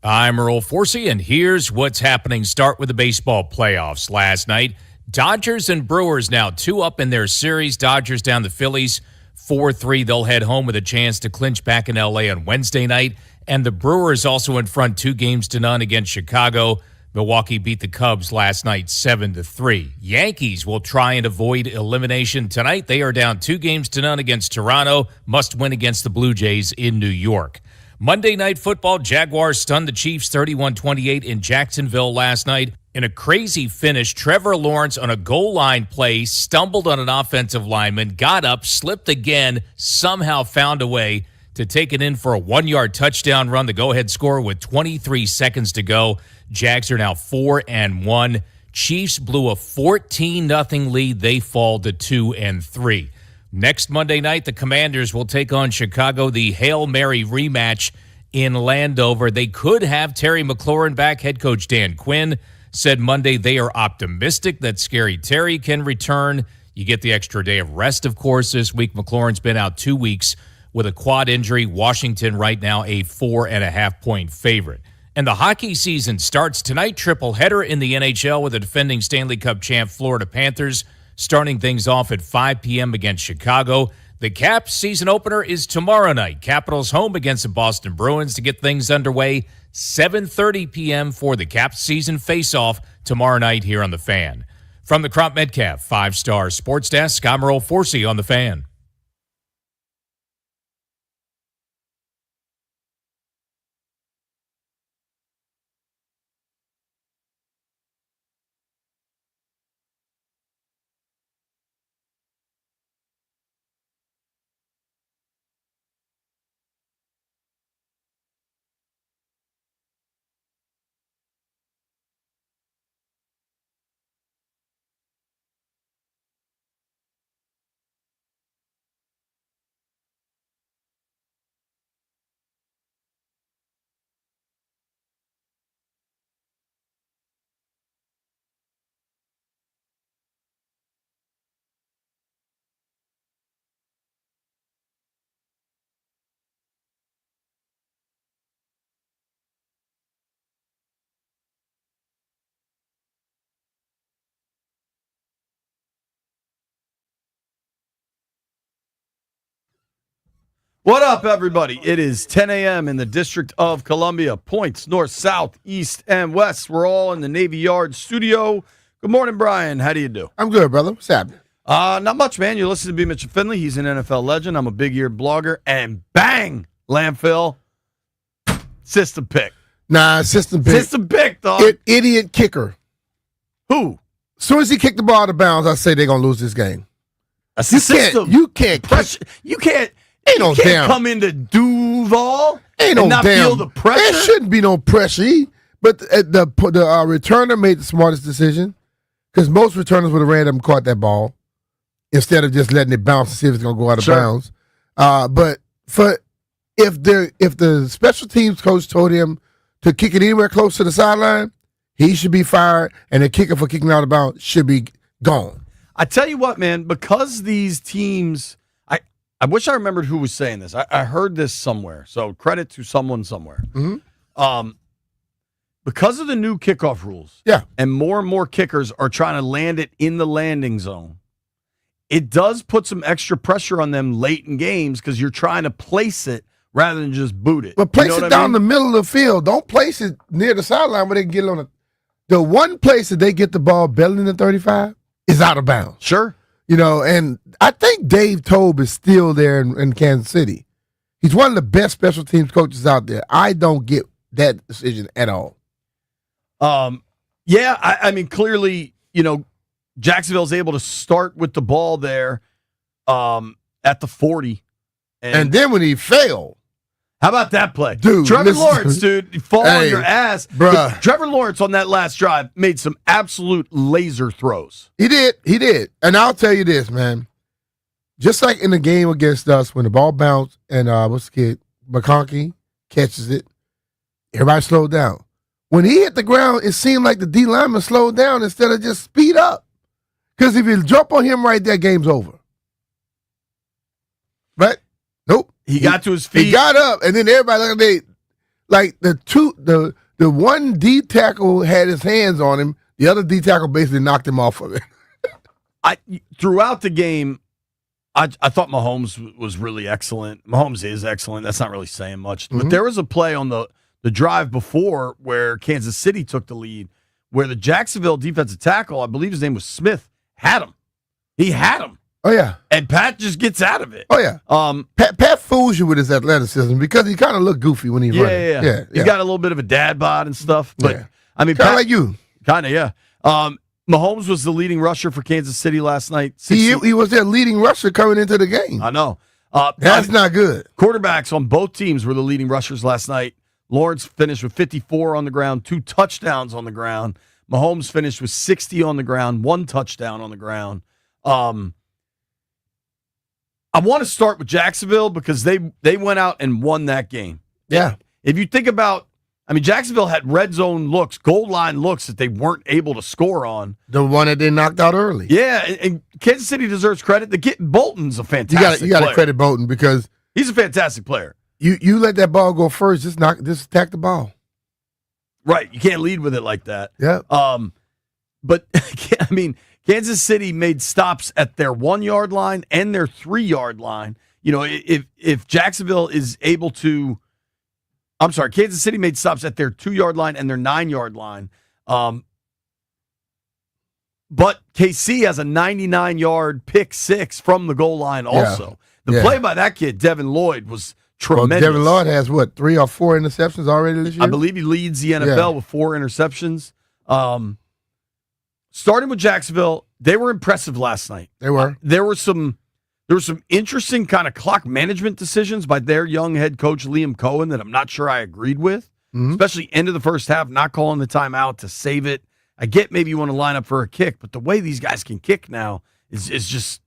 I'm Earl Forsey, and here's what's happening. Start with the baseball playoffs last night. Dodgers and Brewers now 2 up in their series. Dodgers down the Phillies 4-3. They'll head home with a chance to clinch back in L.A. on Wednesday night. And the Brewers also in front 2-0 against Chicago. Milwaukee beat the Cubs last night 7-3. Yankees will try and avoid elimination tonight. They are down 2-0 against Toronto. Must win against the Blue Jays in New York. Monday Night Football, Jaguars stunned the Chiefs 31-28 in Jacksonville last night. In a crazy finish, Trevor Lawrence on a goal line play stumbled on an offensive lineman, got up, slipped again, somehow found a way to take it in for a 1-yard touchdown run, the go-ahead score with 23 seconds to go. Jags are now 4-1. Chiefs blew a 14-0 lead. They fall to 2-3. Next Monday night, the Commanders will take on Chicago, the Hail Mary rematch in Landover. They could have Terry McLaurin back. Head coach Dan Quinn said Monday they are optimistic that Scary Terry can return. You get the extra day of rest, of course, this week. McLaurin's been out 2 weeks with a quad injury. Washington right now a 4.5-point favorite. And the hockey season starts tonight. Triple header in the NHL with the defending Stanley Cup champ Florida Panthers starting things off at 5 p.m. against Chicago. The Caps season opener is tomorrow night. Capitals home against the Boston Bruins to get things underway. 7:30 p.m. for the Caps season face-off tomorrow night here on The Fan. From the Crop Metcalf 5-Star Sports Desk, I'm Earl Forsey on The Fan. What up, everybody? It is 10 a.m. in the District of Columbia. Points north, south, east, and west. We're all in the Navy Yard studio. Good morning, Brian. How do you do? I'm good, brother. What's happening? Not much, man. You're listening to B. Mitchell Finley. He's an NFL legend. I'm a big-eared blogger. And bang, Landfill, system pick. Nah, system pick. System pick, dog. Idiot kicker. Who? As soon as he kicked the ball out of bounds, I say they're going to lose this game. That's You the system. can't Pressure. You can't come into Duval and not feel the pressure. There shouldn't be no pressure. But the returner made the smartest decision because most returners would have ran up and caught that ball instead of just letting it bounce to see if it's going to go out of bounds. But if the special teams coach told him to kick it anywhere close to the sideline, he should be fired, and the kicker for kicking out of bounds should be gone. I tell you what, man, because these teams, I wish I remembered who was saying this. I heard this somewhere, so credit to someone somewhere. Mm-hmm. Because of the new kickoff rules, and more kickers are trying to land it in the landing zone, it does put some extra pressure on them late in games because you're trying to place it rather than just boot it. But place it down the middle of the field. Don't place it near the sideline where they can get it on the one place that they get the ball belly in the 35 is out of bounds. Sure. And I think Dave Tobe is still there in Kansas City. He's one of the best special teams coaches out there. I don't get that decision at all. I mean, clearly, Jacksonville's able to start with the ball there at the 40. And then when he failed. How about that play? Dude, Trevor Lawrence, dude, fall on your ass. Bruh. Trevor Lawrence on that last drive made some absolute laser throws. He did. And I'll tell you this, man. Just like in the game against us, when the ball bounced and what's the kid? McConkey catches it, everybody slowed down. When he hit the ground, it seemed like the D lineman slowed down instead of just speed up. Because if you jump on him right there, game's over. Right? Nope. He got to his feet. He got up, and then everybody the the one D tackle had his hands on him. The other D tackle basically knocked him off of it. Throughout the game, I thought Mahomes was really excellent. Mahomes is excellent. That's not really saying much. But there was a play on the drive before where Kansas City took the lead, where the Jacksonville defensive tackle, I believe his name was Smith, had him. He had him. Oh, yeah. And Pat just gets out of it. Oh, yeah. Pat fools you with his athleticism because he kind of looked goofy when he running. Yeah. He's got a little bit of a dad bod and stuff. But, I mean, kind of like you. Kind of, yeah. Mahomes was the leading rusher for Kansas City last night. He was their leading rusher coming into the game. I know. That's not good. Quarterbacks on both teams were the leading rushers last night. Lawrence finished with 54 on the ground, 2 touchdowns on the ground. Mahomes finished with 60 on the ground, 1 touchdown on the ground. I want to start with Jacksonville because they went out and won that game. Yeah. If you think about, I mean, Jacksonville had red zone looks, goal line looks that they weren't able to score on. The one that they knocked out early. Yeah, and Kansas City deserves credit. Bolton's a fantastic player. You got to credit Bolton because he's a fantastic player. You let that ball go first, just attack the ball. Right, you can't lead with it like that. Yeah. But I mean, Kansas City made stops at their 1-yard line and their 3-yard line. You know, if Jacksonville is able to, I'm sorry, Kansas City made stops at their 2-yard line and their 9-yard line. But KC has a 99-yard pick 6 from the goal line also. The play by that kid, Devin Lloyd, was tremendous. Well, Devin Lloyd has, 3 or 4 interceptions already this year? I believe he leads the NFL with 4 interceptions. Starting with Jacksonville, they were impressive last night. They were. There were some interesting kind of clock management decisions by their young head coach, Liam Cohen, that I'm not sure I agreed with, especially end of the first half, not calling the timeout to save it. I get maybe you want to line up for a kick, but the way these guys can kick now is just,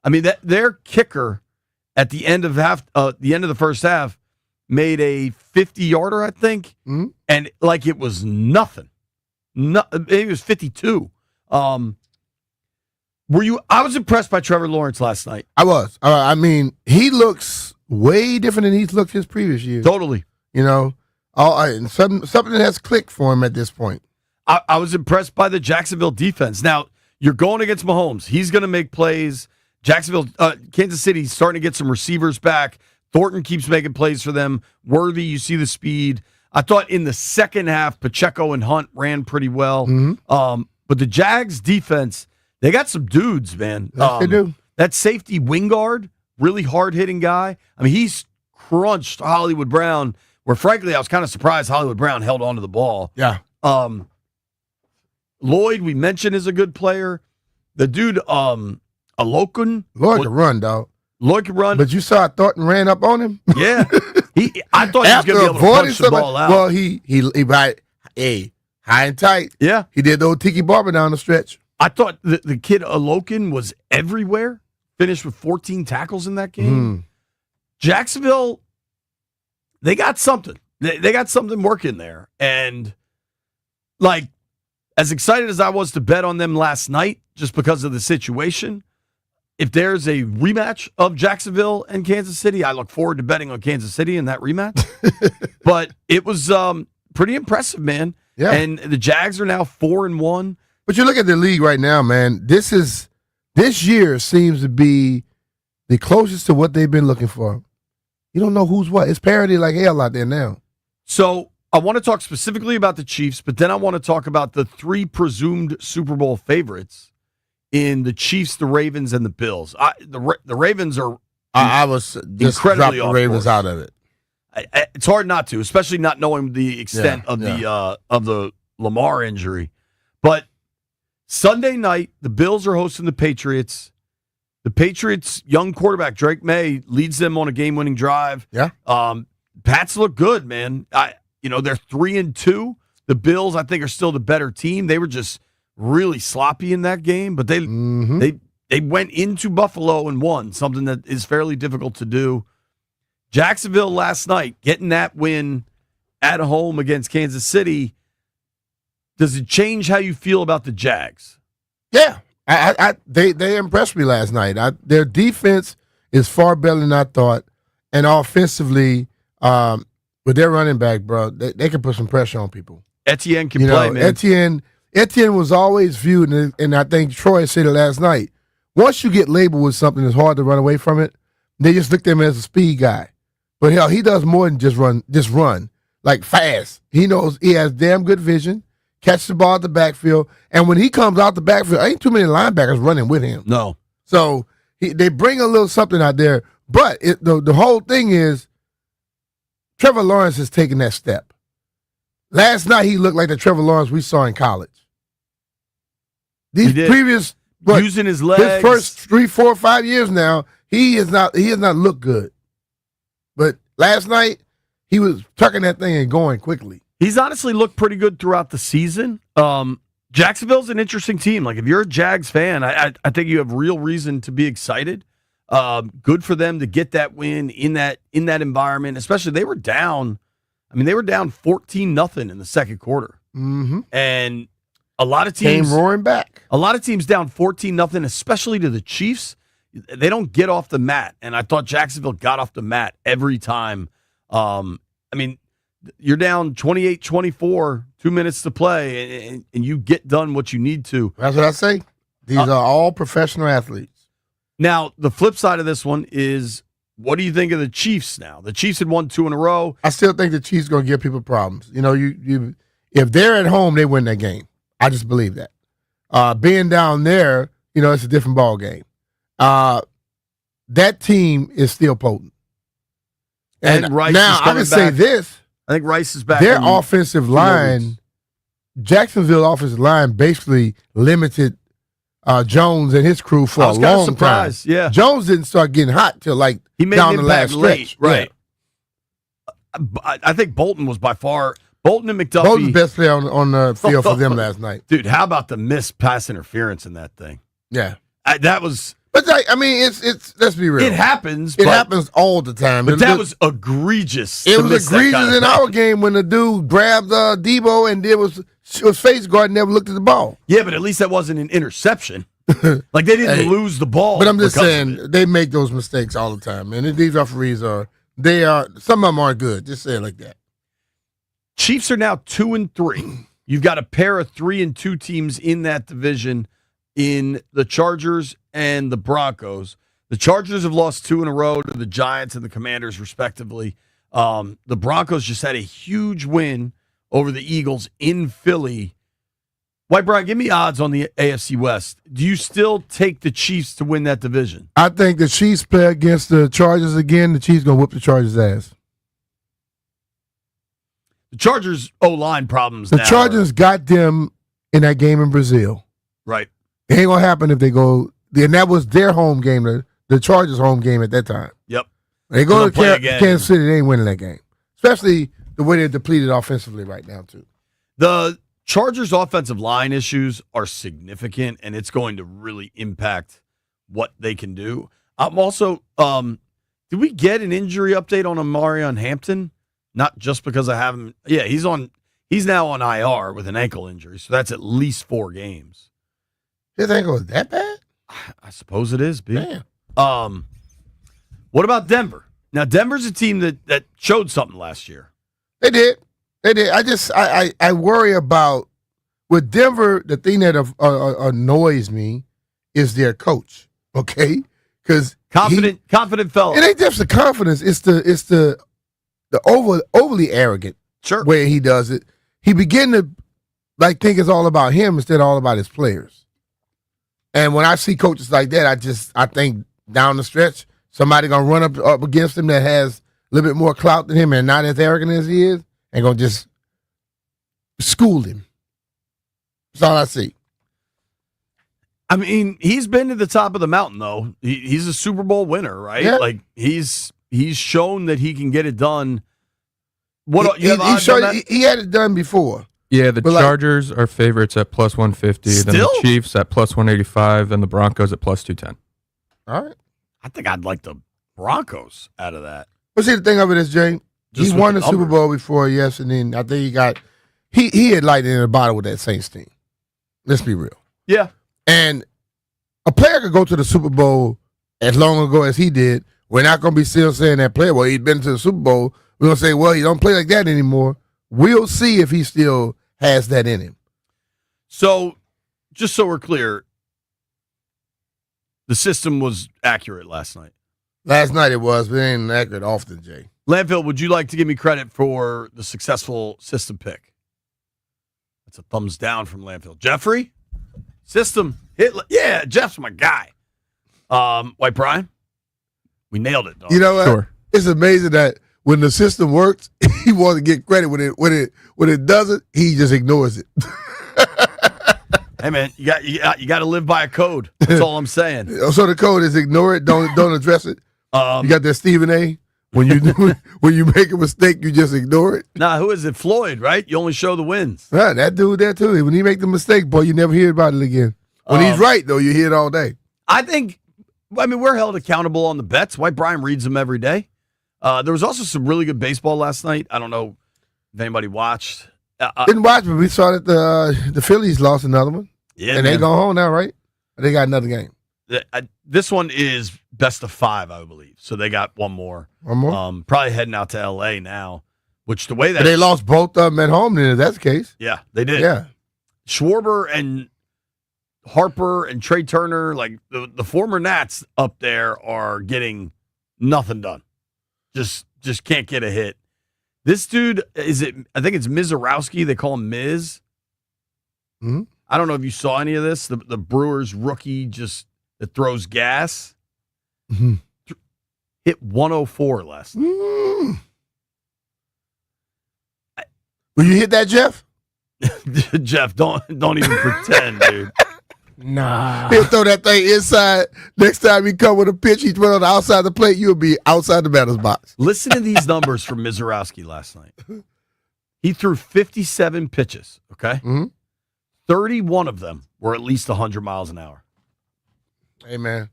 I mean, their kicker at the end of the first half made a 50-yarder, I think, and like it was nothing. Maybe it was 52. I was impressed by Trevor Lawrence last night. I was. I mean, he looks way different than he's looked his previous years. Totally. You know, something has clicked for him at this point. I was impressed by the Jacksonville defense. Now, you're going against Mahomes. He's going to make plays. Kansas City starting to get some receivers back. Thornton keeps making plays for them. Worthy, you see the speed. I thought in the second half, Pacheco and Hunt ran pretty well. But the Jags defense, they got some dudes, man. Yes, they do. That safety Wingard, really hard-hitting guy. I mean, he's crunched Hollywood Brown, where, frankly, I was kind of surprised Hollywood Brown held onto the ball. Yeah. Lloyd, we mentioned, is a good player. The dude, Alokun. Lloyd can run, dog. Lloyd can run. But you saw Thornton ran up on him? Yeah. I thought he was going to be able to punch the ball out. Well, he high and tight. Yeah. He did the old Tiki Barber down the stretch. I thought the kid Alokin was everywhere. Finished with 14 tackles in that game. Jacksonville, they got something. They got something working there. And, like, as excited as I was to bet on them last night just because of the situation, if there's a rematch of Jacksonville and Kansas City, I look forward to betting on Kansas City in that rematch. But it was pretty impressive, man. Yeah. And the Jags are now 4-1. But you look at the league right now, man. This year seems to be the closest to what they've been looking for. You don't know who's what. It's parity like hell out there now. So I want to talk specifically about the Chiefs, but then I want to talk about the 3 presumed Super Bowl favorites in the Chiefs, the Ravens, and the Bills. The Ravens are I was just incredibly dropped the Ravens out of it. It's hard not to, especially not knowing the extent of the Lamar injury. But Sunday night, the Bills are hosting the Patriots. The Patriots' young quarterback, Drake May, leads them on a game-winning drive. Yeah. Pats look good, man. They're 3-2. The Bills, I think, are still the better team. They were just really sloppy in that game, but they went into Buffalo and won, something that is fairly difficult to do. Jacksonville last night, getting that win at home against Kansas City, does it change how you feel about the Jags? Yeah. They impressed me last night. Their defense is far better than I thought. And offensively, With their running back, bro, they can put some pressure on people. Etienne can play, man. Etienne was always viewed, and I think Troy said it last night. Once you get labeled with something, it's hard to run away from it. They just look at him as a speed guy. But hell, he does more than just run, like fast. He knows he has damn good vision, catch the ball at the backfield, and when he comes out the backfield, ain't too many linebackers running with him. No. So they bring a little something out there. But the whole thing is Trevor Lawrence has taken that step. Last night, he looked like the Trevor Lawrence we saw in college. These previous using his legs, his first 3, 4, 5 years now, he has not looked good. But last night, he was tucking that thing and going quickly. He's honestly looked pretty good throughout the season. Jacksonville's an interesting team. Like, if you're a Jags fan, I think you have real reason to be excited. Good for them to get that win in that environment. Especially, they were down. I mean, they were down 14-0 in the second quarter, and a lot of teams came roaring back. A lot of teams down 14-0, especially to the Chiefs. They don't get off the mat, and I thought Jacksonville got off the mat every time. I mean, you're down 28-24, 2 minutes to play, and you get done what you need to. That's what I say. These are all professional athletes. Now, the flip side of this one is, what do you think of the Chiefs now? The Chiefs had won 2 in a row. I still think the Chiefs going to give people problems. You know, you if they're at home, they win that game. I just believe that. Being down there, you know, it's a different ball game. That team is still potent. And Rice now, is coming I can say this. I think Rice is back. Their offensive line, Jacksonville offensive line, basically limited Jones and his crew for a long time. Yeah. Jones didn't start getting hot till like he made down the last late, stretch. Right. Yeah. I think Bolton was by far Bolton and McDuffie. Bolton's the best player on the field for them last night. Dude, how about the missed pass interference in that thing? Yeah. That was. But I mean, it's let's be real. It happens. It happens all the time. But that was egregious. It was egregious in our game when the dude grabbed Debo and was face guard and never looked at the ball. Yeah, but at least that wasn't an interception. Like, they didn't lose the ball. But I'm just saying, they make those mistakes all the time. And these referees some of them aren't good. Just say it like that. Chiefs are now 2-3. You've got a pair of 3-2 teams in that division in the Chargers and the Broncos. The Chargers have lost 2 in a row to the Giants and the Commanders, respectively. The Broncos just had a huge win over the Eagles in Philly. White Brian, give me odds on the AFC West. Do you still take the Chiefs to win that division? I think the Chiefs play against the Chargers again. The Chiefs going to whoop the Chargers' ass. The Chargers' O-line problems now. The Chargers got them in that game in Brazil. Right. It ain't going to happen if they go. And that was their home game, the Chargers' home game at that time. Yep. They go to Kansas City, they ain't winning that game. Especially the way they're depleted offensively right now, too. The Chargers' offensive line issues are significant, and it's going to really impact what they can do. I'm also, did we get an injury update on Omarion Hampton? Not just because I have him. Yeah, he's now on IR with an ankle injury, so that's at least 4 games. His ankle is that bad? I suppose it is, B. Damn. What about Denver? Now, Denver's a team that showed something last year. They did. I worry about, with Denver, the thing that annoys me is their coach, okay? Because confident fella. It ain't just the confidence, it's the overly arrogant way he does it. He begin to think it's all about him instead of all about his players. And when I see coaches like that, I think down the stretch, somebody gonna run up against him that has a little bit more clout than him and not as arrogant as he is, and gonna just school him. That's all I see. I mean, he's been to the top of the mountain, though. He's a Super Bowl winner, right? Yeah. Like, he's shown that he can get it done. What he had it done before. Yeah, the Chargers are favorites at plus 150, then the Chiefs at plus 185, and the Broncos at plus 210. All right. I think I'd like the Broncos out of that. But see, the thing of it is, Jay, he won the Super Bowl before, yes, and then I think he had lightning in the bottle with that Saints team. Let's be real. Yeah. And a player could go to the Super Bowl as long ago as he did. We're not going to be still saying that player, well, he'd been to the Super Bowl, We're going to say, well, he don't play like that anymore. We'll see if he still has that in him. So, just so we're clear, the system was accurate last night. Last night it was, but it ain't accurate often, Jay. Landfill, would you like to give me credit for the successful system pick? That's a thumbs down from Landfill. Jeffrey? System. Yeah, Jeff's my guy. White Brian? We nailed it, dog. You know what? Sure. It's amazing that when the system works, he wants to get credit. When it doesn't, he just ignores it. Hey man, you got to live by a code. That's all I'm saying. So the code is ignore it, don't address it. You got that Stephen A. When you make a mistake, you just ignore it. Nah, who is it? Floyd, right? You only show the wins. Right, that dude there too. When he make the mistake, boy, you never hear about it again. When he's right though, you hear it all day. I mean, we're held accountable on the bets. White Brian reads them every day. There was also some really good baseball last night. I don't know if anybody watched. Didn't watch, but we saw that the Phillies lost another one. Yeah, and they go home now, right? They got another game. This one is best of 5, I believe. So they got one more. One more? Probably heading out to L.A. now, which the way that... But they lost both of them at home, then, if that's the case. Yeah, they did. Yeah. Schwarber and Harper and Trey Turner, like the former Nats up there are getting nothing done. Just can't get a hit. This dude, I think it's Mizorowski. They call him Miz. Mm-hmm. I don't know if you saw any of this. The Brewers rookie that throws gas. Mm-hmm. Hit 104 last night. Mm. Will you hit that, Jeff? Jeff, don't even pretend, dude. Nah. He'll throw that thing inside. Next time he come with a pitch, he throw it on the outside of the plate, you'll be outside the batter's box. Listen to these numbers from Mizorowski last night. He threw 57 pitches, okay? Mm-hmm. 31 of them were at least 100 miles an hour. Hey, man.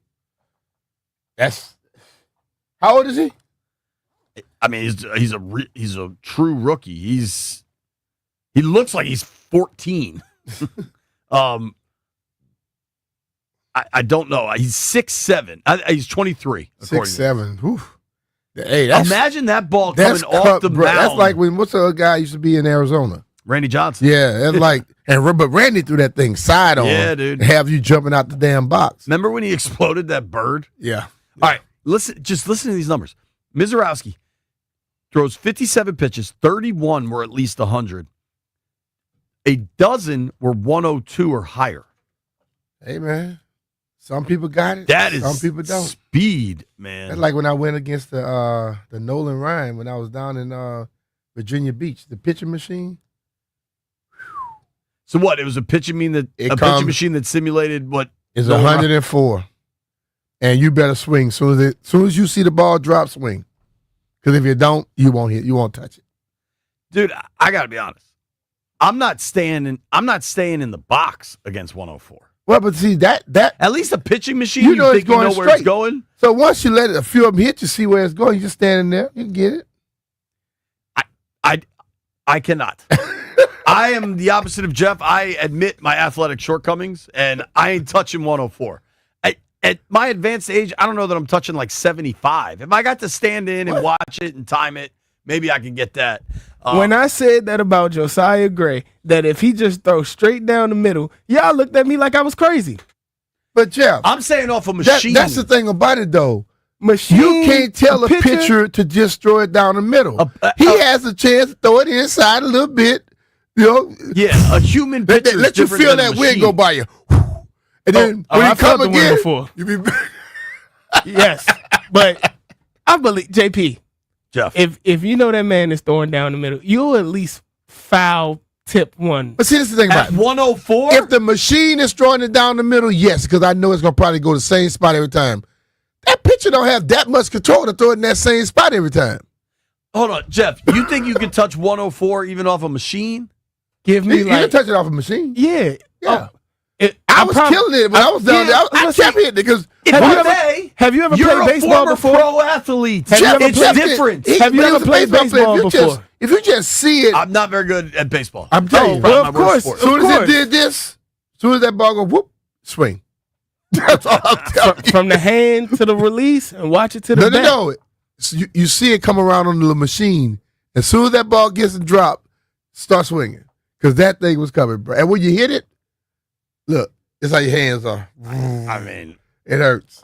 How old is he? I mean, he's a true rookie. He looks like he's 14. I don't know. He's 6'7". He's 23. 6'7". Oof. Hey, imagine that ball coming off the mound. That's like what's the other guy used to be in Arizona? Randy Johnson. Yeah, that's like, but Randy threw that thing side on. Yeah, dude. Have you jumping out the damn box. Remember when he exploded that bird? Yeah. All right, listen to these numbers. Mizorowski throws 57 pitches, 31 were at least 100. A dozen were 102 or higher. Hey, man. Some people got it. Some people don't. Speed, man. That's like when I went against the Nolan Ryan when I was down in Virginia Beach, the pitching machine. So what? It was a pitching machine that simulated what? It's 104, and you better swing soon as you see the ball drop, swing. Because if you don't, you won't hit. You won't touch it. Dude, I gotta be honest. I'm not staying in the box against 104. Well, but see that at least a pitching machine, you know think you know where it's going. So once you let a few of them hit, you see where it's going. You just standing there, you can get it. I cannot. I am the opposite of Jeff. I admit my athletic shortcomings, and I ain't touching 104. At my advanced age, I don't know that I'm touching like 75. If I got to stand in and watch it and time it, maybe I can get that. When I said that about Josiah Gray, that if he just throws straight down the middle, y'all looked at me like I was crazy. But Jeff, I'm saying off a machine. That's the thing about it, though. You can't tell a pitcher to just throw it down the middle. He has a chance to throw it inside a little bit. You know, yeah, a human pitcher. Let you feel that wind go by you, and then when you come again, you be. Yes, but I believe JP. Jeff, if you know that man is throwing down the middle, you'll at least foul tip one. But see, this is the thing about 104. If the machine is throwing it down the middle, yes, because I know it's gonna probably go the same spot every time. That pitcher don't have that much control to throw it in that same spot every time. Hold on, Jeff. You think you can touch 104 even off a machine? Give me you can touch it off a machine. Yeah. Yeah. I was killing it when I was down there. I kept hitting it because have you ever played baseball before? Pro athlete. It's different. Have you ever played baseball before? If you just see it, I'm not very good at baseball. I'm telling you. Well, of course. As soon as it did this, as soon as that ball go whoop, swing. That's all I'm telling you. From the hand to the release and watch it to the back. No. you see it come around on the machine. As soon as that ball gets dropped, start swinging because that thing was coming, bro. And when you hit it, look, it's how your hands are. I mean, it hurts.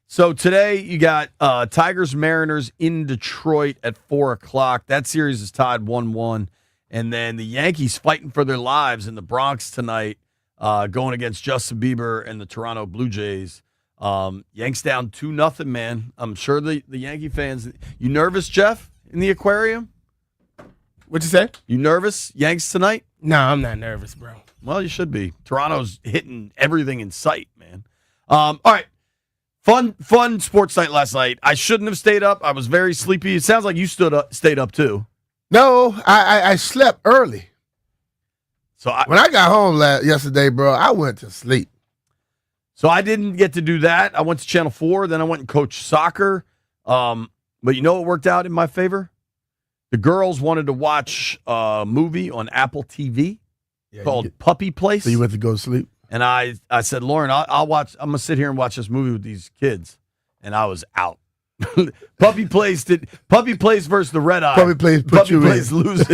So today you got Tigers Mariners in Detroit at 4:00. That series is tied 1-1. And then the Yankees fighting for their lives in the Bronx tonight, going against Justin Bieber and the Toronto Blue Jays. Yanks down 2-0, man. I'm sure the Yankee fans. You nervous, Jeff, in the aquarium? What'd you say? You nervous, Yanks tonight? No, I'm not nervous, bro. Well, you should be. Toronto's hitting everything in sight, man. All right. Fun sports night last night. I shouldn't have stayed up. I was very sleepy. It sounds like you stayed up too. No, I slept early. So when I got home yesterday, bro, I went to sleep. So I didn't get to do that. I went to Channel 4. Then I went and coached soccer. But you know what worked out in my favor? The girls wanted to watch a movie on Apple TV called Puppy Place. So you went to go to sleep? And I said, Lauren, I'll watch. I'm gonna sit here and watch this movie with these kids, and I was out. Puppy Place versus the Red Eye. Puppy Place loses.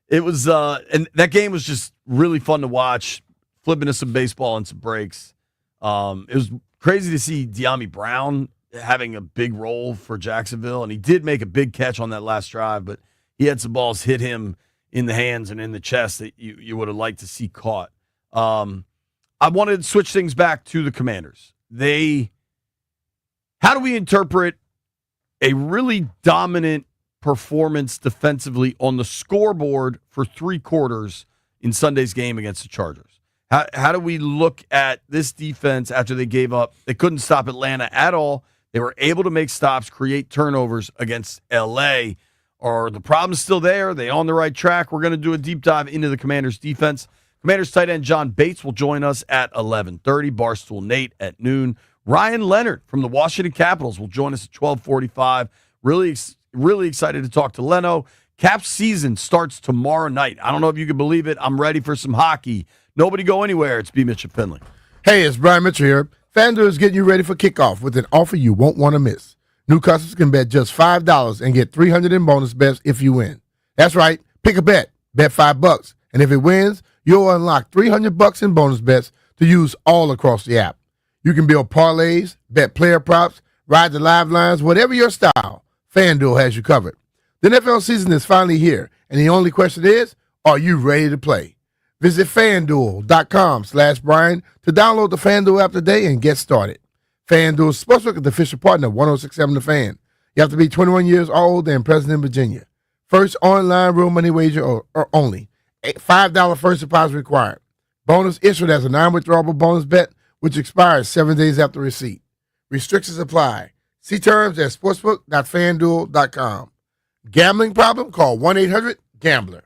It was and that game was just really fun to watch. Flipping to some baseball and some breaks. It was crazy to see De'Ami Brown having a big role for Jacksonville, and he did make a big catch on that last drive, but he had some balls hit him in the hands and in the chest that you would have liked to see caught. I wanted to switch things back to the Commanders. How do we interpret a really dominant performance defensively on the scoreboard for 3 quarters in Sunday's game against the Chargers? How do we look at this defense after they gave up? They couldn't stop Atlanta at all. They were able to make stops, create turnovers against L.A., Are the problems still there? Are they on the right track? We're going to do a deep dive into the Commanders' defense. Commanders tight end John Bates will join us at 11:30. Barstool Nate at noon. Ryan Leonard from the Washington Capitals will join us at 12:45. Really excited to talk to Leno. Caps season starts tomorrow night. I don't know if you can believe it. I'm ready for some hockey. Nobody go anywhere. It's B. Mitchell Finley. Hey, it's Brian Mitchell here. FanDuel is getting you ready for kickoff with an offer you won't want to miss. New customers can bet just $5 and get $300 in bonus bets if you win. That's right. Pick a bet. Bet $5. And if it wins, you'll unlock $300 in bonus bets to use all across the app. You can build parlays, bet player props, ride the live lines, whatever your style. FanDuel has you covered. The NFL season is finally here, and the only question is, are you ready to play? Visit FanDuel.com/Brian to download the FanDuel app today and get started. FanDuel Sportsbook is the official partner of 106.7 The Fan. You have to be 21 years old and present in Virginia. First online real money wager or only. $5 first deposit required. Bonus issued as a non-withdrawable bonus bet, which expires 7 days after receipt. Restrictions apply. See terms at sportsbook.fanduel.com. Gambling problem? Call 1-800-GAMBLER.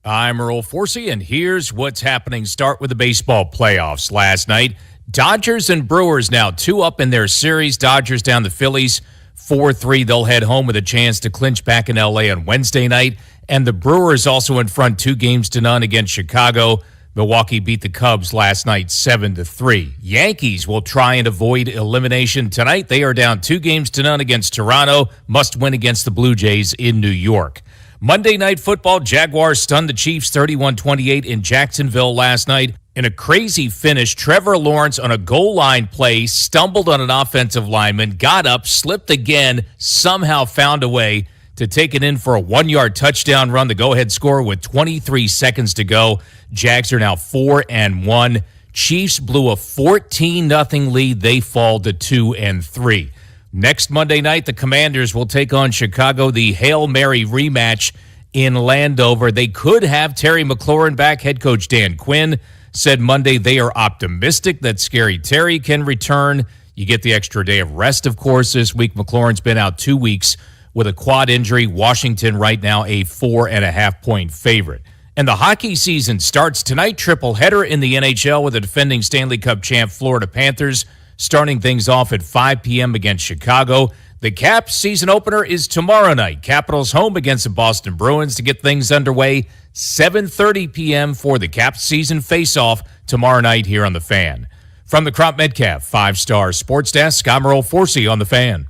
I'm Earl Forsey, and here's what's happening. Start with the baseball playoffs last night. Dodgers and Brewers now 2 up in their series. Dodgers down the Phillies 4-3. They'll head home with a chance to clinch back in L.A. on Wednesday night. And the Brewers also in front 2-0 against Chicago. Milwaukee beat the Cubs last night 7-3. Yankees will try and avoid elimination tonight. They are down 2-0 against Toronto. Must win against the Blue Jays in New York. Monday Night Football, Jaguars stunned the Chiefs 31-28 in Jacksonville last night. In a crazy finish, Trevor Lawrence on a goal line play stumbled on an offensive lineman, got up, slipped again, somehow found a way to take it in for a 1-yard touchdown run, the go-ahead score with 23 seconds to go. Jags are now 4-1. Chiefs blew a 14-0 lead. They fall to 2-3. Next Monday night, the Commanders will take on Chicago, the Hail Mary rematch in Landover. They could have Terry McLaurin back. Head coach Dan Quinn said Monday they are optimistic that Scary Terry can return. You get the extra day of rest, of course, this week. McLaurin's been out 2 weeks with a quad injury. Washington right now a 4.5-point favorite. And the hockey season starts tonight. Triple header in the NHL with the defending Stanley Cup champ Florida Panthers starting things off at 5 p.m. against Chicago. The Caps season opener is tomorrow night. Capitals home against the Boston Bruins to get things underway. 7:30 p.m. for the Caps season face-off tomorrow night here on The Fan. From the Crop Metcalf 5-Star Sports Desk, I'm Earl Forsey on The Fan.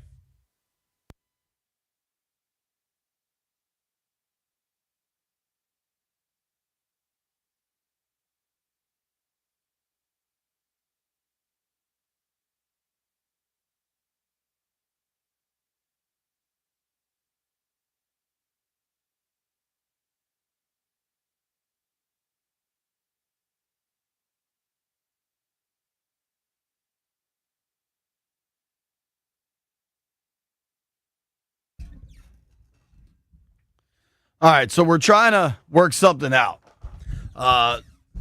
All right, so we're trying to work something out.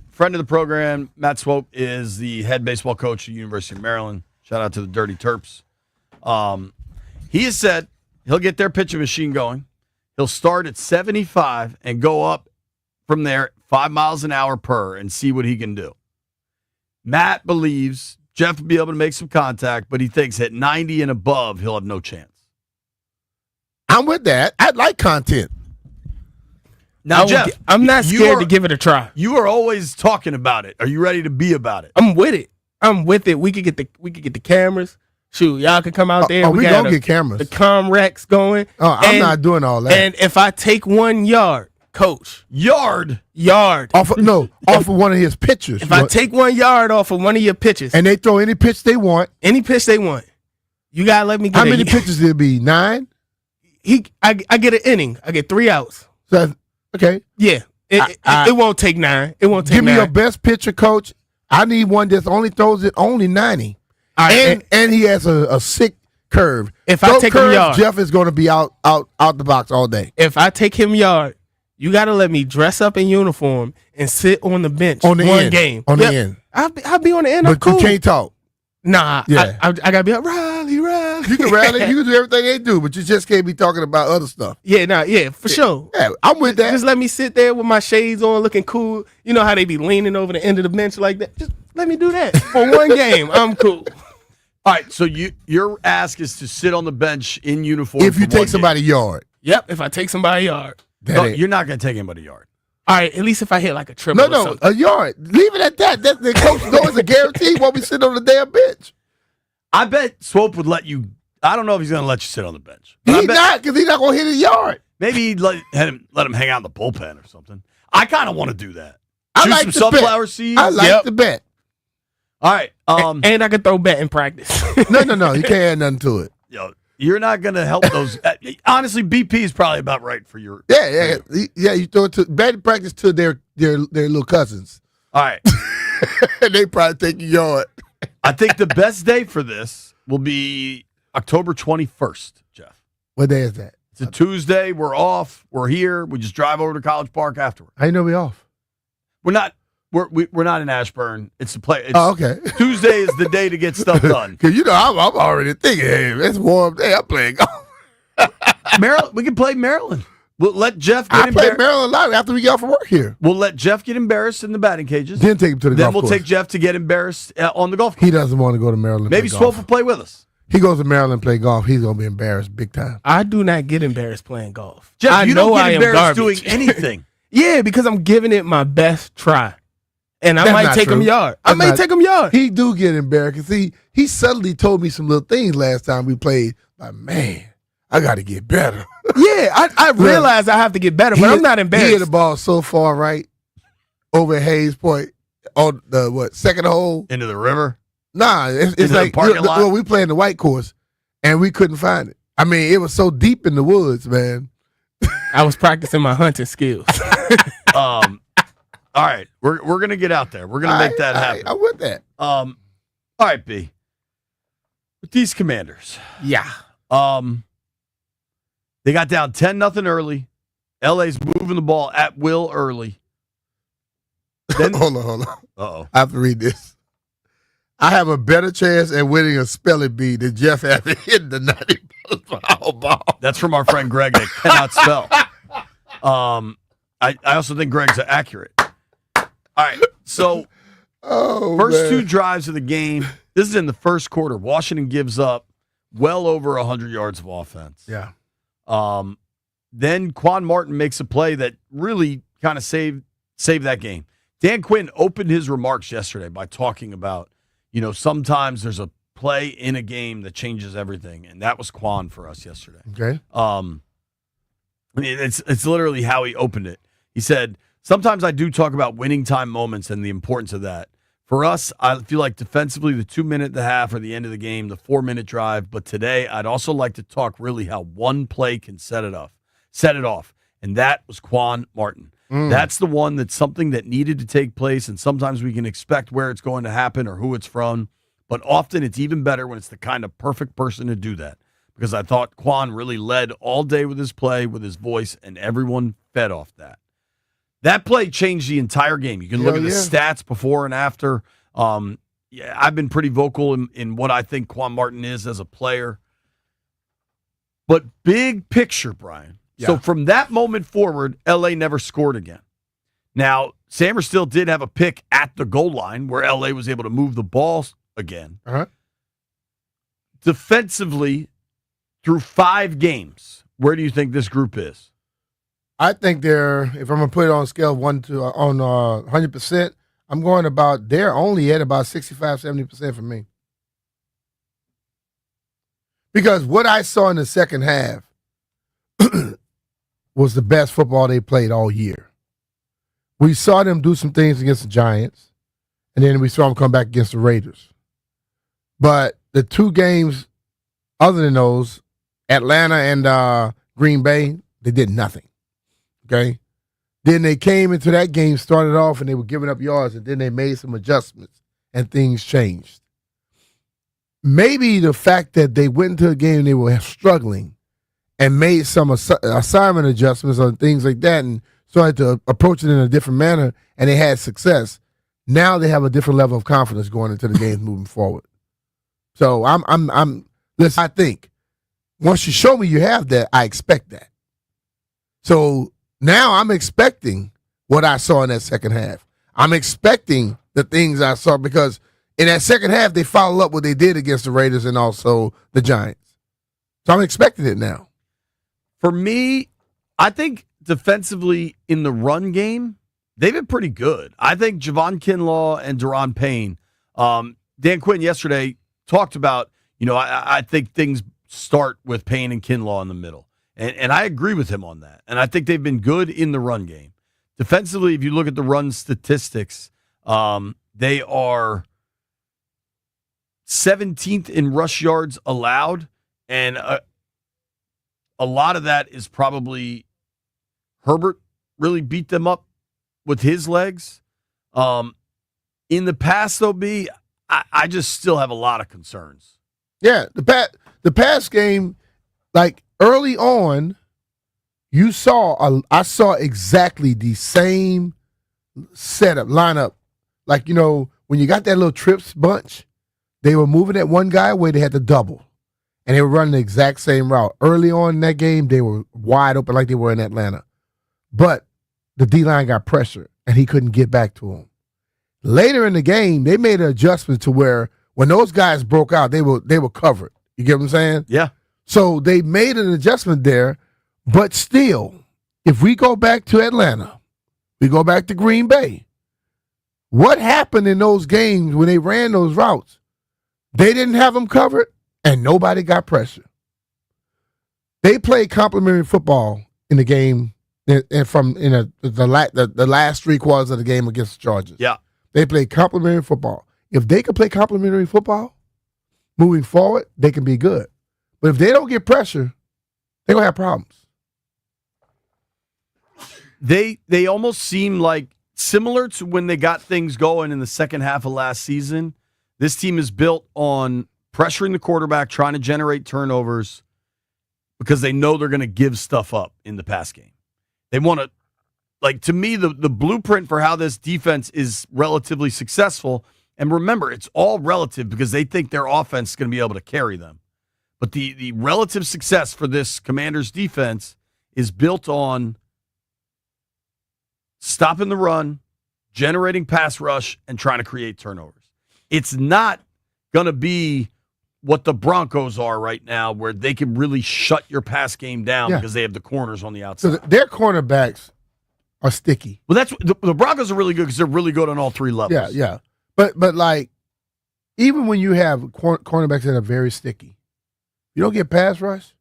Friend of the program, Matt Swope, is the head baseball coach at the University of Maryland. Shout out to the Dirty Terps. He has said he'll get their pitching machine going. He'll start at 75 and go up from there 5 miles an hour per and see what he can do. Matt believes Jeff will be able to make some contact, but he thinks at 90 and above, he'll have no chance. I'm with that. I like content. Now, Jeff, I'm not scared to give it a try. You are always talking about it. Are you ready to be about it? I'm with it. I'm with it. We could get the cameras. Shoot, y'all could come out there. We gonna get cameras. The Comrex going. I'm not doing all that. And if I take 1 yard, coach. Yard. Off of one of his pitches. If I take 1 yard off of one of your pitches. And they throw any pitch they want. Any pitch they want. You gotta let me get How many pitches did it be? 9? I get an inning. I get 3 outs. So okay. Yeah. It won't take 9. It won't take 9. Give me your best pitcher, coach. I need one that only throws it only 90. Right, and he has a sick curve. If I take him yard, Jeff is going to be out the box all day. If I take him yard, you got to let me dress up in uniform and sit on the bench on the end. Game. On the end. I'll be on the end. But I'm cool. You can't talk. Nah. Yeah. I got to be like, rally. You can rally. You can do everything they do, but you just can't be talking about other stuff. Yeah, for sure. Yeah, I'm with that. Just let me sit there with my shades on looking cool. You know how they be leaning over the end of the bench like that? Just let me do that for 1 game. I'm cool. All right, so your ask is to sit on the bench in uniform. If you take somebody yard. Yep, if I take somebody yard. No, you're not going to take anybody yard. All right, at least if I hit like a triple. No, a yard. Leave it at that. The coach knows a guarantee while we sit on the damn bench. I bet Swope would let you. I don't know if he's going to let you sit on the bench. He's not, because he's not going to hit a yard. Maybe he'd let him hang out in the bullpen or something. I kind of want to do that. I Shoot like some the sunflower bet. seeds. I like the bet. All right. And I could throw bet in practice. No. You can't add nothing to it. Yo, you're not going to help those. Honestly, BP is probably about right for your. Yeah. You throw it to batting practice to their little cousins. All right. And they probably take a yard. I think the best day for this will be October 21st, Jeff. What day is that? It's a Tuesday. We're off. We're here. We just drive over to College Park afterward. How you know we off? We're not. We're not in Ashburn. It's the play. Okay. Tuesday is the day to get stuff done. Because I'm already thinking, hey, it's warm day. I'm playing golf. Maryland. We can play Maryland. We'll let Jeff I get played embarrassed. Maryland a lot after we got off from work here. We'll let Jeff get embarrassed in the batting cages. Then take him to the golf Then we'll course. take Jeff to get embarrassed on the golf course. He doesn't want to go to Maryland. Maybe play Swope golf. will play with us. He goes to Maryland and play golf. He's gonna be embarrassed big time. I do not get embarrassed playing golf. Jeff, I you know don't I get am embarrassed garbage. doing anything. Yeah, because I'm giving it my best try. And I That's might not take him true. yard. I That's may not- take him yard. He do get embarrassed. He suddenly told me some little things last time we played. Like, man, I got to get better. Yeah, I realize I have to get better, but I'm not He hit embarrassed. the ball so far right over at Hayes Point on the second hole. Into the river. Nah, it's Into the like parking lot? well, we played in the white course and we couldn't find it. I mean, it was so deep in the woods, man. I was practicing my hunting skills. All right, we're gonna get out there. We're gonna make that happen. I with that. All right, B. With these Commanders, Yeah. they got down 10-0 early. LA's moving the ball at will early. Then, Hold on. uh-oh. I have to read this. I have a better chance at winning a spelling bee than Jeff having hit the 90 foul ball. That's from our friend Greg that cannot spell. I also think Greg's accurate. All right, so first two drives of the game. This is in the first quarter. Washington gives up well over 100 yards of offense. Yeah. Then Quan Martin makes a play that really kind of saved that game. Dan Quinn opened his remarks yesterday by talking about, sometimes there's a play in a game that changes everything, and that was Quan for us yesterday. Okay. It's literally how he opened it. He said, sometimes I do talk about winning time moments and the importance of that. For us, I feel like defensively, the 2-minute and a half or the end of the game, the 4-minute drive. But today, I'd also like to talk really how one play can set it off. And that was Quan Martin. That's the one that's something that needed to take place. And sometimes we can expect where it's going to happen or who it's from. But often it's even better when it's the kind of perfect person to do that. Because I thought Quan really led all day with his play, with his voice, and everyone fed off that. That play changed the entire game. You can look at the stats before and after. I've been pretty vocal in what I think Quan Martin is as a player. But big picture, Brian. Yeah. So from that moment forward, LA never scored again. Now, Sanders still did have a pick at the goal line where LA was able to move the ball again. Uh-huh. Defensively, through 5 games, where do you think this group is? I think if I'm going to put it on a scale of 1 to 100%, I'm going they're only at about 65, 70% for me. Because what I saw in the second half was the best football they played all year. We saw them do some things against the Giants, and then we saw them come back against the Raiders. But the 2 games other than those, Atlanta and Green Bay, they did nothing. Okay? Then they came into that game, started off, and they were giving up yards, and then they made some adjustments, and things changed. Maybe the fact that they went into a game and they were struggling and made some assignment adjustments on things like that and started to approach it in a different manner, and they had success. Now they have a different level of confidence going into the games moving forward. So listen, I think once you show me you have that, I expect that. So now I'm expecting what I saw in that second half. I'm expecting the things I saw because in that second half, they followed up what they did against the Raiders and also the Giants. So I'm expecting it now. For me, I think defensively in the run game, they've been pretty good. I think Javon Kinlaw and Daron Payne, Dan Quinn yesterday talked about, I think things start with Payne and Kinlaw in the middle. And I agree with him on that. And I think they've been good in the run game. Defensively, if you look at the run statistics, they are 17th in rush yards allowed. And a lot of that is probably Herbert really beat them up with his legs. In the past, though, B, I just still have a lot of concerns. Yeah, the pass game, like early on, I saw exactly the same setup, lineup. Like, when you got that little trips bunch, they were moving that one guy where they had to double. and they were running the exact same route. Early on in that game, they were wide open like they were in Atlanta. But the D-line got pressure, and he couldn't get back to him. Later in the game, they made an adjustment to where when those guys broke out, they were covered. You get what I'm saying? Yeah. So they made an adjustment there, but still, if we go back to Atlanta, we go back to Green Bay, what happened in those games when they ran those routes? They didn't have them covered, and nobody got pressure. They played complementary football in the game, and the last 3 quarters of the game against the Chargers. Yeah. They played complementary football. If they can play complementary football, moving forward, they can be good. But if they don't get pressure, they're going to have problems. They almost seem like similar to when they got things going in the second half of last season. This team is built on pressuring the quarterback, trying to generate turnovers because they know they're going to give stuff up in the pass game. They want to, like, to me, the blueprint for how this defense is relatively successful, and remember, it's all relative because they think their offense is going to be able to carry them. But the relative success for this Commanders defense is built on stopping the run, generating pass rush, and trying to create turnovers. It's not going to be what the Broncos are right now, where they can really shut your pass game down because they have the corners on the outside. So their cornerbacks are sticky. Well, that's the Broncos are really good because they're really good on all 3 levels. Yeah. But like, even when you have cornerbacks that are very sticky, you don't get pass rush,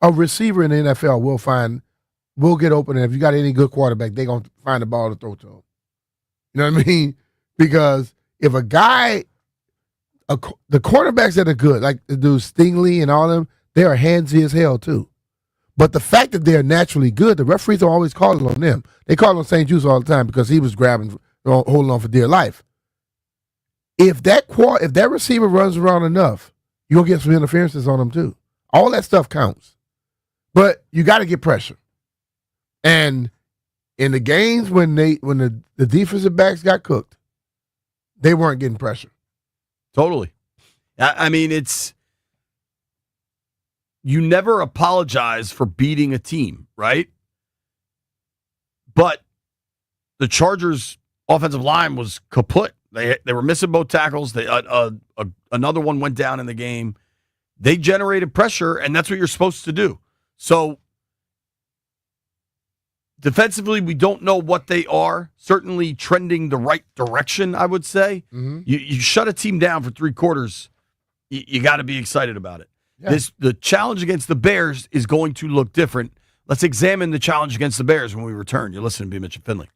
a receiver in the NFL will get open, and if you got any good quarterback, they're going to find the ball to throw to him. You know what I mean? Because if a guy, the cornerbacks that are good, like the dude Stingley and all of them, they are handsy as hell too. But the fact that they're naturally good, the referees don't always call it on them. They call on St. Juice all the time because he was holding on for dear life. If that receiver runs around enough, you'll get some interferences on him too. All that stuff counts. But you got to get pressure. And in the games when the defensive backs got cooked, they weren't getting pressure. Totally. I mean, you never apologize for beating a team, right? But the Chargers' offensive line was kaput. They were missing both tackles. Another one went down in the game. They generated pressure, and that's what you're supposed to do. So defensively, we don't know what they are. Certainly trending the right direction, I would say. Mm-hmm. You shut a team down for 3 quarters, you got to be excited about it. Yeah. The challenge against the Bears is going to look different. Let's examine the challenge against the Bears when we return. You're listening to B. Mitch and Finley.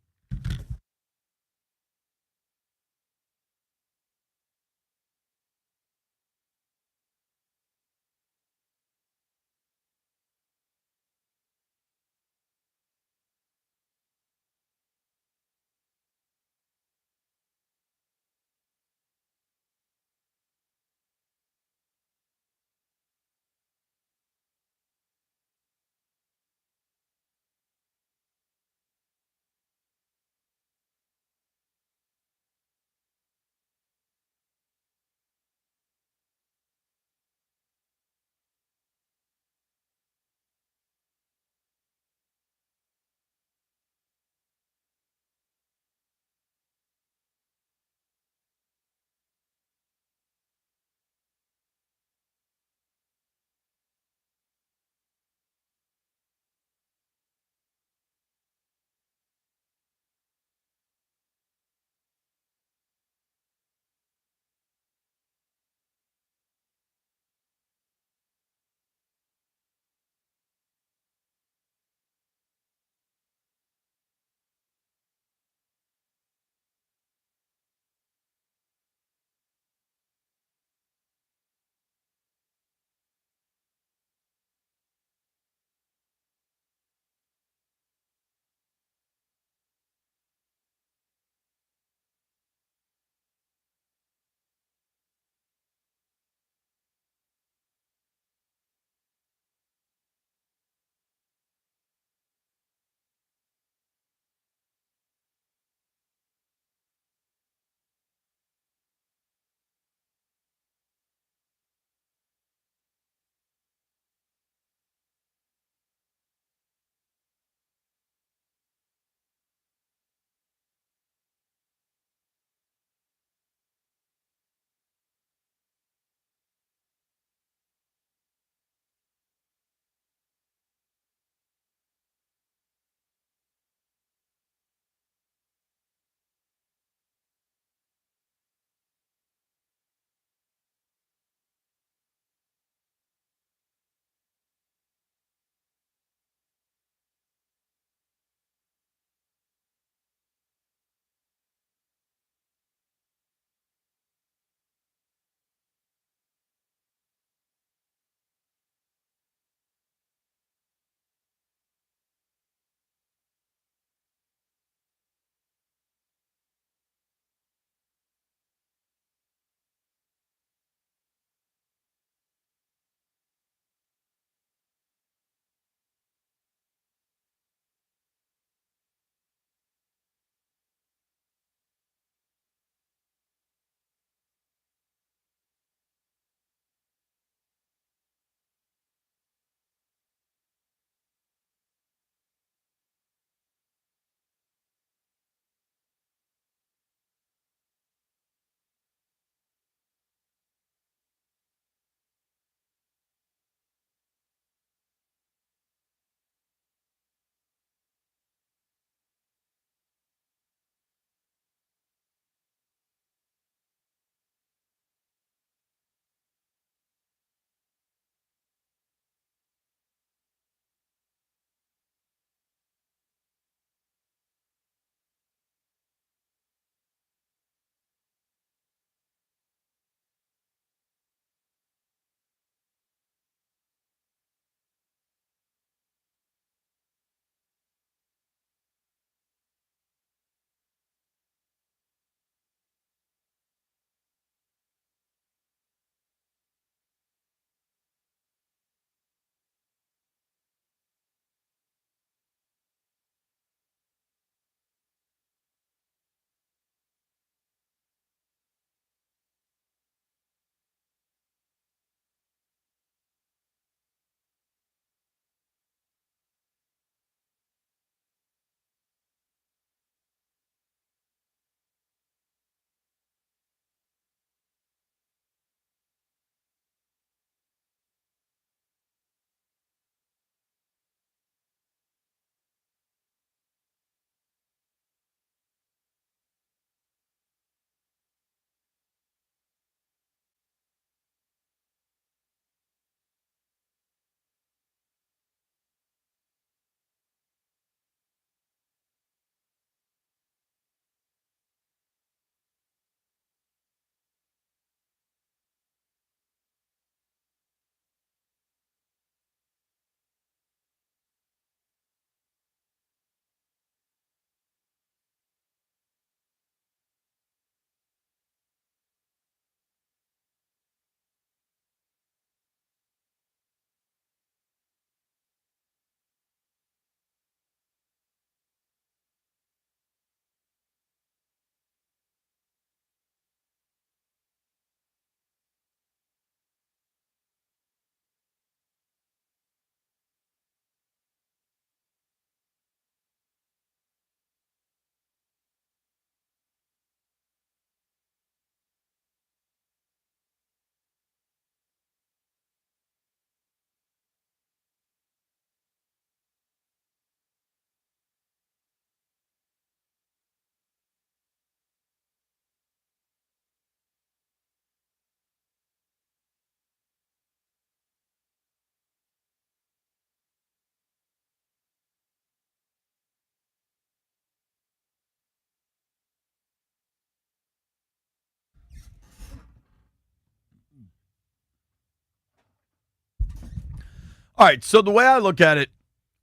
All right, so the way I look at it,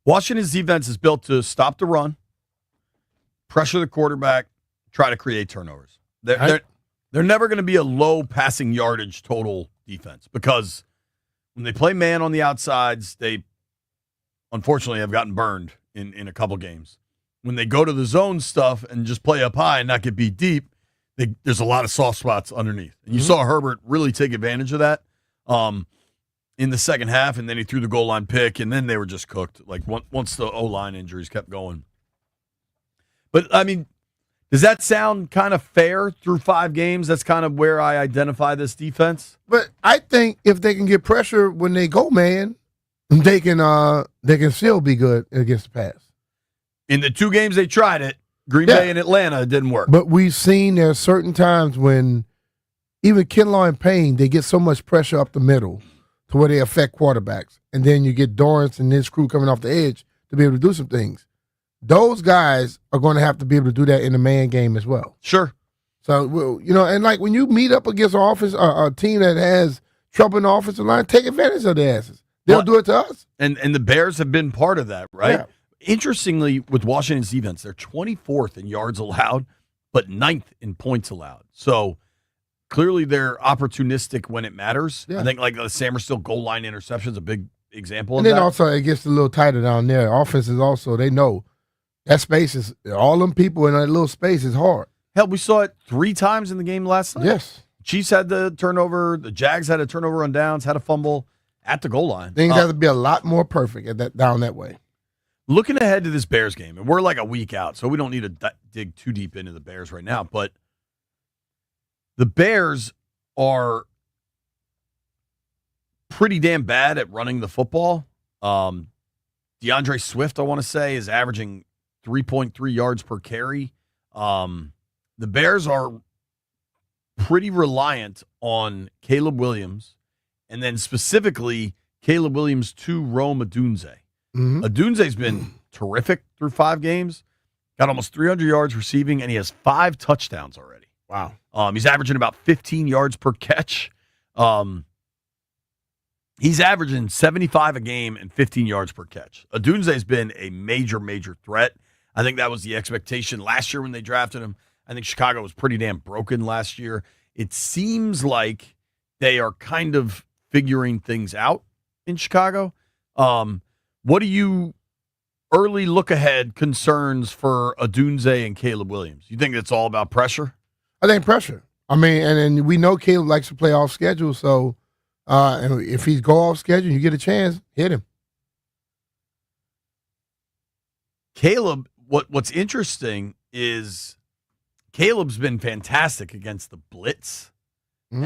Washington's defense is built to stop the run, pressure the quarterback, try to create turnovers. They're never going to be a low passing yardage total defense because when they play man on the outsides, they unfortunately have gotten burned in a couple games. When they go to the zone stuff and just play up high and not get beat deep, there's a lot of soft spots underneath. And you saw Herbert really take advantage of that in the second half, and then he threw the goal line pick, and then they were just cooked. Like once the O-line injuries kept going. But, I mean, does that sound kind of fair through 5 games? That's kind of where I identify this defense. But I think if they can get pressure when they go man, they can still be good against the pass. In the 2 games they tried it, Green Bay and Atlanta, it didn't work. But we've seen there are certain times when even Kinlaw and Payne, they get so much pressure up the middle to where they affect quarterbacks. And then you get Dorrance and his crew coming off the edge to be able to do some things. Those guys are going to have to be able to do that in the man game as well. Sure. So, and like when you meet up against a team that has trouble in the offensive line, take advantage of their asses. They'll do it to us. And the Bears have been part of that, right? Yeah. Interestingly, with Washington's defense, they're 24th in yards allowed, but 9th in points allowed. So clearly they're opportunistic when it matters. Yeah. I think like the Samerstill goal line interception is a big example of that. And then also it gets a little tighter down there. Offenses also, they know that space is, all them people in that little space is hard. Hell, we saw it 3 times in the game last night. Yes. Chiefs had the turnover. The Jags had a turnover on downs, had a fumble at the goal line. Things have to be a lot more perfect down that way. Looking ahead to this Bears game, and we're like a week out, so we don't need to dig too deep into the Bears right now, but the Bears are pretty damn bad at running the football. DeAndre Swift, I want to say, is averaging 3.3 yards per carry. The Bears are pretty reliant on Caleb Williams, and then specifically Caleb Williams to Rome Odunze. Odunze's been terrific through 5 games, got almost 300 yards receiving, and he has 5 touchdowns already. Wow. He's averaging about 15 yards per catch. He's averaging 75 a game and 15 yards per catch. Odunze's been a major, major threat. I think that was the expectation last year when they drafted him. I think Chicago was pretty damn broken last year. It seems like they are kind of figuring things out in Chicago. What do you early look ahead concerns for Odunze and Caleb Williams? You think it's all about pressure? I think pressure. I mean, and we know Caleb likes to play off schedule, so and if he's go off schedule, you get a chance, hit him. Caleb, what's interesting is Caleb's been fantastic against the blitz.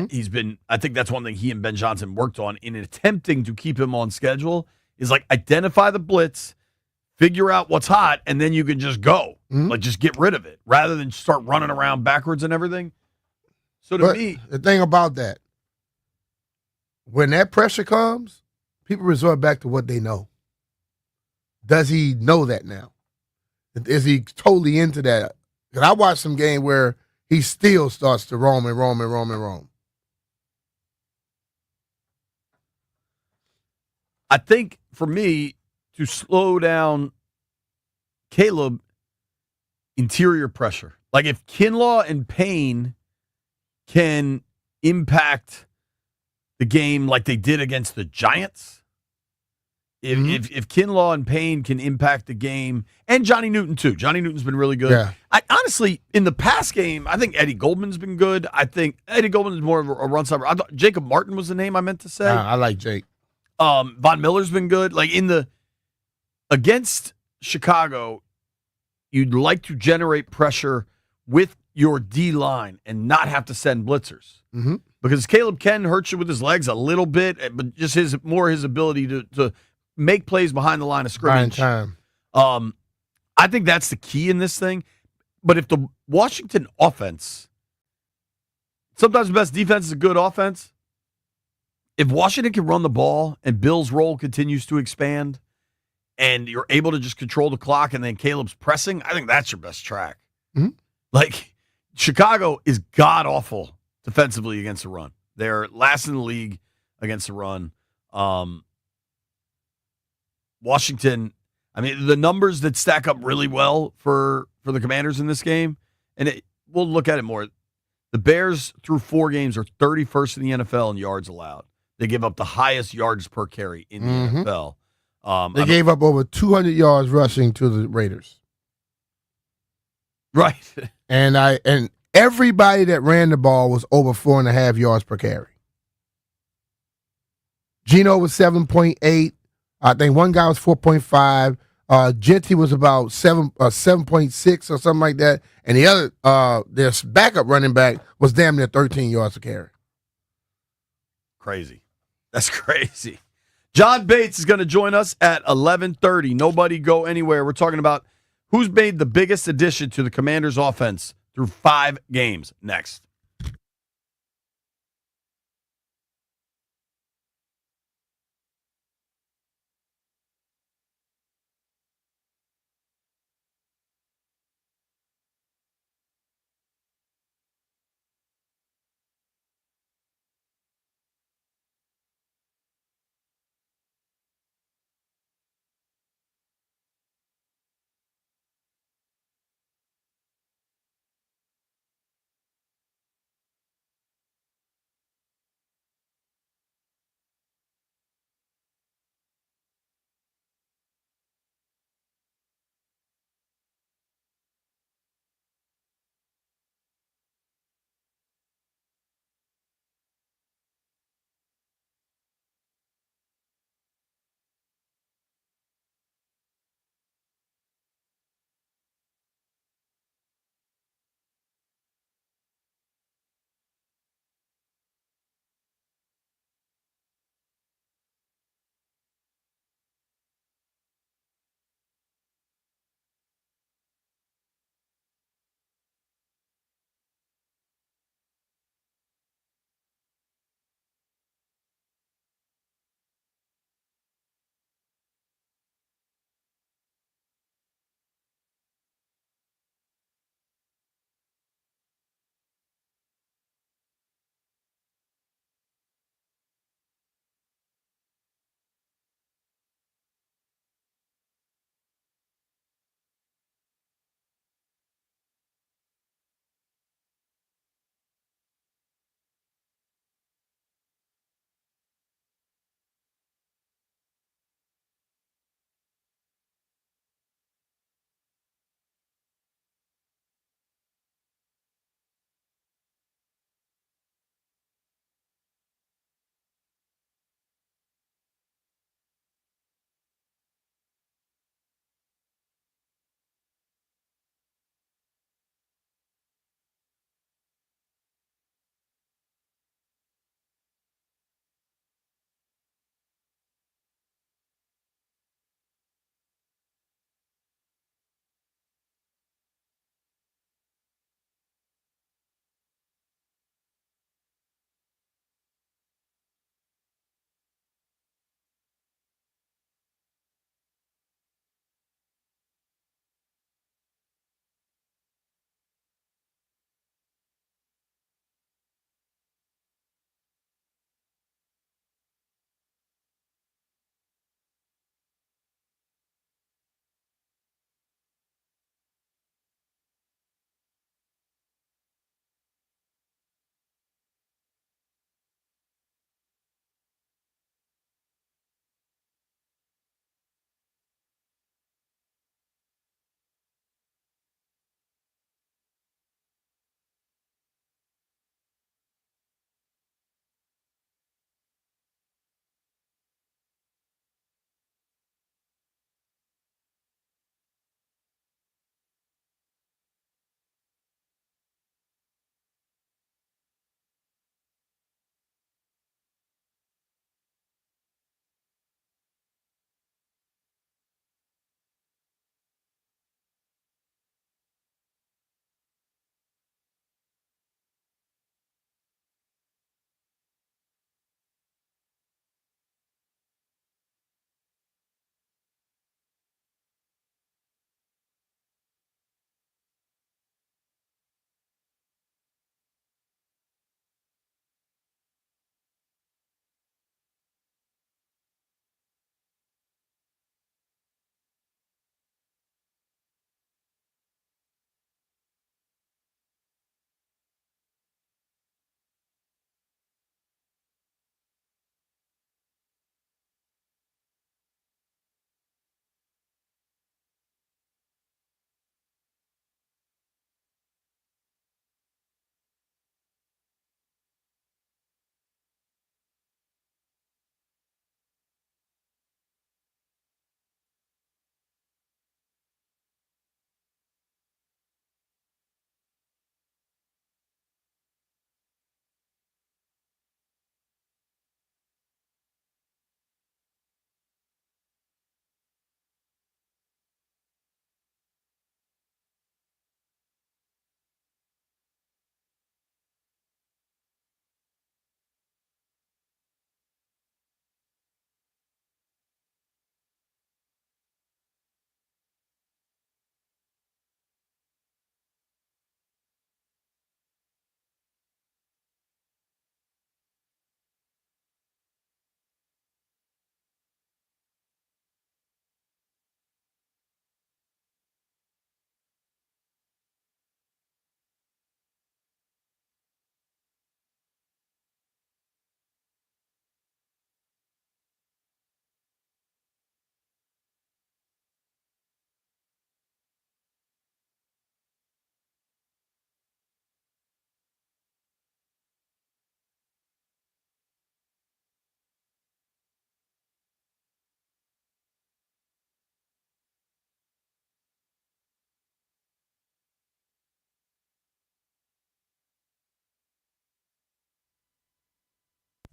He's been, I think that's one thing he and Ben Johnson worked on in attempting to keep him on schedule. Is like identify the blitz, figure out what's hot, and then you can just go. Like just get rid of it rather than start running around backwards and everything. So to me, the thing about that, when that pressure comes, people resort back to what they know. Does he know that now? Is he totally into that? Because I watched some game where he still starts to roam. I think for me to slow down Caleb, interior pressure. Like if Kinlaw and Payne can impact the game like they did against the Giants, if Kinlaw and Payne can impact the game, and Johnny Newton too. Johnny Newton's been really good. Yeah. I honestly, in the past game, I think Eddie Goldman's been good. I think Eddie Goldman is more of a run stopper. I thought Jacob Martin was the name I meant to say. I like Jake. Von Miller's been good. Like against Chicago, you'd like to generate pressure with your D line and not have to send blitzers. Because Caleb can hurt you with his legs a little bit, but just his ability to make plays behind the line of scrimmage. Time. I think that's the key in this thing. But if the Washington offense, sometimes the best defense is a good offense. If Washington can run the ball and Bill's role continues to expand and you're able to just control the clock and then Caleb's pressing, I think that's your best track. Like, Chicago is god-awful defensively against the run. They're last in the league against the run. Washington, I mean, the numbers that stack up really well for the Commanders in this game, and we'll look at it more. The Bears, through 4 games, are 31st in the NFL in yards allowed. They give up the highest yards per carry in the NFL. They gave up over 200 yards rushing to the Raiders. Right. And everybody that ran the ball was over 4.5 yards per carry. Geno was 7.8. I think one guy was 4.5. Gentry was about 7.6 or something like that. And the other, their backup running back was damn near 13 yards a carry. Crazy. That's crazy. John Bates is going to join us at 11:30. Nobody go anywhere. We're talking about who's made the biggest addition to the Commanders' offense through 5 games next.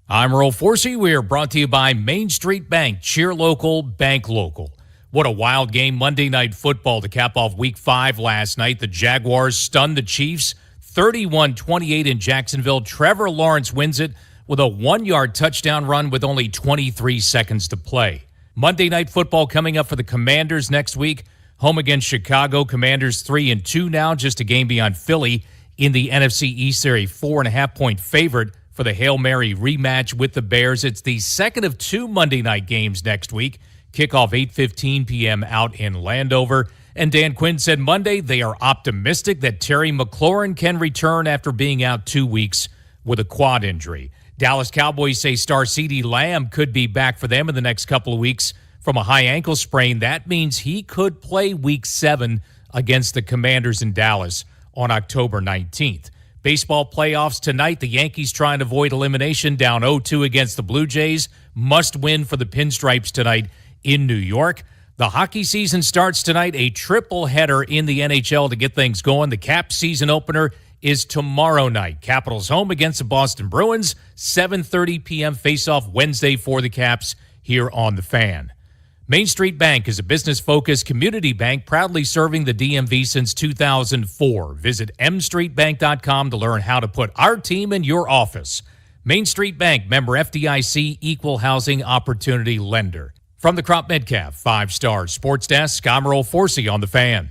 I'm Earl Forsey. We are brought to you by Main Street Bank. Cheer local, bank local. What a wild game, Monday Night Football to cap off Week 5 last night. The Jaguars stunned the Chiefs 31-28 in Jacksonville. Trevor Lawrence wins it with a 1-yard touchdown run with only 23 seconds to play. Monday Night Football coming up for the Commanders next week. Home against Chicago. Commanders 3-2 now, just a game beyond Philly in the NFC East Series. 4.5-point favorite for the Hail Mary rematch with the Bears. It's the second of 2 Monday night games next week. Kickoff 8:15 p.m. out in Landover. And Dan Quinn said Monday they are optimistic that Terry McLaurin can return after being out 2 weeks with a quad injury. Dallas Cowboys say star CeeDee Lamb could be back for them in the next couple of weeks from a high ankle sprain. That means he could play Week 7 against the Commanders in Dallas on October 19th. Baseball playoffs tonight. The Yankees trying to avoid elimination, down 0-2 against the Blue Jays. Must win for the Pinstripes tonight in New York. The hockey season starts tonight, a triple header in the NHL to get things going. The Caps season opener is tomorrow night. Capitals home against the Boston Bruins. 7:30 p.m. face-off Wednesday for the Caps here on The Fan. Main Street Bank is a business-focused community bank proudly serving the DMV since 2004. Visit mstreetbank.com to learn how to put our team in your office. Main Street Bank, member FDIC, equal housing opportunity lender. From the Crop Metcalf 5-Star Sports Desk, I'm Earl Forsey on The Fan.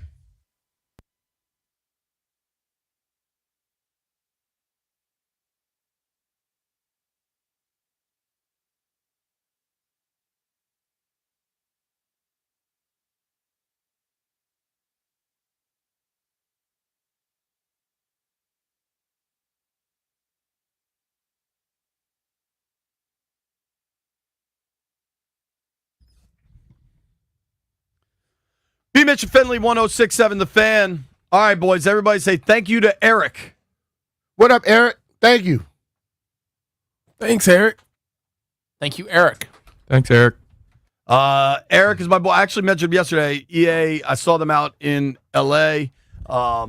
B. Mitch and Finley, 106.7 The Fan. All right, boys. Everybody say thank you to Eric. What up, Eric? Thank you. Thanks, Eric. Thank you, Eric. Thanks, Eric. Eric is my boy. I actually mentioned him yesterday. EA, I saw them out in L.A. I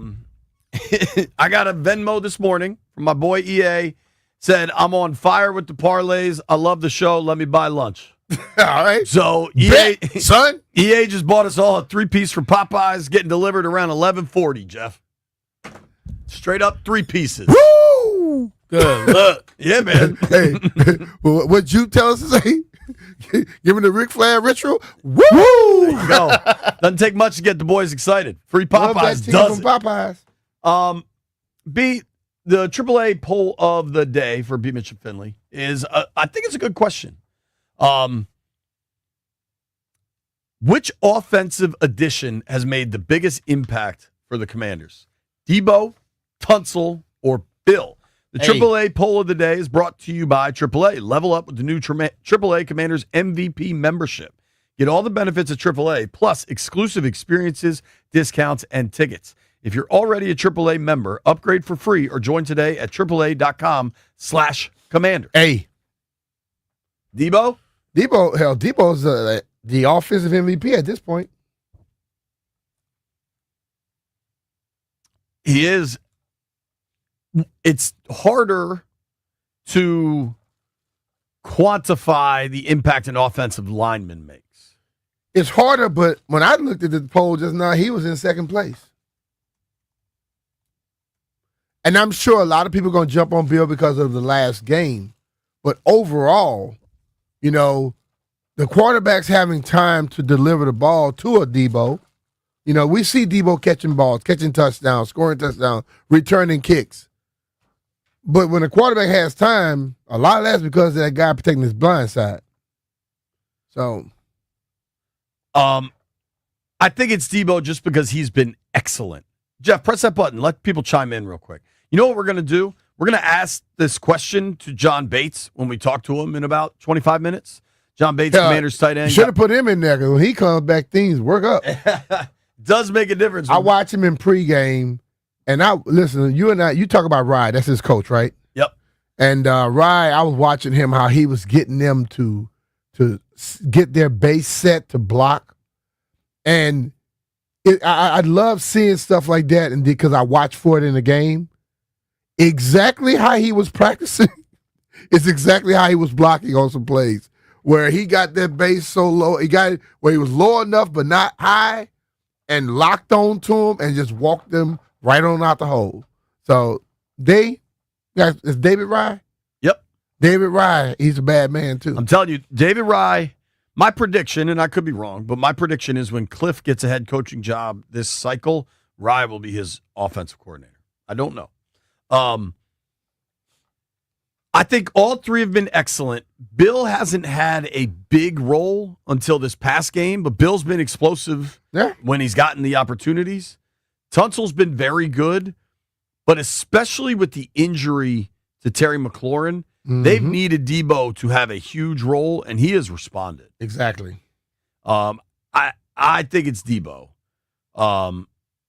got a Venmo this morning from my boy EA. Said, I'm on fire with the parlays. I love the show. Let me buy lunch. All right. So EA, son. EA just bought us all a 3-piece from Popeyes, getting delivered around 11:40. Jeff, straight up 3 pieces. Woo! Good look, yeah, man. Hey, what'd you tell us to say? Give me the Ric Flair ritual. Woo! There you go. Doesn't take much to get the boys excited. Free Popeyes does from Popeyes. B, the AAA poll of the day for B. Mitch and Finley is, I think it's a good question. Which offensive addition has made the biggest impact for the Commanders? Debo, Tunsil, or Bill? The AAA poll of the day is brought to you by AAA. Level up with the new AAA Commanders MVP membership. Get all the benefits of AAA, plus exclusive experiences, discounts, and tickets. If you're already a AAA member, upgrade for free or join today at AAA.com/Commander. Hey. Debo? Debo's the offensive MVP at this point. He is. It's harder to quantify the impact an offensive lineman makes. It's harder, but when I looked at the poll just now, he was in second place. And I'm sure a lot of people are going to jump on Bill because of the last game. But overall, you know, the quarterback's having time to deliver the ball to a Debo. You know, we see Debo catching balls, catching touchdowns, scoring touchdowns, returning kicks. But when the quarterback has time, a lot of that's because of that guy protecting his blind side. So, I think it's Debo just because he's been excellent. Jeff, press that button. Let people chime in real quick. You know what we're going to do? We're going to ask this question to John Bates when we talk to him in about 25 minutes. John Bates, Commanders tight end. You should have put him in there because when he comes back, things work up. Does make a difference. I watch him in pregame, and listen, you talk about Rye. That's his coach, right? Yep. And Rye, I was watching him, how he was getting them to get their base set to block. And I love seeing stuff like that, and because I watch for it in the game. Exactly how he was practicing It's exactly how he was blocking on some plays where he got that base so low. He got it where he was low enough but not high and locked on to him and just walked them right on out the hole. So is David Rye? Yep. David Rye, he's a bad man too. I'm telling you, David Rye, my prediction, and I could be wrong, but my prediction is when Cliff gets a head coaching job this cycle, Rye will be his offensive coordinator. I don't know. I think all three have been excellent. Bill hasn't had a big role until this past game, but Bill's been explosive when he's gotten the opportunities. Tunsil's been very good, but especially with the injury to Terry McLaurin, they've needed Debo to have a huge role, and he has responded. Exactly. I think it's Debo. I'll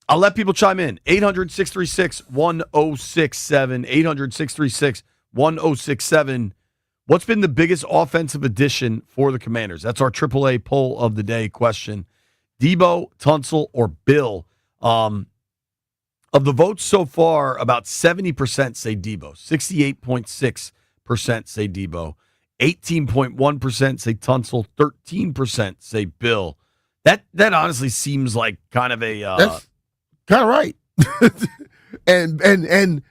let people chime in. 800-636-1067. 800-636-1067. What's been the biggest offensive addition for the Commanders? That's our AAA poll of the day question. Debo, Tunsil, or Bill? Of the votes so far, about 70% say Debo. 68.6% say Debo. 18.1% say Tunsil. 13% say Bill. That honestly seems like kind of a... That's kind of right. and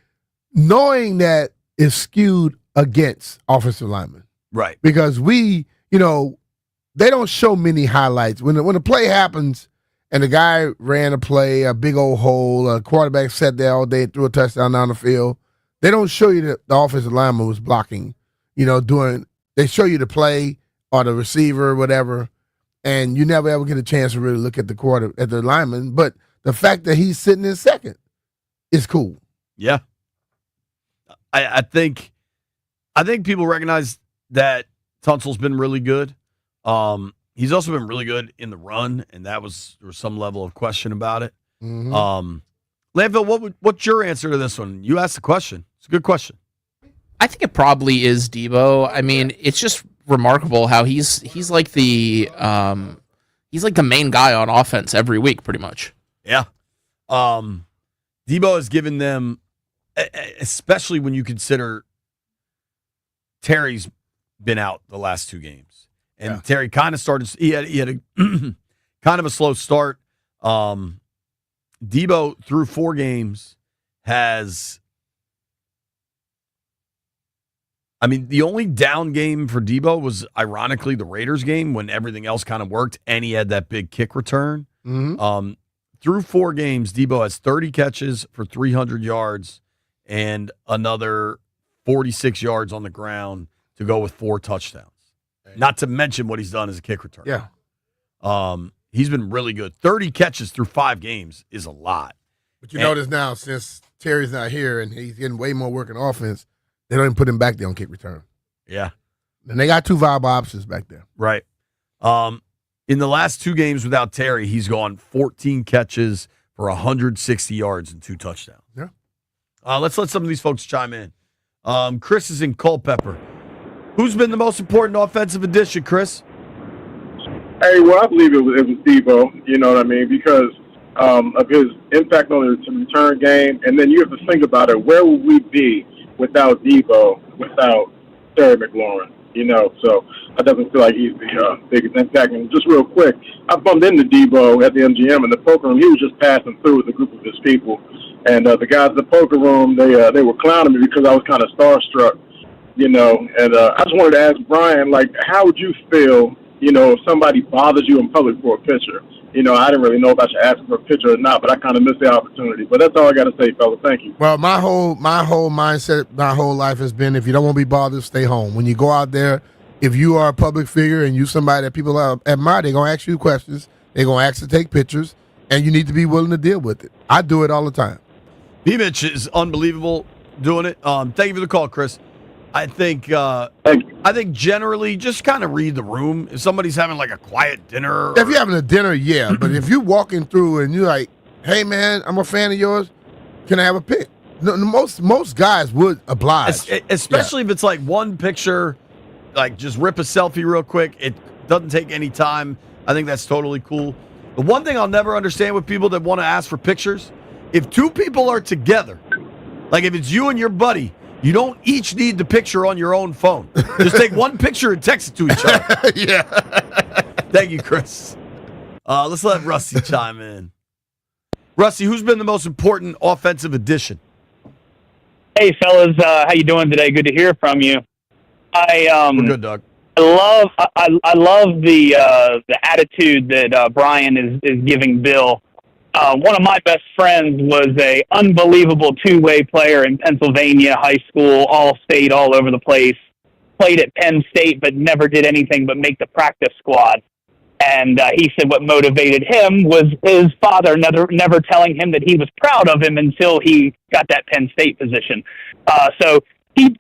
knowing that is skewed against offensive linemen. Right. Because they don't show many highlights. When the play happens and the guy ran a play, a big old hole, a quarterback sat there all day, threw a touchdown down the field, they don't show you that the offensive lineman was blocking, they show you the play or the receiver or whatever, and you never ever get a chance to really look at the lineman. But the fact that he's sitting in second is cool. Yeah. I think people recognize that Tunsil's been really good. He's also been really good in the run, and there was some level of question about it. Landville, what's your answer to this one? You asked the question. It's a good question. I think it probably is Debo. I mean, it's just remarkable how he's like the main guy on offense every week, pretty much. Yeah. Debo has given them, especially when you consider Terry's been out the last two games. And Terry kind of started, he had a kind of a slow start. Debo, through 4 games, has, the only down game for Debo was, ironically, the Raiders game when everything else kind of worked, and he had that big kick return. Through 4 games, Debo has 30 catches for 300 yards and another 46 yards on the ground to go with 4 touchdowns. Not to mention what he's done as a kick return. Yeah. He's been really good. 30 catches through 5 games is a lot. But notice now, since Terry's not here and he's getting way more work in offense, they don't even put him back there on kick return. Yeah. And they got 2 viable options back there. Right. In the last 2 games without Terry, he's gone 14 catches for 160 yards and 2 touchdowns. Yeah. Let's let some of these folks chime in. Chris is in Culpeper. Who's been the most important offensive addition, Chris? Hey, well, I believe it was Debo, you know what I mean, because of his impact on the return game. And then you have to think about it. Where would we be without Debo, without Terry McLaurin? So I definitely feel like he's the biggest impact. And just real quick, I bumped into Debo at the MGM in the poker room. He was just passing through with a group of his people. And the guys at the poker room, they were clowning me because I was kind of starstruck, And I just wanted to ask Brian, how would you feel, if somebody bothers you in public for a picture? I didn't really know if I should ask for a picture or not, but I kind of missed the opportunity. But that's all I got to say, fella. Thank you. Well, my whole mindset, my whole life has been, if you don't want to be bothered, stay home. When you go out there, if you are a public figure and you somebody that people admire, they're going to ask you questions. They're going to ask to take pictures, and you need to be willing to deal with it. I do it all the time. B-Mitch is unbelievable doing it. Thank you for the call, Chris. I think generally just kind of read the room. If somebody's having a quiet dinner. If you're having a dinner, yeah. But if you're walking through and you're like, hey, man, I'm a fan of yours, can I have a pic? No, most guys would oblige. Especially if it's one picture, just rip a selfie real quick. It doesn't take any time. I think that's totally cool. The one thing I'll never understand with people that want to ask for pictures, if 2 people are together, if it's you and your buddy, You don't each need the picture on your own phone. Just take one picture and text it to each other. Yeah. Thank you, Chris. Let's let Rusty chime in. Rusty, who's been the most important offensive addition? Hey, fellas, how you doing today? Good to hear from you. We're good, Doug. I love the attitude that Brian is giving Bill. One of my best friends was a unbelievable two-way player in Pennsylvania, high school, all-state, all over the place. Played at Penn State, but never did anything but make the practice squad. And he said what motivated him was his father never telling him that he was proud of him until he got that Penn State position. So keep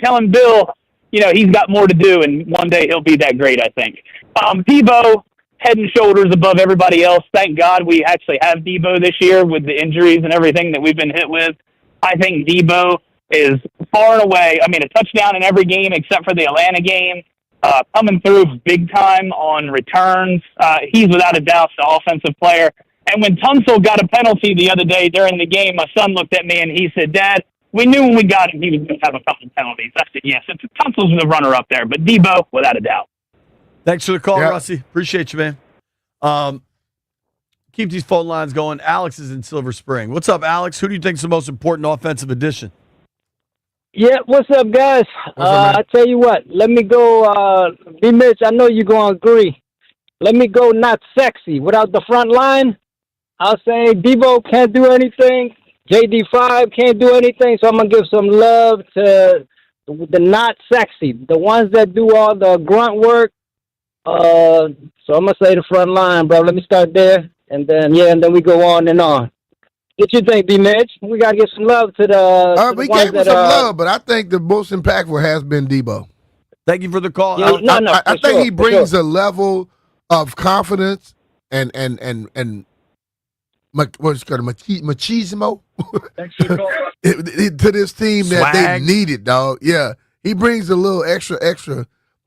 telling Bill, he's got more to do, and one day he'll be that great, I think. Debo, head and shoulders above everybody else. Thank God we actually have Debo this year with the injuries and everything that we've been hit with. I think Debo is far and away, a touchdown in every game except for the Atlanta game. Coming through big time on returns. He's without a doubt the offensive player. And when Tunsil got a penalty the other day during the game, my son looked at me and he said, "Dad, we knew when we got him he was going to have a couple penalties." I said, yes, Tunsil's the runner up there, but Debo, without a doubt. Thanks for the call, Rusty. Appreciate you, man. Keep these phone lines going. Alex is in Silver Spring. What's up, Alex? Who do you think is the most important offensive addition? Yeah, what's up, guys? I tell you what, let me go, B-Mitch, I know you're going to agree. Let me go not sexy. Without the front line, I'll say Debo can't do anything. JD5 can't do anything, so I'm going to give some love to the not sexy, the ones that do all the grunt work. So I'm going to say the front line, bro. Let me start there, and then we go on and on. What you think, B-Mitch? We got to give some love to the we gave him some love, but I think the most impactful has been Debo. Thank you for the call. Yeah, I think he brings a level of confidence and what's called machismo to this team that they needed, dog. Yeah, he brings a little extra,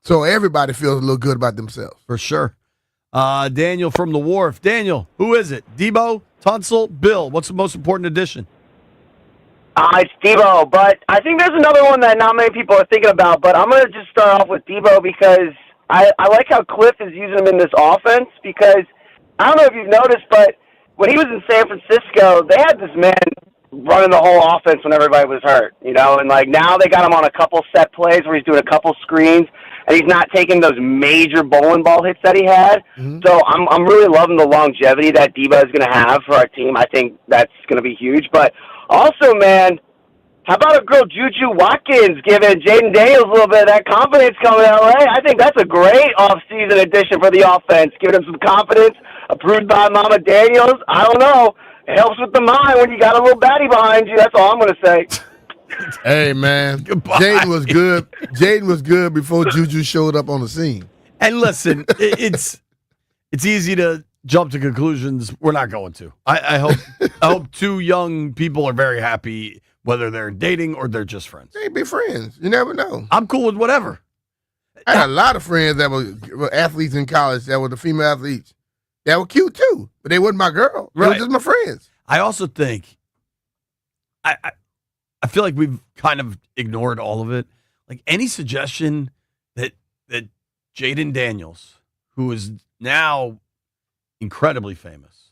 so everybody feels a little good about themselves. For sure. Daniel from the Wharf. Daniel, who is it? Debo, Tunsil, Bill. What's the most important addition? It's Debo, but I think there's another one that not many people are thinking about, but I'm going to just start off with Debo because I like how Cliff is using him in this offense because I don't know if you've noticed, but when he was in San Francisco, they had this man running the whole offense when everybody was hurt, and now they got him on a couple set plays where he's doing a couple screens, and he's not taking those major bowling ball hits that he had. Mm-hmm. So I'm really loving the longevity that Debo is going to have for our team. I think that's going to be huge. But also, man, how about a girl Juju Watkins giving Jaden Daniels a little bit of that confidence coming to LA? I think that's a great offseason addition for the offense, giving him some confidence, approved by Mama Daniels. I don't know. It helps with the mind when you got a little baddie behind you. That's all I'm going to say. Hey, man. Jaden was good. Jaden was good before Juju showed up on the scene. And listen, it's easy to jump to conclusions. We're not going to. I hope two young people are very happy, whether they're dating or they're just friends. They be friends. You never know. I'm cool with whatever. I had a lot of friends that were athletes in college that were the female athletes. That were cute, too. But they wasn't my girl. They were just my friends. I also think I feel like we've kind of ignored all of it. Like any suggestion that Jaden Daniels, who is now incredibly famous,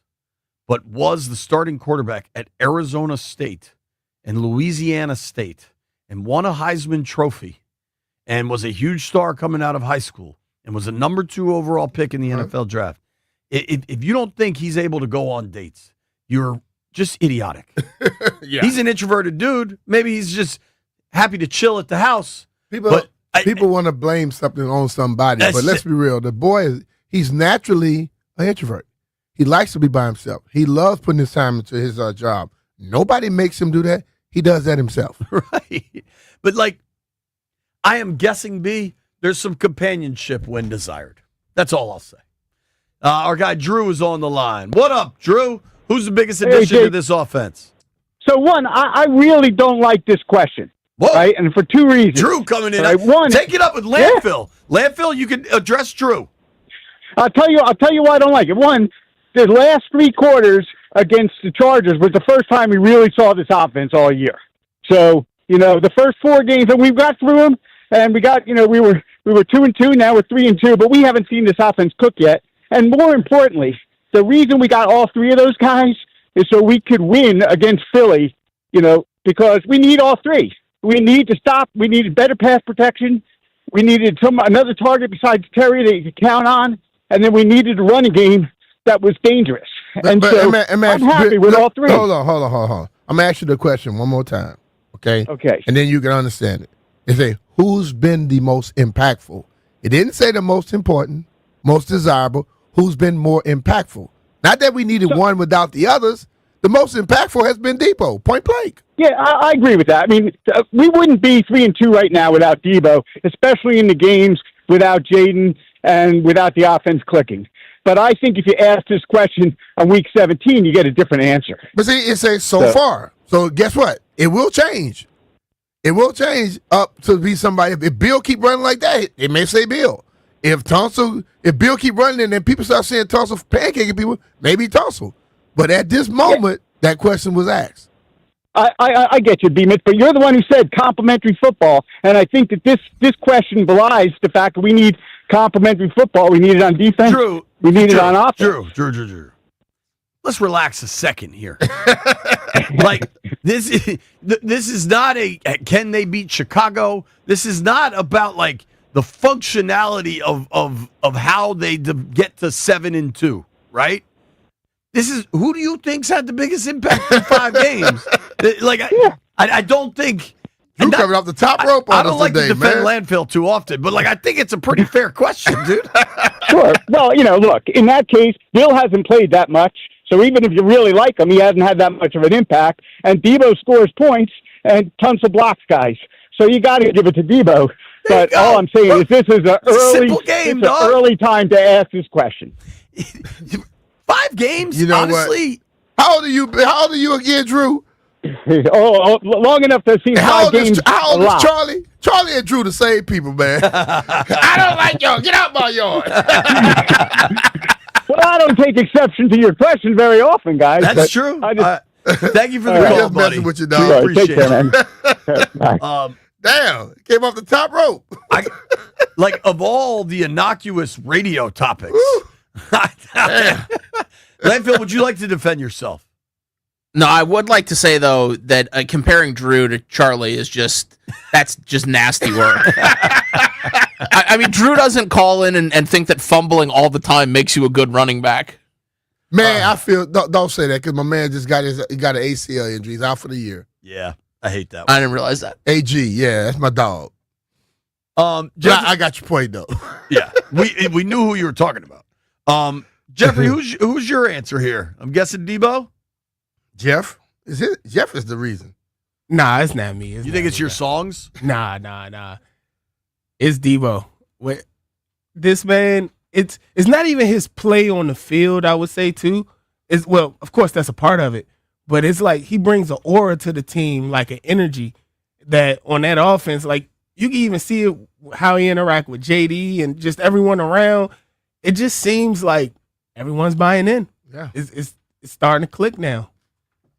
but was the starting quarterback at Arizona State and Louisiana State and won a Heisman Trophy and was a huge star coming out of high school and was a number 2 overall pick in the NFL draft. If you don't think he's able to go on dates, you're just idiotic. Yeah. He's an introverted dude. Maybe he's just happy to chill at the house. People want to blame something on somebody, but let's be real. The boy, he's naturally an introvert. He likes to be by himself. He loves putting his time into his job. Nobody makes him do that. He does that himself. Right. But I am guessing, B, there's some companionship when desired. That's all I'll say. Our guy Drew is on the line. What up, Drew? Who's the biggest addition to this offense? So, one, I really don't like this question. Whoa. Right? And for 2 reasons. Drew coming in. Right? One, take it up with Landfill. Yeah. Landfill, you can address Drew. I'll tell you why I don't like it. One, the last 3 quarters against the Chargers was the first time we really saw this offense all year. So The first 4 games that we've got through them, and we got, we were 2-2. Now we're 3-2, but we haven't seen this offense cook yet. And more importantly, the reason we got all 3 of those guys is so we could win against Philly. Because we need all 3. We need to stop. We needed better pass protection. We needed another target besides Terry that you could count on, and then we needed a running game that was dangerous. I'm happy with all 3. Hold on. I'm gonna ask you the question one more time, okay? Okay. And then you can understand it. It say who's been the most impactful. It didn't say the most important, most desirable. Who's been more impactful? Not that we needed one without the others. The most impactful has been Debo, point blank. Yeah, I agree with that. I mean, we wouldn't be 3-2 right now without Debo, especially in the games without Jaden and without the offense clicking. But I think if you ask this question on week 17, you get a different answer. But see, it says so far. So guess what? It will change. It will change up to be somebody. If Bill keep running like that, it may say Bill. If Bill keep running and then people start saying Tunsil pancaking people, maybe Tunsil. But at this moment, that question was asked. I get you, B-Mitch, but you're the one who said complimentary football, and I think that this question belies the fact that we need complimentary football. We need it on defense. True. We need it on offense. Drew. Let's relax a second here. Like, this is not can they beat Chicago? This is not about, like, the functionality of how they get to 7-2, right? This is, who do you think's had the biggest impact in 5 games? Like, I don't think. You coming off the top rope on I don't us like today, to defend man. Landfill too often, but I think it's a pretty fair question, dude. Sure. Well, look, in that case, Bill hasn't played that much, so even if you really like him, he hasn't had that much of an impact. And Debo scores points and tons of blocks guys, so you got to give it to Debo. But all I'm saying is this is an early time to ask this question. 5 games, you know honestly. What? How old are you again, Drew? Long enough to see 5 games. How old is Charlie? Charlie and Drew the same people, man. I don't like y'all. Get out my yard. Well, I don't take exception to your question very often, guys. That's true. Thank you for the call, just buddy. messing with you, dog. Appreciate it. Damn, came off the top rope. Of all the innocuous radio topics, Landfill, would you like to defend yourself? No, I would like to say, though, that comparing Drew to Charlie is that's just nasty work. I mean, Drew doesn't call in and think that fumbling all the time makes you a good running back. Man, I feel, don't say that, because my man just got an ACL injury. He's out for the year. Yeah, I hate that one. I didn't realize that. AG, yeah, that's my dog. I got your point, though. Yeah, we knew who you were talking about. Jeffrey, who's your answer here? I'm guessing Debo? Jeff? Jeff is the reason. Nah, it's not me. You think it's your songs? Nah. It's Debo. This man, it's not even his play on the field, I would say, too. Of course, that's a part of it. But it's like he brings an aura to the team, like an energy that on that offense, like you can even see it, how he interact with JD and just everyone around. It just seems like everyone's buying in. Yeah. It's starting to click now.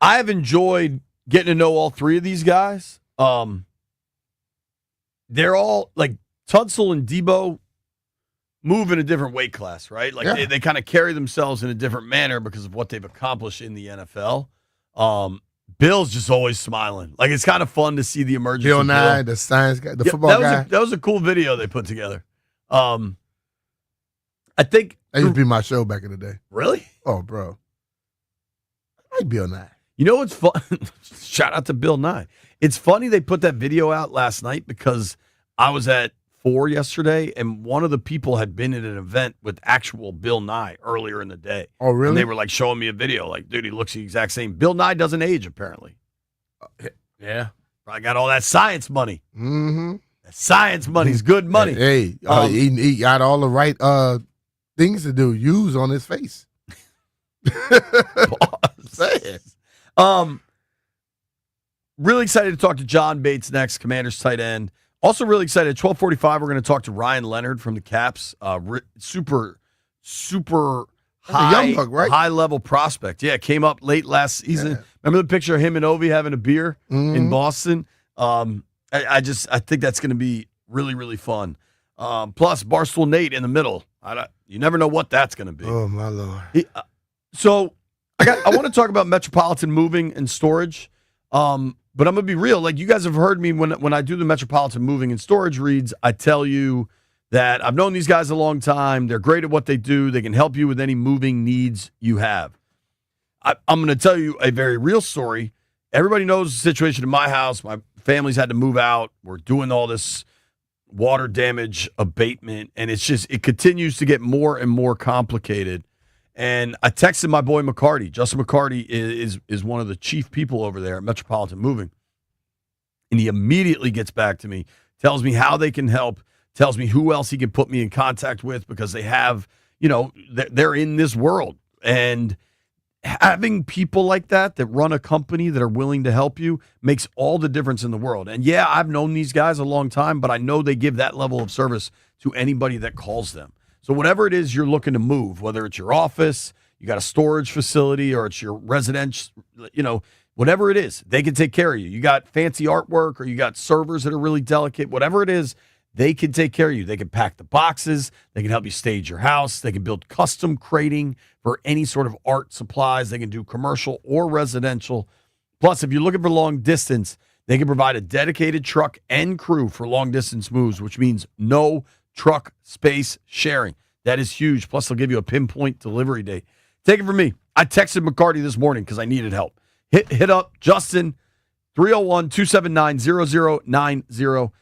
I have enjoyed getting to know all 3 of these guys. They're all, like, Tunsil and Debo move in a different weight class, right? Like, they kind of carry themselves in a different manner because of what they've accomplished in the NFL. Bill's just always smiling. Like, it's kind of fun to see the emergence Bill of Nye, Bill. the science guy, the football guy. That was a cool video they put together. I think that used to be my show back in the day. Really? Oh, bro. I like Bill Nye. You know what's fun? Shout out to Bill Nye. It's funny they put that video out last night because I was at 4 yesterday, and one of the people had been at an event with actual Bill Nye earlier in the day. Oh, really? And they were like showing me a video, like, dude, he looks the exact same. Bill Nye doesn't age, apparently. Yeah. Probably got all that science money. Mm-hmm. That science money's good money. Hey, he got all the right things to use on his face. Really excited to talk to John Bates next, Commanders tight end. Also really excited, at 12:45, we're going to talk to Ryan Leonard from the Caps. Super young buck, right? high-level prospect. Yeah, came up late last season. Yeah. Remember the picture of him and Ovi having a beer in Boston? I think that's going to be really, really fun. Plus, Barstool Nate in the middle. You never know what that's going to be. Oh, my Lord. So I want to talk about Metropolitan moving and storage. But I'm going to be real. Like, you guys have heard me when I do the Metropolitan moving and storage reads, I tell you that I've known these guys a long time. They're great at what they do. They can help you with any moving needs you have. I'm going to tell you a very real story. Everybody knows the situation in my house. My family's had to move out. We're doing all this water damage abatement, and it continues to get more and more complicated. And I texted my boy McCarty. Justin McCarty is one of the chief people over there at Metropolitan Moving. And he immediately gets back to me, tells me how they can help, tells me who else he can put me in contact with because they have, they're in this world. And having people like that run a company that are willing to help you makes all the difference in the world. And yeah, I've known these guys a long time, but I know they give that level of service to anybody that calls them. So whatever it is you're looking to move, whether it's your office, you got a storage facility, or it's your residence, whatever it is, they can take care of you. You got fancy artwork, or you got servers that are really delicate, whatever it is, they can take care of you. They can pack the boxes. They can help you stage your house. They can build custom crating for any sort of art supplies. They can do commercial or residential. Plus, if you're looking for long distance, they can provide a dedicated truck and crew for long distance moves, which means no truck space sharing. That is huge. Plus, they'll give you a pinpoint delivery date. Take it from me. I texted McCarty this morning because I needed help. Hit up Justin, 301-279-0090.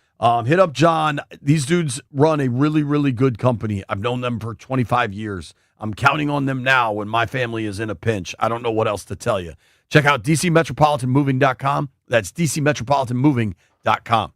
Hit up John. These dudes run a really, really good company. I've known them for 25 years. I'm counting on them now when my family is in a pinch. I don't know what else to tell you. Check out DCMetropolitanMoving.com. That's DCMetropolitanMoving.com.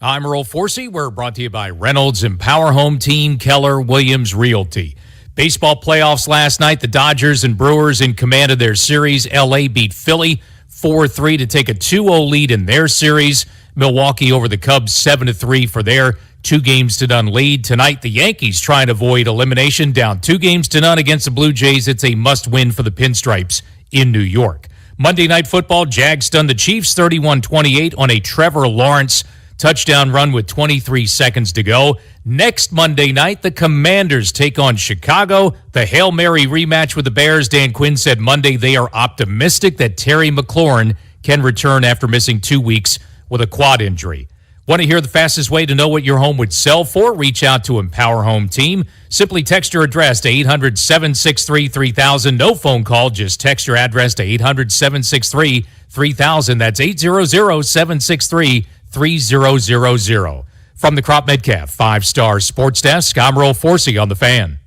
I'm Earl Forsey. We're brought to you by Reynolds and Power Home Team, Keller Williams Realty. Baseball playoffs last night. The Dodgers and Brewers in command of their series. LA beat Philly 4-3 to take a 2-0 lead in their series. Milwaukee over the Cubs 7-3 for their 2-0 lead. Tonight, the Yankees trying to avoid elimination, down 2-0 against the Blue Jays. It's a must-win for the Pinstripes in New York. Monday Night Football, Jags stunned the Chiefs 31-28 on a Trevor Lawrence touchdown run with 23 seconds to go. Next Monday night, the Commanders take on Chicago. The Hail Mary rematch with the Bears. Dan Quinn said Monday they are optimistic that Terry McLaurin can return after missing 2 weeks with a quad injury. Want to hear the fastest way to know what your home would sell for? Reach out to Empower Home Team. Simply text your address to 800-763-3000. No phone call. Just text your address to 800-763-3000. That's 800-763-3000. From the Crop Metcalf 5-Star Sports Desk, I'm Earl Forsey on The Fan.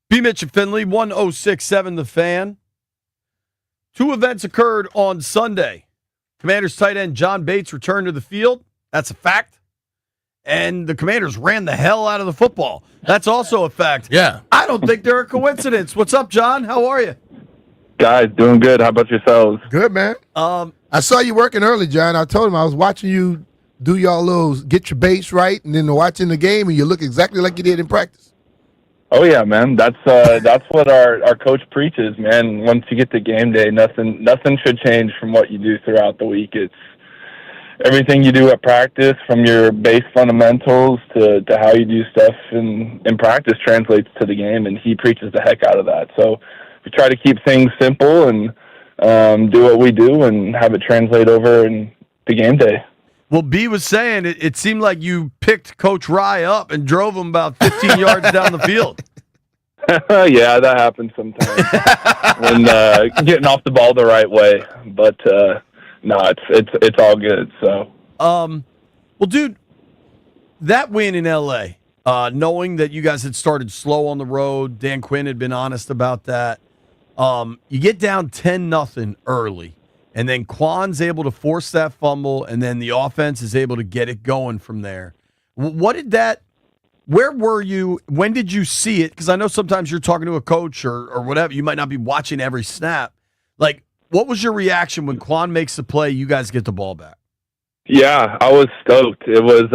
B. Mitch and Finley, 1067 The Fan. 2 events occurred on Sunday. Commanders tight end John Bates returned to the field. That's a fact. And the Commanders ran the hell out of the football. That's also a fact. Yeah. I don't think they're a coincidence. What's up, John? How are you? Guys, doing good. How about yourselves? Good, man. I saw you working early, John. I told him I was watching you do y'all little get your base right and then watching the game, and you look exactly like you did in practice. Oh yeah, man. That's what our coach preaches, man. Once you get to game day, nothing should change from what you do throughout the week. It's everything you do at practice, from your base fundamentals to how you do stuff in practice, translates to the game, and he preaches the heck out of that. So we try to keep things simple and do what we do and have it translate over in the game day. Well, B was saying it seemed like you picked Coach Rye up and drove him about 15 yards down the field. Yeah, that happens sometimes when getting off the ball the right way. But no, it's all good. So, well, dude, that win in LA, knowing that you guys had started slow on the road, Dan Quinn had been honest about that. You get down 10-0 early. And then Quan's able to force that fumble, and then the offense is able to get it going from there. Where were you? When did you see it? Because I know sometimes you're talking to a coach or whatever. You might not be watching every snap. Like, what was your reaction when Quan makes the play, you guys get the ball back? Yeah, I was stoked. It was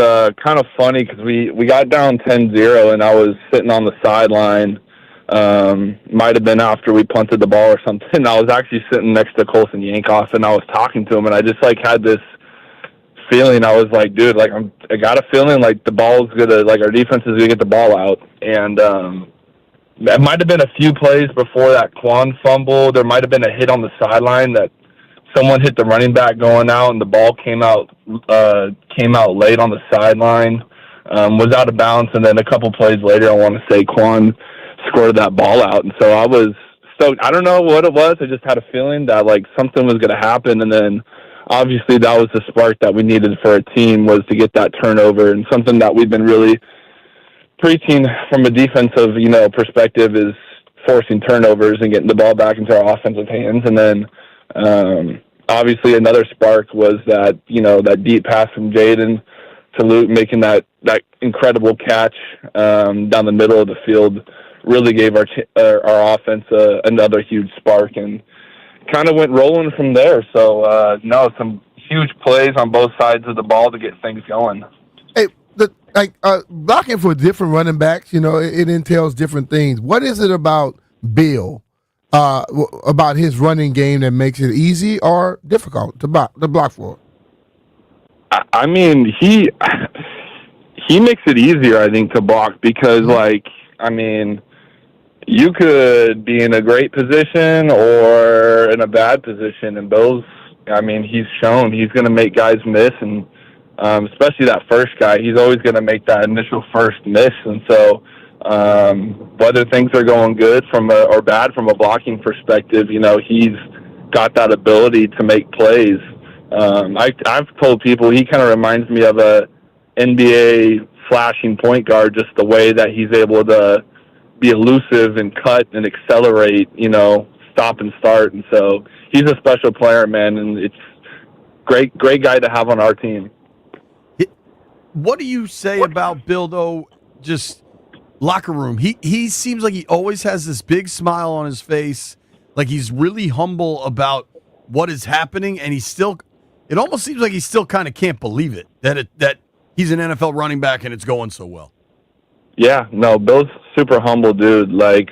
kind of funny because we got down 10-0, and I was sitting on the sideline. Might have been after we punted the ball or something. I was actually sitting next to Colson Yankoff, and I was talking to him, and I just had this feeling. I was like, dude, I got a feeling like the ball's gonna, our defense is gonna get the ball out. And it might have been a few plays before that Quan fumble. There might have been a hit on the sideline that someone hit the running back going out, and the ball came out late on the sideline, was out of bounds, and then a couple plays later, I want to say Quan scored that ball out. And so I was stoked. I don't know what it was. I just had a feeling that something was going to happen. And then obviously that was the spark that we needed for a team, was to get that turnover. And something that we've been really preaching from a defensive, perspective is forcing turnovers and getting the ball back into our offensive hands. And then obviously another spark was that, that deep pass from Jaden to Luke, making that incredible catch down the middle of the field. Really gave our offense another huge spark, and kind of went rolling from there. So, some huge plays on both sides of the ball to get things going. Hey, blocking for different running backs, it entails different things. What is it about Bill, about his running game, that makes it easy or difficult to block for? I mean, he makes it easier, I think, to block because, you could be in a great position or in a bad position, and he's shown he's going to make guys miss, and especially that first guy, he's always going to make that initial first miss. And so whether things are going good or bad from a blocking perspective, he's got that ability to make plays. I've told people he kind of reminds me of a NBA flashing point guard, just the way that he's able to be elusive and cut and accelerate, stop and start. And so he's a special player, man, and it's great guy to have on our team. What do you say about Bill, though, just locker room? He seems like he always has this big smile on his face, like he's really humble about what is happening, and it almost seems like he still kind of can't believe it, that he's an NFL running back and it's going so well. Yeah, no, Bill's super humble dude. Like,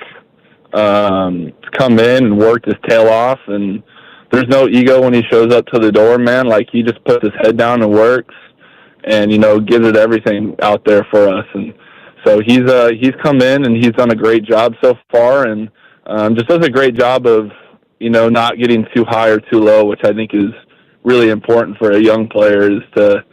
come in and worked his tail off, and there's no ego when he shows up to the door, man. Like, he just puts his head down and works, and gives it everything out there for us. And so he's come in and he's done a great job so far, and just does a great job of not getting too high or too low, which I think is really important for a young player. Is to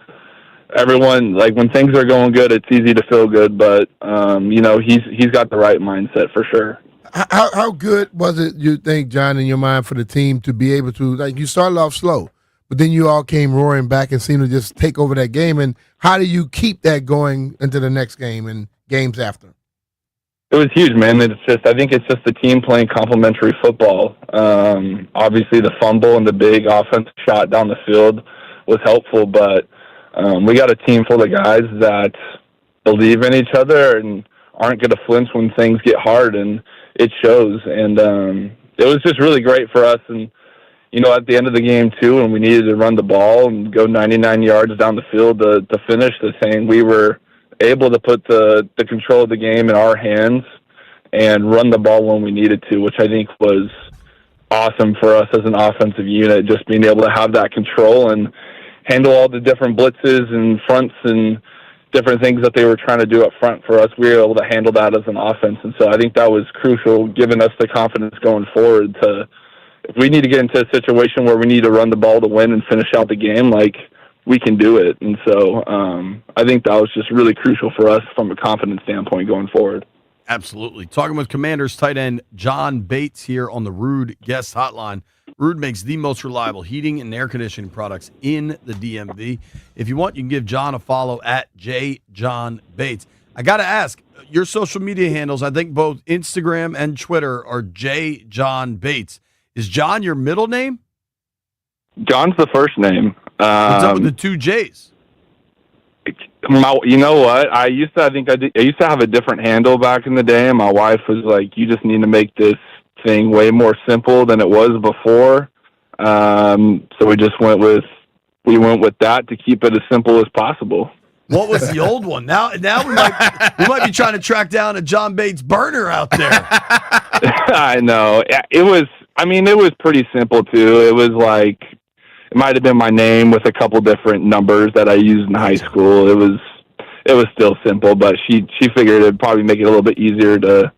everyone, like, when things are going good, it's easy to feel good, but he's got the right mindset for sure. How good was it, you think, John, in your mind, for the team to be able to, like, you started off slow, but then you all came roaring back and seemed to just take over that game, and how do you keep that going into the next game and games after? It was huge, man. I think it's just the team playing complementary football. Obviously the fumble and the big offensive shot down the field was helpful, but we got a team full of guys that believe in each other and aren't going to flinch when things get hard, and it shows. And it was just really great for us. And, at the end of the game, too, when we needed to run the ball and go 99 yards down the field to finish the thing, we were able to put the control of the game in our hands and run the ball when we needed to, which I think was awesome for us as an offensive unit, just being able to have that control and handle all the different blitzes and fronts and different things that they were trying to do up front for us. We were able to handle that as an offense. And so I think that was crucial, giving us the confidence going forward to, if we need to get into a situation where we need to run the ball to win and finish out the game, like, we can do it. And so I think that was just really crucial for us from a confidence standpoint going forward. Absolutely. Talking with Commanders tight end John Bates here on the Ruud Guest Hotline. Ruud makes the most reliable heating and air conditioning products in the DMV. If you want, you can give John a follow at @JJohnBates. I got to ask, your social media handles, I think both Instagram and Twitter, are @JJohnBates. Is John your middle name? John's the first name. What's up with the two J's? You know what? I used to have a different handle back in the day, and my wife was like, "You just need to make this thing way more simple than it was before." So we just went with that to keep it as simple as possible. What was the old one? Now we might be trying to track down a John Bates burner out there. I know. It was pretty simple too. It was like, it might have been my name with a couple different numbers that I used in high school. It was still simple, but she figured it'd probably make it a little bit easier to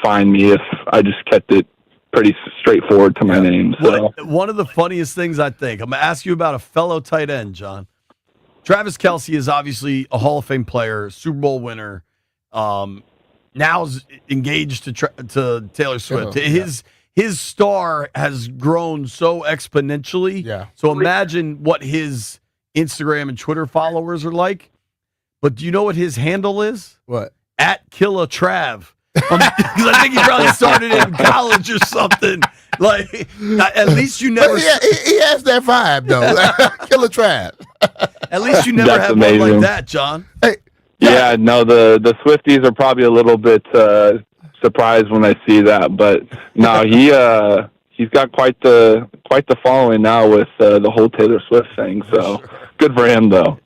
find me if I just kept it pretty straightforward to my name. So one of the funniest things, I think, I'm going to ask you about a fellow tight end, John. Travis Kelce is obviously a Hall of Fame player, Super Bowl winner. Now is engaged to Taylor Swift. His star has grown so exponentially. Yeah. So imagine what his Instagram and Twitter followers are like. But do you know what his handle is? What? @KillaTrav. Because I think he probably started in college or something. Like, at least you never. He has that vibe, though. KillaTrav. At least you never That's have amazing. one like that, John. Hey. Yeah, no, the Swifties are probably a little bit surprised when they see that, but no, he's got quite the following now with the whole Taylor Swift thing. So good for him, though.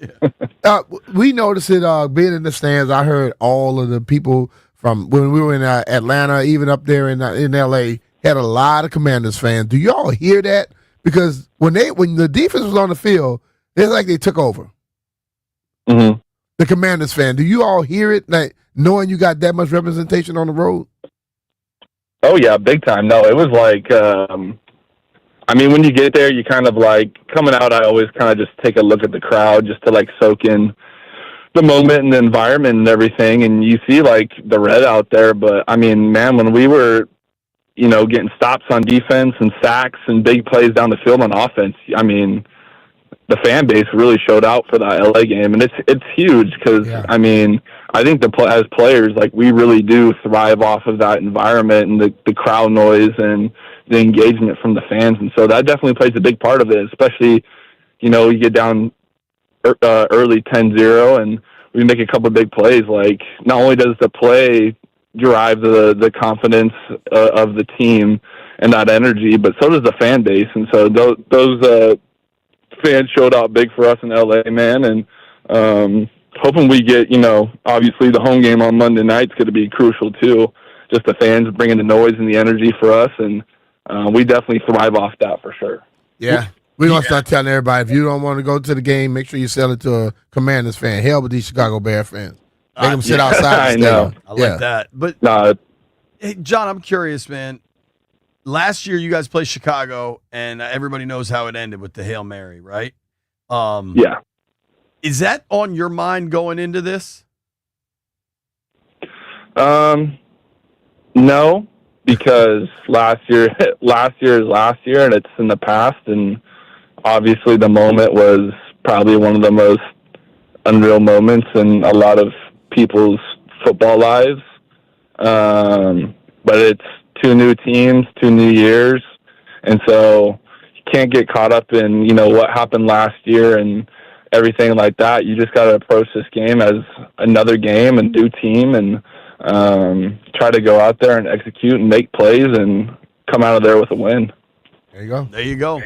We noticed it being in the stands. I heard all of the people from when we were in Atlanta, even up there in LA, had a lot of Commanders fans. Do y'all hear that? Because when the defense was on the field, it's like they took over. Mm-hmm. The Commanders fan. Do you all hear it, like, knowing you got that much representation on the road? Oh, yeah, big time. No, it was like, when you get there, you kind of like, coming out, I always kind of just take a look at the crowd just to like soak in the moment and the environment and everything, and you see like the red out there. But I mean, man, when we were, getting stops on defense and sacks and big plays down the field on offense, I mean, the fan base really showed out for that LA game, and it's huge because I mean, I think as players, like, we really do thrive off of that environment and the crowd noise and the engagement from the fans, and so that definitely plays a big part of it. Especially, you get down early 10-0 and we make a couple of big plays. Like, not only does the play drive the confidence of the team and that energy, but so does the fan base, and so those fans showed out big for us in LA, man, and hoping we get, obviously the home game on Monday night's going to be crucial too. Just the fans bringing the noise and the energy for us, and we definitely thrive off that for sure. Yeah. We're going to start telling everybody, if you don't want to go to the game, make sure you sell it to a Commanders fan. Hell with these Chicago Bear fans. Make them sit outside the stadium. I like that. But, hey, John, I'm curious, man. Last year, you guys played Chicago, and everybody knows how it ended with the Hail Mary, right? Yeah. Is that on your mind going into this? No, because last year is last year, and it's in the past, and obviously the moment was probably one of the most unreal moments in a lot of people's football lives. But it's 2 new teams, 2 new years, and so you can't get caught up in, what happened last year and everything like that. You just got to approach this game as another game and new team, and try to go out there and execute and make plays and come out of there with a win. There you go. There you go.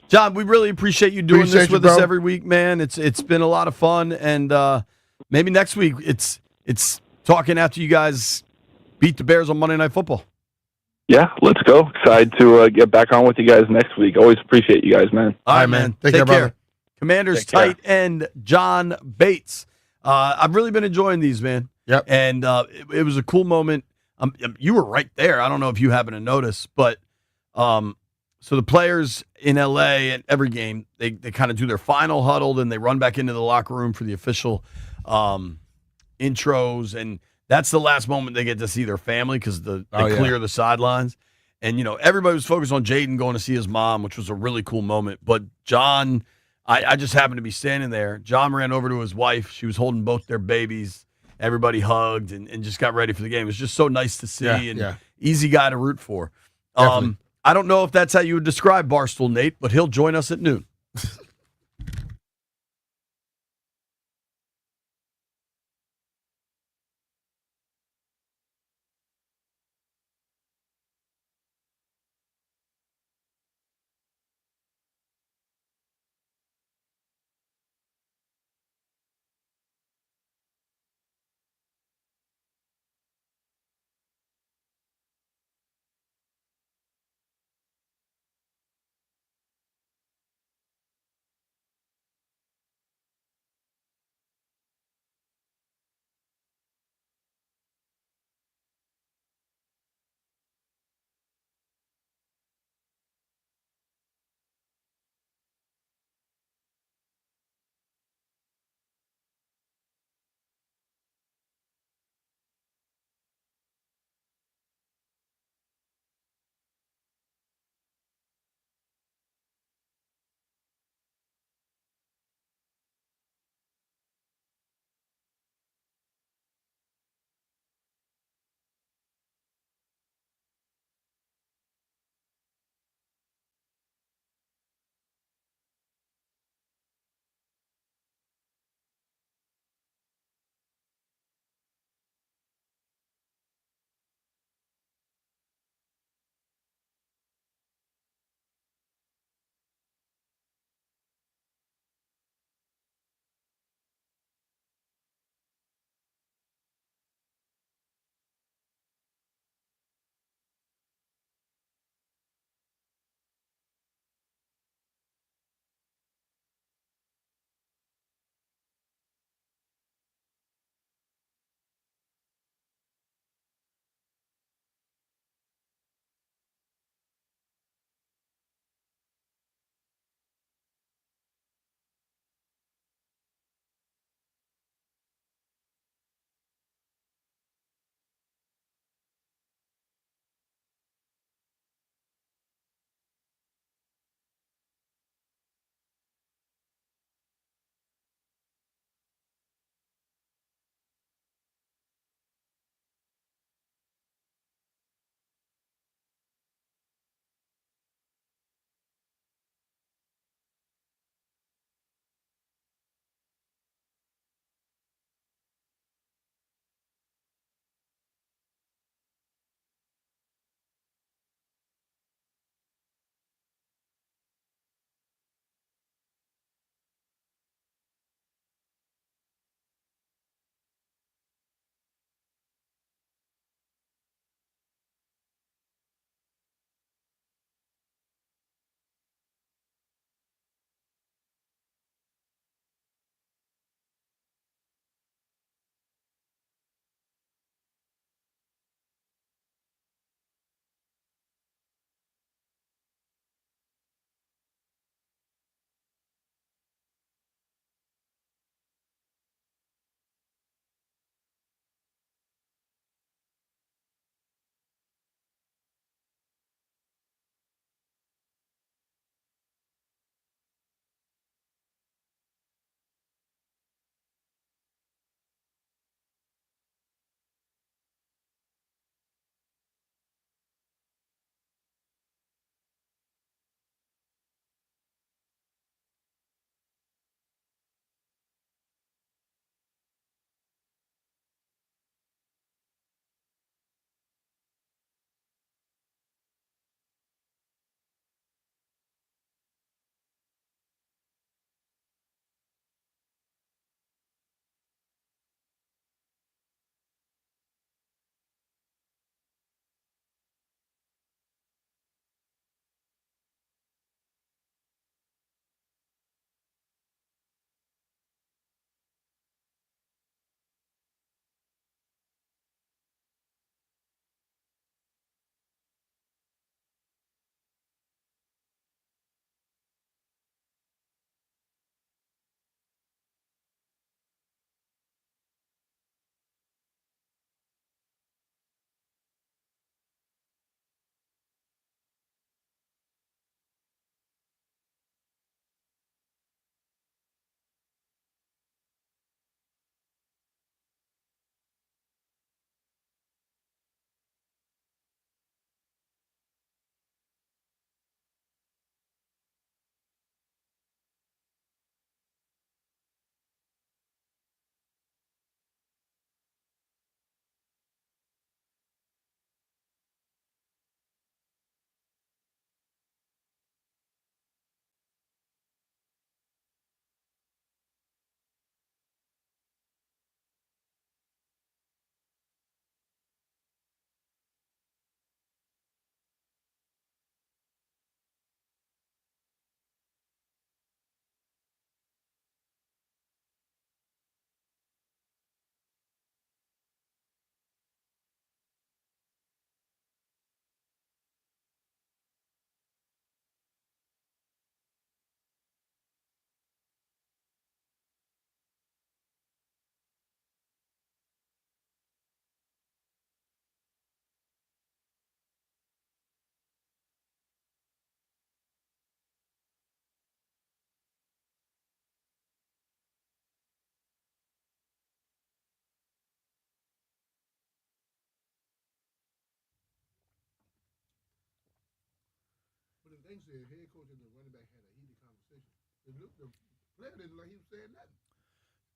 John, we really appreciate you doing this with us every week, man. It's been a lot of fun, and maybe next week it's talking after you guys beat the Bears on Monday Night Football. Yeah, let's go. Excited to get back on with you guys next week. Always appreciate you guys, man. All right, man. Take care. Brother. Commanders tight end John Bates. I've really been enjoying these, man. Yep. And it was a cool moment. You were right there. I don't know if you happen to notice, but so the players in LA at every game, they kind of do their final huddle, then they run back into the locker room for the official intros, and that's the last moment they get to see their family because they clear the sidelines. And, everybody was focused on Jaden going to see his mom, which was a really cool moment. But John, I just happened to be standing there. John ran over to his wife. She was holding both their babies. Everybody hugged and just got ready for the game. It was just so nice to see easy guy to root for. I don't know if that's how you would describe Barstool Nate, but he'll join us at noon.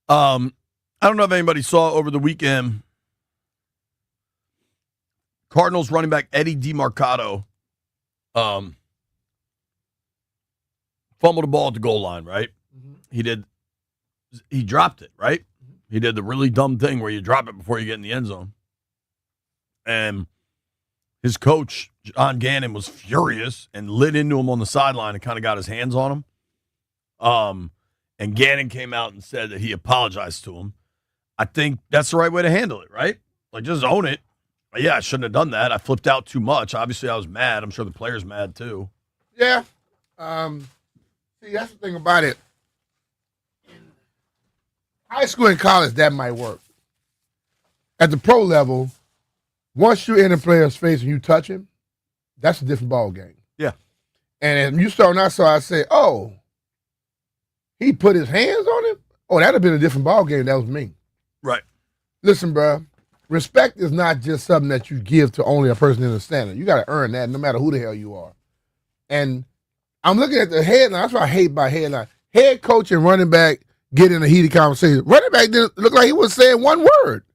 I don't know if anybody saw over the weekend. Cardinals running back Eddie DeMarcado fumbled the ball at the goal line, right? Mm-hmm. He dropped it, right? Mm-hmm. He did the really dumb thing where you drop it before you get in the end zone. And his coach, John Gannon, was furious and lit into him on the sideline and kind of got his hands on him. And Gannon came out and said that he apologized to him. I think that's the right way to handle it, right? Like, just own it. Yeah, I shouldn't have done that. I flipped out too much. Obviously, I was mad. I'm sure the player's mad, too. Yeah. See, that's the thing about it. In high school and college, that might work. At the pro level, once you're in a player's face and you touch him, that's a different ball game. Yeah. And if you saw, and I say, oh, he put his hands on him? Oh, that'd have been a different ball game. That was me. Right. Listen, bro, respect is not just something that you give to only a person in the standard. You got to earn that no matter who the hell you are. And I'm looking at the headline. That's what I hate by headline. Head coach and running back get in a heated conversation. Running back didn't look like he was saying one word.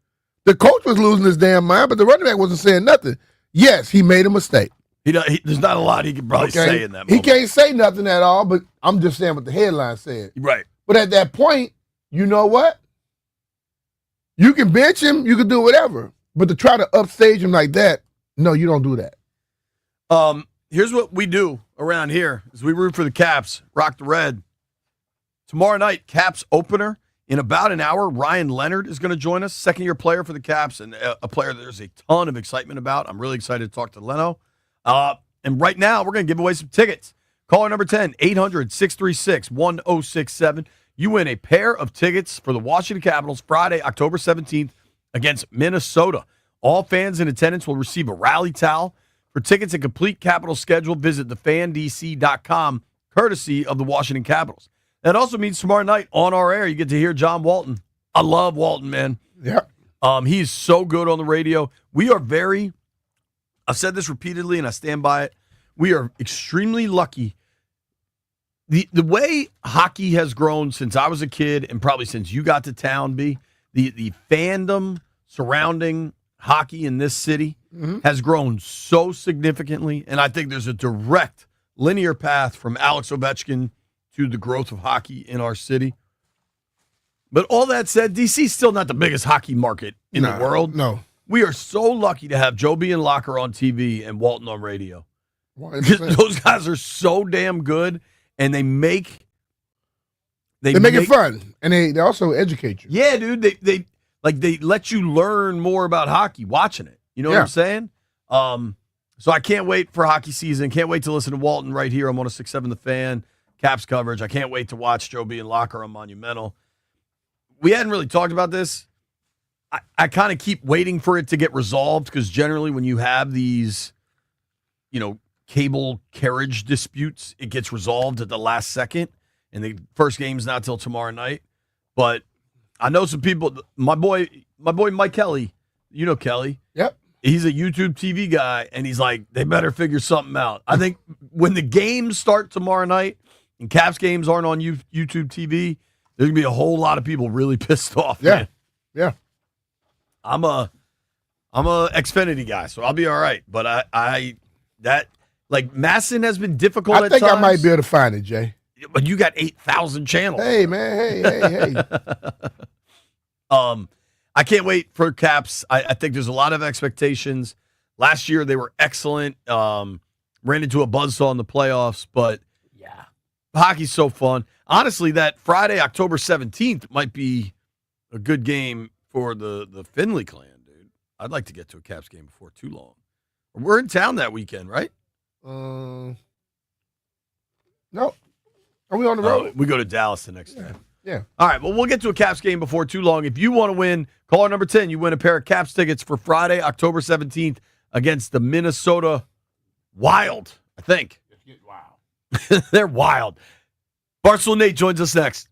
The coach was losing his damn mind, but the running back wasn't saying nothing. Yes, he made a mistake. There's not a lot he could probably say in that moment. He can't say nothing at all, but I'm just saying what the headline said. Right. But at that point, you know what? You can bench him, you can do whatever. But to try to upstage him like that, no, you don't do that. Here's what we do around here is we root for the Caps, rock the red. Tomorrow night, Caps opener. In about an hour, Ryan Leonard is going to join us, second-year player for the Caps, and a player that there's a ton of excitement about. I'm really excited to talk to Leno. And right now, we're going to give away some tickets. Caller number 10, 800-636-1067. You win a pair of tickets for the Washington Capitals Friday, October 17th against Minnesota. All fans in attendance will receive a rally towel. For tickets and complete Capital schedule, visit thefandc.com, courtesy of the Washington Capitals. That also means tomorrow night on our air, you get to hear John Walton. I love Walton, man. Yeah. He's so good on the radio. We are I've said this repeatedly and I stand by it. We are extremely lucky. The way hockey has grown since I was a kid and probably since you got to town, B, the fandom surrounding hockey in this city has grown so significantly. And I think there's a direct linear path from Alex Ovechkin to the growth of hockey in our city. But all that said, DC's still not the biggest hockey market in the world. No. We are so lucky to have Joe B and Locker on TV and Walton on radio. Those guys are so damn good, and they make it fun, and they also educate you. Yeah, dude. They let you learn more about hockey watching it. You know what I'm saying? So I can't wait for hockey season. Can't wait to listen to Walton right here on 106.7 The Fan. Caps coverage. I can't wait to watch Joe B and Locker on Monumental. We hadn't really talked about this. I kind of keep waiting for it to get resolved because generally when you have these, cable carriage disputes, it gets resolved at the last second, and the first game's not till tomorrow night. But I know some people. My boy Mike Kelly, you know Kelly. Yep. He's a YouTube TV guy, and he's like, they better figure something out. I think when the games start tomorrow night and Caps games aren't on YouTube TV, there's gonna be a whole lot of people really pissed off. Yeah, man. yeah. I'm a Xfinity guy, so I'll be all right. But Masson has been difficult. I think I might be able to find it, Jay. But you got 8,000 channels. Hey, man. Hey. I can't wait for Caps. I think there's a lot of expectations. Last year they were excellent. Ran into a buzzsaw in the playoffs, but yeah, hockey's so fun. Honestly, that Friday, October 17th, might be a good game for the Finley clan, dude. I'd like to get to a Caps game before too long. We're in town that weekend, right? No. Are we on the road? We go to Dallas the next day. Yeah. All right, well, we'll get to a Caps game before too long. If you want to win, caller number 10, you win a pair of Caps tickets for Friday, October 17th against the Minnesota Wild, I think. Wow. They're wild. Barstool Nate joins us next.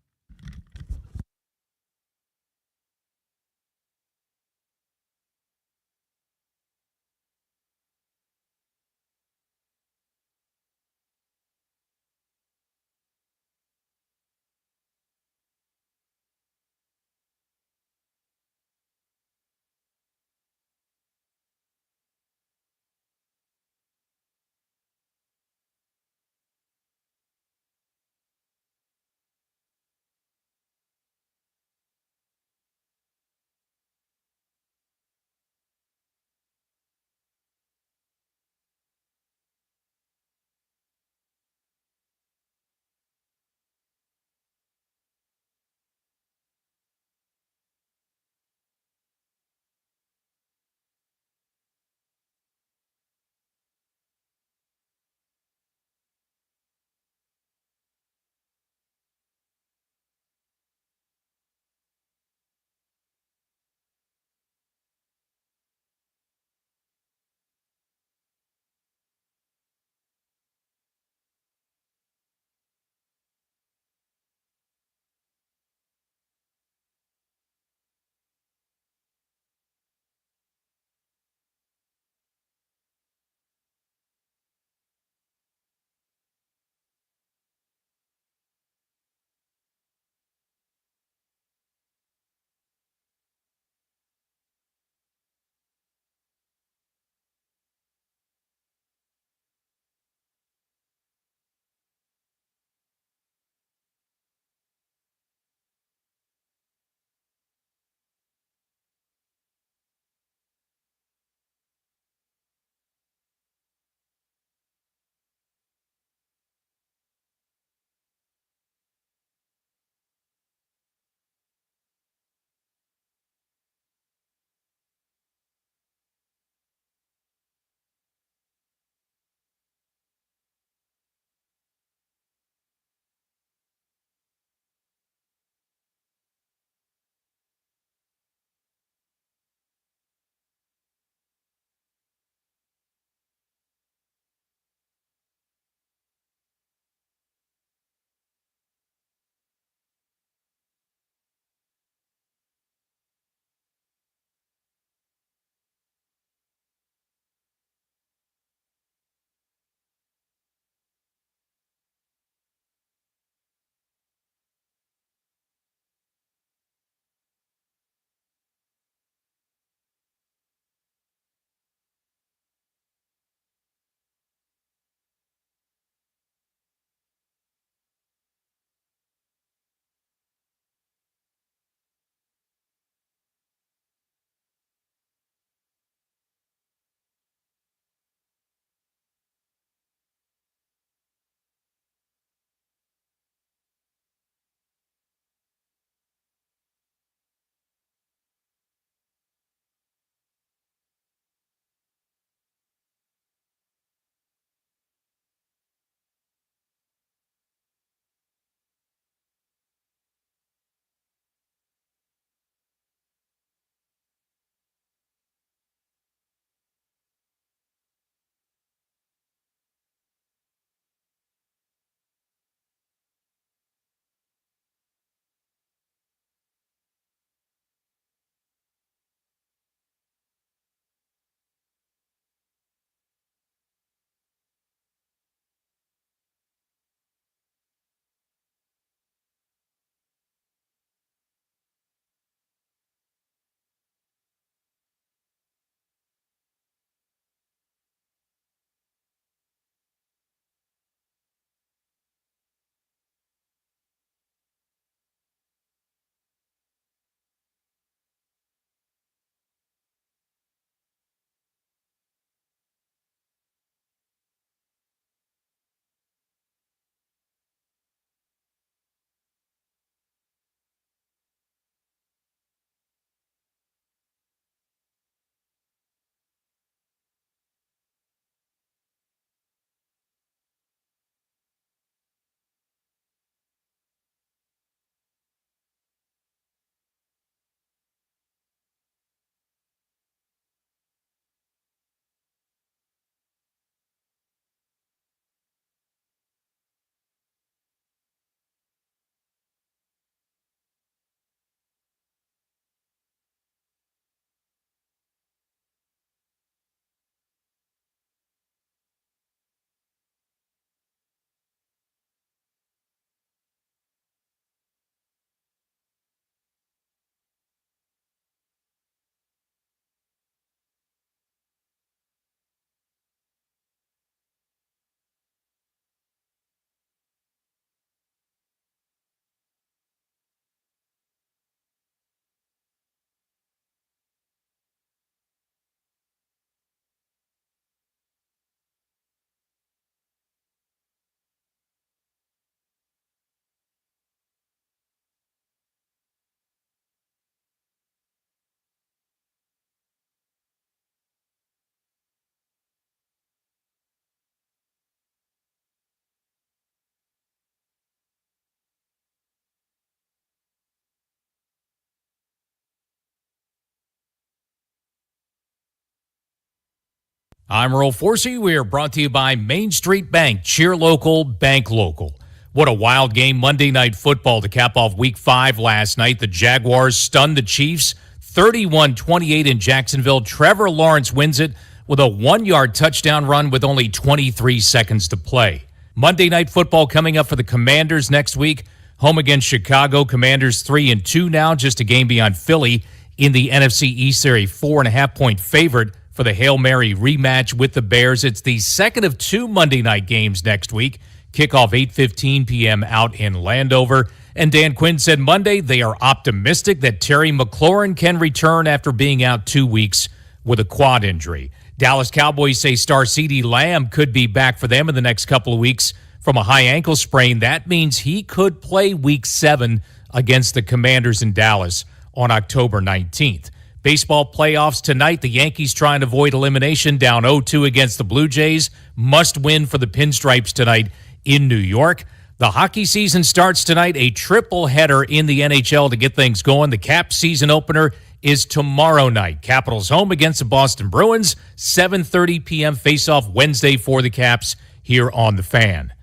I'm Earl Forsey. We are brought to you by Main Street Bank. Cheer local, bank local. What a wild game Monday Night Football to cap off Week 5 last night. The Jaguars stunned the Chiefs 31-28 in Jacksonville. Trevor Lawrence wins it with a 1-yard touchdown run with only 23 seconds to play. Monday Night Football coming up for the Commanders next week. Home against Chicago. Commanders 3-2 now, just a game beyond Philly in the NFC East Series. 4.5-point favorite for the Hail Mary rematch with the Bears. It's the second of 2 Monday night games next week. Kickoff 8:15 p.m. out in Landover. And Dan Quinn said Monday they are optimistic that Terry McLaurin can return after being out 2 weeks with a quad injury. Dallas Cowboys say star CeeDee Lamb could be back for them in the next couple of weeks from a high ankle sprain. That means he could play Week 7 against the Commanders in Dallas on October 19th. Baseball playoffs tonight. The Yankees trying to avoid elimination, down 0-2 against the Blue Jays. Must win for the Pinstripes tonight in New York. The hockey season starts tonight, a triple header in the NHL to get things going. The Caps season opener is tomorrow night. Capitals home against the Boston Bruins. 7:30 p.m. face-off Wednesday for the Caps here on The Fan.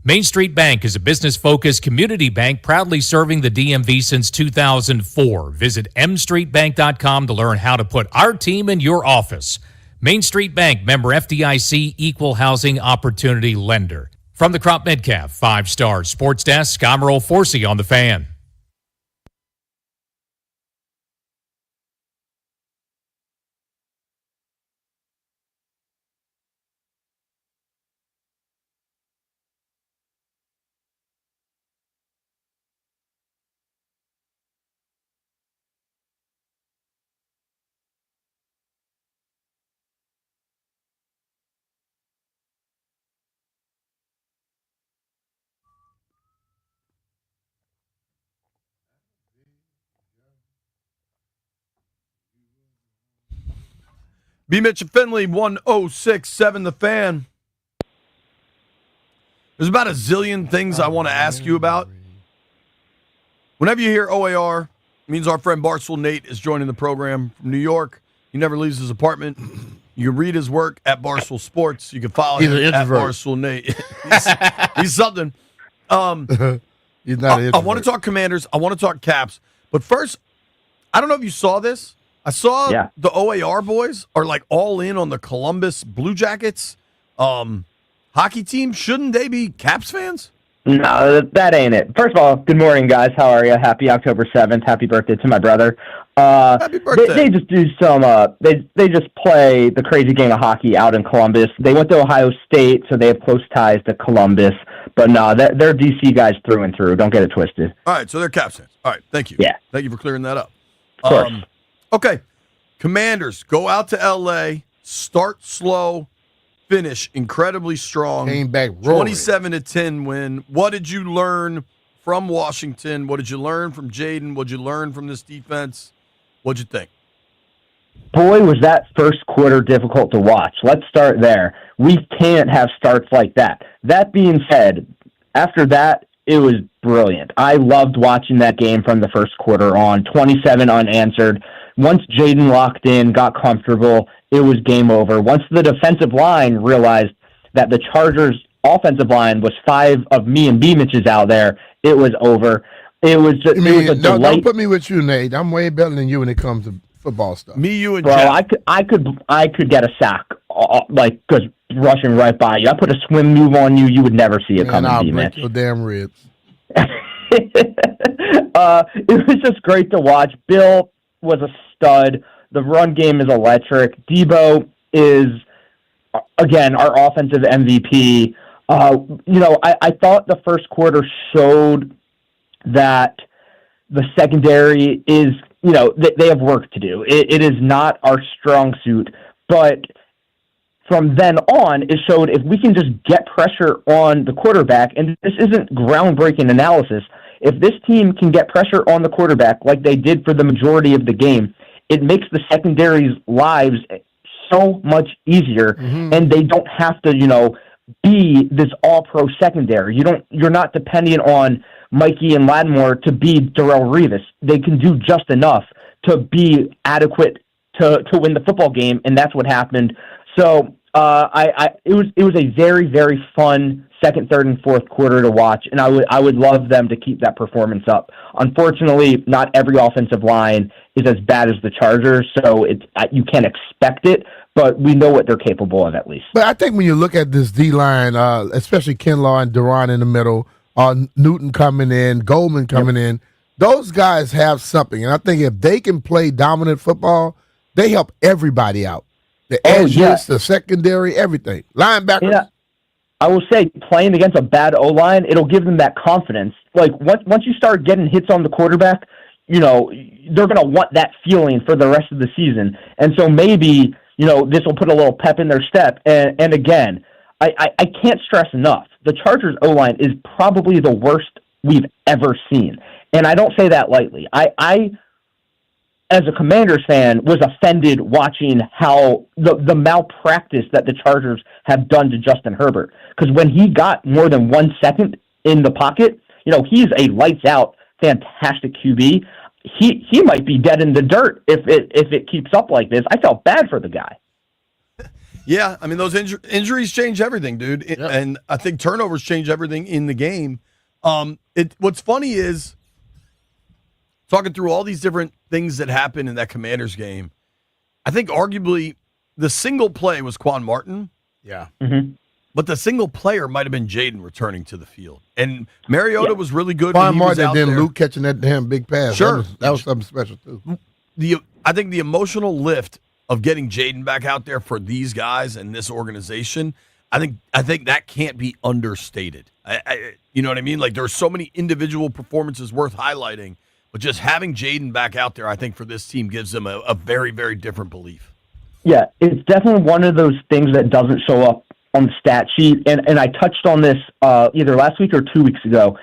Main Street Bank is a business-focused community bank proudly serving the DMV since 2004. Visit mstreetbank.com to learn how to put our team in your office. Main Street Bank, member FDIC, equal housing opportunity lender. From the Crop Metcalf 5-Star Sports Desk, I'm Earl Forsey on The Fan. B. Mitch and Finley, 106.7 The Fan. There's about a zillion things I want to ask you about. Whenever you hear OAR, it means our friend Barstool Nate is joining the program from New York. He never leaves his apartment. You can read his work at Barstool Sports. You can follow him at Barstool Nate. he's something. He's not an I want to talk Commanders. I want to talk Caps. But first, I don't know if you saw this. I saw the OAR boys are like all in on the Columbus Blue Jackets hockey team. Shouldn't they be Caps fans? No, that ain't it. First of all, good morning, guys. How are you? Happy October 7th. Happy birthday to my brother. Happy birthday. They just do some, they just play the crazy game of hockey out in Columbus. They went to Ohio State, so they have close ties to Columbus. But no, they're DC guys through and through. Don't get it twisted. All right, so they're Caps fans. All right, thank you. Yeah. Thank you for clearing that up. Of course. Okay, Commanders go out to L.A., start slow, finish incredibly strong. Came back roaring. 27-10 win. What did you learn from Washington? What did you learn from Jaden? What did you learn from this defense? What'd you think? Boy, was that first quarter difficult to watch. Let's start there. We can't have starts like that. That being said, after that, it was brilliant. I loved watching that game from the first quarter on, 27 unanswered. Once Jaden locked in, got comfortable, it was game over. Once the defensive line realized that the Chargers' offensive line was 5 of me and B-Mitches out there, it was over. It was just, it was a delight. Don't put me with you, Nate. I'm way better than you when it comes to football stuff. Me, you, and Bro, Jeff. I could get a sack, like, because rushing right by you. I put a swim move on you, you would never see it coming, I'll B-Mitch. break your damn ribs. It was just great to watch. Bill was a stud. The run game is electric. Debo is, again, our offensive MVP. I thought the first quarter showed that the secondary is, they have work to do. It is not our strong suit, but from then on, it showed if we can just get pressure on the quarterback, and this isn't groundbreaking analysis, if this team can get pressure on the quarterback like they did for the majority of the game, it makes the secondary's lives so much easier, and they don't have to, be this all-pro secondary. You're not dependent on Mikey and Lattimore to be Darrelle Revis. They can do just enough to be adequate to win the football game, and that's what happened. So It was a very, very fun second, third, and fourth quarter to watch, and I would love them to keep that performance up. Unfortunately, not every offensive line is as bad as the Chargers, so you can't expect it, but we know what they're capable of at least. But I think when you look at this D-line, especially Kinlaw and Duran in the middle, Newton coming in, Goldman coming in, those guys have something. And I think if they can play dominant football, they help everybody out. The edges, the secondary, everything. Linebackers. Yeah. I will say, playing against a bad O-line, it'll give them that confidence. Like, once you start getting hits on the quarterback, they're going to want that feeling for the rest of the season. And so maybe, this will put a little pep in their step. And again, I can't stress enough, the Chargers O-line is probably the worst we've ever seen. And I don't say that lightly. I as a Commanders fan, was offended watching how the malpractice that the Chargers have done to Justin Herbert. Because when he got more than 1 second in the pocket, he's a lights-out, fantastic QB. He might be dead in the dirt if it keeps up like this. I felt bad for the guy. Yeah, I mean, those injuries change everything, dude. And I think turnovers change everything in the game. What's funny is, talking through all these different things that happened in that Commanders game, I think arguably the single play was Quan Martin. Yeah. Mm-hmm. But the single player might have been Jaden returning to the field. And Mariota was really good Quan when he was Martin out and then there. Luke catching that damn big pass. Sure. That was something special, too. I think the emotional lift of getting Jaden back out there for these guys and this organization, I think that can't be understated. You know what I mean? Like, there's so many individual performances worth highlighting, but just having Jaden back out there, I think, for this team gives them a very, very different belief. Yeah, it's definitely one of those things that doesn't show up on the stat sheet. And I touched on this either last week or 2 weeks ago,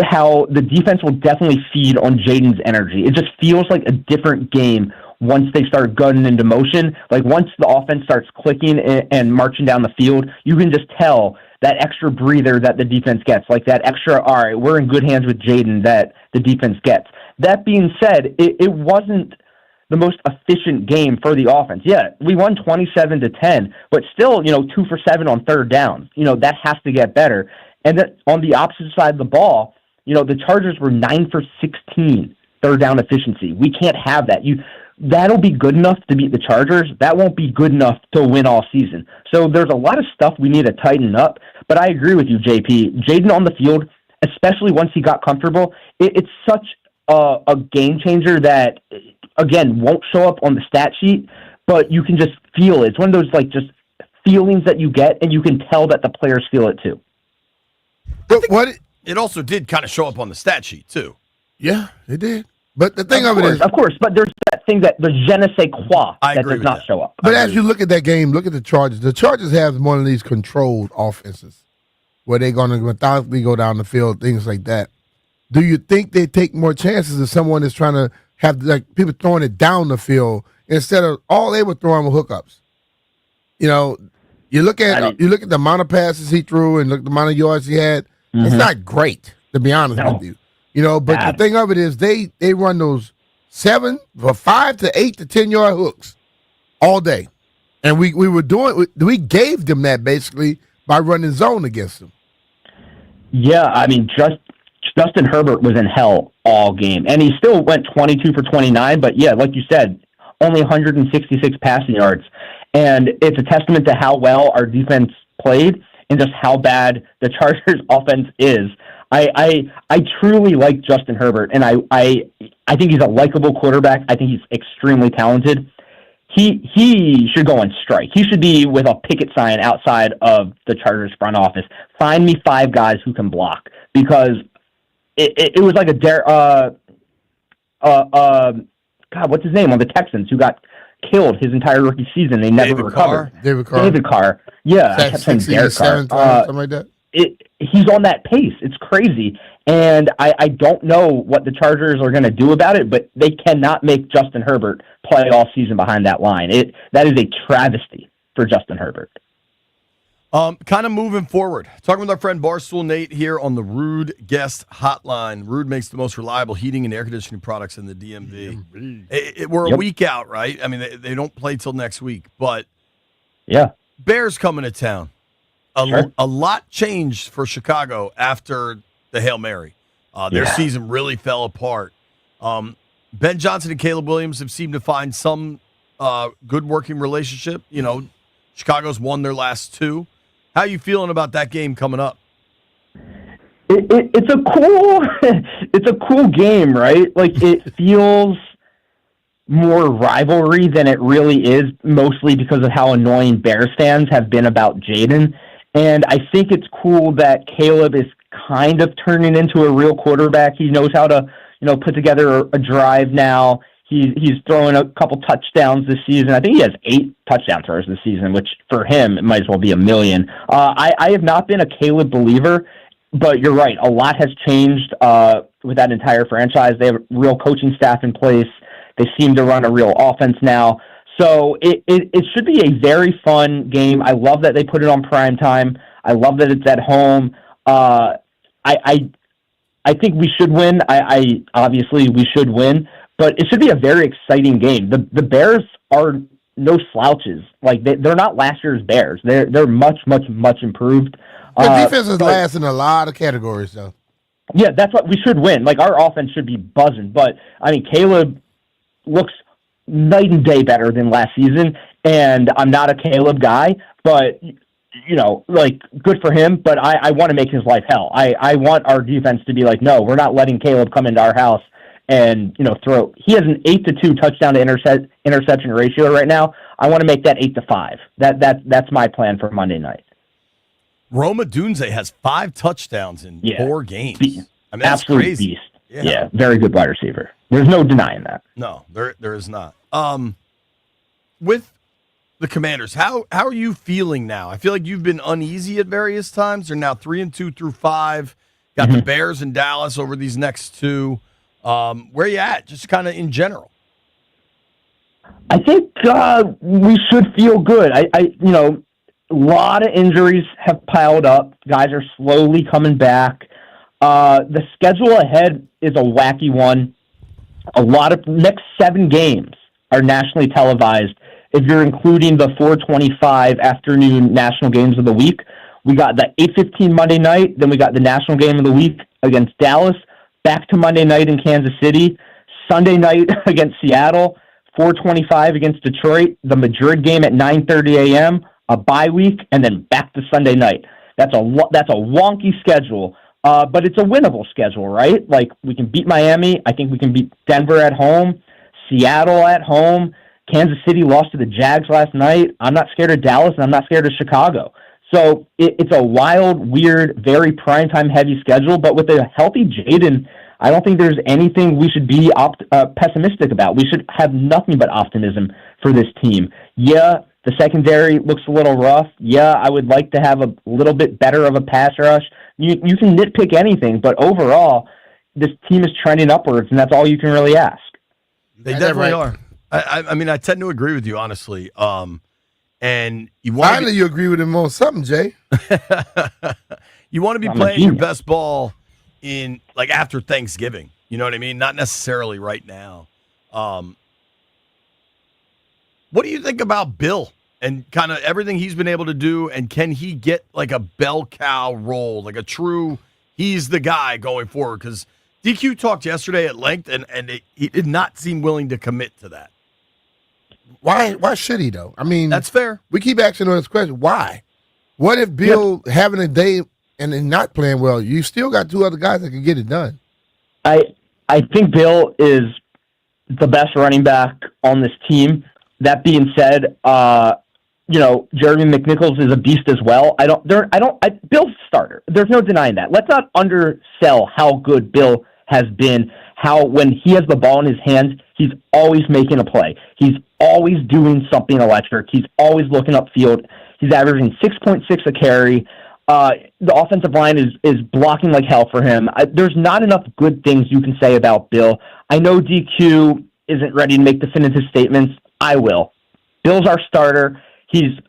how the defense will definitely feed on Jaden's energy. It just feels like a different game once they start gunning into motion. Like, once the offense starts clicking and marching down the field, you can just tell that extra breather that the defense gets, like that extra, all right, we're in good hands with Jaden, that the defense gets. That being said, it wasn't the most efficient game for the offense. Yeah, we won 27-10, but still, 2 for 7 on third downs. That has to get better. And then on the opposite side of the ball, the Chargers were 9 for 16 third down efficiency. We can't have that. That'll be good enough to beat the Chargers. That won't be good enough to win all season. So there's a lot of stuff we need to tighten up. But I agree with you, JP. Jaden on the field, especially once he got comfortable, it's such a game changer that, again, won't show up on the stat sheet, but you can just feel it. It's one of those just feelings that you get, and you can tell that the players feel it too. But it also did kind of show up on the stat sheet too. Yeah, it did. But the thing of it is, of course, but there's that thing that the je ne sais quoi that does not show up. But as you look at that game, look at the Chargers. The Chargers have one of these controlled offenses where they're going to methodically go down the field, things like that. Do you think they take more chances if someone is trying to have people throwing it down the field instead of all they were throwing were hookups? You look at the amount of passes he threw and look at the amount of yards he had. Mm-hmm. It's not great, to be honest with you. But the thing of it is they run those 7 or 5 to 8 to 10 yard hooks all day, and we gave them that basically by running zone against them. Yeah, I mean, Justin Herbert was in hell all game, and he still went 22 for 29. But yeah, like you said, only 166 passing yards, and it's a testament to how well our defense played and just how bad the Chargers' offense is. I truly like Justin Herbert, and I think he's a likable quarterback. I think he's extremely talented. He should go on strike. He should be with a picket sign outside of the Chargers front office. Find me 5 guys who can block, because it was like God, what's his name on the Texans who got killed his entire rookie season. They never recovered. David Carr. Yeah, I kept saying Derek Carr. Something like that. He's on that pace. It's crazy. And I don't know what the Chargers are going to do about it, but they cannot make Justin Herbert play all season behind that line. That is a travesty for Justin Herbert. Kind of moving forward. Talking with our friend Barstool Nate here on the Rude Guest Hotline. Rude makes the most reliable heating and air conditioning products in the DMV. We're a week out, right? I mean, they don't play till next week, but yeah, Bears coming to town. A lot changed for Chicago after the Hail Mary. Their season really fell apart. Ben Johnson and Caleb Williams have seemed to find some good working relationship. Chicago's won their last 2. How are you feeling about that game coming up? It's a cool game, right? Like, it feels more rivalry than it really is, mostly because of how annoying Bears fans have been about Jaden. And I think it's cool that Caleb is kind of turning into a real quarterback. He knows how to, put together a drive now. He's throwing a couple touchdowns this season. I think he has 8 touchdown throws this season, which for him, it might as well be a million. I have not been a Caleb believer, but you're right. A lot has changed with that entire franchise. They have a real coaching staff in place. They seem to run a real offense now. So it should be a very fun game. I love that they put it on prime time. I love that it's at home. I think we should win. I obviously we should win, but it should be a very exciting game. The Bears are no slouches. Like, they're not last year's Bears. They're much improved. Their defense is last in a lot of categories, though. Yeah, that's what we should win. Like, our offense should be buzzing. But I mean, Caleb looks night and day better than last season, and I'm not a Caleb guy, but good for him, but I want to make his life hell. I want our defense to be like, no, we're not letting Caleb come into our house and throw. He has an 8-2 touchdown to interception ratio right now. I want to make that 8-5. That's my plan for Monday night. Rome Odunze has 5 touchdowns in 4 games. I mean, that's absolute crazy. Beast. Yeah, very good wide receiver. There's no denying that. No, there is not. With the Commanders, how are you feeling now? I feel like you've been uneasy at various times. They're now 3-2 through 5. Got the Bears and Dallas over these next 2. Where you at? Just kind of in general. I think we should feel good. A lot of injuries have piled up. Guys are slowly coming back. The schedule ahead is a wacky one. A lot of next 7 games are nationally televised. If you're including the 4:25 afternoon national games of the week, we got the 8:15 Monday night. Then we got the national game of the week against Dallas. Back to Monday night in Kansas City. Sunday night against Seattle. 4:25 against Detroit. The Madrid game at 9:30 a.m. A bye week, and then back to Sunday night. That's a wonky schedule. But it's a winnable schedule, right? Like, we can beat Miami. I think we can beat Denver at home, Seattle at home. Kansas City lost to the Jags last night. I'm not scared of Dallas, and I'm not scared of Chicago. So it's a wild, weird, very primetime heavy schedule. But with a healthy Jaden, I don't think there's anything we should be pessimistic about. We should have nothing but optimism for this team. Yeah, the secondary looks a little rough. Yeah, I would like to have a little bit better of a pass rush. You can nitpick anything, but overall, this team is trending upwards, and that's all you can really ask. They definitely are. I mean, I tend to agree with you, honestly. And you want finally you agree with him on something, Jay. You want to be playing your best ball in after Thanksgiving. You know what I mean? Not necessarily right now. What do you think about Bill and kind of everything he's been able to do? And can he get a bell cow role, like a true, he's the guy going forward? Because DQ talked yesterday at length, and he did not seem willing to commit to that. Why should he, though? I mean, that's fair. We keep asking this question. Why? What if Bill having a day and then not playing well? You still got 2 other guys that can get it done. I think Bill is the best running back on this team. That being said, Jeremy McNichols is a beast as well. Bill's a starter. There's no denying that. Let's not undersell how good Bill has been. How when he has the ball in his hands, he's always making a play. He's always doing something electric. He's always looking upfield. He's averaging 6.6 a carry. The offensive line is blocking like hell for him. There's not enough good things you can say about Bill. I know DQ isn't ready to make definitive statements. I will. Bill's our starter. He's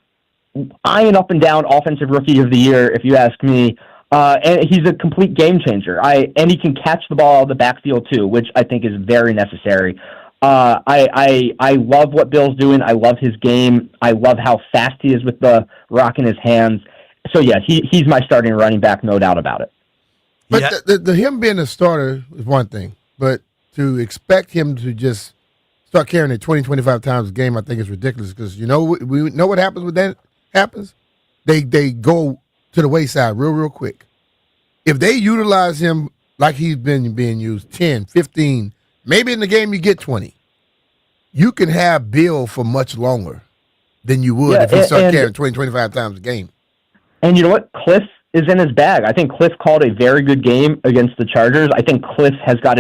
eyeing up and down Offensive Rookie of the Year, if you ask me. And he's a complete game changer. And he can catch the ball out of the backfield, too, which I think is very necessary. I love what Bill's doing. I love his game. I love how fast he is with the rock in his hands. So yeah, he's my starting running back, no doubt about it. But the him being a starter is one thing, but to expect him to just start carrying it 20, 25 times a game, I think is ridiculous because we know what happens when that happens. They go to the wayside real quick. If they utilize him like he's been being used 10, 15, maybe in the game you get 20, you can have Bill for much longer than you would if he started carrying 20, 25 times a game. And you know what? Cliff is in his bag. I think Cliff called a very good game against the Chargers. I think Cliff has got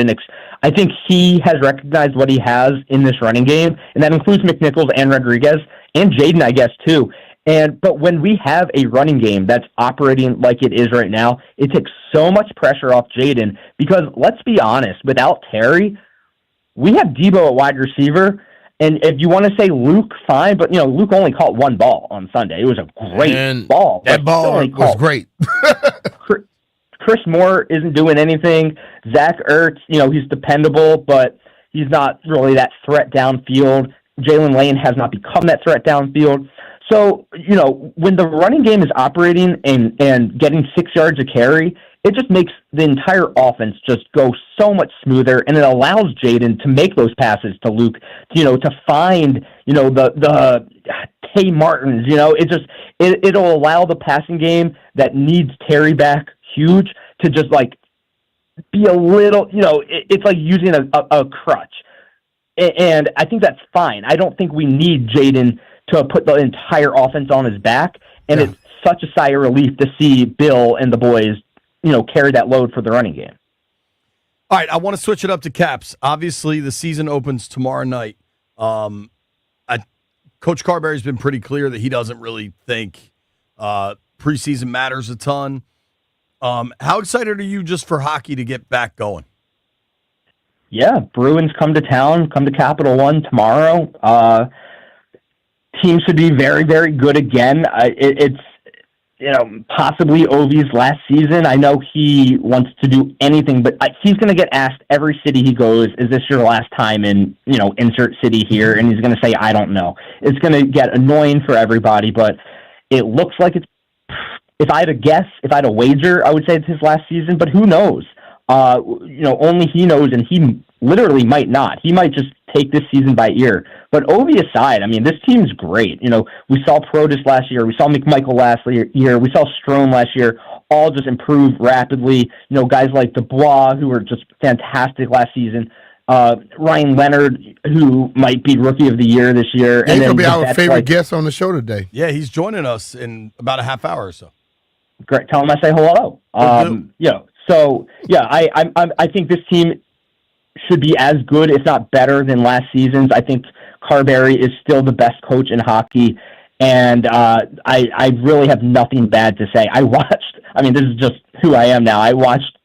I think he has recognized what he has in this running game, and that includes McNichols and Rodriguez and Jaden, I guess, too. But when we have a running game that's operating like it is right now, it takes so much pressure off Jaden because let's be honest, without Terry, we have Debo at wide receiver. And if you want to say Luke, fine, but Luke only caught one ball on Sunday. It was a great ball. That ball was great. Chris Moore isn't doing anything. Zach Ertz, he's dependable, but he's not really that threat downfield. Jalen Lane has not become that threat downfield. So, when the running game is operating and getting 6 yards a carry, it just makes the entire offense just go so much smoother, and it allows Jaden to make those passes to Luke, to find, the Tay Martins, it'll allow the passing game that needs Terry back huge to just be a little, it's like using a crutch. And I think that's fine. I don't think we need Jaden to put the entire offense on his back, and it's such a sigh of relief to see Bill and the boys, carry that load for the running game. All right, I want to switch it up to Caps. Obviously, the season opens tomorrow night. Coach Carberry's been pretty clear that he doesn't really think preseason matters a ton. How excited are you just for hockey to get back going? Yeah, Bruins come to town, come to Capital One tomorrow. Team should be very, very good again. It's possibly Ovi's last season. I know he wants to do anything, but he's going to get asked every city he goes, is this your last time in, insert city here? And he's going to say, I don't know. It's going to get annoying for everybody, but it looks like it's, if I had to guess, if I had to wager, I would say it's his last season, but who knows? Only he knows, and he literally might not. He might just take this season by ear. But Ovi aside, this team's great. We saw Protas last year. We saw McMichael last year. We saw Strome last year. All just improve rapidly. Guys like Dubois, who were just fantastic last season. Ryan Leonard, who might be Rookie of the Year this year. He's going to be our favorite guest on the show today. Yeah, he's joining us in about a half hour or so. Great. Tell him I say hello. So, I think this team should be as good, if not better, than last season's. I think Carberry is still the best coach in hockey, and I really have nothing bad to say. This is just who I am now. I watched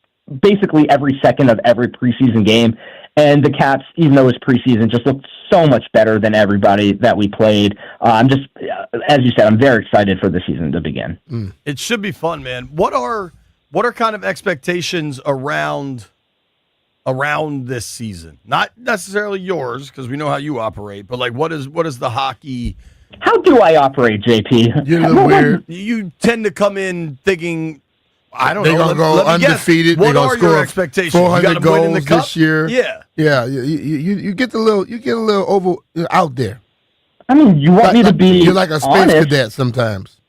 basically every second of every preseason game, and the Caps, even though it's preseason, just looked so much better than everybody that we played. I'm just, as you said, I'm very excited for the season to begin. It should be fun, man. What are kind of expectations around this season? Not necessarily yours, because we know how you operate, but what is the hockey? How do I operate, JP? You're a little weird. You tend to come in thinking, I don't know. They're going to go undefeated. What are your expectations? 400 goals this year. Yeah. Yeah. You get a little over out there. You want me to be You're like a space honest. cadet sometimes.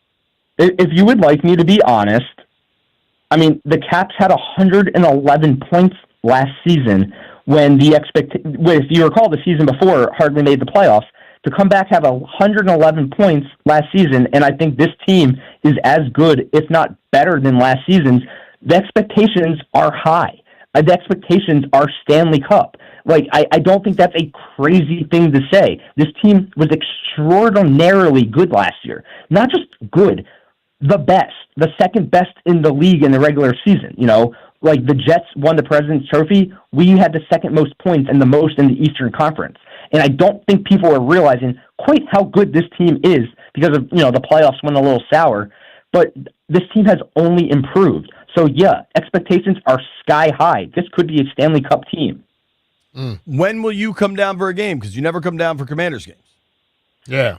If you would like me to be honest, the Caps had 111 points last season when if you recall the season before hardly made the playoffs. To come back, have 111 points last season, and I think this team is as good, if not better, than last season's. The expectations are high. The expectations are Stanley Cup. I don't think that's a crazy thing to say. This team was extraordinarily good last year. Not just good, the best, the second best in the league in the regular season. The Jets won the President's Trophy. We had the second most points and the most in the Eastern Conference. And I don't think people are realizing quite how good this team is because of, the playoffs went a little sour. But this team has only improved. So, yeah, expectations are sky high. This could be a Stanley Cup team. When will you come down for a game? Because you never come down for Commanders games. Yeah.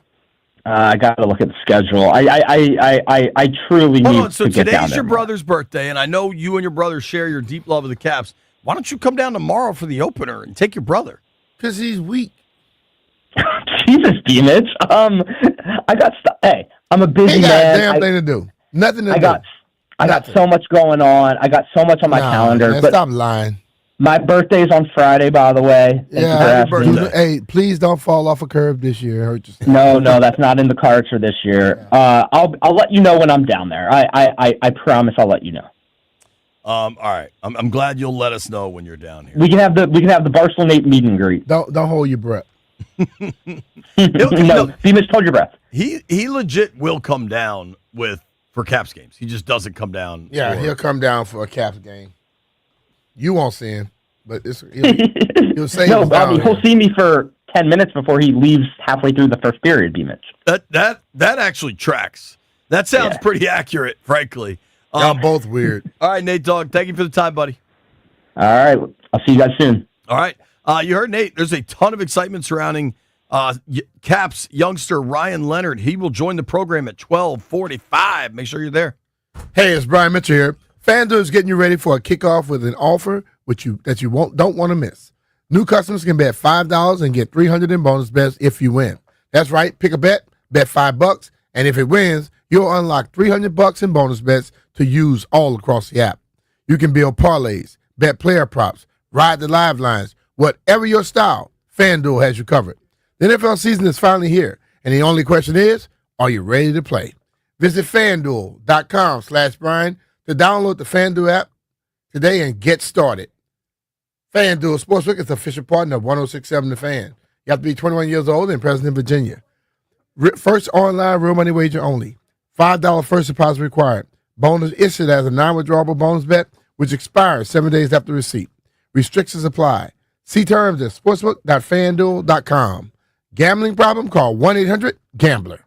I got to look at the schedule. I truly Hold need on. So to get down today's there your more. brother's birthday, and I know you and your brother share your deep love of the Caps. Why don't you come down tomorrow for the opener and take your brother? Because he's weak. Jesus, Demitch. I got Hey, I'm a busy He got man. a damn thing to do. Nothing to do. I got so much going on. I got so much on my calendar. Man, but stop lying. my birthday's on Friday, by the way. Thank you for asking. Hey, please don't fall off a curb this year. Hurt yourself. No, that's not in the cards for this year. I'll let you know when I'm down there. I promise I'll let you know. All right. I'm glad you'll let us know when you're down here. We can have the Barcelonate meet and greet. Don't hold your breath. Demitch, hold your breath. He legit will come down for Caps games. He just doesn't come down. Yeah, he'll come down for a Caps game. You won't see him, but he'll say he'll see me for 10 minutes before he leaves halfway through the first period, Demitch. That actually tracks. That sounds pretty accurate, frankly. Y'all both weird. All right, Nate Dogg, thank you for the time, buddy. All right. I'll see you guys soon. All right. You heard Nate. There's a ton of excitement surrounding Caps youngster Ryan Leonard. He will join the program at 12:45. Make sure you're there. Hey, it's Brian Mitchell here. FanDuel is getting you ready for a kickoff with an offer that you don't want to miss. New customers can bet $5 and get $300 in bonus bets if you win. That's right. Pick a bet $5, and if it wins, you'll unlock $300 in bonus bets to use all across the app. You can build parlays, bet player props, ride the live lines, whatever your style. FanDuel has you covered. The NFL season is finally here, and the only question is, are you ready to play? Visit FanDuel.com/Brian to download the FanDuel app today and get started. FanDuel Sportsbook is the official partner of 106.7 The Fan. You have to be 21 years old and present in Virginia. First online real money wager only. $5 first deposit required. Bonus issued as a non-withdrawable bonus bet, which expires 7 days after receipt. Restrictions apply. See terms at sportsbook.fanduel.com. Gambling problem? Call 1-800-GAMBLER.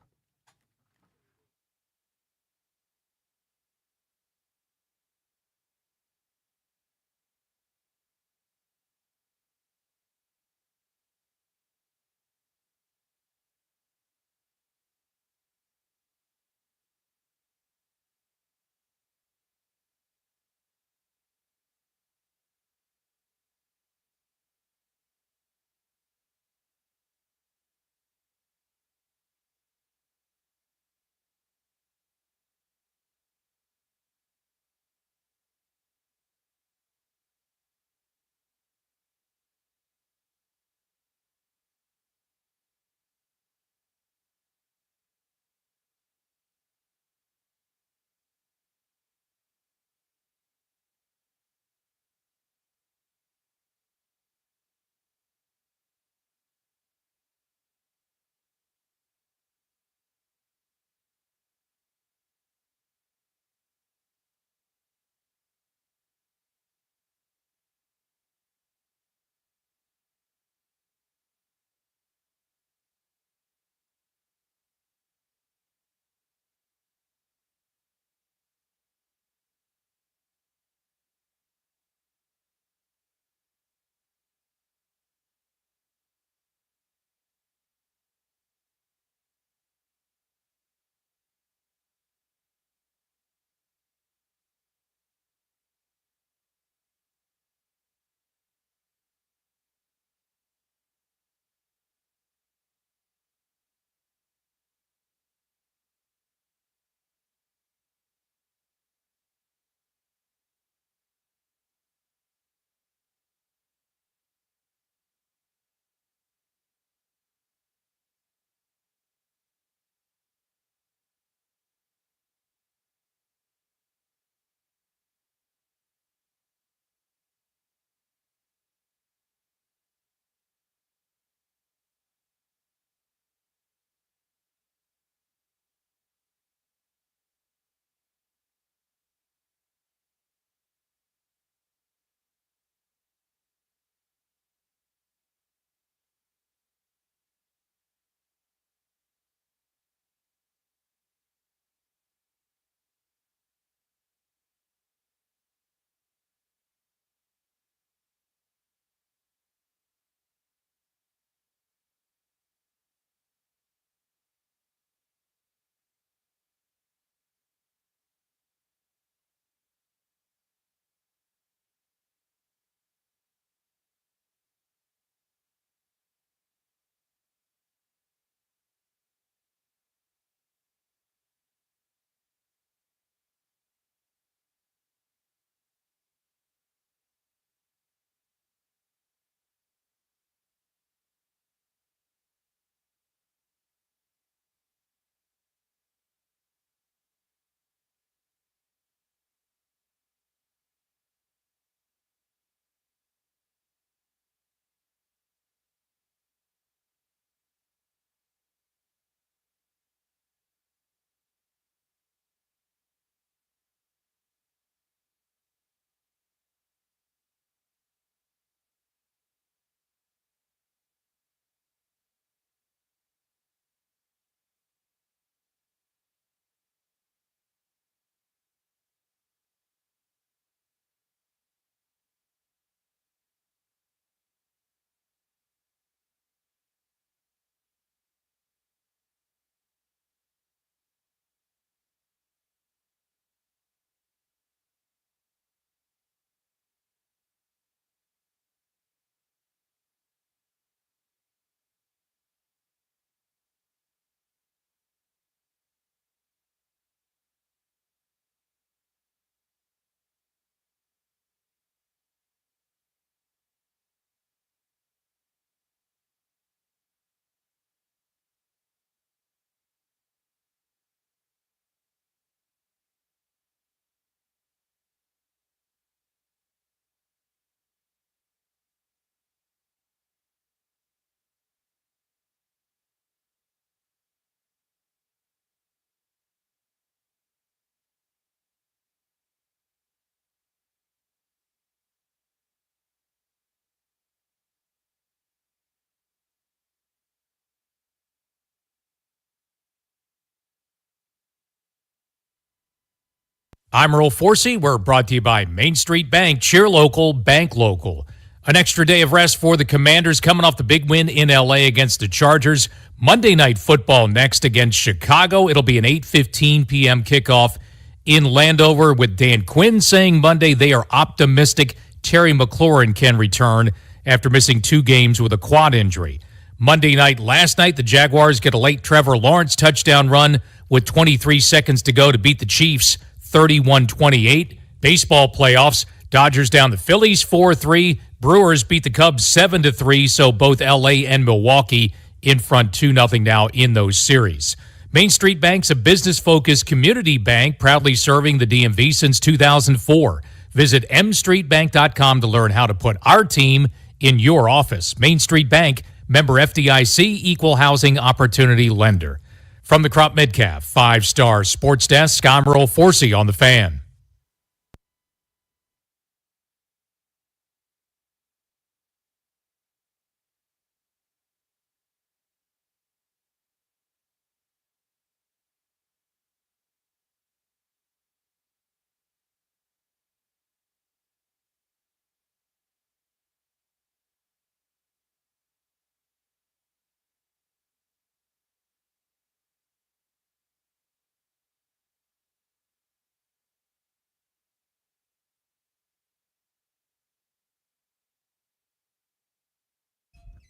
I'm Earl Forsey. We're brought to you by Main Street Bank. Cheer local, bank local. An extra day of rest for the Commanders coming off the big win in L.A. against the Chargers. Monday Night Football next against Chicago. It'll be an 8:15 p.m. kickoff in Landover, with Dan Quinn saying Monday they are optimistic Terry McLaurin can return after missing 2 games with a quad injury. Monday night, last night, the Jaguars get a late Trevor Lawrence touchdown run with 23 seconds to go to beat the Chiefs 31-28. Baseball playoffs, Dodgers down the Phillies 4-3. Brewers beat the Cubs 7-3, so both L.A. and Milwaukee in front 2-0 now in those series. Main Street Bank's a business-focused community bank proudly serving the DMV since 2004. Visit mstreetbank.com to learn how to put our team in your office. Main Street Bank, member FDIC, equal housing opportunity lender. From the Crop Midcalf 5-Star Sports Desk, I'm Earl Forsey on The Fan.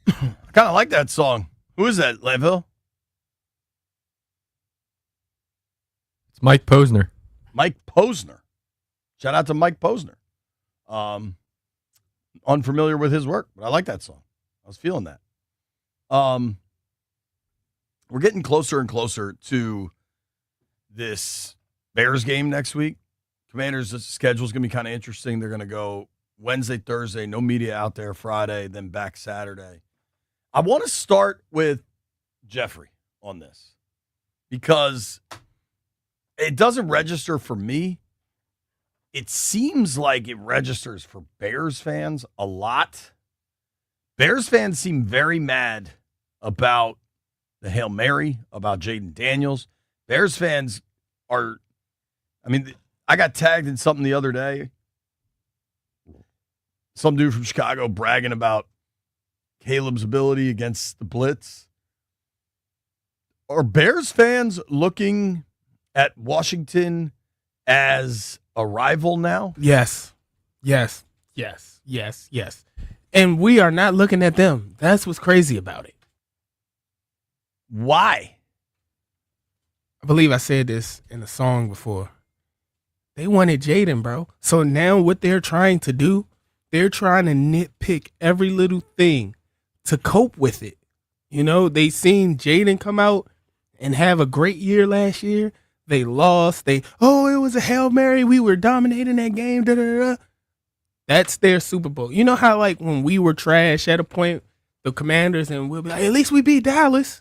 I kind of like that song. Who is that, Landville? It's Mike Posner. Mike Posner. Shout out to Mike Posner. Unfamiliar with his work, but I like that song. I was feeling that. We're getting closer and closer to this Bears game next week. Commanders' schedule is going to be kind of interesting. They're going to go Wednesday, Thursday, no media out there Friday, then back Saturday. I want to start with Jeffrey on this because it doesn't register for me. It seems like it registers for Bears fans a lot. Bears fans seem very mad about the Hail Mary, about Jaden Daniels. Bears fans are, I got tagged in something the other day. Some dude from Chicago bragging about Caleb's ability against the blitz. Are Bears fans looking at Washington as a rival now? Yes. And we are not looking at them. That's what's crazy about it. Why? I believe I said this in a song before. They wanted Jaden, bro. So now what they're trying to do, they're trying to nitpick every little thing to cope with it. You know, they seen Jaden come out and have a great year last year. They lost. It was a Hail Mary. We were dominating that game. Da, da, da. That's their Super Bowl. You know how, like, when we were trash at a point, the Commanders, and we'll be like, at least we beat Dallas.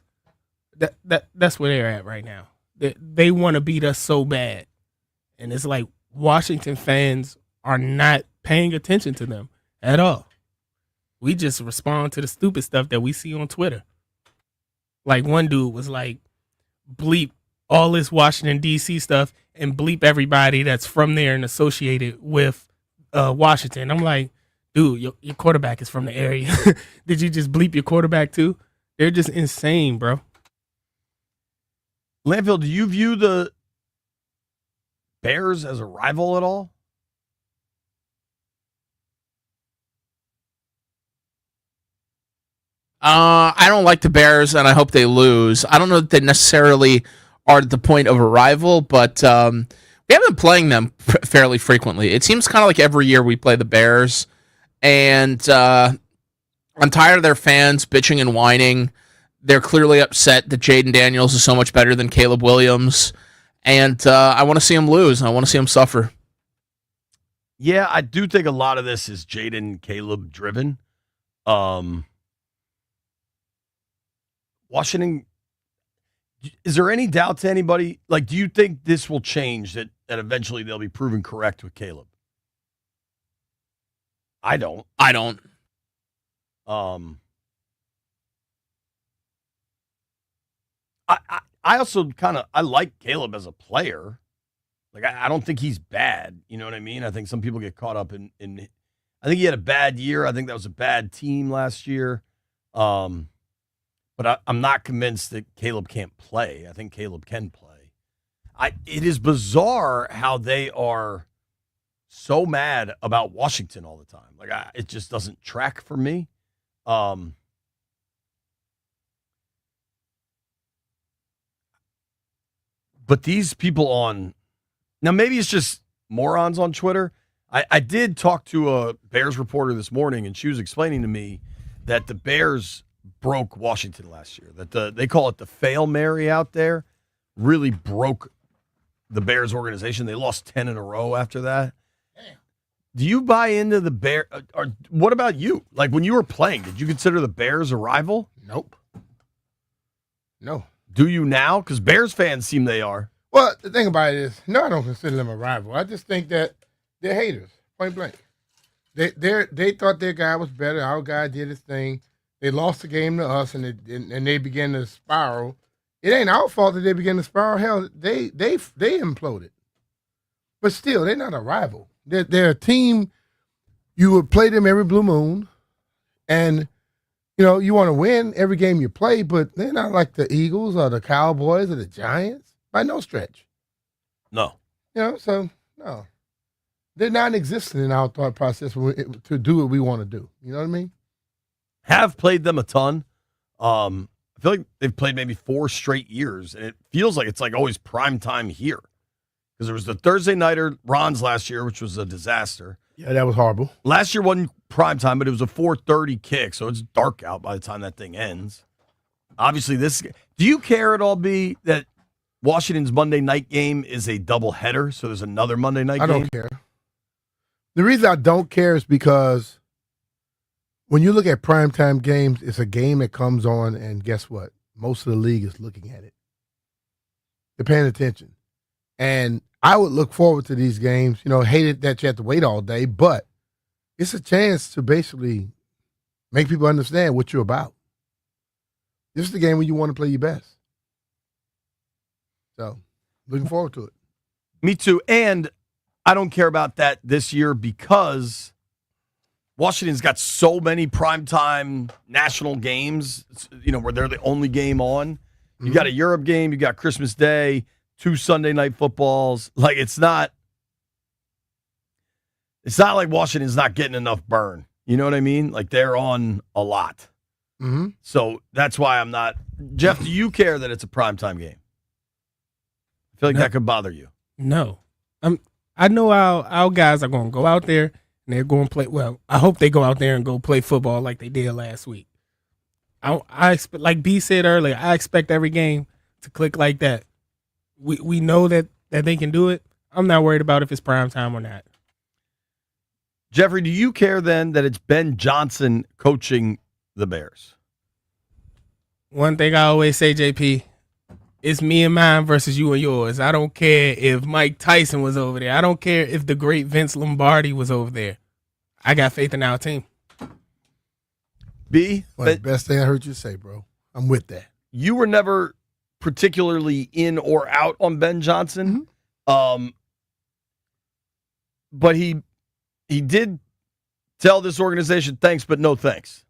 That's where they're at right now. They want to beat us so bad. And it's like Washington fans are not paying attention to them at all. We just respond to the stupid stuff that we see on Twitter. Like one dude was like, bleep all this Washington, D.C. stuff and bleep everybody that's from there and associated with Washington. I'm like, dude, your quarterback is from the area. Did you just bleep your quarterback too? They're just insane, bro. Landfill, do you view the Bears as a rival at all? I don't like the Bears, and I hope they lose. I don't know that they necessarily are at the point of a rival, but we have been playing them fairly frequently. It seems kind of like every year we play the Bears, and I'm tired of their fans bitching and whining. They're clearly upset that Jaden Daniels is so much better than Caleb Williams, and I want to see him lose. I want to see him suffer. Yeah, I do think a lot of this is Jaden Caleb driven. Washington, is there any doubt to anybody? Like, do you think this will change, that eventually they'll be proven correct with Caleb? I don't. I also I like Caleb as a player. Like, I don't think he's bad. You know what I mean? I think some people get caught up in I think he had a bad year. I think that was a bad team last year. But I'm not convinced that Caleb can't play. I think Caleb can play. It is bizarre how they are so mad about Washington all the time. Like, it just doesn't track for me. But these people now maybe it's just morons on Twitter. I did talk to a Bears reporter this morning, and she was explaining to me that the Bears broke Washington last year. That they call it the Fail Mary out there, really broke the Bears organization. They lost 10 in a row after that. Damn. Do you buy into the Bears? Or what about you? Like, when you were playing, did you consider the Bears a rival? Nope. No. Do you now? Because Bears fans seem they are. Well, the thing about it is, no, I don't consider them a rival. I just think that they're haters, point blank. They thought their guy was better. Our guy did his thing. They lost the game to us, and they began to spiral. It ain't our fault that they began to spiral. Hell, they imploded. But still, they're not a rival. They're a team. You would play them every blue moon, and you want to win every game you play, but they're not like the Eagles or the Cowboys or the Giants by no stretch. No. So no. They're non-existent in our thought process to do what we want to do. You know what I mean? Have played them a ton. I feel like they've played maybe 4 straight years, and it feels like it's like always prime time here. Because there was the Thursday nighter Ron's last year, which was a disaster. Yeah, that was horrible. Last year wasn't prime time, but it was a 4:30 kick, so it's dark out by the time that thing ends. Obviously, do you care at all, B, that Washington's Monday night game is a doubleheader, so there's another Monday night game? I don't care. The reason I don't care is because when you look at primetime games, it's a game that comes on, and guess what? Most of the league is looking at it. They're paying attention. And I would look forward to these games. Hate it that you have to wait all day, but it's a chance to basically make people understand what you're about. This is the game when you want to play your best. So, looking forward to it. Me too. And I don't care about that this year because Washington's got so many primetime national games, where they're the only game on. You got a Europe game, you got Christmas Day, 2 Sunday night footballs. Like, it's not like Washington's not getting enough burn. You know what I mean? Like, they're on a lot. Mm-hmm. So that's why I'm not. Jeff, do you care that it's a primetime game? I feel like that could bother you. No. I know our guys are going to go out there and they're going to play. Well, I hope they go out there and go play football like they did last week. I expect, like B said earlier, I expect every game to click like that. We know that they can do it. I'm not worried about if it's prime time or not. Jeffrey, do you care then that it's Ben Johnson coaching the Bears? One thing I always say, JP, it's me and mine versus you and yours. I don't care if Mike Tyson was over there. I don't care if the great Vince Lombardi was over there. I got faith in our team. B? Well, the best thing I heard you say, bro. I'm with that. You were never particularly in or out on Ben Johnson. Mm-hmm. But he did tell this organization thanks, but no thanks.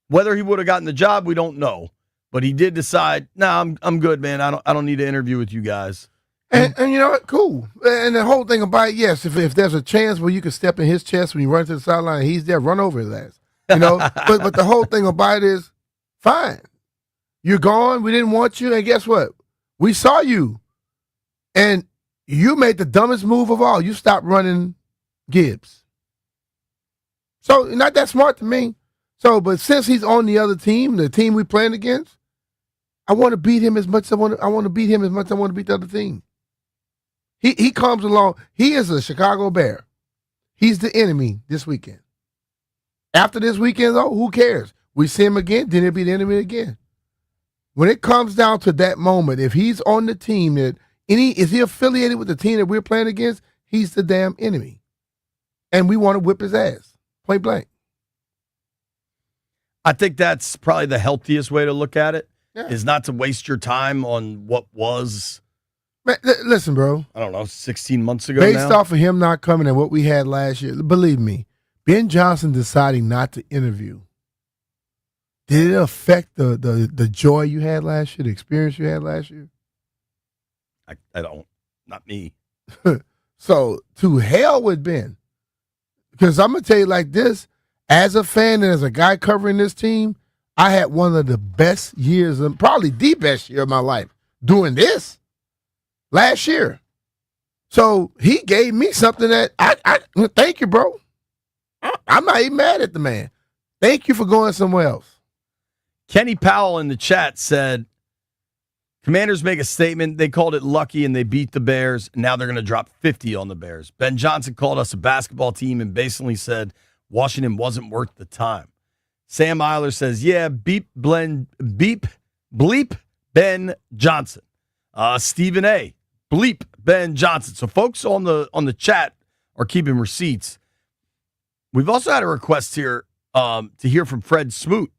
Whether he would have gotten the job, we don't know. But he did decide, I'm good, man. I don't need to interview with you guys. And you know what? Cool. And the whole thing about it, yes, if there's a chance where you can step in his chest when you run to the sideline and he's there, run over his ass. But the whole thing about it is, fine. You're gone. We didn't want you. And guess what? We saw you. And you made the dumbest move of all. You stopped running Gibbs. So not that smart to me. So, but since he's on the other team, the team we're playing against, I want to beat him as much as I want to beat him as much as I want to beat the other team. He comes along. He is a Chicago Bear. He's the enemy this weekend. After this weekend, though, who cares? We see him again, then he'll be the enemy again. When it comes down to that moment, if he's on the team is he affiliated with the team that we're playing against, he's the damn enemy. And we want to whip his ass. Point blank. I think that's probably the healthiest way to look at it, is not to waste your time on what was Man, listen, bro. I don't know, 16 months ago Based now? off of him not coming and what we had last year, believe me, Ben Johnson deciding not to interview, did it affect the joy you had last year, the experience you had last year? I don't. Not me. So, to hell with Ben. Because I'm going to tell you like this, as a fan and as a guy covering this team, I had one of the best years, probably the best year of my life, doing this last year. So he gave me something that I thank you, bro. I'm not even mad at the man. Thank you for going somewhere else. Kenny Powell in the chat said, Commanders make a statement. They called it lucky and they beat the Bears. Now they're going to drop 50 on the Bears. Ben Johnson called us a basketball team and basically said Washington wasn't worth the time. Sam Eiler says, yeah, bleep Ben Johnson. Stephen A., bleep Ben Johnson. So folks on the chat are keeping receipts. We've also had a request here to hear from Fred Smoot.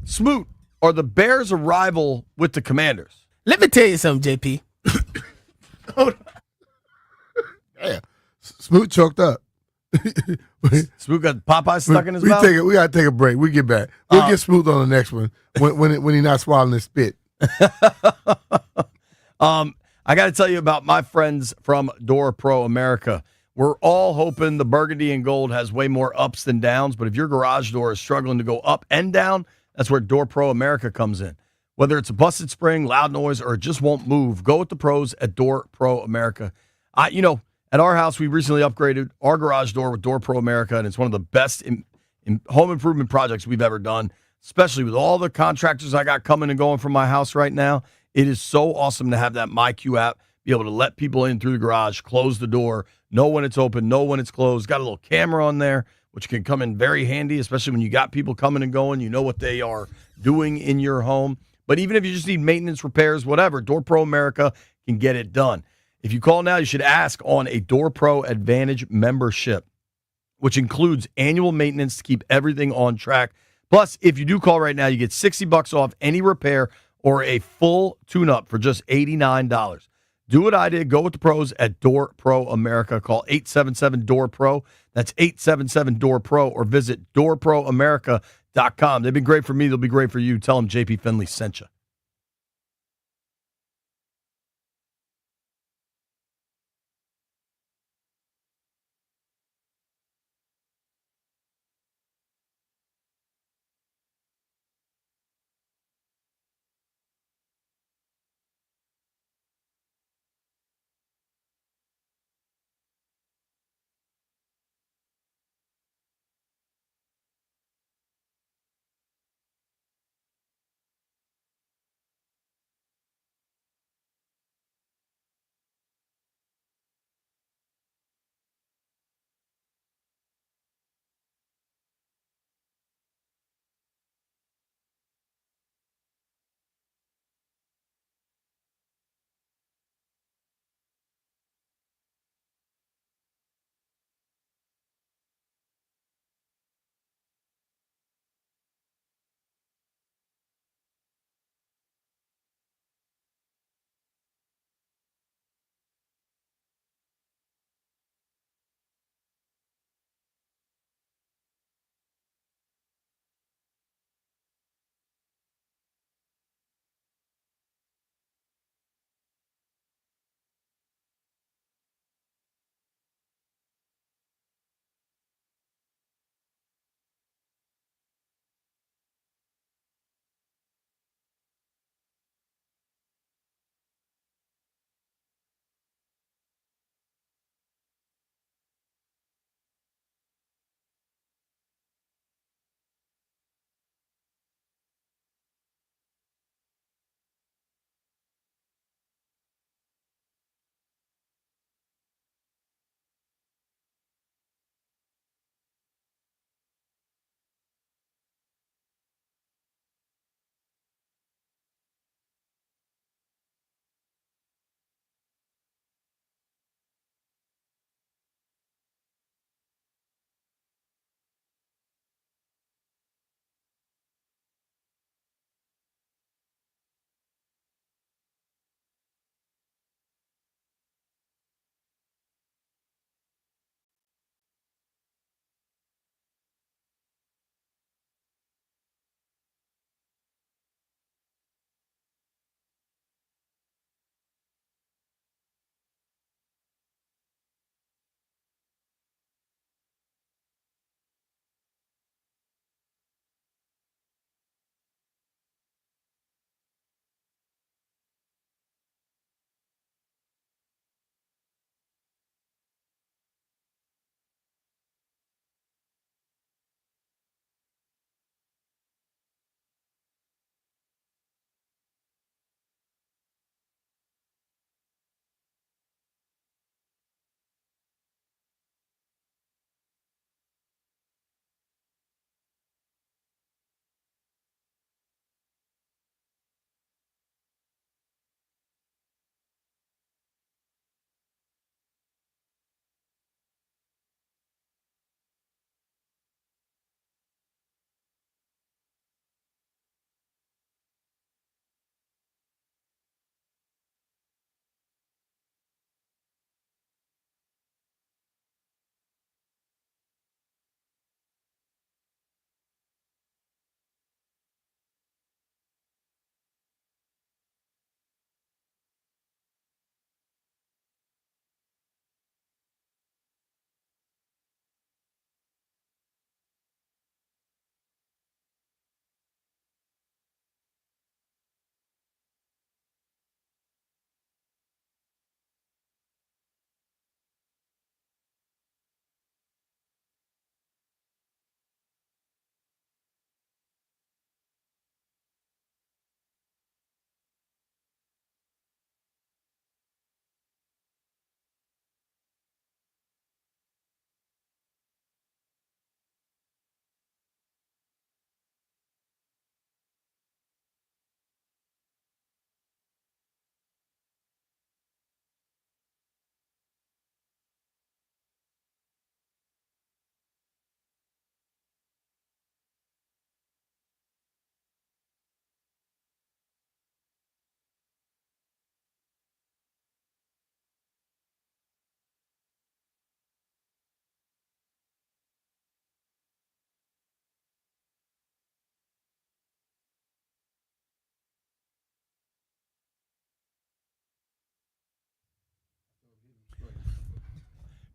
Smoot, are the Bears a rival with the Commanders? Let me tell you something, JP. Yeah. Smoot choked up. Smoot got Popeye stuck in his mouth? We got to take a break. We get back. We'll get Smoot on the next one when he's not swallowing his spit. I got to tell you about my friends from Door Pro America. We're all hoping the burgundy and gold has way more ups than downs, but if your garage door is struggling to go up and down, that's where Door Pro America comes in. Whether it's a busted spring, loud noise, or it just won't move, go with the pros at Door Pro America. At our house, we recently upgraded our garage door with Door Pro America, and it's one of the best in home improvement projects we've ever done, especially with all the contractors I got coming and going from my house right now. It is so awesome to have that MyQ app, be able to let people in through the garage, close the door, know when it's open, know when it's closed. Got a little camera on there, which can come in very handy, especially when you got people coming and going. You know what they are doing in your home. But even if you just need maintenance, repairs, whatever, Door Pro America can get it done. If you call now, you should ask on a Door Pro Advantage membership, which includes annual maintenance to keep everything on track. Plus, if you do call right now, you get $60 off any repair or a full tune-up for just $89. Do what I did. Go with the pros at Door Pro America. Call 877-DOOR-PRO. That's 877-DOOR-PRO, or visit doorproamerica.com. They've been great for me. They'll be great for you. Tell them JP Finley sent you.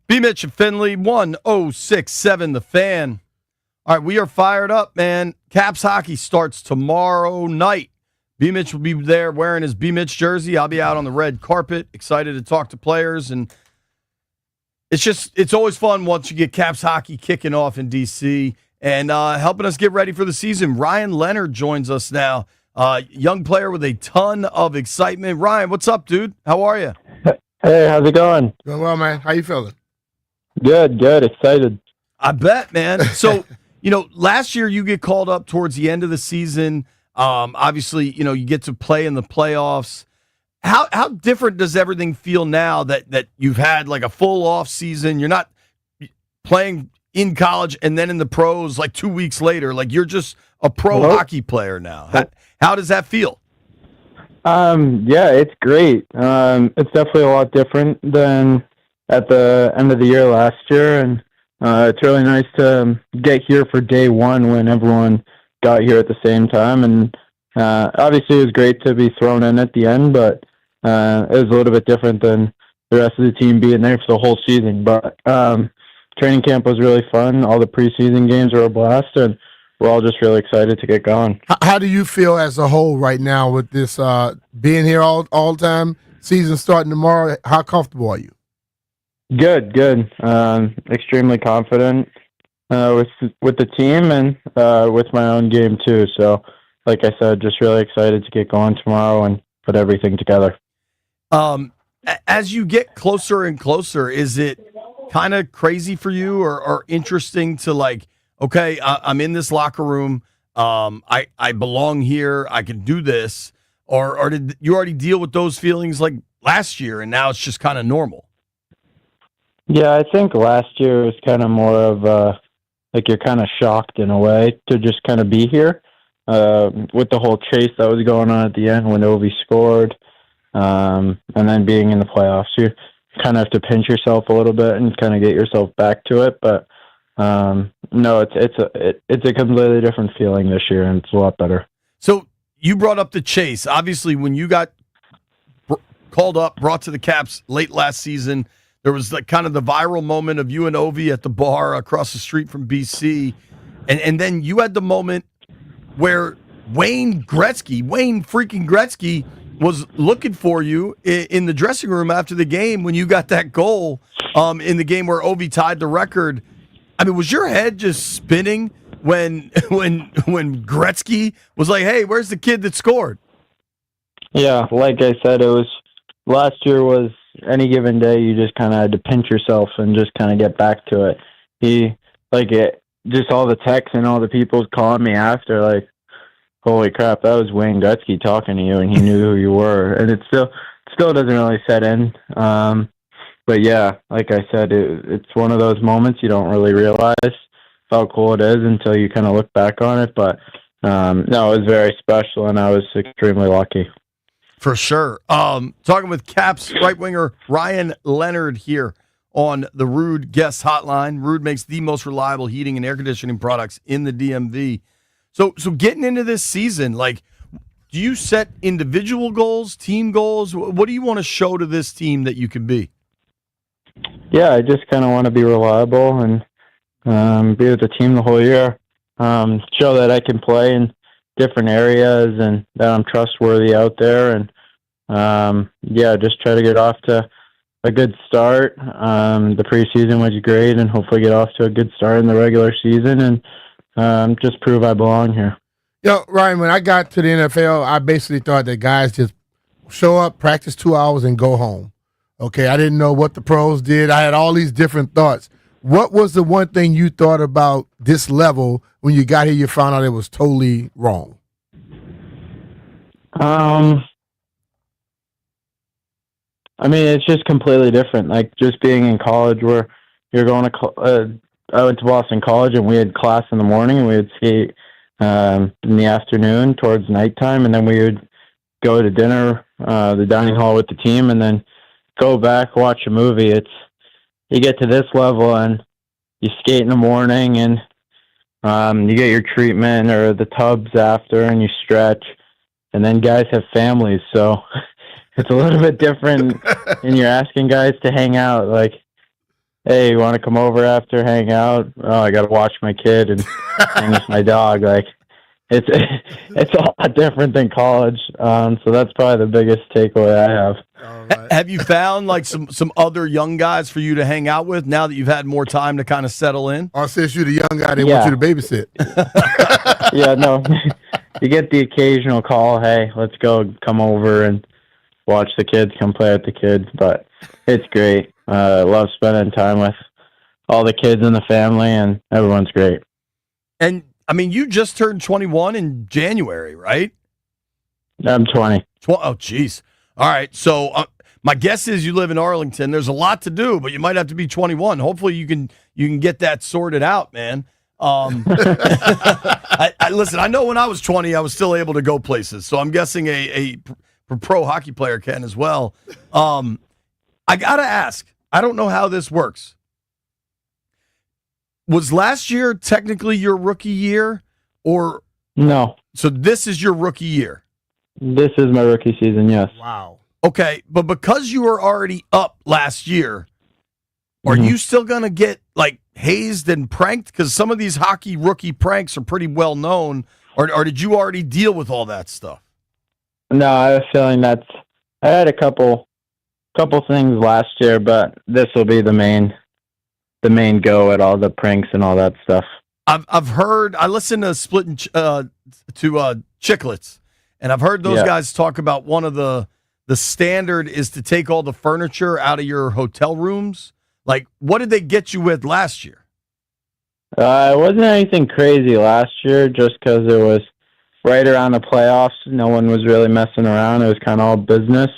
B. Mitch and Finley, 1067 The Fan. All right, we are fired up, man. Caps hockey starts tomorrow night. B. Mitch will be there wearing his B. Mitch jersey. I'll be out on the red carpet, excited to talk to players. And it's always fun once you get Caps hockey kicking off in D.C. and helping us get ready for the season. Ryan Leonard joins us now, young player with a ton of excitement. Ryan, what's up, dude? How are you? Hey, how's it going? Doing well, man. How you feeling? Good, excited. I bet, man. So, last year you get called up towards the end of the season. Obviously, you get to play in the playoffs. How different does everything feel now that you've had like a full off season? You're not playing in college and then in the pros like 2 weeks later. Like you're just a pro hockey player now. How does that feel? Yeah, it's great. It's definitely a lot different than at the end of the year last year, and it's really nice to get here for day one when everyone got here at the same time. And obviously it was great to be thrown in at the end, but it was a little bit different than the rest of the team being there for the whole season. But training camp was really fun. All the preseason games were a blast, and we're all just really excited to get going. How do you feel as a whole right now with this being here all the time, season starting tomorrow? How comfortable are you? Good. Extremely confident with the team and with my own game too. So, like I said, just really excited to get going tomorrow and put everything together. As you get closer and closer, is it kind of crazy for you or interesting to like, okay, I'm in this locker room, I belong here, I can do this, or did you already deal with those feelings like last year and now it's just kind of normal? Yeah, I think last year was kind of more of like you're kind of shocked in a way to just kind of be here with the whole chase that was going on at the end when Ovi scored, and then being in the playoffs. You kind of have to pinch yourself a little bit and kind of get yourself back to it. But no, it's a completely different feeling this year, and it's a lot better. So you brought up the chase. Obviously, when you got called up, brought to the Caps late last season, there was like kind of the viral moment of you and Ovi at the bar across the street from BC. And then you had the moment where Wayne freaking Gretzky was looking for you in the dressing room after the game when you got that goal in the game where Ovi tied the record. I mean, was your head just spinning when Gretzky was like, hey, where's the kid that scored? Yeah, like I said, it was last year was any given day you just kind of had to pinch yourself and just kind of get back to it. Just all the texts and all the people calling me after, like, holy crap, that was Wayne Gretzky talking to you, and he knew who you were. And it still doesn't really set in. But yeah, like I said, it's one of those moments you don't really realize how cool it is until you kind of look back on it. But no, it was very special, and I was extremely lucky. For sure. Talking with Caps right winger Ryan Leonard here on the Ruud Guest Hotline. Ruud makes the most reliable heating and air conditioning products in the DMV. So getting into this season, like, do you set individual goals, team goals? What do you want to show to this team that you can be? Yeah, I just kind of want to be reliable and be with the team the whole year. Show that I can play in different areas and that I'm trustworthy out there. And just try to get off to a good start. The preseason was great, and hopefully get off to a good start in the regular season and just prove I belong here. Ryan, when I got to the NFL, I basically thought that guys just show up, practice 2 hours, and go home. Okay, I didn't know what the pros did. I had all these different thoughts. What was the one thing you thought about this level when you got here you found out it was totally wrong? I mean, it's just completely different. Like, just being in college where you're going to I went to Boston College, and we had class in the morning, and we would skate in the afternoon towards nighttime, and then we would go to dinner, the dining hall with the team, and then go back, watch a movie. You get to this level, and you skate in the morning, and you get your treatment or the tubs after, and you stretch, and then guys have families, so it's a little bit different, and you're asking guys to hang out. Like, hey, you want to come over after, hang out? Oh, I got to watch my kid and miss my dog. Like, it's a lot different than college. So that's probably the biggest takeaway I have. Have you found like some other young guys for you to hang out with now that you've had more time to kind of settle in? Or since you're the young guy, they want you to babysit. Yeah, no. You get the occasional call, hey, let's go, come over and watch the kids, come play with the kids. But it's great. I love spending time with all the kids in the family, and everyone's great. And, I mean, you just turned 21 in January, right? I'm 20. Oh, geez. All right. So my guess is you live in Arlington. There's a lot to do, but you might have to be 21. Hopefully you can get that sorted out, man. Listen, I know when I was 20, I was still able to go places. So I'm guessing a pro hockey player can as well. I got to ask, I don't know how this works. Was last year technically your rookie year or no? So this is your rookie year. This is my rookie season, yes. Wow. Okay, but because you were already up last year, are you still going to get like hazed and pranked? Because some of these hockey rookie pranks are pretty well known. Or did you already deal with all that stuff? No, I have a feeling I had a couple things last year, but this will be the main go at all the pranks and all that stuff. I've heard. I listened to to Chicklets, and I've heard those guys talk about one of the standard is to take all the furniture out of your hotel rooms. Like, what did they get you with last year? It wasn't anything crazy last year, just because it was right around the playoffs. No one was really messing around. It was kind of all business.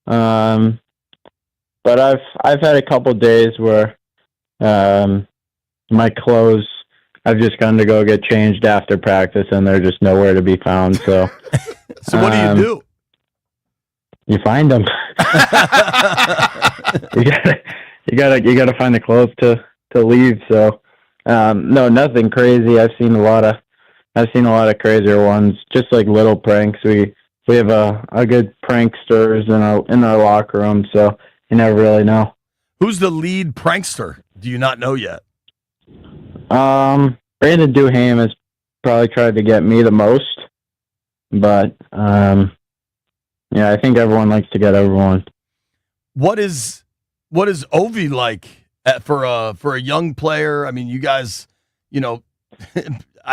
But I've had a couple days where my clothes, I've just gone to go get changed after practice, and they're just nowhere to be found. So, so what do? You find them. You gotta find the clothes to leave. So, no, nothing crazy. I've seen a lot of crazier ones. Just like little pranks. We have a good pranksters in our locker room. So you never really know. Who's the lead prankster? Do you not know yet? Brandon Duham has probably tried to get me the most, but yeah, I think everyone likes to get everyone. What is Ovi like for a young player? I mean, you guys, I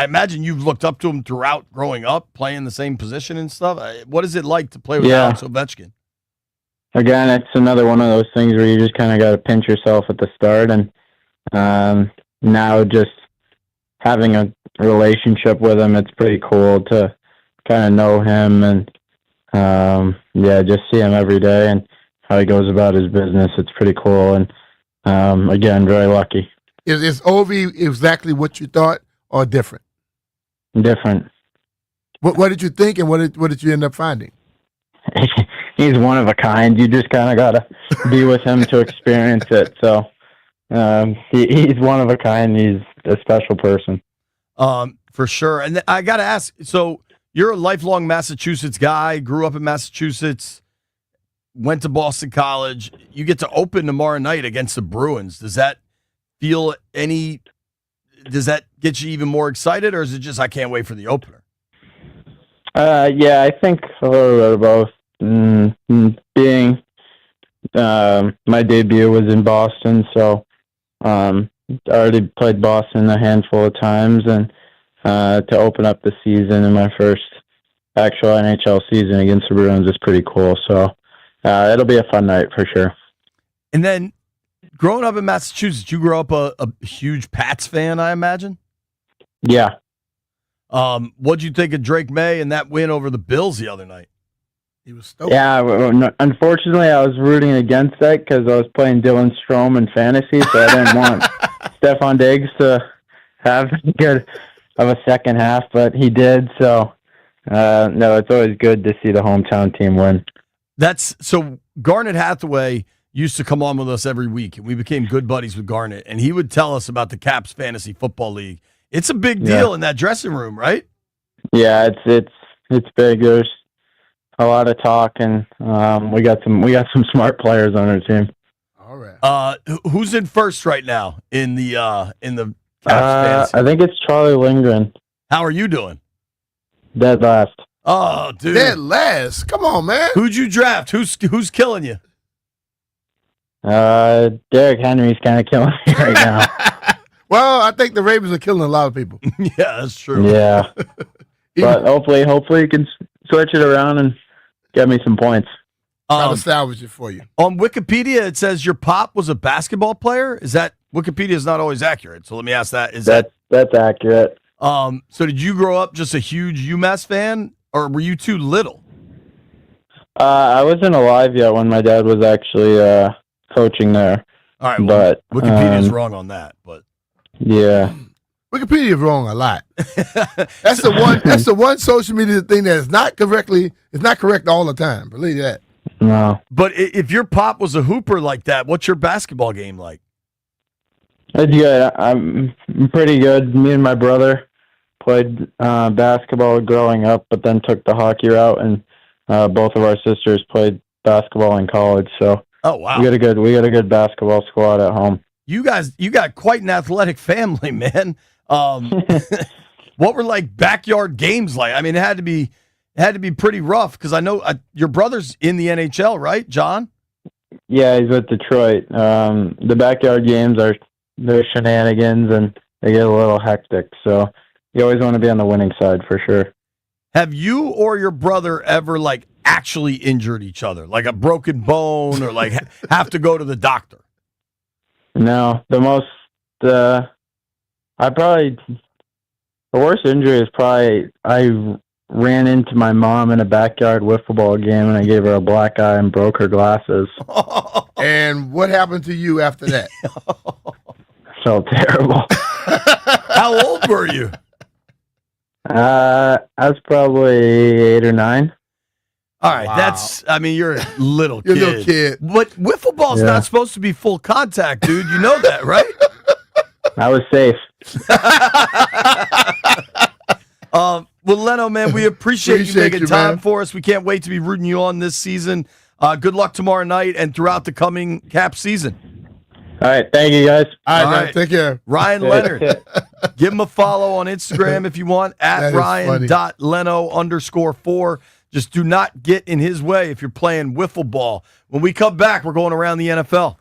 imagine you've looked up to him throughout growing up, playing the same position and stuff. What is it like to play with Alex Ovechkin? Again, it's another one of those things where you just kind of got to pinch yourself at the start, and now just having a relationship with him, it's pretty cool to kind of know him and just see him every day and how he goes about his business. It's pretty cool, and again, very lucky. Is Ovi exactly what you thought, or different? Different. What did you think, and what did you end up finding? He's one of a kind. You just kind of got to be with him to experience it. So he's one of a kind. He's a special person. For sure. And I got to ask, so you're a lifelong Massachusetts guy, grew up in Massachusetts, went to Boston College. You get to open tomorrow night against the Bruins. Does that get you even more excited, or is it just I can't wait for the opener? Yeah, I think a little bit of both. Being my debut was in Boston, so I already played Boston a handful of times, and to open up the season in my first actual NHL season against the Bruins is pretty cool. So it'll be a fun night for sure. And then growing up in Massachusetts, you grew up a huge Pats fan, I imagine? Yeah. What'd you think of Drake May and that win over the Bills the other night? He was stoked. Yeah, unfortunately, I was rooting against that because I was playing Dylan Strome in fantasy, so I didn't want Stephon Diggs to have good of a second half, but he did. So, no, it's always good to see the hometown team win. So Garnet Hathaway used to come on with us every week, and we became good buddies with Garnet, and he would tell us about the Caps Fantasy Football League. It's a big deal in that dressing room, right? Yeah, it's big. There's a lot of talk, and we got some smart players on our team. All right. Who's in first right now in the Caps fantasy? I think it's Charlie Lindgren. How are you doing? Dead last. Oh, dude. Dead last. Come on, man. Who'd you draft? Who's killing you? Derrick Henry's kind of killing me right now. Well, I think the Ravens are killing a lot of people. Yeah, that's true. Yeah. But hopefully you can switch it around and get me some points. Try to salvage it for you. On Wikipedia, it says your pop was a basketball player. Is that Wikipedia is not always accurate? So let me ask that. That's accurate. So did you grow up just a huge UMass fan, or were you too little? I wasn't alive yet when my dad was actually coaching there. All right, well, but Wikipedia's wrong on that, but yeah. Wikipedia is wrong a lot. That's the one social media thing that is not correct all the time. Believe that. No. But if your pop was a hooper like that, what's your basketball game like? It's good. I'm pretty good. Me and my brother played basketball growing up, but then took the hockey route, and both of our sisters played basketball in college. So oh wow, we got a good basketball squad at home. You got quite an athletic family, man. What were like backyard games like? I mean, it had to be pretty rough because I know your brother's in the NHL, right, John? Yeah, he's with Detroit. The backyard games they're shenanigans and they get a little hectic. So you always want to be on the winning side for sure. Have you or your brother ever like actually injured each other, like a broken bone or like have to go to the doctor? No, the worst injury is probably I ran into my mom in a backyard wiffle ball game and I gave her a black eye and broke her glasses. And what happened to you after that? Felt terrible. How old were you? I was probably 8 or 9. All right, you're a little kid. You're a little kid. But wiffle ball's not supposed to be full contact, dude. You know that, right? I was safe. Well, Leno, man, we appreciate you making time for us. We can't wait to be rooting you on this season. Good luck tomorrow night and throughout the coming Cap season. All right, thank you, guys. All right, man, take care. Ryan Leonard. Give him a follow on Instagram if you want, at Ryan.Leno_4. Just do not get in his way if you're playing wiffle ball. When we come back, we're going around the NFL.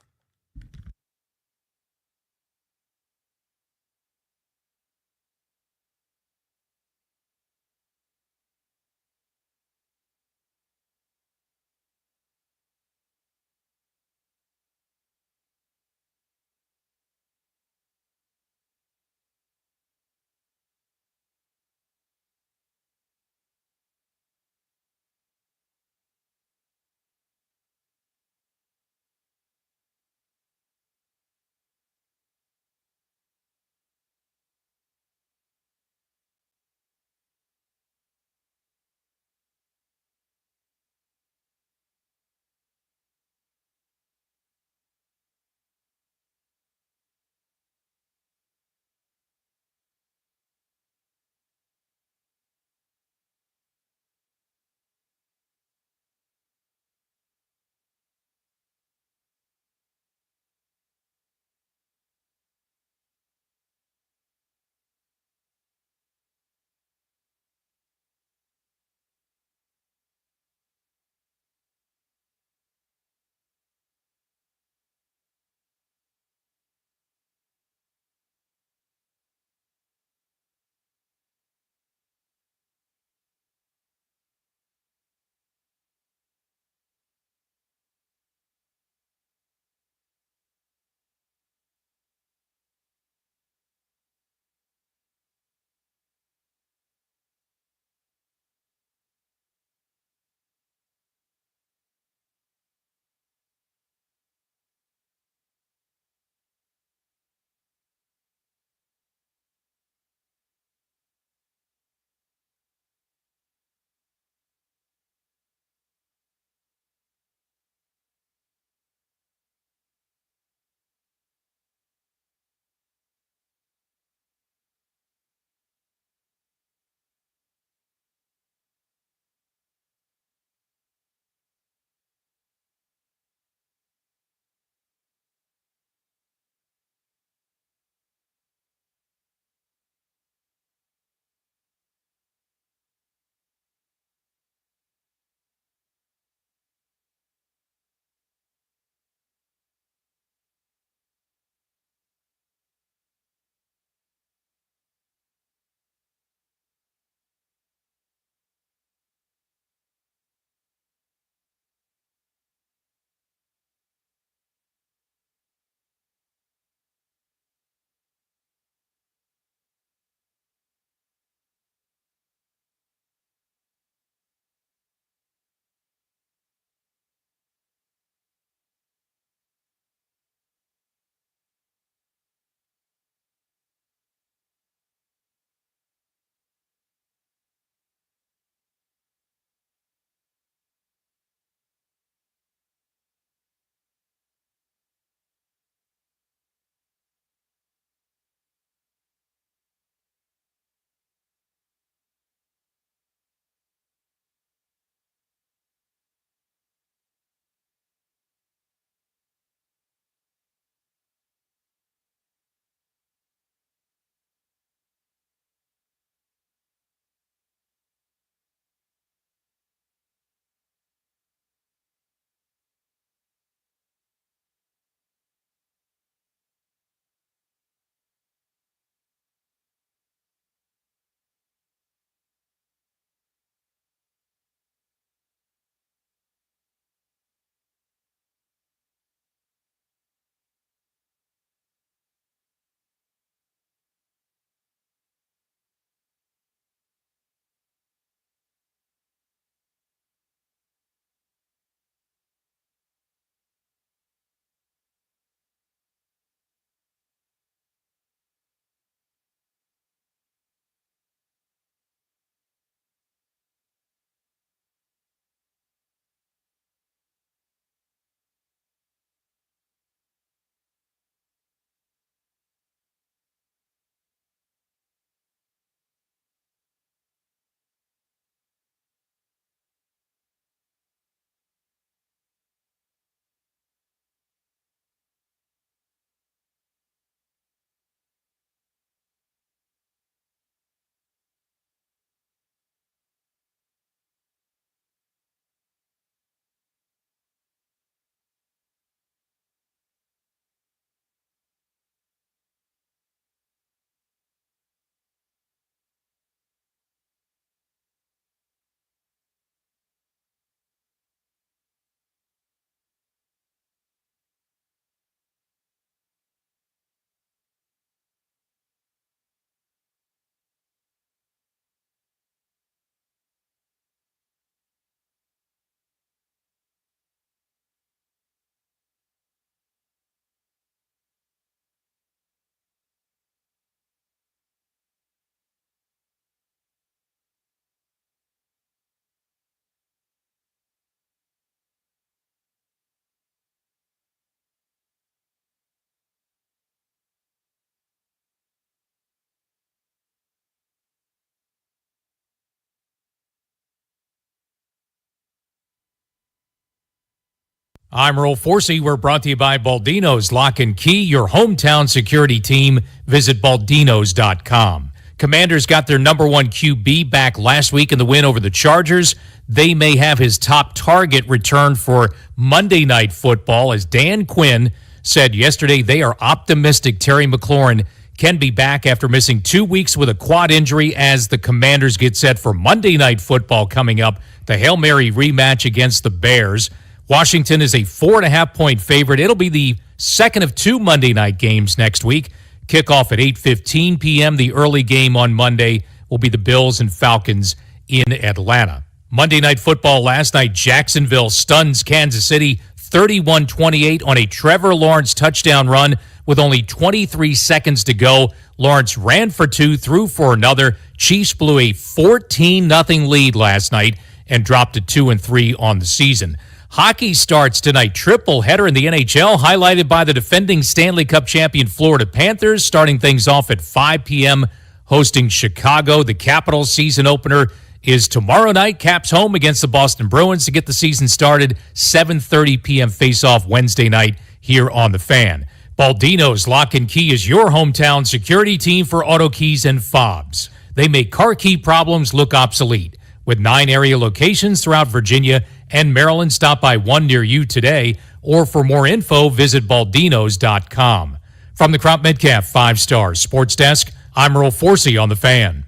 I'm Earl Forsey. We're brought to you by Baldino's Lock and Key, your hometown security team. Visit baldinos.com. Commanders got their number one QB back last week in the win over the Chargers. They may have his top target returned for Monday Night Football. As Dan Quinn said yesterday, they are optimistic Terry McLaurin can be back after missing 2 weeks with a quad injury as the Commanders get set for Monday Night Football coming up, the Hail Mary rematch against the Bears. Washington is a 4.5-point favorite. It'll be the second of 2 Monday night games next week. Kickoff at 8:15 p.m. The early game on Monday will be the Bills and Falcons in Atlanta. Monday Night Football last night, Jacksonville stuns Kansas City 31-28 on a Trevor Lawrence touchdown run with only 23 seconds to go. Lawrence ran for 2, threw for another. Chiefs blew a 14-0 lead last night and dropped to 2-3 on the season. Hockey starts tonight. Triple header in the NHL, highlighted by the defending Stanley Cup champion Florida Panthers, starting things off at 5 p.m., hosting Chicago. The Capitals season opener is tomorrow night. Caps home against the Boston Bruins to get the season started. 7:30 p.m. face-off Wednesday night here on The Fan. Baldino's Lock and Key is your hometown security team for auto keys and fobs. They make car key problems look obsolete. With 9 area locations throughout Virginia and Maryland, stop by one near you today, or for more info, visit baldinos.com. From the Crop Metcalf 5-Star Sports Desk, I'm Earl Forsey on The Fan.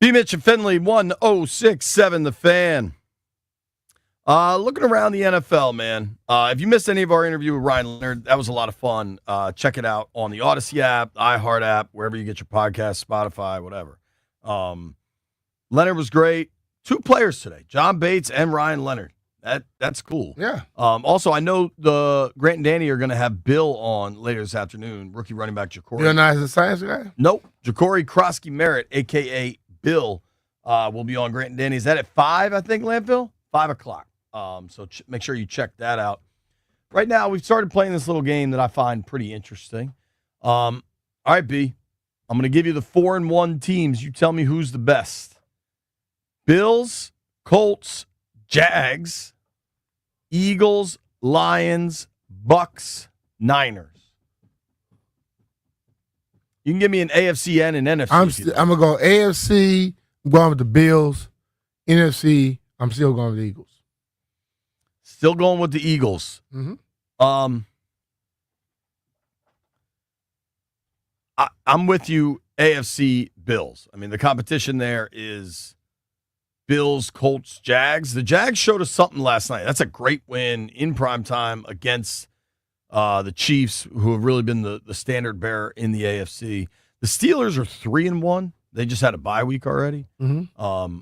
B. Mitch and Finley, 1067 The Fan. Looking around the NFL, man. If you missed any of our interview with Ryan Leonard, that was a lot of fun. Check it out on the Odyssey app, the iHeart app, wherever you get your podcasts, Spotify, whatever. Leonard was great. 2 players today, John Bates and Ryan Leonard. That's cool. Yeah. Also, I know the Grant and Danny are going to have Bill on later this afternoon, rookie running back Jacory. You're not a science guy? Nope. Jacory Krosky Merritt, a.k.a. Bill, will be on Grant and Danny. Is that at 5, I think, Landfill? 5 o'clock. So make sure you check that out. Right now, we've started playing this little game that I find pretty interesting. All right, B. I'm going to give you the 4-1 teams. You tell me who's the best. Bills, Colts, Jags, Eagles, Lions, Bucks, Niners. You can give me an AFC and an NFC. I'm going to go AFC. I'm going with the Bills. NFC, I'm still going with the Eagles. Still going with the Eagles. Mm-hmm. I'm with you, AFC, Bills. I mean, the competition there is Bills, Colts, Jags. The Jags showed us something last night. That's a great win in primetime against the Chiefs, who have really been the standard bearer in the AFC. The Steelers are 3-1. They just had a bye week already. Mm-hmm.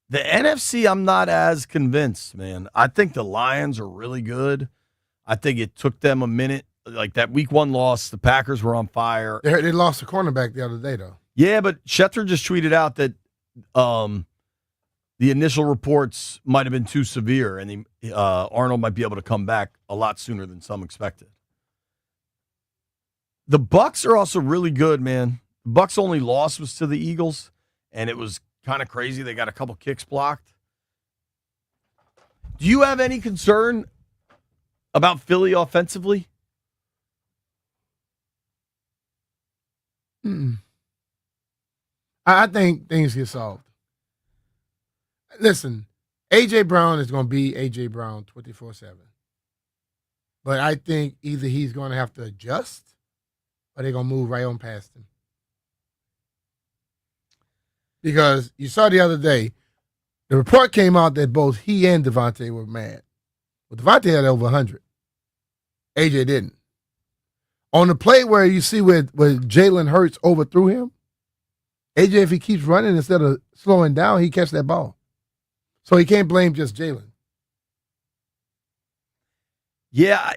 The NFC, I'm not as convinced, man. I think the Lions are really good. I think it took them a minute. Like that week 1 loss, the Packers were on fire. They lost a cornerback the other day, though. Yeah, but Schefter just tweeted out that the initial reports might have been too severe, and Arnold might be able to come back a lot sooner than some expected. The Bucks are also really good, man. The Bucks' only loss was to the Eagles, and it was kind of crazy. They got a couple kicks blocked. Do you have any concern about Philly offensively? I think things get solved. Listen, A.J. Brown is going to be A.J. Brown 24/7. But I think either he's going to have to adjust or they're going to move right on past him. Because you saw the other day, the report came out that both he and Devontae were mad. But Devontae had over 100. A.J. didn't. On the play where you see where Jalen Hurts overthrew him, AJ, if he keeps running instead of slowing down, he catch that ball. So he can't blame just Jalen. Yeah.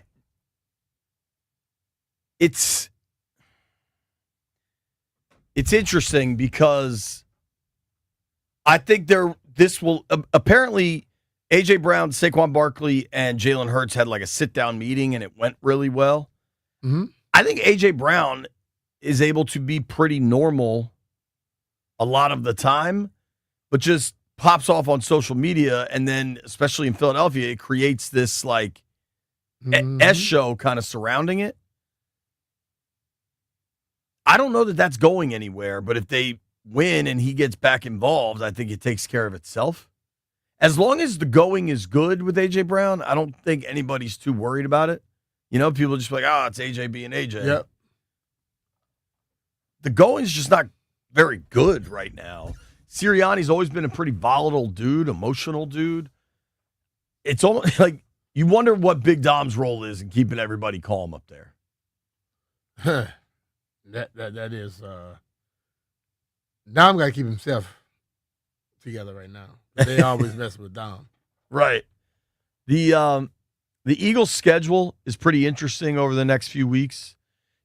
It's interesting because I think this will apparently A.J. Brown, Saquon Barkley, and Jalen Hurts had like a sit-down meeting, and it went really well. Mm-hmm. I think A.J. Brown is able to be pretty normal a lot of the time, but just pops off on social media, and then, especially in Philadelphia, it creates this like S show kind of surrounding it. I don't know that that's going anywhere, but if they win and he gets back involved, I think it takes care of itself. As long as the going is good with A.J. Brown, I don't think anybody's too worried about it. You know, people just be like, oh, it's A.J. being A.J. Yep. The going's just not very good right now. Sirianni's always been a pretty volatile dude, emotional dude. It's almost like you wonder what Big Dom's role is in keeping everybody calm up there. That is Dom got to keep himself together right now. They always mess with Dom. Right. The Eagles' schedule is pretty interesting over the next few weeks.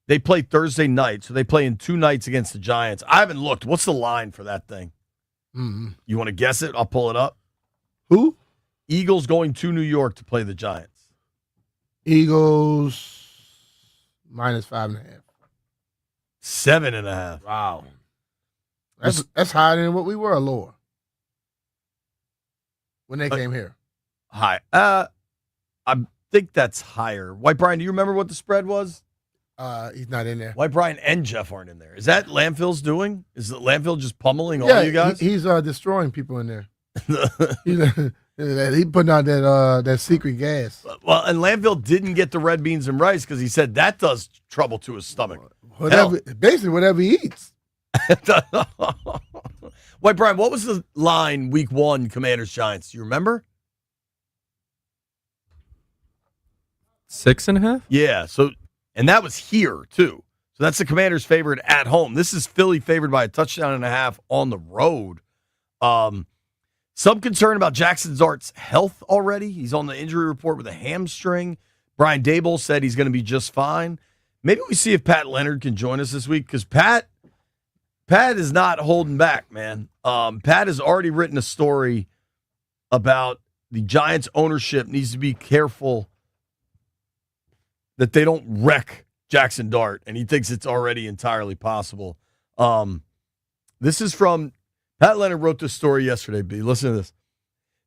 They play Thursday night, so they play in 2 nights against the Giants. I haven't looked. What's the line for that thing? Mm-hmm. You want to guess it? I'll pull it up. Who? Eagles going to New York to play the Giants. Eagles -5.5. 7.5. Wow. That's higher than what we were, or lower? When they came here. High. I think that's higher. White Brian, do you remember what the spread was? He's not in there. White Brian and Jeff aren't in there. Is that Landfill's doing? Is Landfill just pummeling all you guys? He's destroying people in there. He putting out that secret gas. Well, and Landfill didn't get the red beans and rice because he said that does trouble to his stomach. Basically, whatever he eats. White Brian, what was the line week 1 Commanders Giants? Do you remember? 6.5? Yeah. So, and that was here too. So that's the Commanders' favorite at home. This is Philly favored by a touchdown and a half on the road. Some concern about Jackson Dart's health already. He's on the injury report with a hamstring. Brian Daboll said he's going to be just fine. Maybe we see if Pat Leonard can join us this week because Pat is not holding back, man. Pat has already written a story about the Giants ownership needs to be careful that they don't wreck Jackson Dart, and he thinks it's already entirely possible. This is from Pat Leonard wrote this story yesterday, B. Listen to this.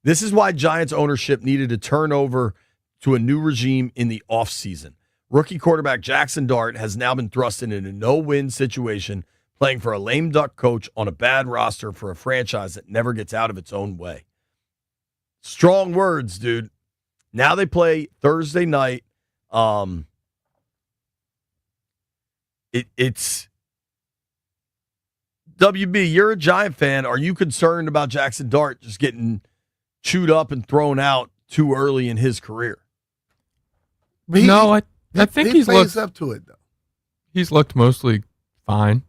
This is why Giants ownership needed to turn over to a new regime in the offseason. Rookie quarterback Jackson Dart has now been thrust into a no-win situation, playing for a lame duck coach on a bad roster for a franchise that never gets out of its own way. Strong words, dude. Now they play Thursday night. It's WB, you're a Giant fan. Are you concerned about Jackson Dart just getting chewed up and thrown out too early in his career? No, I think he's plays looked up to it, though. He's looked mostly fine.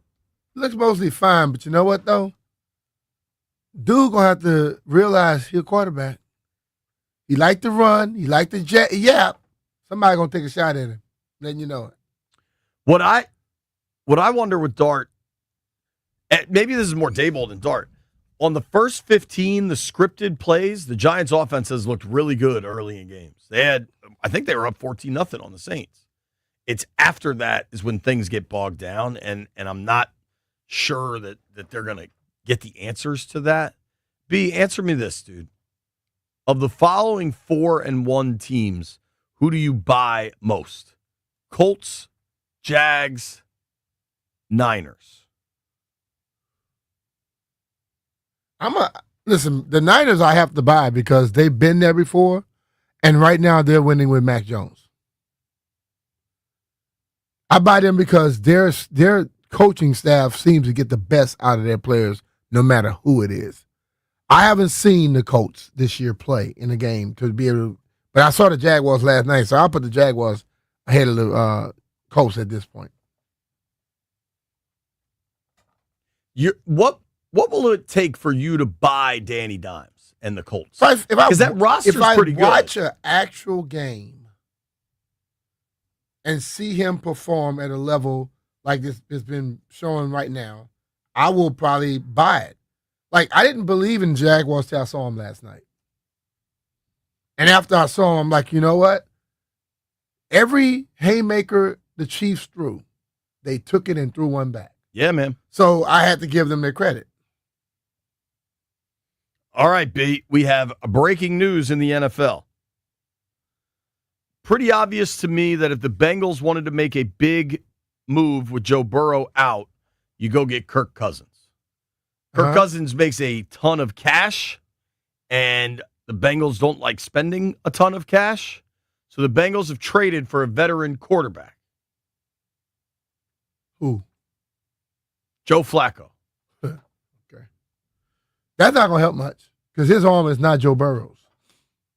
He looks mostly fine, but you know what, though? Dude gonna have to realize he's a quarterback. He like to run. He like to yap. Somebody gonna take a shot at him. Then you know it. What I wonder with Dart, maybe this is more Daboll than Dart. On the first 15, the scripted plays, the Giants' offense has looked really good early in games. I think they were up 14-0 on the Saints. It's after that is when things get bogged down, and I'm not sure that they're going to get the answers to that. B, answer me this, dude. Of the following 4-1 teams, who do you buy most? Colts, Jags, Niners. Listen, the Niners I have to buy because they've been there before, and right now they're winning with Mac Jones. I buy them because their coaching staff seems to get the best out of their players no matter who it is. I haven't seen the Colts this year play in a game to be able to, but I saw the Jaguars last night, so I'll put the Jaguars ahead of the Colts at this point. What will it take for you to buy Danny Dimes and the Colts? Because that roster's pretty good. If I watch an actual game and see him perform at a level like this has been showing right now, I will probably buy it. Like, I didn't believe in Jaguars till I saw him last night. And after I saw him, I'm like, you know what? Every haymaker the Chiefs threw, they took it and threw one back. Yeah, man. So I had to give them their credit. All right, B, we have breaking news in the NFL. Pretty obvious to me that if the Bengals wanted to make a big move with Joe Burrow out, you go get Kirk Cousins. Kirk Cousins makes a ton of cash, and the Bengals don't like spending a ton of cash. So the Bengals have traded for a veteran quarterback. Who? Joe Flacco. Okay. That's not going to help much because his arm is not Joe Burrow's.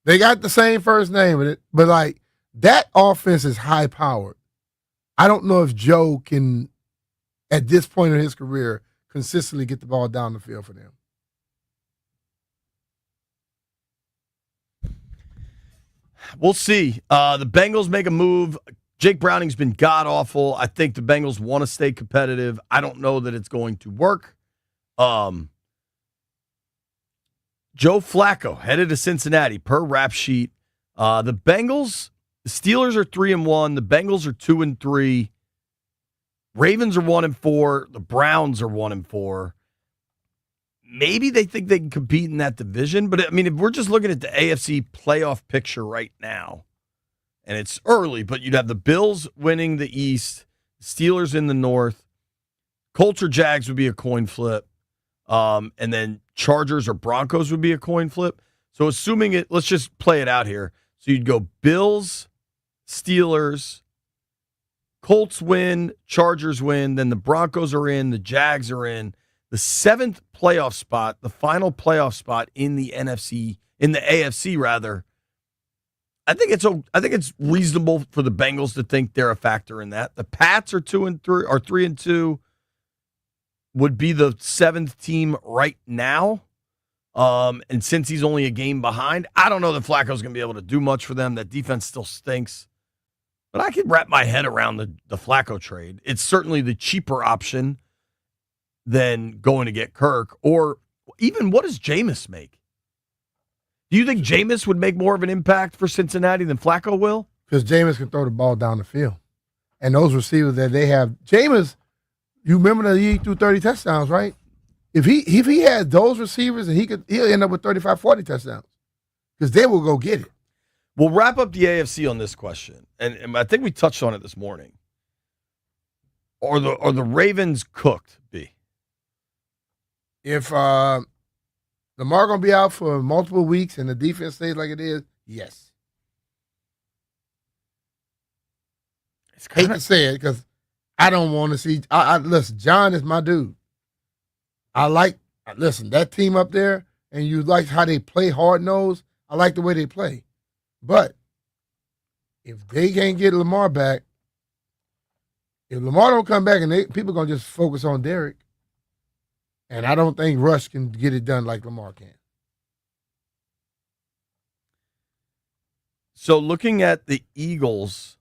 They got the same first name in it, but like that offense is high powered. I don't know if Joe can, at this point in his career, consistently get the ball down the field for them. We'll see. The Bengals make a move. Jake Browning's been god-awful. I think the Bengals want to stay competitive. I don't know that it's going to work. Joe Flacco headed to Cincinnati per rap sheet. The Steelers are 3-1. The Bengals are 2-3. Ravens are 1-4. The Browns are 1-4. Maybe they think they can compete in that division. But, I mean, if we're just looking at the AFC playoff picture right now, and it's early, but you'd have the Bills winning the East, Steelers in the North, Colts or Jags would be a coin flip, and then Chargers or Broncos would be a coin flip. So assuming it, let's just play it out here. So you'd go Bills, Steelers, Colts win, Chargers win, then the Broncos are in, the Jags are in. The seventh playoff spot, the final playoff spot in the AFC rather. I think it's reasonable for the Bengals to think they're a factor in that. The Pats are 2-3 or 3-2, would be the seventh team right now. And since he's only a game behind, I don't know that Flacco's going to be able to do much for them. That defense still stinks. But I can wrap my head around the Flacco trade. It's certainly the cheaper option than going to get Kirk. Or even, what does Jameis make? Do you think Jameis would make more of an impact for Cincinnati than Flacco will? Because Jameis can throw the ball down the field. And those receivers that they have, Jameis, you remember that he threw 30 touchdowns, right? If he had those receivers, and he'll end up with 35, 40 touchdowns. Because they will go get it. We'll wrap up the AFC on this question. And I think we touched on it this morning. Are the Ravens cooked, B? If Lamar going to be out for multiple weeks and the defense stays like it is, yes. Hate to say it because I don't want to see. Listen, John is my dude. Listen, that team up there, and you like how they play hard-nosed. I like the way they play. But if they can't get Lamar back, if Lamar don't come back, and people are going to just focus on Derek, and I don't think Rush can get it done like Lamar can. So looking at the Eagles,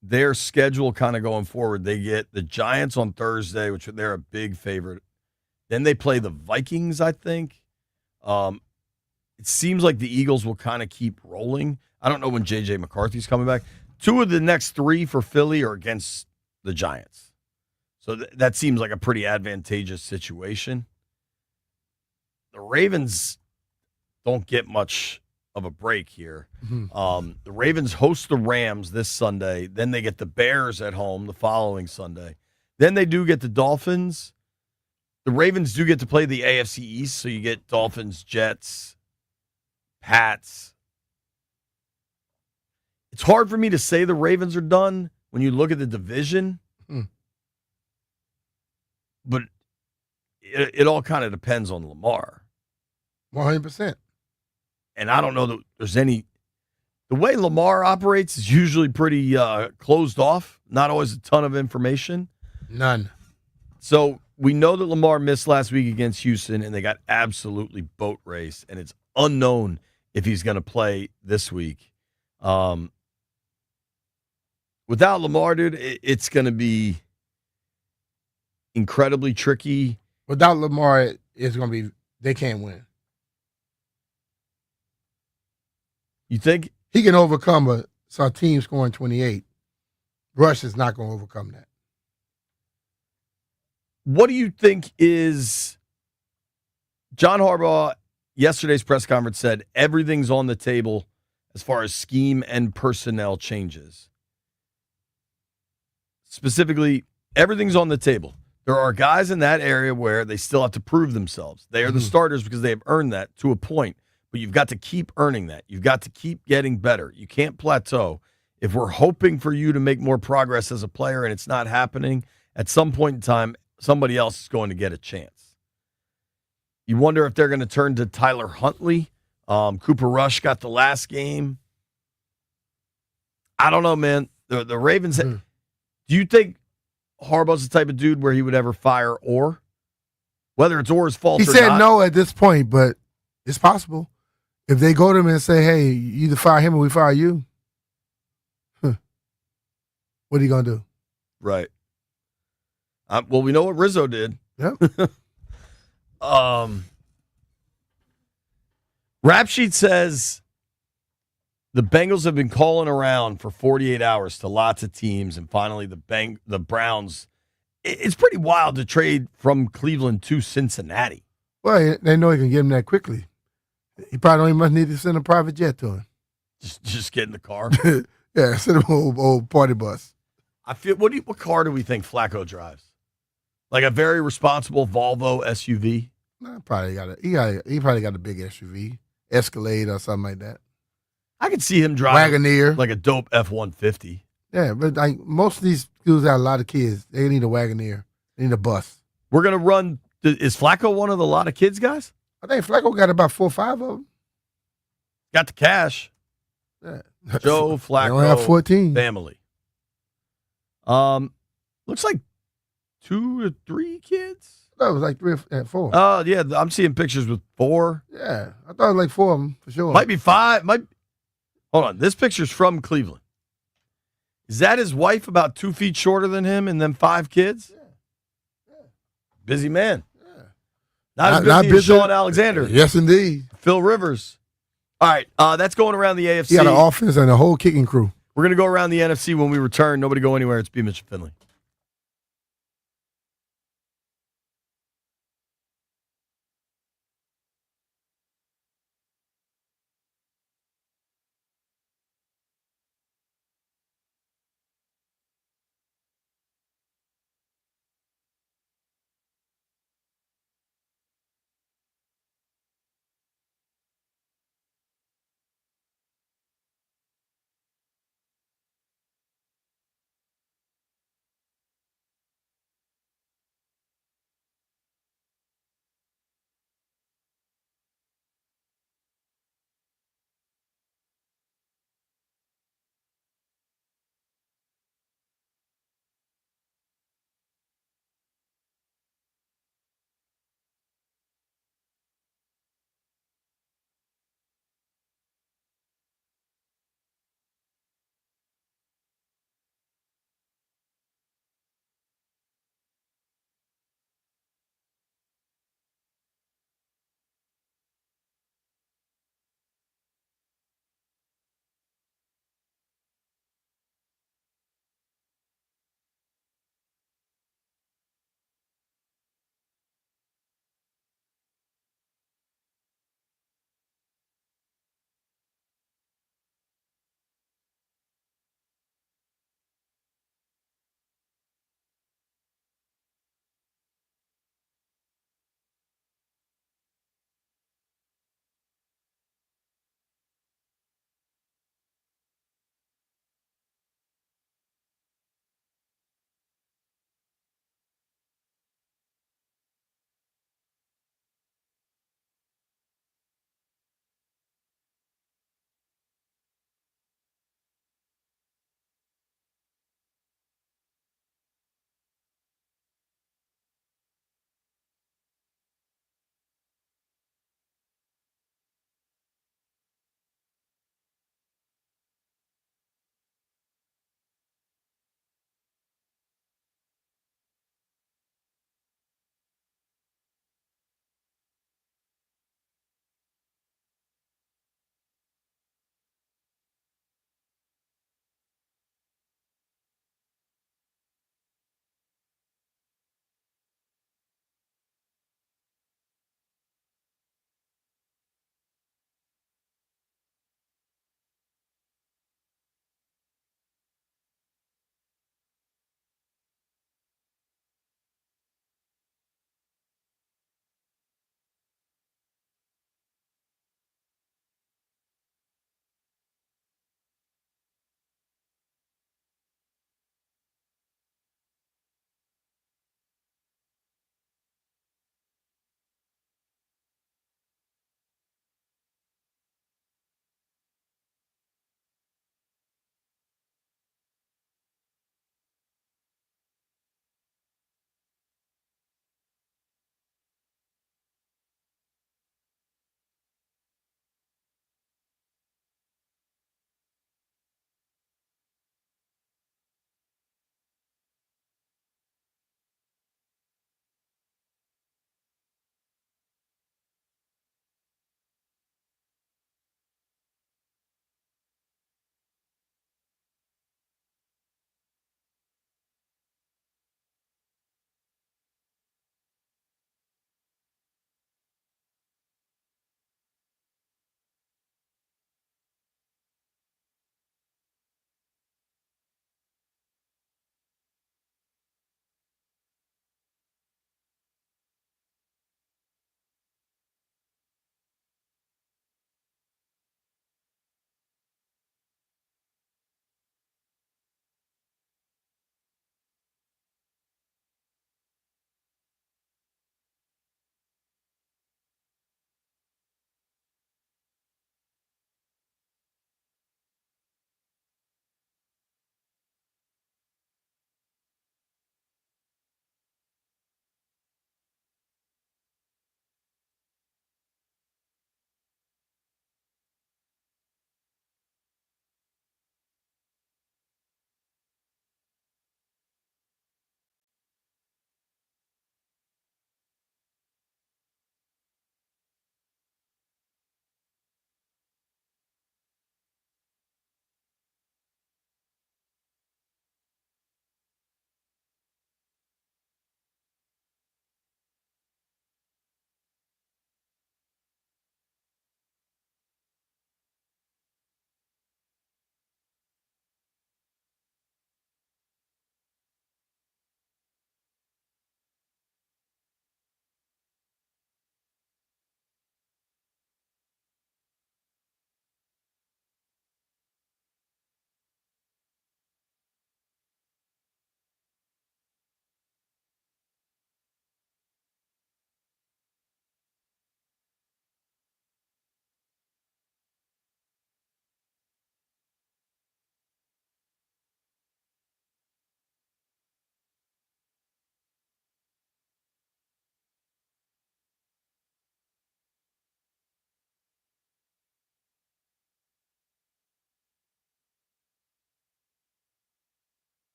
their schedule kind of going forward, they get the Giants on Thursday, which they're a big favorite. Then they play the Vikings, I think. It seems like the Eagles will kind of keep rolling. I don't know when J.J. McCarthy's coming back. 2 of the next 3 for Philly are against the Giants. So that seems like a pretty advantageous situation. The Ravens don't get much of a break here. Mm-hmm. The Ravens host the Rams this Sunday. Then they get the Bears at home the following Sunday. Then they do get the Dolphins. The Ravens do get to play the AFC East, so you get Dolphins, Jets, Pats. It's hard for me to say the Ravens are done when you look at the division. But it all kind of depends on Lamar. 100%. And I don't know that there's any The way Lamar operates is usually pretty closed off. Not always a ton of information. None. So we know that Lamar missed last week against Houston, and they got absolutely boat raced, and it's unknown if he's going to play this week. Without Lamar, dude, it's going to be incredibly tricky. Without Lamar, it's going to be they can't win. You think he can overcome a team scoring 28? Rush is not going to overcome that. What do you think is John Harbaugh yesterday's press conference said everything's on the table as far as scheme and personnel changes. Specifically, everything's on the table. There are guys in that area where they still have to prove themselves. They are the starters because they have earned that to a point, but you've got to keep earning that. You've got to keep getting better. You can't plateau. If we're hoping for you to make more progress as a player and it's not happening, at some point in time, somebody else is going to get a chance. You wonder if they're going to turn to Tyler Huntley. Cooper Rush got the last game. I don't know, man. The Ravens, do you think Harbaugh's the type of dude where he would ever fire Orr? Whether it's Orr's fault or not? He said no at this point, but it's possible. If they go to him and say, hey, you either fire him or we fire you, what are you going to do? Right. Well, we know what Rizzo did. Yep. Rap Sheet says the Bengals have been calling around for 48 hours to lots of teams, and finally the Browns. It's pretty wild to trade from Cleveland to Cincinnati. Well, they know he can get him that quickly. He probably don't even much need to send a private jet to him. Just get in the car. Yeah, send him an old party bus. I feel. What car do we think Flacco drives? Like a very responsible Volvo SUV. He probably got a big SUV, Escalade or something like that. I could see him driving Wagoneer, like a dope F-150. Yeah, but like most of these schools have a lot of kids. They need a Wagoneer. They need a bus. We're gonna run. Is Flacco one of the lot of kids guys? I think Flacco got about 4 or 5 of them. Got the cash. Yeah. Joe Flacco. They only have 14. Family. Looks like 2 to 3 kids. I thought it was like 3 or 4. Oh, yeah. I'm seeing pictures with 4. Yeah. I thought it was like 4 of them for sure. Might be 5. Hold on. This picture's from Cleveland. Is that his wife about 2 feet shorter than him and then 5 kids? Yeah. Busy man. Yeah. Not as busy as Sean Alexander. Yes, indeed. Phil Rivers. All right. That's going around the AFC. He got an offense and a whole kicking crew. We're going to go around the NFC when we return. Nobody go anywhere. It's B. Mitchell Finley.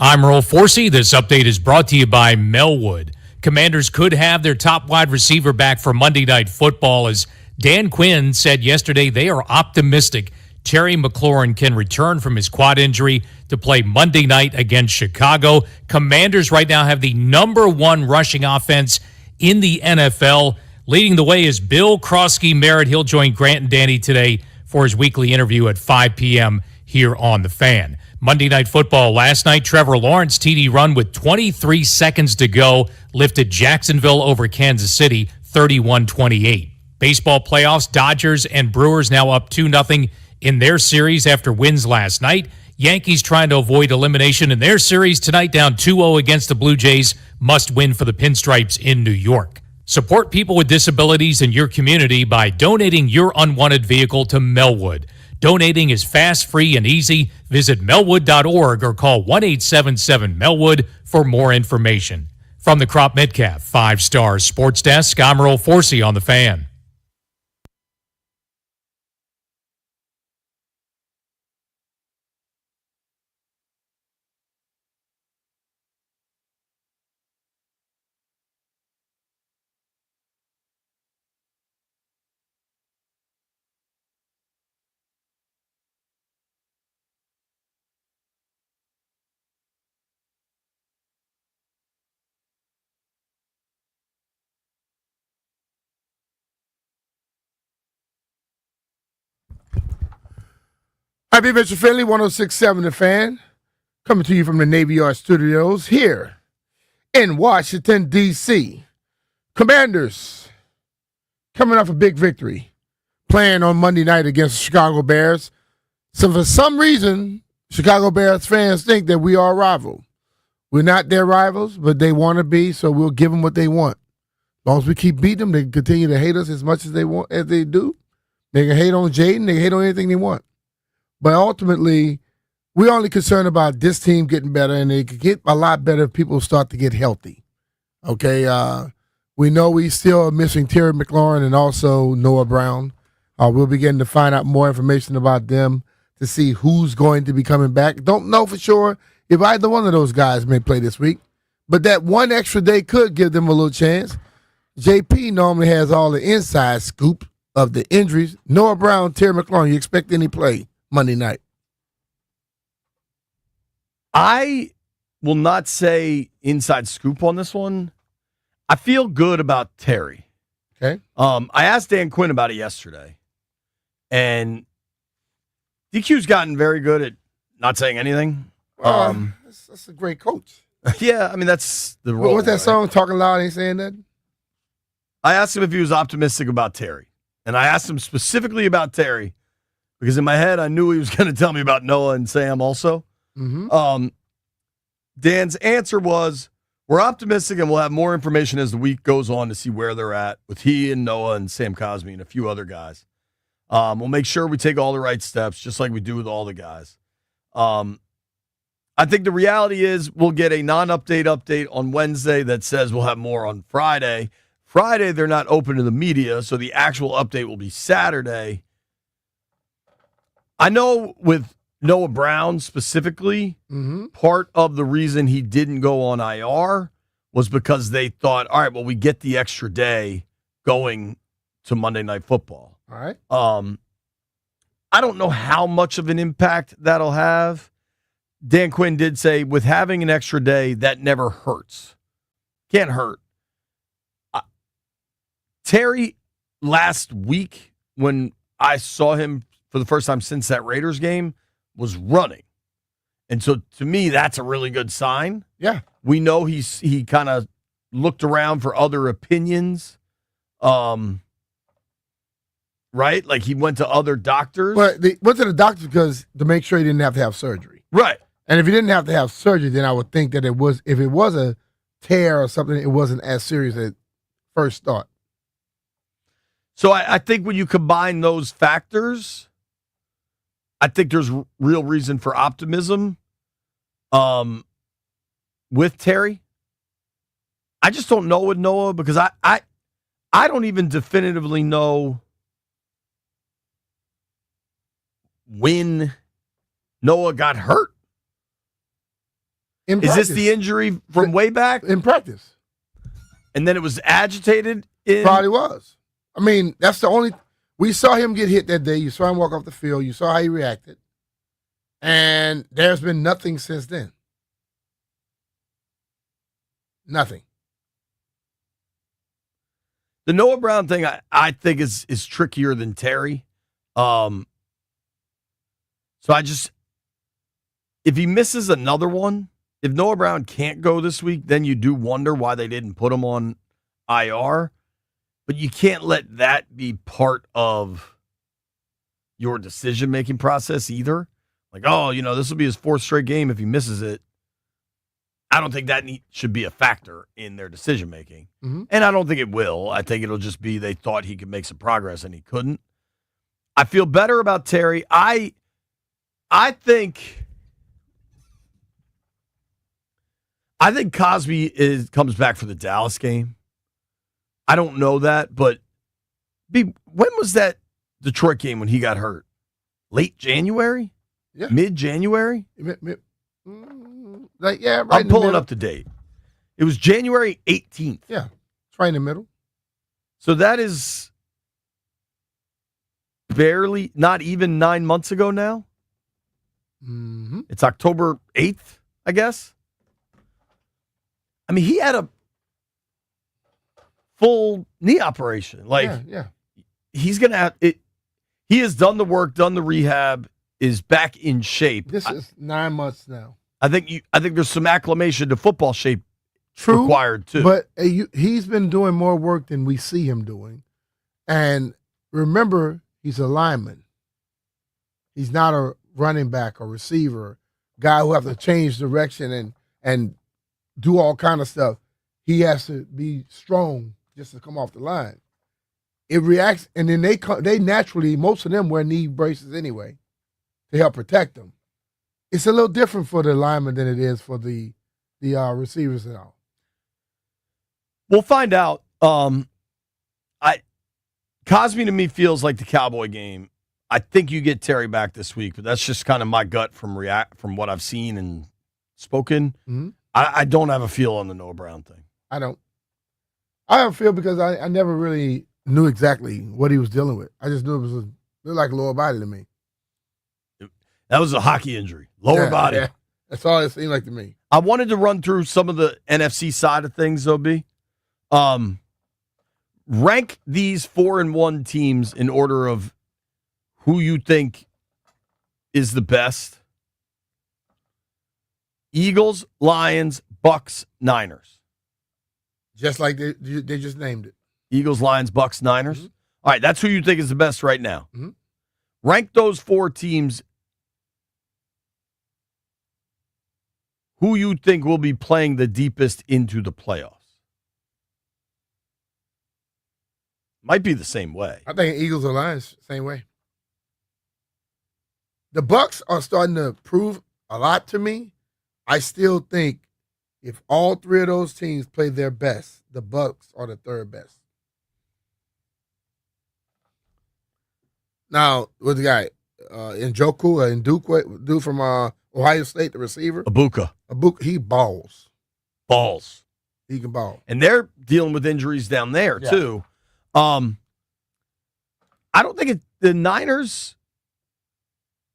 I'm Earl Forsey. This update is brought to you by Melwood. Commanders could have their top wide receiver back for Monday Night Football. As Dan Quinn said yesterday, they are optimistic Terry McLaurin can return from his quad injury to play Monday night against Chicago. Commanders right now have the number one rushing offense in the NFL. Leading the way is Bill Krosky-Merritt. He'll join Grant and Danny today for his weekly interview at 5 p.m. here on The Fan. Monday Night Football last night, Trevor Lawrence TD run with 23 seconds to go lifted Jacksonville over Kansas City 31-28. Baseball playoffs, Dodgers and Brewers now up 2-0 in their series after wins last night. Yankees trying to avoid elimination in their series tonight, down 2-0 against the Blue Jays. Must win for the Pinstripes in New York. Support people with disabilities in your community by donating your unwanted vehicle to Melwood. Donating is fast, free, and easy. Visit melwood.org or call 1-877-MELWOOD for more information. From the Crop Metcalf 5-Star Sports Desk, I'm Earl Forsey on The Fan. Hi, be Mr. Finley, 106.7 The Fan, coming to you from the Navy Yard Studios here in Washington, D.C. Commanders coming off a big victory, playing on Monday night against the Chicago Bears. So for some reason, Chicago Bears fans think that we are a rival. We're not their rivals, but they want to be, so we'll give them what they want. As long as we keep beating them, they can continue to hate us as much as they want, as they do. They can hate on Jaden, they can hate on anything they want. But ultimately, we're only concerned about this team getting better, and they could get a lot better if people start to get healthy. Okay, we know we still are missing Terry McLaurin and also Noah Brown. We'll begin to find out more information about them to see who's going to be coming back. Don't know for sure if either one of those guys may play this week, but that one extra day could give them a little chance. JP normally has all the inside scoop of the injuries. Noah Brown, Terry McLaurin, you expect any play Monday night? I will not say inside scoop on this one. I feel good about Terry. Okay. I asked Dan Quinn about it yesterday, and DQ's gotten very good at not saying anything. That's a great coach. Yeah, I mean, that's the role. What's that song, Talking Loud, ain't saying that? I asked him if he was optimistic about Terry, and I asked him specifically about Terry because in my head, I knew he was going to tell me about Noah and Sam also. Mm-hmm. Dan's answer was, we're optimistic and we'll have more information as the week goes on to see where they're at with he and Noah and Sam Cosme and a few other guys. We'll make sure we take all the right steps, just like we do with all the guys. I think the reality is we'll get a non-update update on Wednesday that says we'll have more on Friday. Friday, they're not open to the media, so the actual update will be Saturday. I know with Noah Brown specifically, part of the reason he didn't go on IR was because they thought, all right, well, we get the extra day going to Monday Night Football. All right. I don't know how much of an impact that'll have. Dan Quinn did say with having an extra day, that never hurts. Can't hurt. Terry, last week, when I saw him for the first time since that Raiders game, was running. And so to me, that's a really good sign. Yeah. We know he kind of looked around for other opinions. Right? Like he went to other doctors. But they went to the doctor because to make sure he didn't have to have surgery. Right. And if he didn't have to have surgery, then I would think that if it was a tear or something, it wasn't as serious as first thought. So I think when you combine those factors, I think there's real reason for optimism with Terry. I just don't know with Noah because I don't even definitively know when Noah got hurt. Is this the injury from way back? In practice. And then it was agitated? Probably was. I mean, that's the only... We saw him get hit that day. You saw him walk off the field. You saw how he reacted. And there's been nothing since then. Nothing. The Noah Brown thing, I think, is trickier than Terry. So if he misses another one, if Noah Brown can't go this week, then you do wonder why they didn't put him on IR. But you can't let that be part of your decision-making process either. Like, this will be his fourth straight game if he misses it. I don't think that should be a factor in their decision-making. Mm-hmm. And I don't think it will. I think it'll just be they thought he could make some progress and he couldn't. I feel better about Terry. I think Cosby comes back for the Dallas game. I don't know that, but when was that Detroit game when he got hurt? Late January? Yeah. Mid-January? Right. I'm pulling up the date. It was January 18th. Yeah, it's right in the middle. So that is barely, not even 9 months ago now. Mm-hmm. It's October 8th, I guess. I mean, he had a full knee operation. Yeah. He's going to have it. He has done the work, done the rehab, is back in shape. This is 9 months now. I think there's some acclimation to football shape True, required too. But he's been doing more work than we see him doing. And remember, he's a lineman. He's not a running back or receiver, guy who have to change direction and do all kind of stuff. He has to be strong just to come off the line. It reacts, and then they naturally, most of them wear knee braces anyway to help protect them. It's a little different for the lineman than it is for the receivers and all. We'll find out. Cosby to me feels like the Cowboy game. I think you get Terry back this week, but that's just kind of my gut from what I've seen and spoken. Mm-hmm. I don't have a feel on the Noah Brown thing. I don't. I have a feel because I never really knew exactly what he was dealing with. I just knew it looked like a lower body to me. That was a hockey injury. Lower body. Yeah. That's all it seemed like to me. I wanted to run through some of the NFC side of things, though, B. Rank these 4-1 teams in order of who you think is the best. Eagles, Lions, Bucks, Niners. Just like they just named it. Eagles, Lions, Bucks, Niners. Mm-hmm. All right, that's who you think is the best right now. Mm-hmm. Rank those four teams. Who you think will be playing the deepest into the playoffs? Might be the same way. I think Eagles or Lions, same way. The Bucks are starting to prove a lot to me. I still think if all three of those teams play their best, the Bucks are the third best. Now, with the guy, Njoku, dude from Ohio State, the receiver. Ibuka, he balls. He can ball. And they're dealing with injuries down there, too. I don't think the Niners,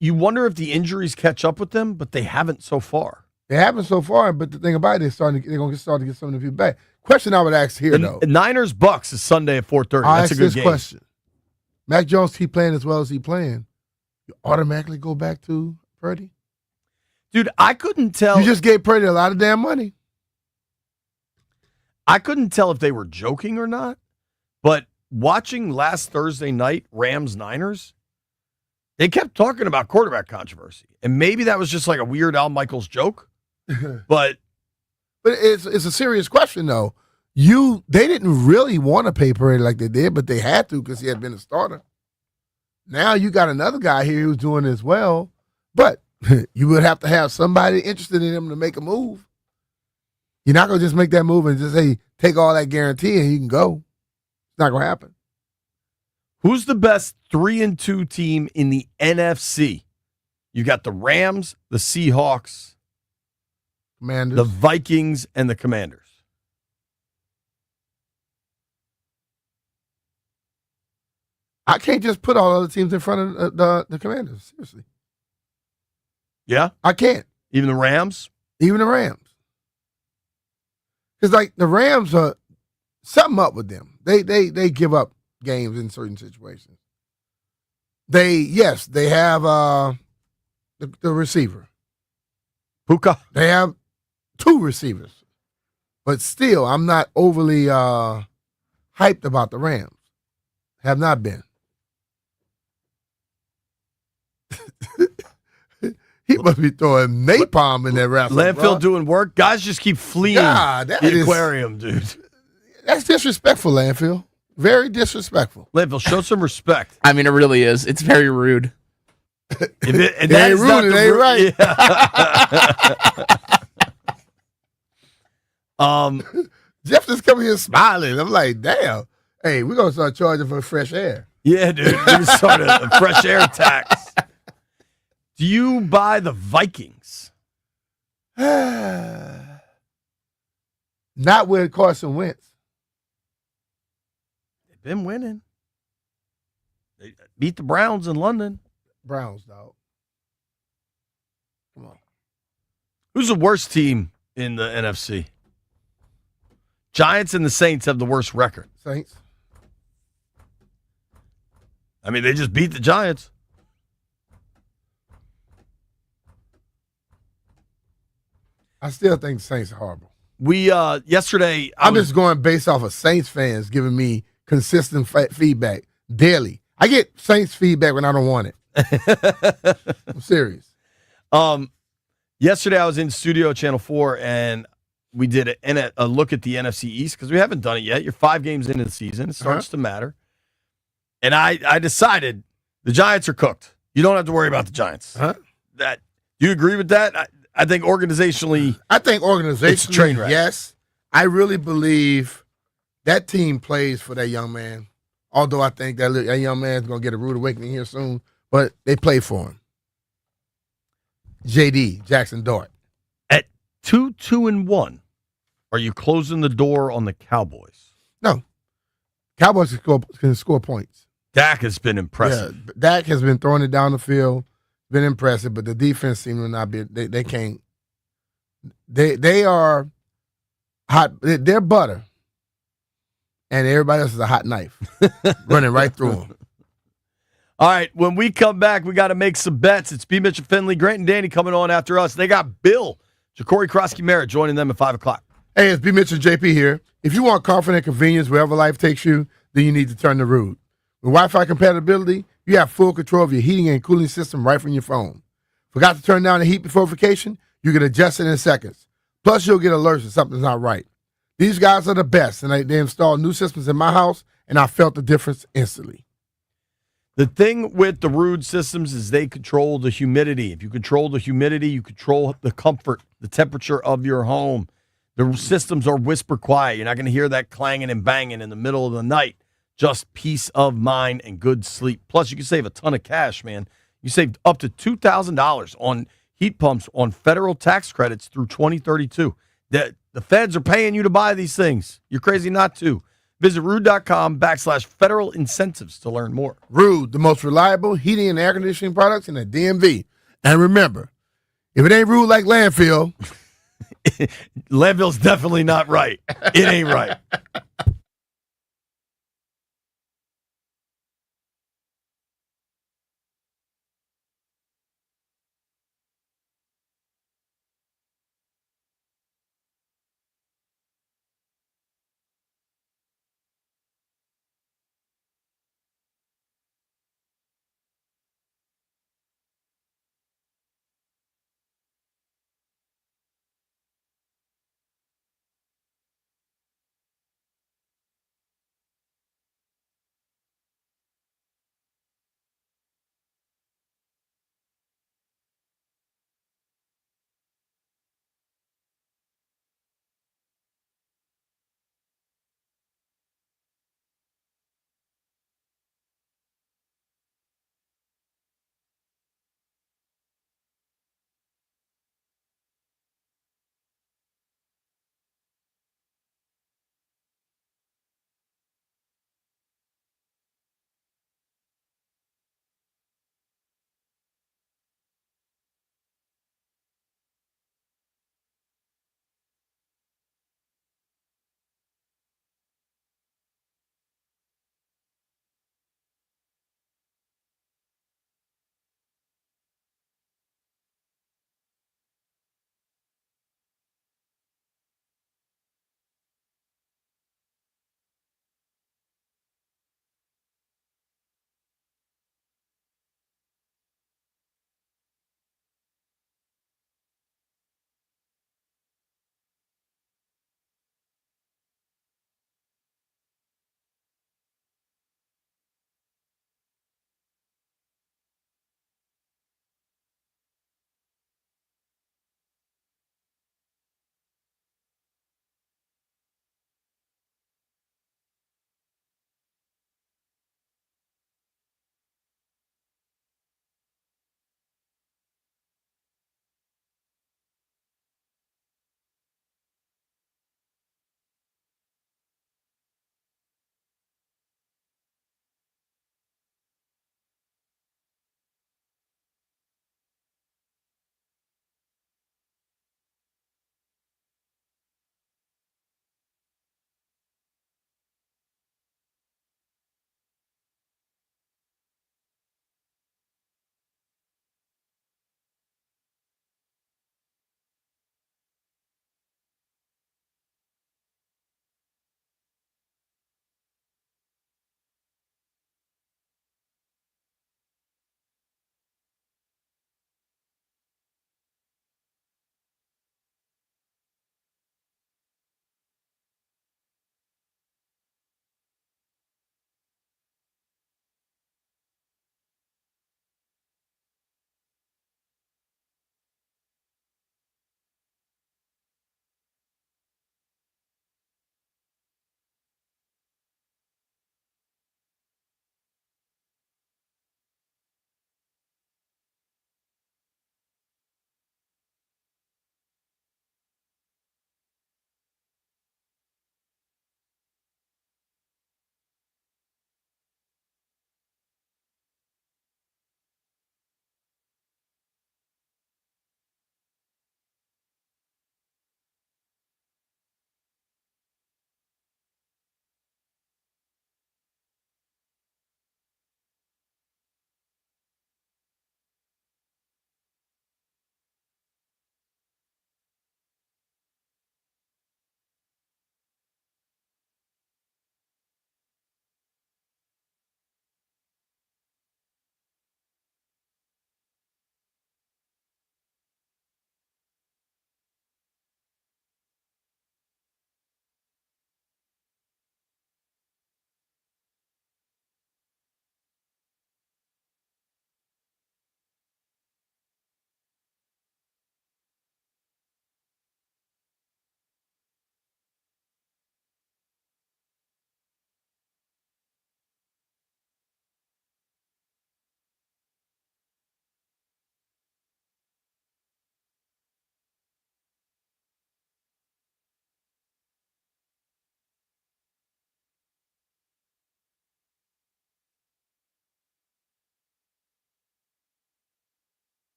you wonder if the injuries catch up with them, but they haven't so far. They haven't so far, but the thing about it is they're going to start to get some of the people back. Question I would ask here, though. The Niners-Bucks is Sunday at 4:30. That's a good game. Question. Mac Jones keep playing as well as he playing. You automatically go back to Purdy? Dude, I couldn't tell. You just gave Purdy a lot of damn money. I couldn't tell if they were joking or not, but watching last Thursday night, Rams-Niners, they kept talking about quarterback controversy. And maybe that was just like a weird Al Michaels joke, but it's a serious question, though. They didn't really want to pay Purdy like they did, but they had to because he had been a starter. Now you got another guy here who's doing as well, but you would have to have somebody interested in him to make a move. You're not going to just make that move and just say, take all that guarantee and you can go. It's not going to happen. Who's the best 3-2 team in the NFC? You got the Rams, the Seahawks, Commanders. The Vikings and the Commanders. I can't just put all other teams in front of the Commanders. Seriously. Yeah? I can't. Even the Rams? Even the Rams. Because, like, the Rams are something up with them. They give up games in certain situations. They have the receiver. Puka. They have 2 receivers. But still, I'm not overly hyped about the Rams. Have not been. He must be throwing napalm in that raffle. Landfill doing work. Guys just keep fleeing the aquarium, dude. That's disrespectful, Landfill. Very disrespectful. Landfill, show some respect. I mean, it really is. It's very rude. It ain't rude. It ain't right. Yeah. Jeff just coming here smiling. I'm like, damn. Hey, we're going to start charging for fresh air. Yeah, dude. We're going to start a fresh air tax. Do you buy the Vikings? Not with Carson Wentz. They've been winning. They beat the Browns in London. Browns, dog. Come on. Who's the worst team in the NFC? Giants and the Saints have the worst record. Saints. I mean, they just beat the Giants. I still think the Saints are horrible. We yesterday. I'm just going based off of Saints fans giving me consistent feedback daily. I get Saints feedback when I don't want it. I'm serious. Yesterday I was in Studio Channel 4 and we did a look at the NFC East because we haven't done it yet. You're 5 games into the season. It starts to matter. And I decided the Giants are cooked. You don't have to worry about the Giants. Do you agree with that? I think organizationally, it's a train wreck. Yes. I really believe that team plays for that young man. Although I think that young man's going to get a rude awakening here soon, but they play for him. JD, Jackson Dart. At 2-2-1, are you closing the door on the Cowboys? No. Cowboys can score points. Dak has been impressive. Yeah, Dak has been throwing it down the field, been impressive, but the defense seems to not be. They can't. They are hot. They're butter, and everybody else is a hot knife, running right through them. All right, when we come back, we got to make some bets. It's B. Mitchell Finley, Grant and Danny coming on after us. They got Bill, Ja'Cory Krosky-Merritt joining them at 5 o'clock. Hey, it's B. Mitchell JP here. If you want comfort and convenience wherever life takes you, then you need to turn to Ruud. With Wi-Fi compatibility, you have full control of your heating and cooling system right from your phone. Forgot to turn down the heat before vacation? You can adjust it in seconds. Plus, you'll get alerts if something's not right. These guys are the best, and they installed new systems in my house, and I felt the difference instantly. The thing with the Ruud systems is they control the humidity. If you control the humidity, you control the comfort, the temperature of your home. The systems are whisper quiet. You're not going to hear that clanging and banging in the middle of the night. Just peace of mind and good sleep. Plus, you can save a ton of cash, man. You save up to $2,000 on heat pumps on federal tax credits through 2032. The feds are paying you to buy these things. You're crazy not to. Visit Ruud.com/federal incentives to learn more. Ruud, the most reliable heating and air conditioning products in the DMV. And remember, if it ain't Ruud like Landfill, Landfill's definitely not right. It ain't right.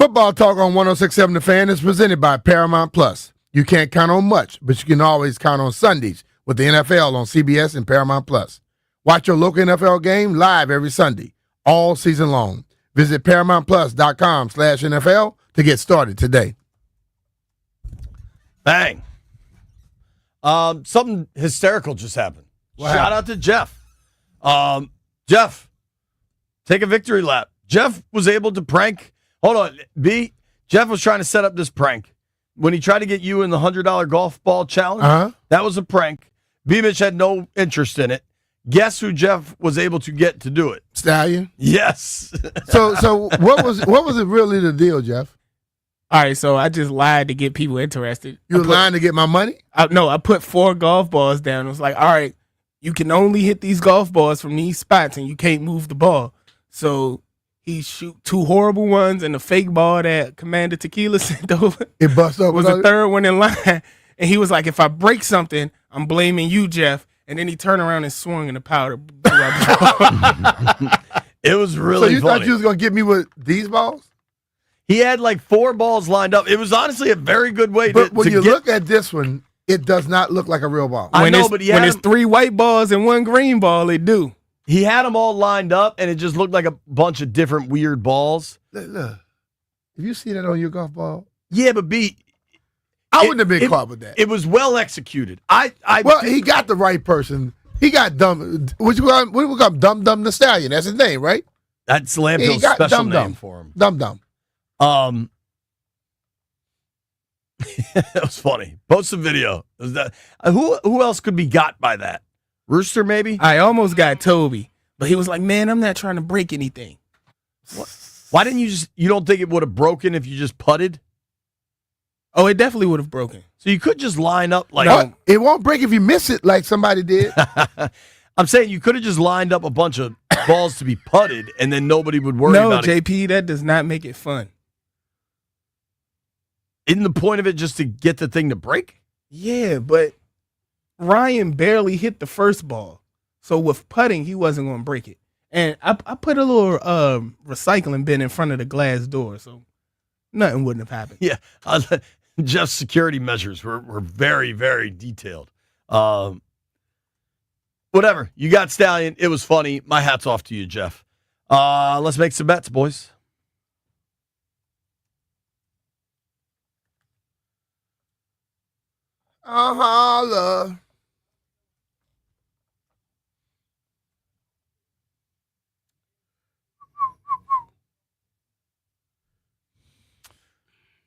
Football Talk on 106.7 The Fan is presented by Paramount Plus. You can't count on much, but you can always count on Sundays with the NFL on CBS and Paramount Plus. Watch your local NFL game live every Sunday, all season long. Visit ParamountPlus.com/NFL to get started today. Bang. Something hysterical just happened. Shout out to Jeff. Jeff, take a victory lap. Jeff was able to prank. Hold on, B. Jeff was trying to set up this prank. When he tried to get you in the $100 golf ball challenge, that was a prank. B. Mitch had no interest in it. Guess who Jeff was able to get to do it? Stallion? Yes. So what was it really the deal, Jeff? All right, so I just lied to get people interested. You were lying to get my money? No, I put 4 golf balls down. It was like, all right, you can only hit these golf balls from these spots and you can't move the ball. So he shoot 2 horrible ones and a fake ball that Commander Tequila sent over. It bust up. Was the third one in line. And he was like, if I break something, I'm blaming you, Jeff. And then he turned around and swung in the powder. It was really funny. So you funny. thought you was going to get me with these balls? He had like 4 balls lined up. It was honestly a very good way but to when you get... look at this one, it does not look like a real ball. I know, but when it's 3 white balls and 1 green ball, it do. He had them all lined up, and it just looked like a bunch of different weird balls. Look. If you see that on your golf ball? Yeah, but B... I wouldn't have been caught with that. It was well executed. He got the right person. He got dumb. What we call him? Dum Dum the Stallion. That's his name, right? That's Lampill's special Dum name Dum for him. Dum Dum. That was funny. Post a video. Who else could be got by that? Rooster, maybe? I almost got Toby, but he was like, man, I'm not trying to break anything. What? Why didn't you don't think it would have broken if you just putted? Oh, it definitely would have broken. So you could just line up like... No, it won't break if you miss it like somebody did. I'm saying you could have just lined up a bunch of balls to be putted, and then nobody would worry about it. No, JP, that does not make it fun. Isn't the point of it just to get the thing to break? Yeah, but Ryan barely hit the first ball. So with putting, he wasn't going to break it. And I put a little recycling bin in front of the glass door, so nothing wouldn't have happened. Yeah. Jeff's security measures were very, very detailed. Whatever. You got Stallion. It was funny. My hat's off to you, Jeff. Let's make some bets, boys. Holla.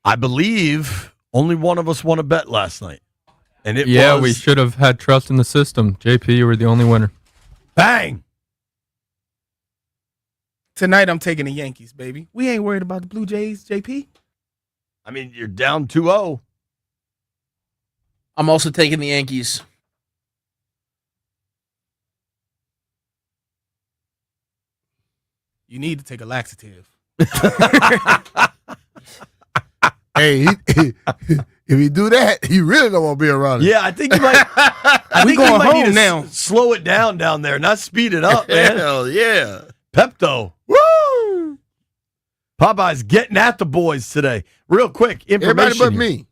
I believe only one of us won a bet last night. And we should have had trust in the system. JP, you were the only winner. Bang! Tonight I'm taking the Yankees, baby. We ain't worried about the Blue Jays, JP. I mean, you're down 2-0. I'm also taking the Yankees. You need to take a laxative. Hey, if you do that, you really don't want to be around it. Yeah, I think you might. I think going you might home need to now. slow it down there, not speed it up, man. Hell yeah. Pepto. Woo! Popeye's getting at the boys today. Real quick, information. Everybody but me.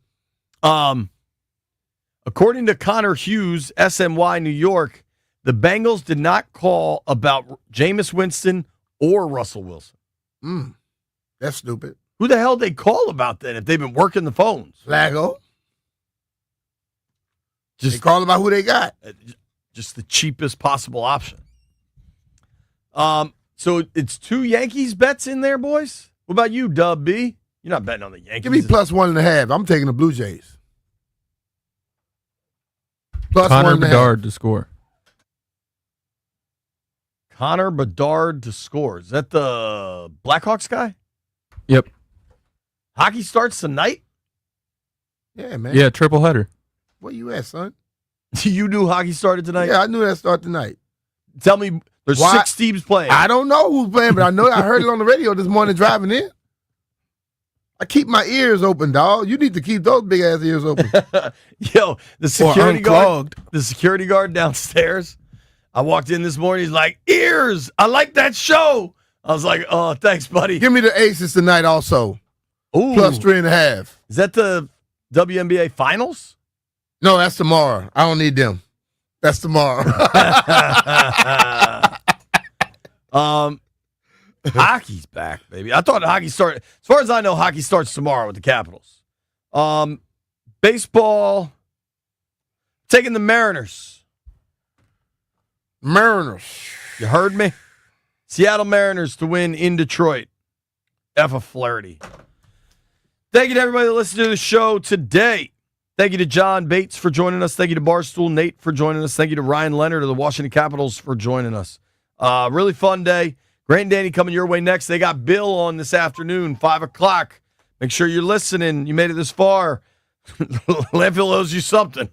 According to Connor Hughes, SNY New York, the Bengals did not call about Jameis Winston or Russell Wilson. That's stupid. Who the hell they call about then if they've been working the phones? Flacco. Just they call about who they got. Just the cheapest possible option. So it's 2 Yankees bets in there, boys? What about you, Dub B? You're not betting on the Yankees. Give me plus 1.5. I'm taking the Blue Jays. Plus Connor Bedard to score. Connor Bedard to score. Is that the Blackhawks guy? Yep. Hockey starts tonight? Yeah, man. Yeah, triple header. Where you at, son? You knew hockey started tonight? Yeah, I knew that started tonight. Tell me, there's 6 teams playing. I don't know who's playing, but I heard it on the radio this morning driving in. I keep my ears open, dog. You need to keep those big ass ears open. Yo, the security guard downstairs. I walked in this morning. He's like, ears. I like that show. I was like, oh, thanks, buddy. Give me the Aces tonight also. Ooh. Plus 3.5. Is that the WNBA finals? No, that's tomorrow. I don't need them. That's tomorrow. Hockey's back, baby. I thought hockey started. As far as I know, hockey starts tomorrow with the Capitals. Baseball, taking the Mariners. Mariners. You heard me? Seattle Mariners to win in Detroit. F a Flaherty. Thank you to everybody that listened to the show today. Thank you to John Bates for joining us. Thank you to Barstool Nate for joining us. Thank you to Ryan Leonard of the Washington Capitals for joining us. Really fun day. Grant and Danny coming your way next. They got Bill on this afternoon, 5 o'clock. Make sure you're listening. You made it this far. Landfill owes you something.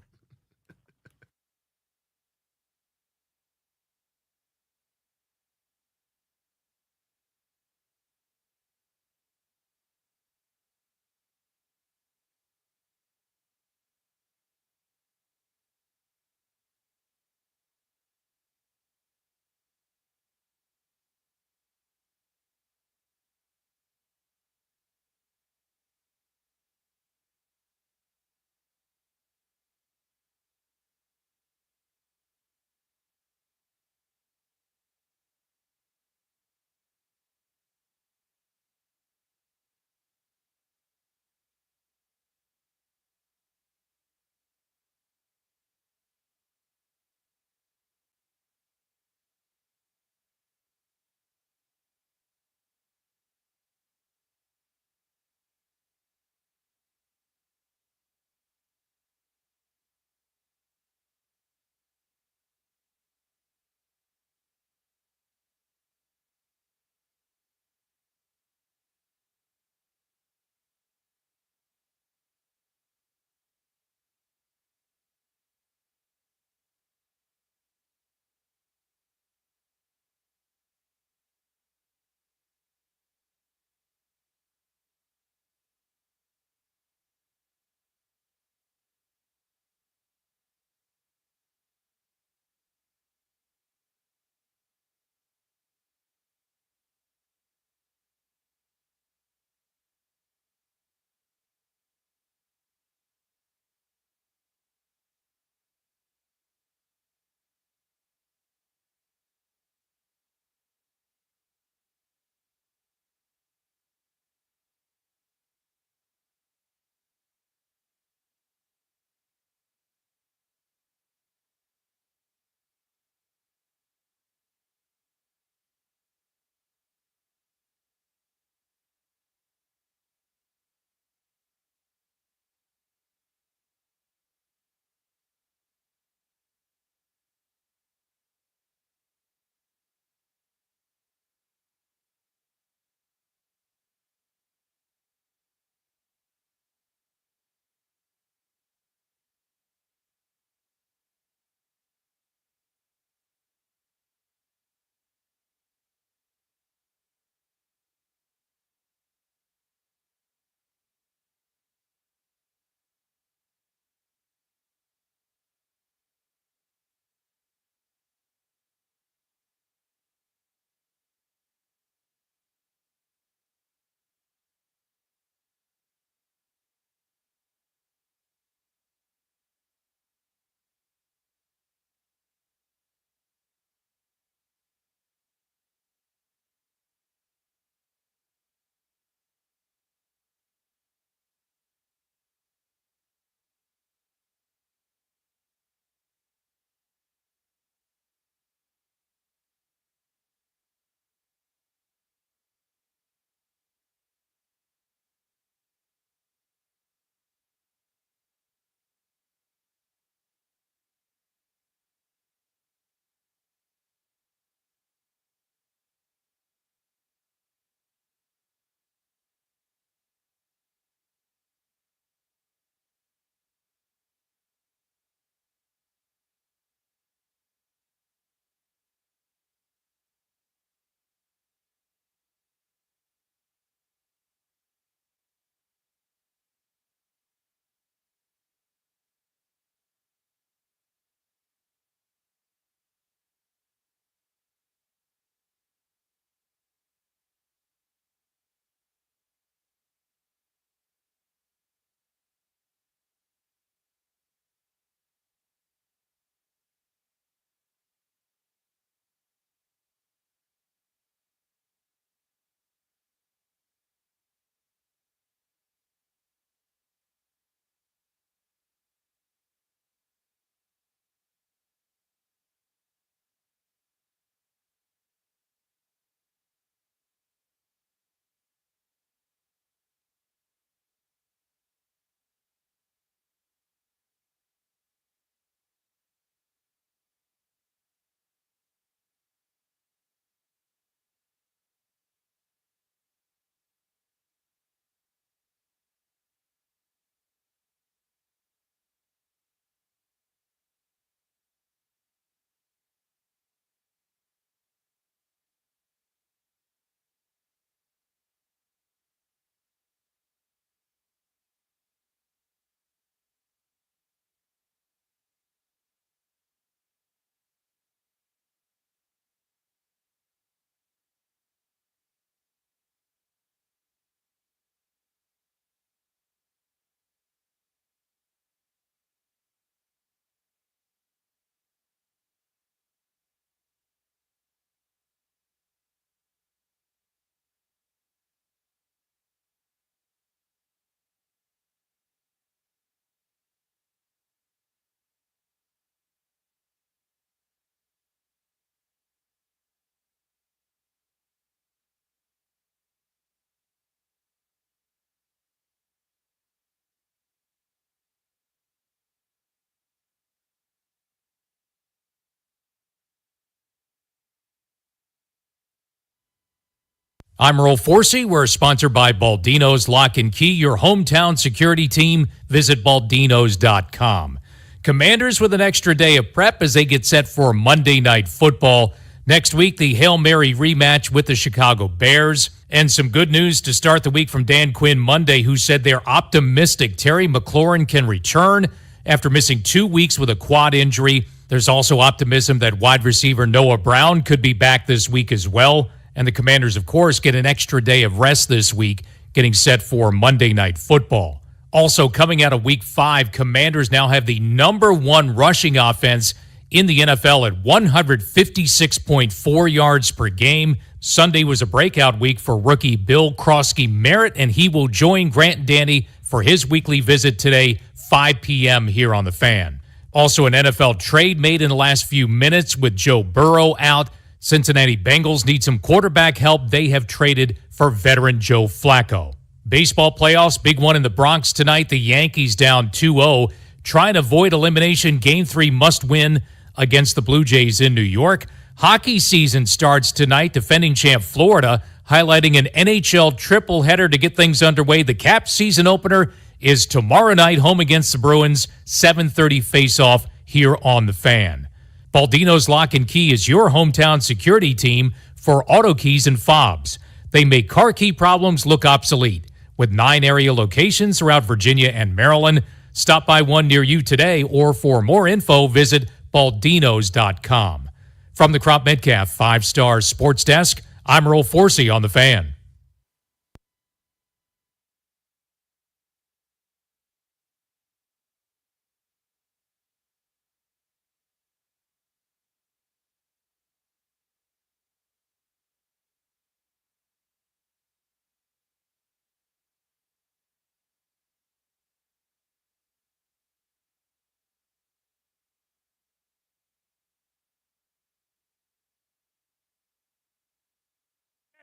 I'm Earl Forsey. We're sponsored by Baldino's Lock and Key, your hometown security team. Visit baldinos.com. Commanders with an extra day of prep as they get set for Monday Night Football. Next week, the Hail Mary rematch with the Chicago Bears. And some good news to start the week from Dan Quinn Monday, who said they're optimistic Terry McLaurin can return after missing 2 weeks with a quad injury. There's also optimism that wide receiver Noah Brown could be back this week as well. And the Commanders, of course, get an extra day of rest this week, getting set for Monday Night Football. Also, coming out of Week 5, Commanders now have the number 1 rushing offense in the NFL at 156.4 yards per game. Sunday was a breakout week for rookie Bill Krosky-Merritt, and he will join Grant and Danny for his weekly visit today, 5 p.m. here on The Fan. Also, an NFL trade made in the last few minutes with Joe Burrow out. Cincinnati Bengals need some quarterback help. They have traded for veteran Joe Flacco. Baseball playoffs, big one in the Bronx tonight. The Yankees down 2-0, trying to avoid elimination. Game 3 must win against the Blue Jays in New York. Hockey season starts tonight. Defending champ Florida highlighting an NHL tripleheader to get things underway. The Caps season opener is tomorrow night, home against the Bruins, 7:30 face-off here on The Fan. Baldino's Lock and Key is your hometown security team for auto keys and fobs. They make car key problems look obsolete. With 9 area locations throughout Virginia and Maryland, stop by one near you today, or for more info, visit baldinos.com. From the Crop Metcalf 5-Star Sports Desk, I'm Earl Forsey on The Fan.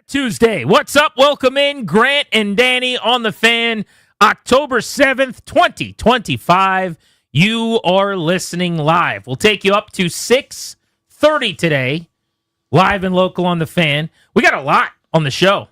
Tuesday. What's up? Welcome in. Grant and Danny on The Fan. October 7th, 2025. You are listening live. We'll take you up to 6:30 today. Live and local on The Fan. We got a lot on the show.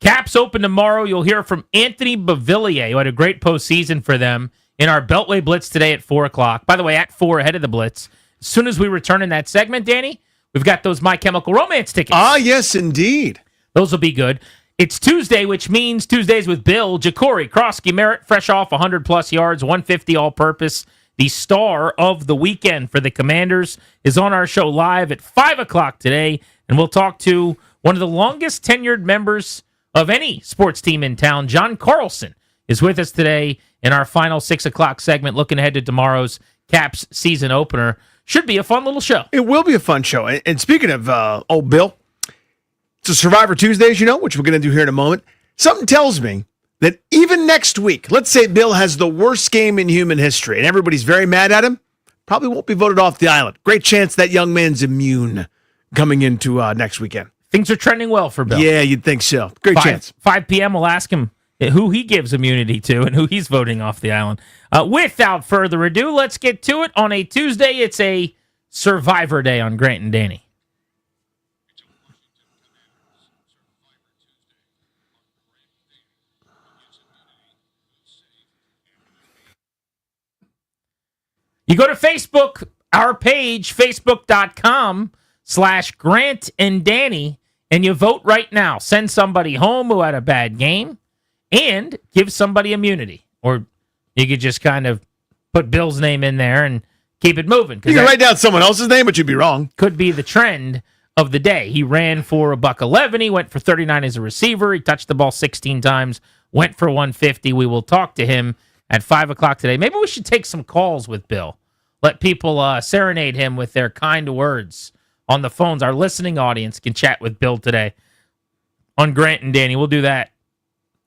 Caps open tomorrow. You'll hear from Anthony Beauvillier, who had a great postseason for them in our Beltway Blitz today at 4 o'clock. By the way, at 4 ahead of the Blitz. As soon as we return in that segment, Danny, we've got those My Chemical Romance tickets. Ah, yes, indeed. Those will be good. It's Tuesday, which means Tuesdays with Bill Jacory, Krosky-Merritt, fresh off 100-plus yards, 150 all-purpose. The star of the weekend for the Commanders is on our show live at 5 o'clock today, and we'll talk to one of the longest tenured members of any sports team in town. John Carlson is with us today in our final 6 o'clock segment, looking ahead to tomorrow's Caps season opener. Should be a fun little show. It will be a fun show. And speaking of old Bill, it's a Survivor Tuesday, as you know, which we're going to do here in a moment. Something tells me that even next week, let's say Bill has the worst game in human history and everybody's very mad at him, probably won't be voted off the island. Great chance that young man's immune coming into next weekend. Things are trending well for Bill. Yeah, you'd think so. Great chance. 5 p.m. we'll ask him who he gives immunity to and who he's voting off the island. Without further ado, let's get to it. On a Tuesday, it's a Survivor Day on Grant and Danny. You go to Facebook, our page, facebook.com/Grant and Danny, and you vote right now. Send somebody home who had a bad game and give somebody immunity. Or you could just kind of put Bill's name in there and keep it moving. You can write down someone else's name, but you'd be wrong. Could be the trend of the day. He ran for $111. He went for 39 as a receiver. He touched the ball 16 times, went for 150. We will talk to him at 5 o'clock today. Maybe we should take some calls with Bill. Let people serenade him with their kind words on the phones. Our listening audience can chat with Bill today on Grant and Danny. We'll do that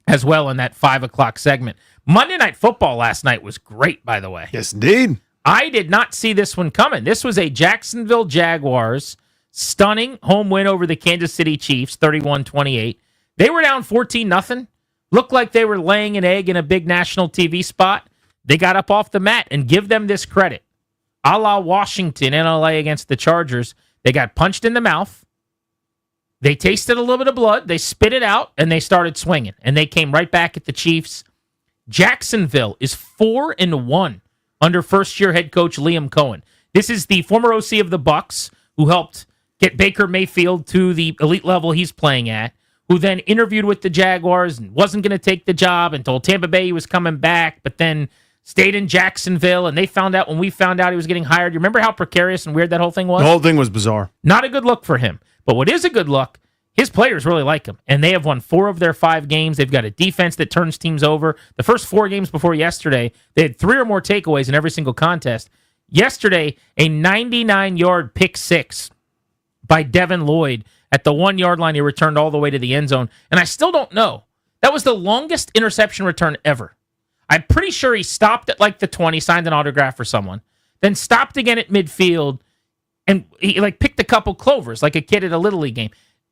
as well in that 5 o'clock segment. Monday Night Football last night was great, by the way. Yes, indeed. I did not see this one coming. This was a Jacksonville Jaguars stunning home win over the Kansas City Chiefs, 31-28. They were down 14-0. Looked like they were laying an egg in a big national TV spot. They got up off the mat, and give them this credit. A la Washington and LA against the Chargers, they got punched in the mouth. They tasted a little bit of blood. They spit it out, and they started swinging. And they came right back at the Chiefs. Jacksonville is 4-1 under first-year head coach Liam Cohen. This is the former OC of the Bucs who helped get Baker Mayfield to the elite level he's playing at, who then interviewed with the Jaguars and wasn't going to take the job and told Tampa Bay he was coming back, but then stayed in Jacksonville, and they found out when we found out he was getting hired. You remember how precarious and weird that whole thing was? The whole thing was bizarre. Not a good look for him. But what is a good look, his players really like him, and they have won 4 of their 5 games. They've got a defense that turns teams over. The first 4 games before yesterday, they had 3 or more takeaways in every single contest. Yesterday, a 99-yard pick six by Devin Lloyd at the 1-yard line. He returned all the way to the end zone, and I still don't know. That was the longest interception return ever. I'm pretty sure he stopped at like the 20, signed an autograph for someone, then stopped again at midfield, and he picked a couple clovers like a kid at a Little League game.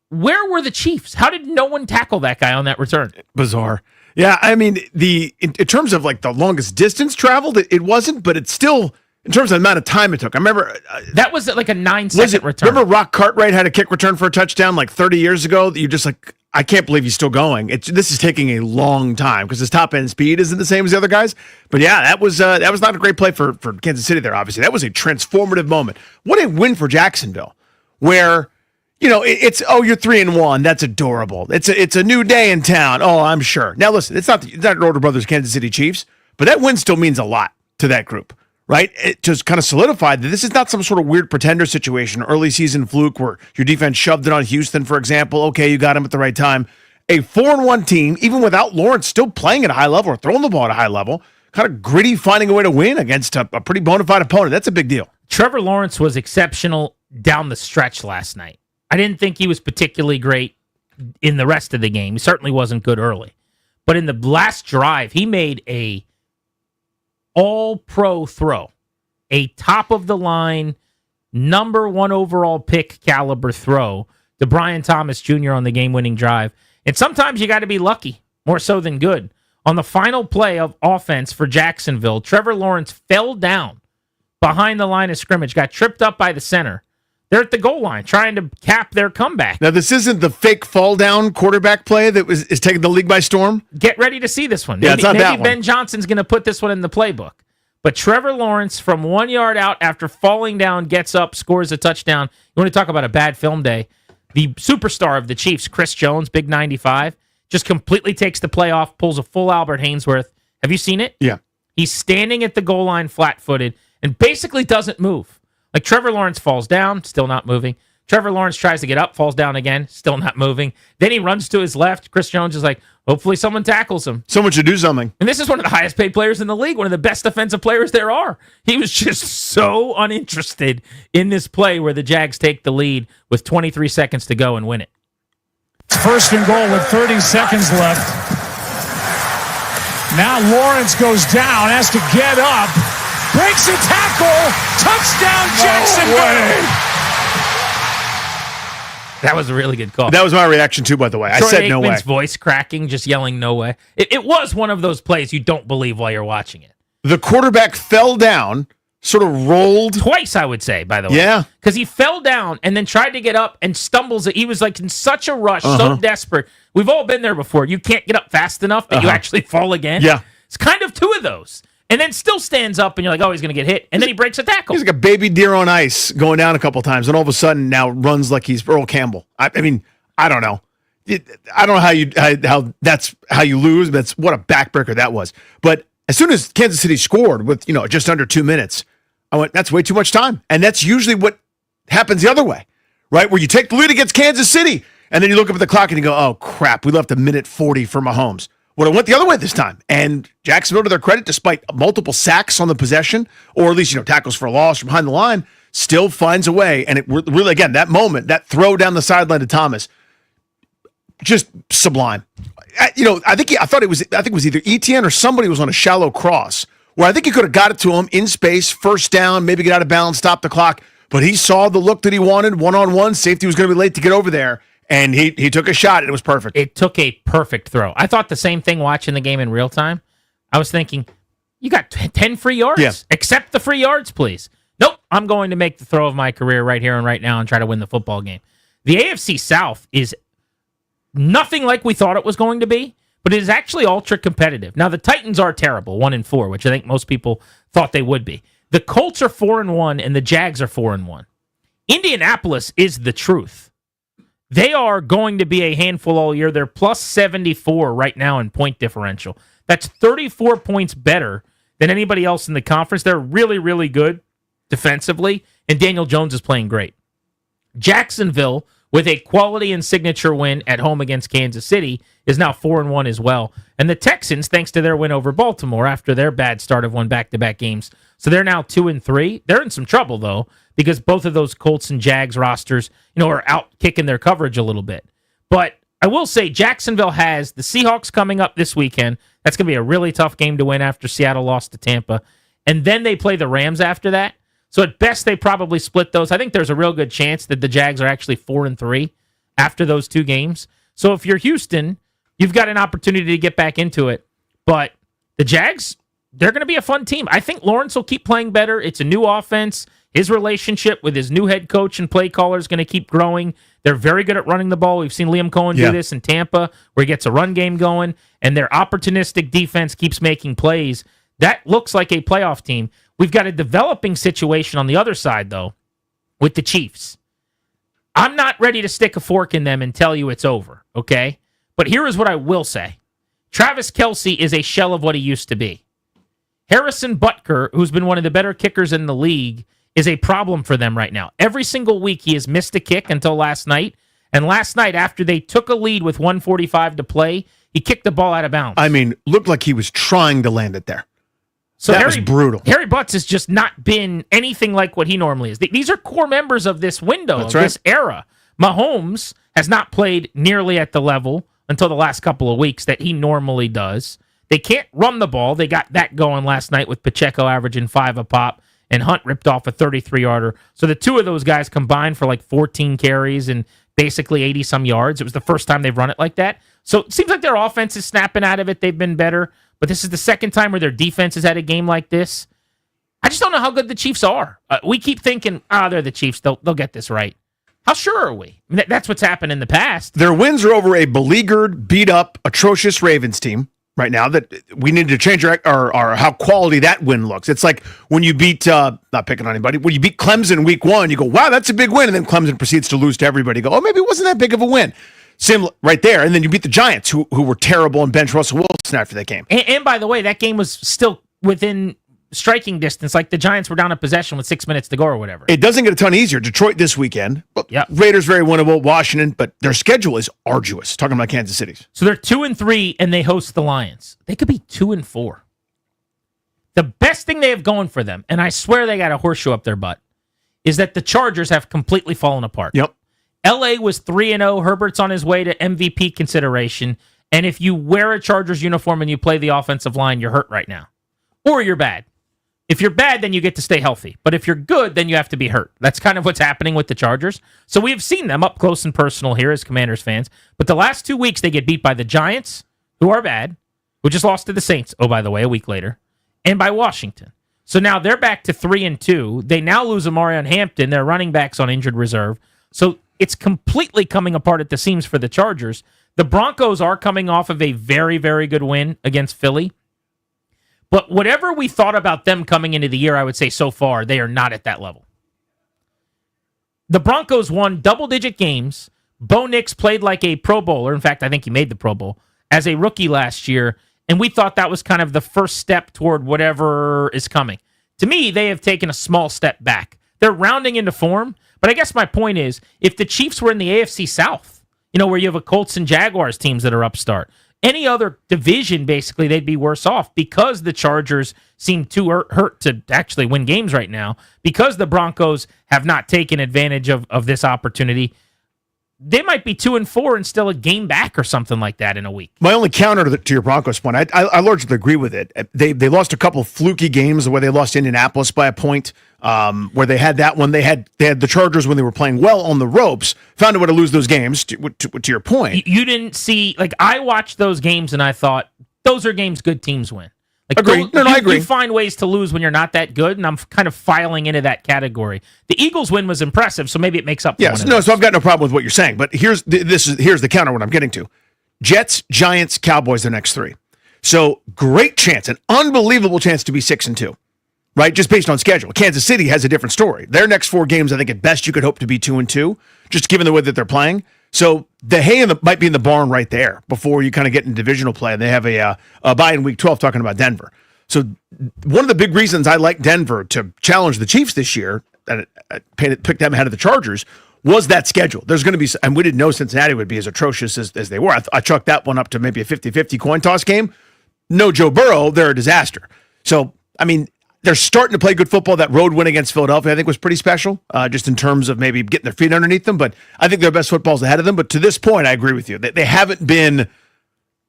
Where were the Chiefs? How did no one tackle that guy on that return? Bizarre. Yeah, I mean, in terms of like the longest distance traveled, it wasn't, but it's still, in terms of the amount of time it took. I remember that was like a 9-second return. Remember Rock Cartwright had a kick return for a touchdown like 30 years ago? You're just like, I can't believe he's still going. This is taking a long time because his top end speed isn't the same as the other guys. But yeah, that was not a great play for Kansas City there. Obviously, that was a transformative moment. What a win for Jacksonville, where it's you're 3-1. That's adorable. It's a new day in town. Oh, I'm sure. Now listen, it's not your older brothers, Kansas City Chiefs, but that win still means a lot to that group. Right? It just kind of solidified that this is not some sort of weird pretender situation, early season fluke where your defense shoved it on Houston, for example. Okay, you got him at the right time. A 4-1 team, even without Lawrence still playing at a high level or throwing the ball at a high level, kind of gritty, finding a way to win against a pretty bona fide opponent. That's a big deal. Trevor Lawrence was exceptional down the stretch last night. I didn't think he was particularly great in the rest of the game. He certainly wasn't good early. But in the last drive, he made a all-pro throw, a top-of-the-line, number 1 overall pick caliber throw to Brian Thomas Jr. on the game-winning drive. And sometimes you got to be lucky, more so than good. On the final play of offense for Jacksonville, Trevor Lawrence fell down behind the line of scrimmage, got tripped up by the center. They're at the goal line trying to cap their comeback. Now, this isn't the fake fall-down quarterback play that is taking the league by storm? Get ready to see this one. Yeah, it's not that one. Maybe Ben Johnson's going to put this one in the playbook. But Trevor Lawrence, from 1 yard out after falling down, gets up, scores a touchdown. You want to talk about a bad film day? The superstar of the Chiefs, Chris Jones, big 95, just completely takes the play off, pulls a full Albert Hainsworth. Have you seen it? Yeah. He's standing at the goal line flat-footed and basically doesn't move. Like Trevor Lawrence falls down, still not moving. Trevor Lawrence tries to get up, falls down again, still not moving. Then he runs to his left. Chris Jones is like, hopefully someone tackles him. Someone should do something. And this is one of the highest paid players in the league, one of the best defensive players there are. He was just so uninterested in this play where the Jags take the lead with 23 seconds to go and win it. First and goal with 30 seconds left. Now Lawrence goes down, has to get up, breaks a tackle, touchdown Jacksonville. That was a really good call. That was my reaction too, by the way. Troy I said no way. Aikman's voice cracking, just yelling no way. It was one of those plays you don't believe while you're watching it. The quarterback fell down, sort of rolled. Twice, I would say, by the way. Yeah. Because he fell down and then tried to get up and stumbles. He was like in such a rush, so desperate. We've all been there before. You can't get up fast enough that you actually fall again. Yeah. It's kind of 2 of those. And then still stands up and you're like, oh, he's going to get hit. And then he breaks a tackle. He's like a baby deer on ice going down a couple times. And all of a sudden now runs like he's Earl Campbell. I mean, I don't know. I don't know how that's how you lose. But what a backbreaker that was. But as soon as Kansas City scored with, just under 2 minutes, I went, that's way too much time. And that's usually what happens the other way, right? Where you take the lead against Kansas City. And then you look up at the clock and you go, oh, crap, we left a minute 40 for Mahomes. Well, it went the other way this time. And Jacksonville, to their credit, despite multiple sacks on the possession, or at least, tackles for a loss from behind the line, still finds a way. And it really, again, that moment, that throw down the sideline to Thomas, just sublime. I think it was either Etienne or somebody was on a shallow cross where I think he could have got it to him in space, first down, maybe get out of bounds, stop the clock. But he saw the look that he wanted, one-on-one. Safety was going to be late to get over there. And he took a shot, and it was perfect. It took a perfect throw. I thought the same thing watching the game in real time. I was thinking, you got 10 free yards? Yeah. Accept the free yards, please. Nope, I'm going to make the throw of my career right here and right now and try to win the football game. The AFC South is nothing like we thought it was going to be, but it is actually ultra competitive. Now, the Titans are terrible, 1-4, which I think most people thought they would be. The Colts are 4-1, and the Jags are 4-1. Indianapolis is the truth. They are going to be a handful all year. They're plus 74 right now in point differential. That's 34 points better than anybody else in the conference. They're really, really good defensively, and Daniel Jones is playing great. Jacksonville, with a quality and signature win at home against Kansas City, is now 4-1 as well. And the Texans, thanks to their win over Baltimore after their bad start, have won back-to-back games. So they're now 2-3. They're in some trouble, though, because both of those Colts and Jags rosters, are out kicking their coverage a little bit. But I will say Jacksonville has the Seahawks coming up this weekend. That's going to be a really tough game to win after Seattle lost to Tampa. And then they play the Rams after that. So at best, they probably split those. I think there's a real good chance that the Jags are actually 4-3 after those two games. So if you're Houston, you've got an opportunity to get back into it. But the Jags, they're going to be a fun team. I think Lawrence will keep playing better. It's a new offense. His relationship with his new head coach and play caller is going to keep growing. They're very good at running the ball. We've seen Liam Cohen do this in Tampa, where he gets a run game going, and their opportunistic defense keeps making plays. That looks like a playoff team. We've got a developing situation on the other side, though, with the Chiefs. I'm not ready to stick a fork in them and tell you it's over, okay? But here is what I will say. Travis Kelce is a shell of what he used to be. Harrison Butker, who's been one of the better kickers in the league, is a problem for them right now. Every single week he has missed a kick until last night. And last night, after they took a lead with 1:45 to play, he kicked the ball out of bounds. I mean, looked like he was trying to land it there. So that was brutal. Harry Butts has just not been anything like what he normally is. These are core members of this window, this era. Mahomes has not played nearly at the level until the last couple of weeks that he normally does. They can't run the ball. They got that going last night with Pacheco averaging 5 a pop, and Hunt ripped off a 33-yarder. So the two of those guys combined for like 14 carries and basically 80-some yards. It was the first time they've run it like that. So it seems like their offense is snapping out of it. They've been better. But this is the second time where their defense has had a game like this. I just don't know how good the Chiefs are. We keep thinking, they're the Chiefs. They'll get this right. How sure are we? I mean, that's what's happened in the past. Their wins are over a beleaguered, beat-up, atrocious Ravens team right now that we need to change our how quality that win looks. It's like when you beat, not picking on anybody, when you beat Clemson week 1, you go, wow, that's a big win. And then Clemson proceeds to lose to everybody. You go, maybe it wasn't that big of a win. Same right there. And then you beat the Giants, who were terrible, and bench Russell Wilson after that game. And by the way, that game was still within striking distance. Like the Giants were down a possession with 6 minutes to go or whatever. It doesn't get a ton easier. Detroit this weekend. Raiders very winnable. Washington, but their schedule is arduous. Talking about Kansas City's. So they're 2-3, and they host the Lions. They could be 2-4. The best thing they have going for them, and I swear they got a horseshoe up their butt, is that the Chargers have completely fallen apart. Yep. LA was 3-0. Herbert's on his way to MVP consideration. And if you wear a Chargers uniform and you play the offensive line, you're hurt right now. Or you're bad. If you're bad, then you get to stay healthy. But if you're good, then you have to be hurt. That's kind of what's happening with the Chargers. So we have seen them up close and personal here as Commanders fans. But the last 2 weeks, they get beat by the Giants, who are bad, who just lost to the Saints, oh, by the way, a week later, and by Washington. So now they're back to 3-2. They now lose Amarion Hampton. Their running back's on injured reserve. So it's completely coming apart at the seams for the Chargers. The Broncos are coming off of a very, very good win against Philly. But whatever we thought about them coming into the year, I would say so far, they are not at that level. The Broncos won double-digit games. Bo Nix played like a Pro Bowler. In fact, I think he made the Pro Bowl as a rookie last year. And we thought that was kind of the first step toward whatever is coming. To me, they have taken a small step back. They're rounding into form. But I guess my point is, if the Chiefs were in the AFC South, where you have a Colts and Jaguars teams that are upstart, any other division, basically, they'd be worse off because the Chargers seem too hurt to actually win games right now, because the Broncos have not taken advantage of this opportunity. They might be 2-4 and still a game back or something like that in a week. My only counter to your Broncos point, I largely agree with it. They lost a couple fluky games where they lost Indianapolis by a point, where they had that one. They had the Chargers when they were playing well on the ropes, found a way to lose those games, to your point. You didn't see, I watched those games and I thought, those are games good teams win. Agree. I agree. You find ways to lose when you're not that good, and I'm kind of filing into that category. The Eagles win was impressive, so maybe it makes up for yes, one no, of so I've got no problem with what you're saying, but here's the counter what I'm getting to. Jets, Giants, Cowboys, the next three. So great chance, an unbelievable chance to be 6-2, right? Just based on schedule. Kansas City has a different story. Their next 4 games, I think at best you could hope to be 2-2, just given the way that they're playing. So the hay might be in the barn right there before you kind of get in divisional play. And they have a bye in week 12 talking about Denver. So one of the big reasons I like Denver to challenge the Chiefs this year, and pick them ahead of the Chargers, was that schedule. There's going to be, and we didn't know Cincinnati would be as atrocious as they were. I chalked that one up to maybe a 50-50 coin toss game. No Joe Burrow, they're a disaster. So, I mean, they're starting to play good football. That road win against Philadelphia, I think, was pretty special, just in terms of maybe getting their feet underneath them. But I think their best football's ahead of them. But to this point, I agree with you. They haven't been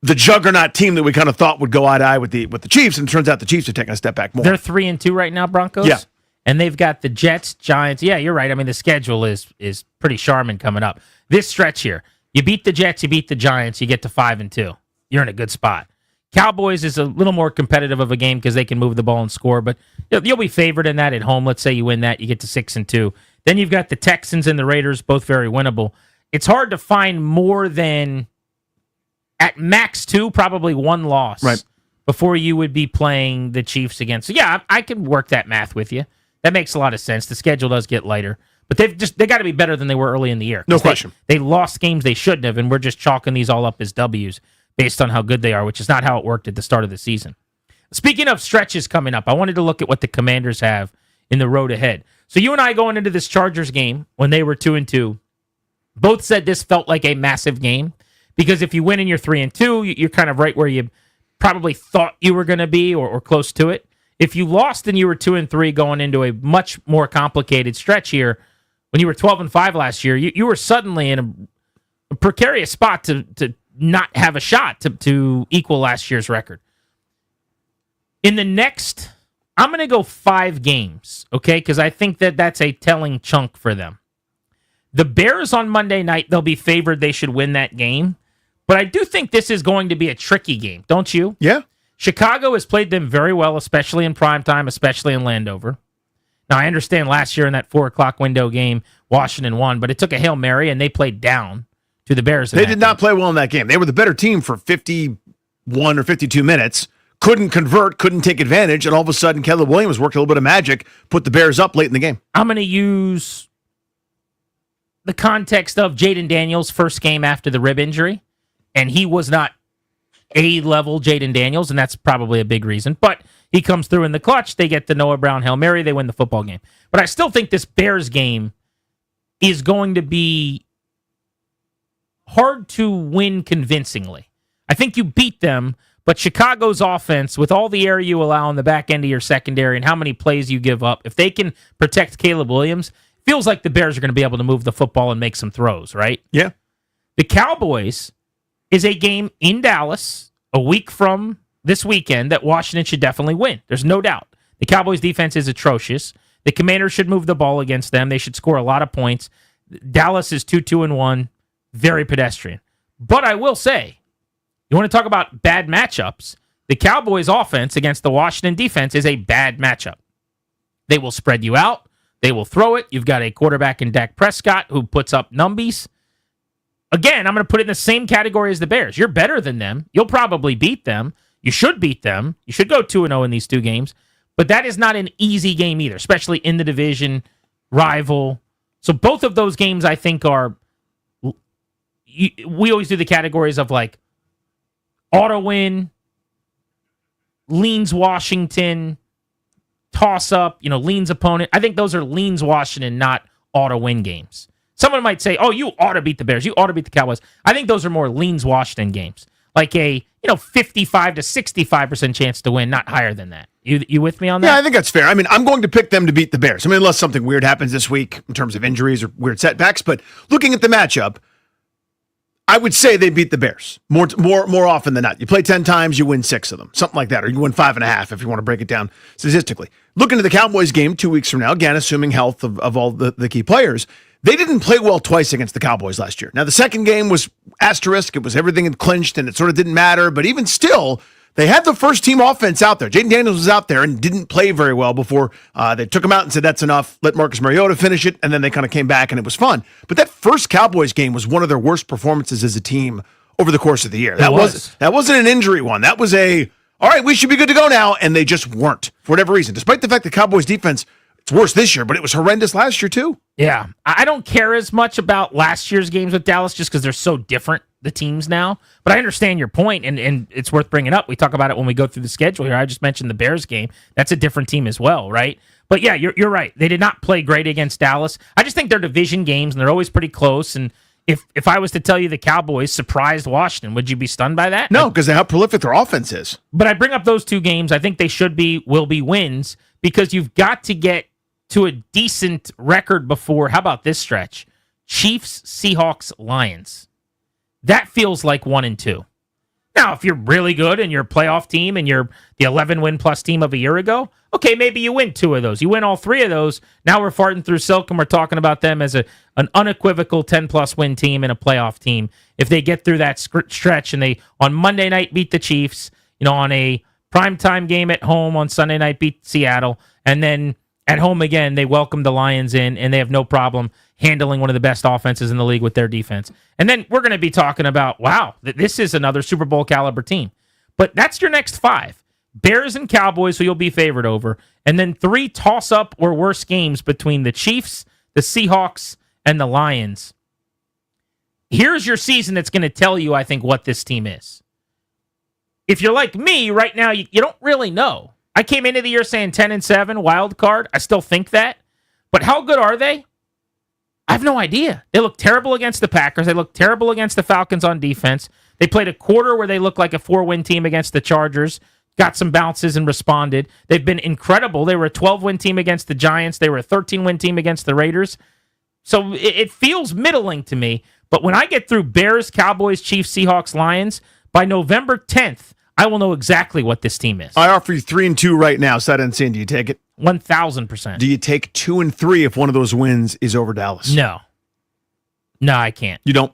the juggernaut team that we kind of thought would go eye to eye with the Chiefs, and it turns out the Chiefs are taking a step back more. They're 3-2 right now, Broncos. Yeah. And they've got the Jets, Giants. Yeah, you're right. I mean, the schedule is pretty Charmin coming up. This stretch here, you beat the Jets, you beat the Giants, you get to 5-2. You're in a good spot. Cowboys is a little more competitive of a game because they can move the ball and score, but you'll be favored in that at home. Let's say you win that, you get to 6-2. Then you've got the Texans and the Raiders, both very winnable. It's hard to find more than, at max 2, probably 1 loss before you would be playing the Chiefs again. So yeah, I can work that math with you. That makes a lot of sense. The schedule does get lighter, but they got to be better than they were early in the year. No question. They lost games they shouldn't have, and we're just chalking these all up as W's based on how good they are, which is not how it worked at the start of the season. Speaking of stretches coming up, I wanted to look at what the Commanders have in the road ahead. So you and I going into this Chargers game when they were 2-2, both said this felt like a massive game because if you win and you're 3-2, you're kind of right where you probably thought you were going to be or close to it. If you lost and you were 2-3 going into a much more complicated stretch here, when you were 12-5 last year, you were suddenly in a precarious spot to not have a shot to equal last year's record. In the next, I'm going to go 5 games, okay? Because I think that's a telling chunk for them. The Bears on Monday night, they'll be favored. They should win that game. But I do think this is going to be a tricky game, don't you? Yeah. Chicago has played them very well, especially in primetime, especially in Landover. Now, I understand last year in that 4 o'clock window game, Washington won, but it took a Hail Mary, and they played down to the Bears. They did not play well in that game. They were the better team for 51 or 52 minutes, couldn't convert, couldn't take advantage, and all of a sudden, Caleb Williams worked a little bit of magic, put the Bears up late in the game. I'm going to use the context of Jaden Daniels' first game after the rib injury, and he was not A-level Jaden Daniels, and that's probably a big reason. But he comes through in the clutch. They get the Noah Brown Hail Mary. They win the football game. But I still think this Bears game is going to be hard to win convincingly. I think you beat them, but Chicago's offense, with all the air you allow on the back end of your secondary and how many plays you give up, if they can protect Caleb Williams, feels like the Bears are going to be able to move the football and make some throws, right? Yeah. The Cowboys is a game in Dallas a week from this weekend that Washington should definitely win. There's no doubt. The Cowboys' defense is atrocious. The Commanders should move the ball against them. They should score a lot of points. Dallas is 2-1, very pedestrian. But I will say, you want to talk about bad matchups, the Cowboys' offense against the Washington defense is a bad matchup. They will spread you out. They will throw it. You've got a quarterback in Dak Prescott who puts up numbies. Again, I'm going to put it in the same category as the Bears. You're better than them. You'll probably beat them. You should beat them. You should go 2-0 in these 2 games. But that is not an easy game either, especially in the division, rival. So both of those games, I think, are... We always do the categories of like auto win, leans Washington, toss up, leans opponent. I think those are leans Washington, not auto win games. Someone might say, oh, you ought to beat the Bears. You ought to beat the Cowboys. I think those are more leans Washington games. Like a 55 to 65% chance to win, not higher than that. You with me on that? Yeah, I think that's fair. I mean, I'm going to pick them to beat the Bears. I mean, unless something weird happens this week in terms of injuries or weird setbacks. But looking at the matchup, I would say they beat the Bears more often than not. You play 10 times, you win 6 of them, something like that, or you win 5.5 if you want to break it down statistically. Looking at the Cowboys game 2 weeks from now, again, assuming health of all the key players, they didn't play well twice against the Cowboys last year. Now, the second game was asterisk. It was everything had clinched, and it sort of didn't matter. But even still, They had the first team offense out there. Jaden Daniels was out there and didn't play very well before they took him out and said, that's enough. Let Marcus Mariota finish it. And then they kind of came back and it was fun. But that first Cowboys game was one of their worst performances as a team over the course of the year. That wasn't an injury one. That was all right, we should be good to go now. And they just weren't for whatever reason. Despite the fact the Cowboys defense, it's worse this year, but it was horrendous last year too. Yeah. I don't care as much about last year's games with Dallas just because they're so different, the teams now. But I understand your point, and it's worth bringing up. We talk about it when we go through the schedule here. I just mentioned the Bears game. That's a different team as well, right? But yeah, you're right. They did not play great against Dallas. I just think they're division games, and they're always pretty close. And if I was to tell you the Cowboys surprised Washington, would you be stunned by that? No, because of how prolific their offense is. But I bring up those two games. I think they will be wins because you've got to get to a decent record before. How about this stretch? Chiefs, Seahawks, Lions. That feels like 1-2. Now, if you're really good and you're a playoff team and you're the 11-win-plus team of a year ago, okay, maybe you win 2 of those. You win all 3 of those. Now we're farting through silk and we're talking about them as an unequivocal 10-plus win team and a playoff team. If they get through that stretch and they, on Monday night, beat the Chiefs, on a primetime game at home on Sunday night, beat Seattle, and then at home again, they welcome the Lions in, and they have no problem handling one of the best offenses in the league with their defense. And then we're going to be talking about, wow, this is another Super Bowl caliber team. But that's your next 5. Bears and Cowboys, who you'll be favored over, and then 3 toss-up or worse games between the Chiefs, the Seahawks, and the Lions. Here's your season that's going to tell you, I think, what this team is. If you're like me right now, you don't really know. I came into the year saying 10-7, wild card. I still think that. But how good are they? I have no idea. They look terrible against the Packers. They look terrible against the Falcons on defense. They played a quarter where they looked like a 4-win team against the Chargers, got some bounces and responded. They've been incredible. They were a 12-win team against the Giants. They were a 13-win team against the Raiders. So it feels middling to me. But when I get through Bears, Cowboys, Chiefs, Seahawks, Lions, by November 10th, I will know exactly what this team is. I offer you 3-2 right now. Sight unseen. Do you take it? 1,000%. Do you take 2-3 if one of those wins is over Dallas? No, I can't. You don't?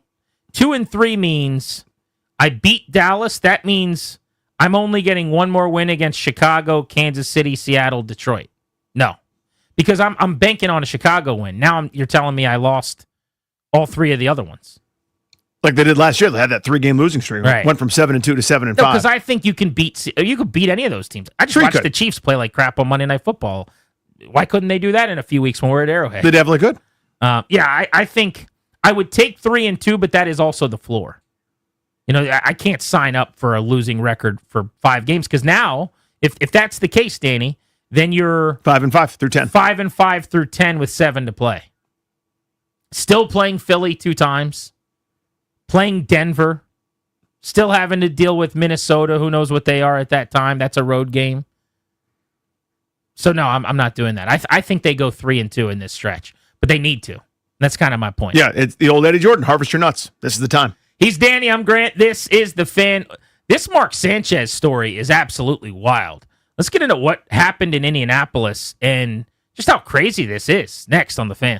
2-3 means I beat Dallas. That means I'm only getting one more win against Chicago, Kansas City, Seattle, Detroit. No, because I'm banking on a Chicago win. Now you're telling me I lost all 3 of the other ones. Like they did last year. They had that 3-game losing streak. Right. Went from 7-2 to 7-5. No, because I think you could beat any of those teams. I just watched the Chiefs play like crap on Monday Night Football. Why couldn't they do that in a few weeks when we're at Arrowhead? They definitely could. I think I would take 3-2, but that is also the floor. I can't sign up for a losing record for 5 games because now, if that's the case, Danny, then you're 5-5 through 10. 5-5 through 10 with 7 to play. Still playing Philly 2 times. Playing Denver, still having to deal with Minnesota. Who knows what they are at that time? That's a road game. So no, I'm not doing that. I think they go 3-2 in this stretch, but they need to. That's kind of my point. Yeah, it's the old Eddie Jordan. Harvest your nuts. This is the time. He's Danny. I'm Grant. This is The Fan. This Mark Sanchez story is absolutely wild. Let's get into what happened in Indianapolis and just how crazy this is. Next on The Fan.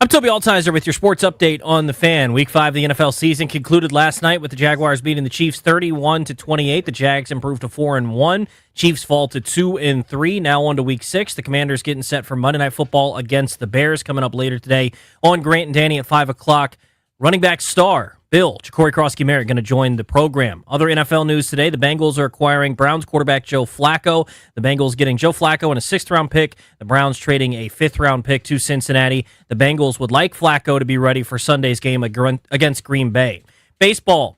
I'm Toby Altizer with your sports update on The Fan. Week 5 of the NFL season concluded last night with the Jaguars beating the Chiefs 31-28. The Jags improved to 4-1. Chiefs fall to 2-3. Now on to Week 6. The Commanders getting set for Monday Night Football against the Bears coming up later today on Grant and Danny at 5 o'clock. Running back star Bill Ja'Cory Krosky-Merritt going to join the program. Other NFL news today, the Bengals are acquiring Browns quarterback Joe Flacco. The Bengals getting Joe Flacco and a 6th-round pick. The Browns trading a 5th-round pick to Cincinnati. The Bengals would like Flacco to be ready for Sunday's game against Green Bay. Baseball.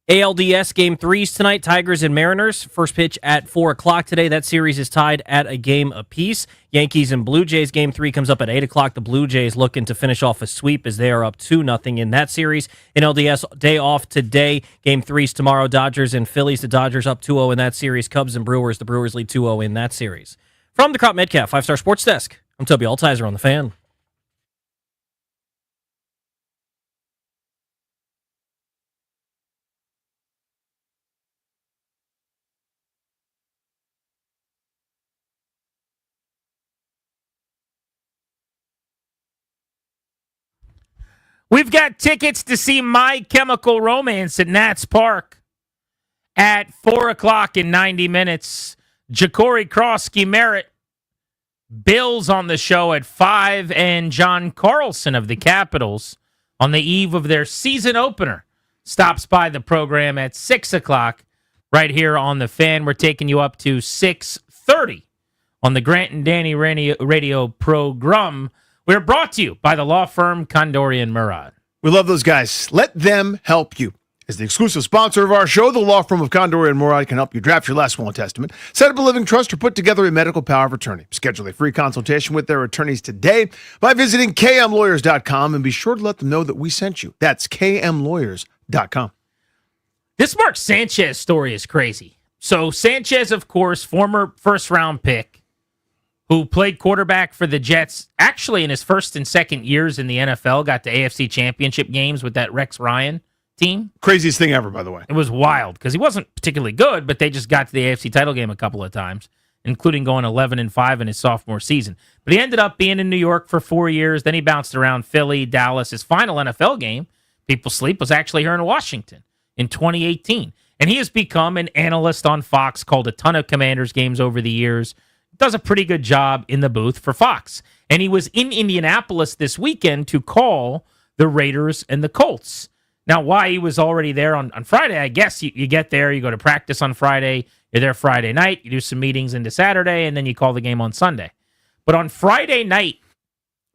ALDS Game 3s tonight, Tigers and Mariners. First pitch at 4 o'clock today. That series is tied at a game apiece. Yankees and Blue Jays Game 3 comes up at 8 o'clock. The Blue Jays looking to finish off a sweep as they are up 2-0 in that series. In LDS, day off today. Game 3's tomorrow. Dodgers and Phillies. The Dodgers up 2-0 in that series. Cubs and Brewers. The Brewers lead 2-0 in that series. From the Crop Metcalf 5-Star Sports Desk, I'm Toby Altizer on The Fan. We've got tickets to see My Chemical Romance at Nats Park at 4 o'clock in 90 minutes. Ja'Cory Krosky-Merritt, Bills on the show at 5, and John Carlson of the Capitals on the eve of their season opener stops by the program at 6 o'clock right here on The Fan. We're taking you up to 6:30 on the Grant and Danny radio program. We're brought to you by the law firm Condorian Murad. We love those guys. Let them help you. As the exclusive sponsor of our show, the law firm of Condorian Murad can help you draft your last will and testament, set up a living trust, or put together a medical power of attorney. Schedule a free consultation with their attorneys today by visiting kmlawyers.com and be sure to let them know that we sent you. That's kmlawyers.com. This Mark Sanchez story is crazy. So Sanchez, of course, former first-round pick, who played quarterback for the Jets, actually in his first and second years in the NFL, got to AFC Championship games with that Rex Ryan team. Craziest thing ever, by the way. It was wild because he wasn't particularly good, but they just got to the AFC title game a couple of times, including going 11-5 in his sophomore season. But he ended up being in New York for 4 years. Then he bounced around Philly, Dallas. His final NFL game, people sleep, was actually here in Washington in 2018. And he has become an analyst on Fox, called a ton of Commanders games over the years. Does a pretty good job in the booth for Fox. And he was in Indianapolis this weekend to call the Raiders and the Colts. Now, why he was already there on Friday, I guess you get there, you go to practice on Friday, you're there Friday night, you do some meetings into Saturday, and then you call the game on Sunday. But on Friday night,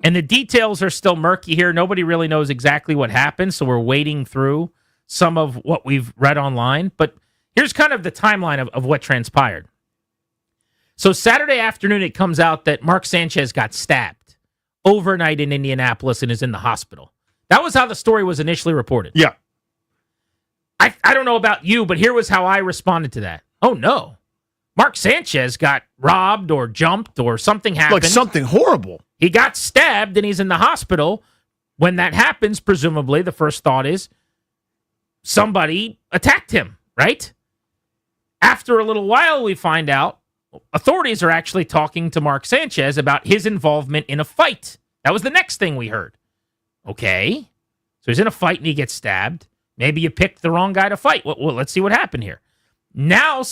and the details are still murky here, nobody really knows exactly what happened, so we're wading through some of what we've read online. But here's kind of the timeline of what transpired. So Saturday afternoon, it comes out that Mark Sanchez got stabbed overnight in Indianapolis and is in the hospital. That was how the story was initially reported. Yeah. I don't know about you, but here was how I responded to that. Oh, no. Mark Sanchez got robbed or jumped or something happened. Like something horrible. He got stabbed and he's in the hospital. When that happens, presumably, the first thought is somebody attacked him, right? After a little while, we find out authorities are actually talking to Mark Sanchez about his involvement in a fight. That was the next thing we heard. Okay. So he's in a fight and he gets stabbed. Maybe you picked the wrong guy to fight. Well, let's see what happened here. Now,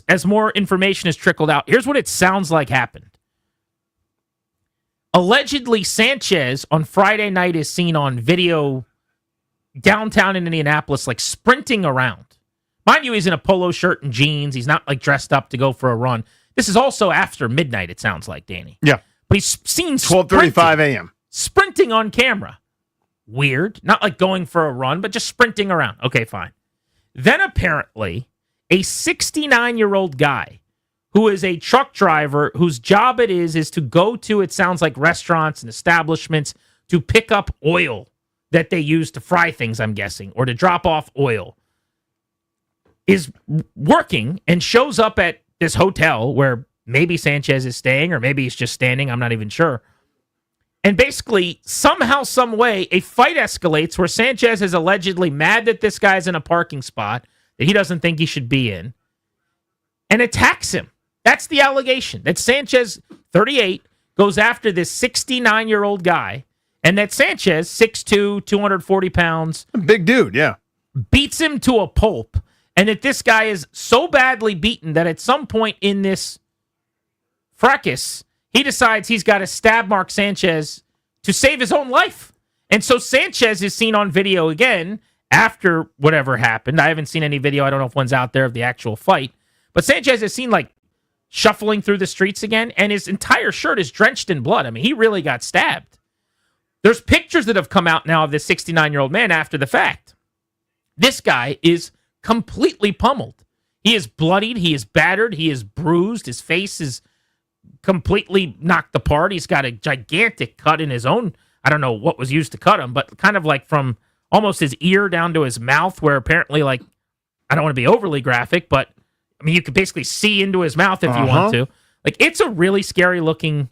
as more information has trickled out, here's what it sounds like happened. Allegedly, Sanchez on Friday night is seen on video downtown in Indianapolis, like sprinting around. Mind you, he's in a polo shirt and jeans. He's not like dressed up to go for a run. This is also after midnight, it sounds like, Danny. Yeah. But he's seen 12:35 a.m. Sprinting on camera. Weird. Not like going for a run, but just sprinting around. Okay, fine. Then apparently, a 69-year-old guy who is a truck driver whose job it is to go to, it sounds like, restaurants and establishments to pick up oil that they use to fry things, I'm guessing, or to drop off oil, is working and shows up at this hotel where maybe Sanchez is staying or maybe he's just standing. I'm not even sure. And basically, somehow, some way, a fight escalates where Sanchez is allegedly mad that this guy's in a parking spot that he doesn't think he should be in and attacks him. That's the allegation, that Sanchez, 38, goes after this 69-year-old guy And that Sanchez, 6'2", 240 pounds. Big dude, yeah. Beats him to a pulp. And that this guy is so badly beaten that at some point in this fracas, he decides he's got to stab Mark Sanchez to save his own life. And so Sanchez is seen on video again after whatever happened. I haven't seen any video. I don't know if one's out there of the actual fight. But Sanchez is seen like shuffling through the streets again, and his entire shirt is drenched in blood. I mean, he really got stabbed. There's pictures that have come out now of this 69-year-old man after the fact. This guy is completely pummeled. He is bloodied. He is battered. He is bruised. His face is completely knocked apart. He's got a gigantic cut in his own. I don't know what was used to cut him, but kind of like from almost his ear down to his mouth, where apparently, like, I don't want to be overly graphic, but I mean, you could basically see into his mouth if you want to. Like, it's a really scary looking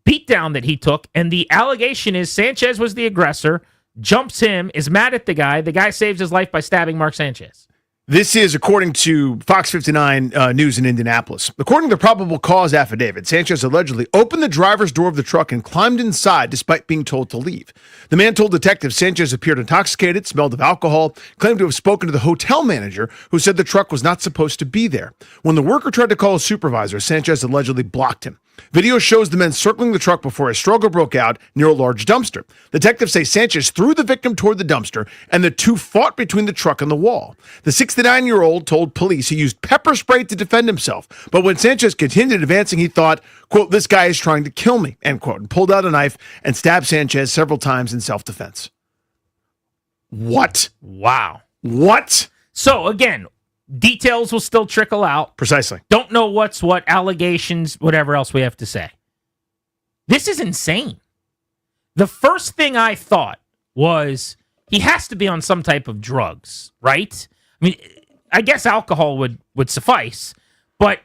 beatdown that he took. And the allegation is Sanchez was the aggressor, jumps him, is mad at the guy saves his life by stabbing Mark Sanchez. This is according to Fox 59 News in Indianapolis. According to the probable cause affidavit, Sanchez allegedly opened the driver's door of the truck and climbed inside despite being told to leave. The man told detectives Sanchez appeared intoxicated, smelled of alcohol, claimed to have spoken to the hotel manager who said the truck was not supposed to be there. When the worker tried to call a supervisor, Sanchez allegedly blocked him. Video shows the men circling the truck before a struggle broke out near a large dumpster. Detectives say Sanchez threw the victim toward the dumpster, and the two fought between the truck and the wall. The 69-year-old told police he used pepper spray to defend himself, but when Sanchez continued advancing, he thought, quote, "This guy is trying to kill me," end quote, and pulled out a knife and stabbed Sanchez several times in self-defense. What? Wow. What? So, again, details will still trickle out. Precisely. Don't know what's what, allegations, whatever else we have to say. This is insane. The first thing I thought was he has to be on some type of drugs, right? I mean, I guess alcohol would suffice, but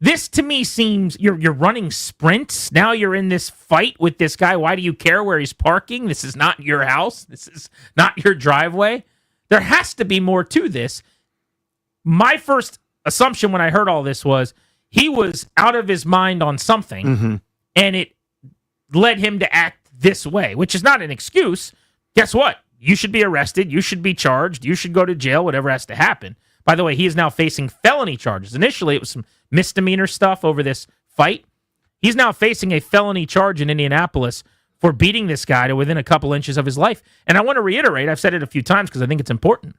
this to me seems you're running sprints. Now you're in this fight with this guy. Why do you care where he's parking? This is not your house. This is not your driveway. There has to be more to this. My first assumption when I heard all this was he was out of his mind on something, and it led him to act this way, which is not an excuse. Guess what? You should be arrested. You should be charged. You should go to jail, whatever has to happen. By the way, he is now facing felony charges. Initially, it was some misdemeanor stuff over this fight. He's now facing a felony charge in Indianapolis for beating this guy to within a couple inches of his life. And I want to reiterate, I've said it a few times because I think it's important.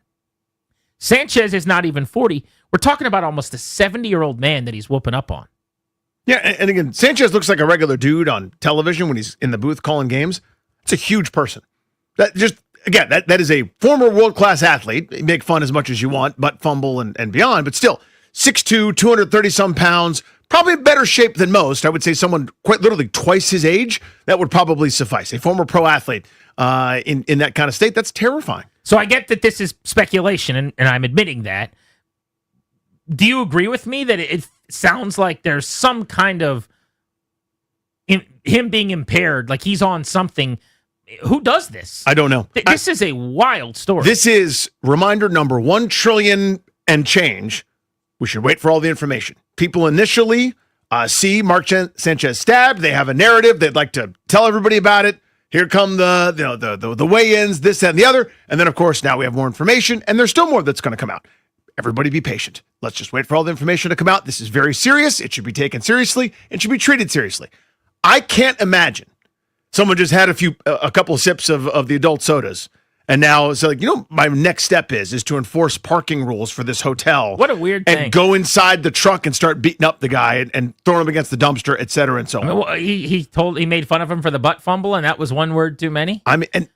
Sanchez is not even 40. We're talking about almost a 70-year-old man that he's whooping up on. Yeah, and again, Sanchez looks like a regular dude on television when he's in the booth calling games. It's a huge person. That is a former world-class athlete. You make fun as much as you want, butt fumble and beyond, but still, 6'2", 230-some pounds, probably in better shape than most. I would say someone quite literally twice his age, that would probably suffice. A former pro athlete in that kind of state, that's terrifying. So I get that this is speculation, and I'm admitting that. Do you agree with me that it sounds like there's some kind of him being impaired, like he's on something? Who does this? I don't know. This is a wild story. This is reminder number 1 trillion and change. We should wait for all the information. People initially see Mark Sanchez stabbed. They have a narrative. They'd like to tell everybody about it. Here come the weigh-ins, this, that, and the other. And then, of course, now we have more information, and there's still more that's going to come out. Everybody be patient. Let's just wait for all the information to come out. This is very serious. It should be taken seriously. It should be treated seriously. I can't imagine someone just had a couple of sips of the adult sodas, and now it's like, my next step is to enforce parking rules for this hotel. What a weird thing. And go inside the truck and start beating up the guy and throwing him against the dumpster, et cetera, and so on. He made fun of him for the butt fumble, and that was one word too many? I mean, and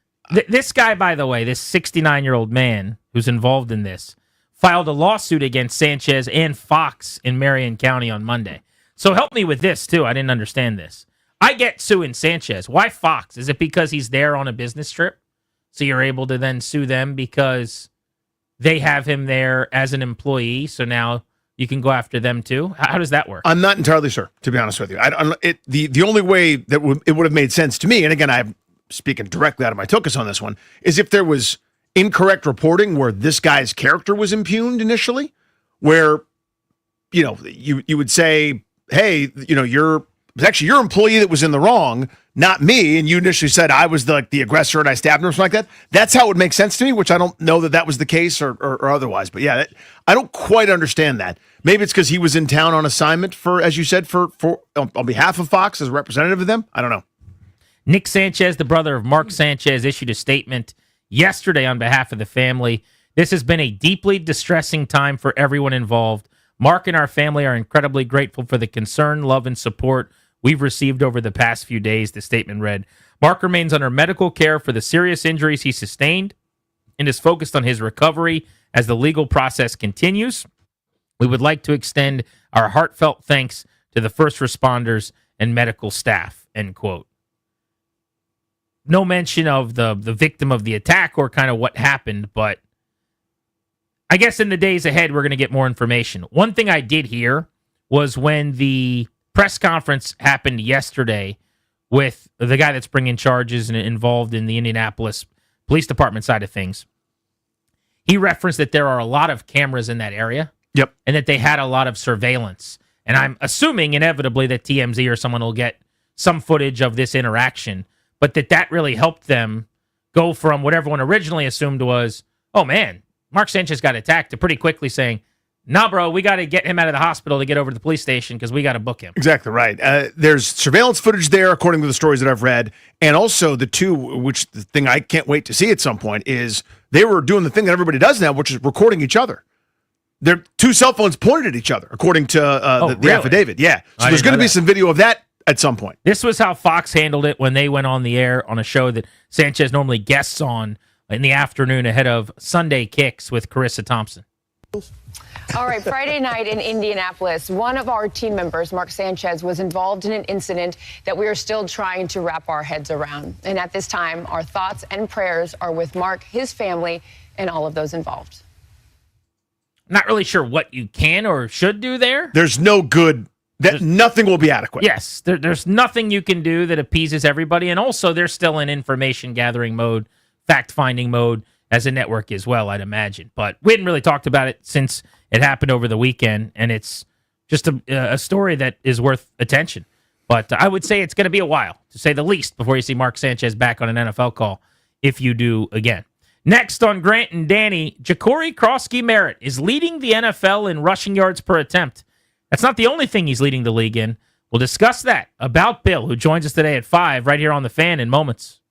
this guy, by the way, this 69-year-old man who's involved in this, filed a lawsuit against Sanchez and Fox in Marion County on Monday. So help me with this, too. I didn't understand this. I get suing Sanchez. Why Fox? Is it because he's there on a business trip? So you're able to then sue them because they have him there as an employee, so now you can go after them too? How does that work? I'm not entirely sure, to be honest with you. The only way that it would have made sense to me, and again, I'm speaking directly out of my tuchus on this one, is if there was incorrect reporting where this guy's character was impugned initially, where you would say, hey, you're was actually your employee that was in the wrong, not me, and you initially said I was the aggressor and I stabbed him or something like that, that's how it would make sense to me, which I don't know that was the case or otherwise. But yeah, I don't quite understand that. Maybe it's because he was in town on assignment for, as you said, for on behalf of Fox as a representative of them. I don't know. Nick Sanchez, the brother of Mark Sanchez, issued a statement yesterday on behalf of the family. This has been a deeply distressing time for everyone involved. Mark and our family are incredibly grateful for the concern, love, and support we've received over the past few days, the statement read. Mark remains under medical care for the serious injuries he sustained and is focused on his recovery as the legal process continues. We would like to extend our heartfelt thanks to the first responders and medical staff, end quote. No mention of the victim of the attack or kind of what happened, but I guess in the days ahead, we're going to get more information. One thing I did hear was when the press conference happened yesterday with the guy that's bringing charges and involved in the Indianapolis Police Department side of things. He referenced that there are a lot of cameras in that area. Yep. And that they had a lot of surveillance. And I'm assuming inevitably that TMZ or someone will get some footage of this interaction, but that really helped them go from what everyone originally assumed was, oh man, Mark Sanchez got attacked, to pretty quickly saying, nah, bro, we got to get him out of the hospital to get over to the police station because we got to book him. Exactly right. There's surveillance footage there, according to the stories that I've read. And also the thing I can't wait to see at some point is they were doing the thing that everybody does now, which is recording each other. Their two cell phones pointed at each other, according to the really? affidavit. Yeah. So there's going to be some video of that at some point. This was how Fox handled it when they went on the air on a show that Sanchez normally guests on in the afternoon ahead of Sunday Kicks with Carissa Thompson. All right, Friday night in Indianapolis, one of our team members, Mark Sanchez, was involved in an incident that we are still trying to wrap our heads around. And at this time, our thoughts and prayers are with Mark, his family, and all of those involved. Not really sure what you can or should do there. There's no good, nothing will be adequate. Yes, there's nothing you can do that appeases everybody. And also, they're still in information gathering mode, fact-finding mode as a network as well, I'd imagine. But we hadn't really talked about it since it happened over the weekend, and it's just a story that is worth attention. But I would say it's going to be a while, to say the least, before you see Mark Sanchez back on an NFL call, if you do again. Next on Grant and Danny, Ja'Cory Krosky-Merritt is leading the NFL in rushing yards per attempt. That's not the only thing he's leading the league in. We'll discuss that about Bill, who joins us today at 5 right here on The Fan in moments.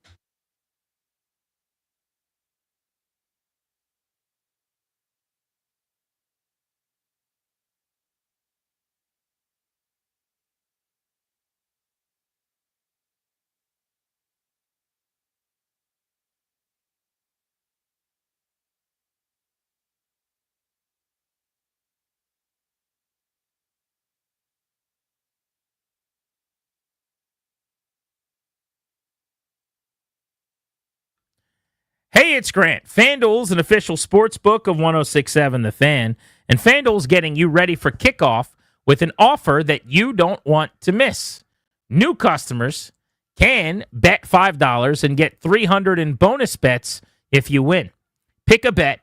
Hey, it's Grant. FanDuel's an official sports book of 106.7 The Fan, and FanDuel's getting you ready for kickoff with an offer that you don't want to miss. New customers can bet $5 and get $300 in bonus bets if you win. Pick a bet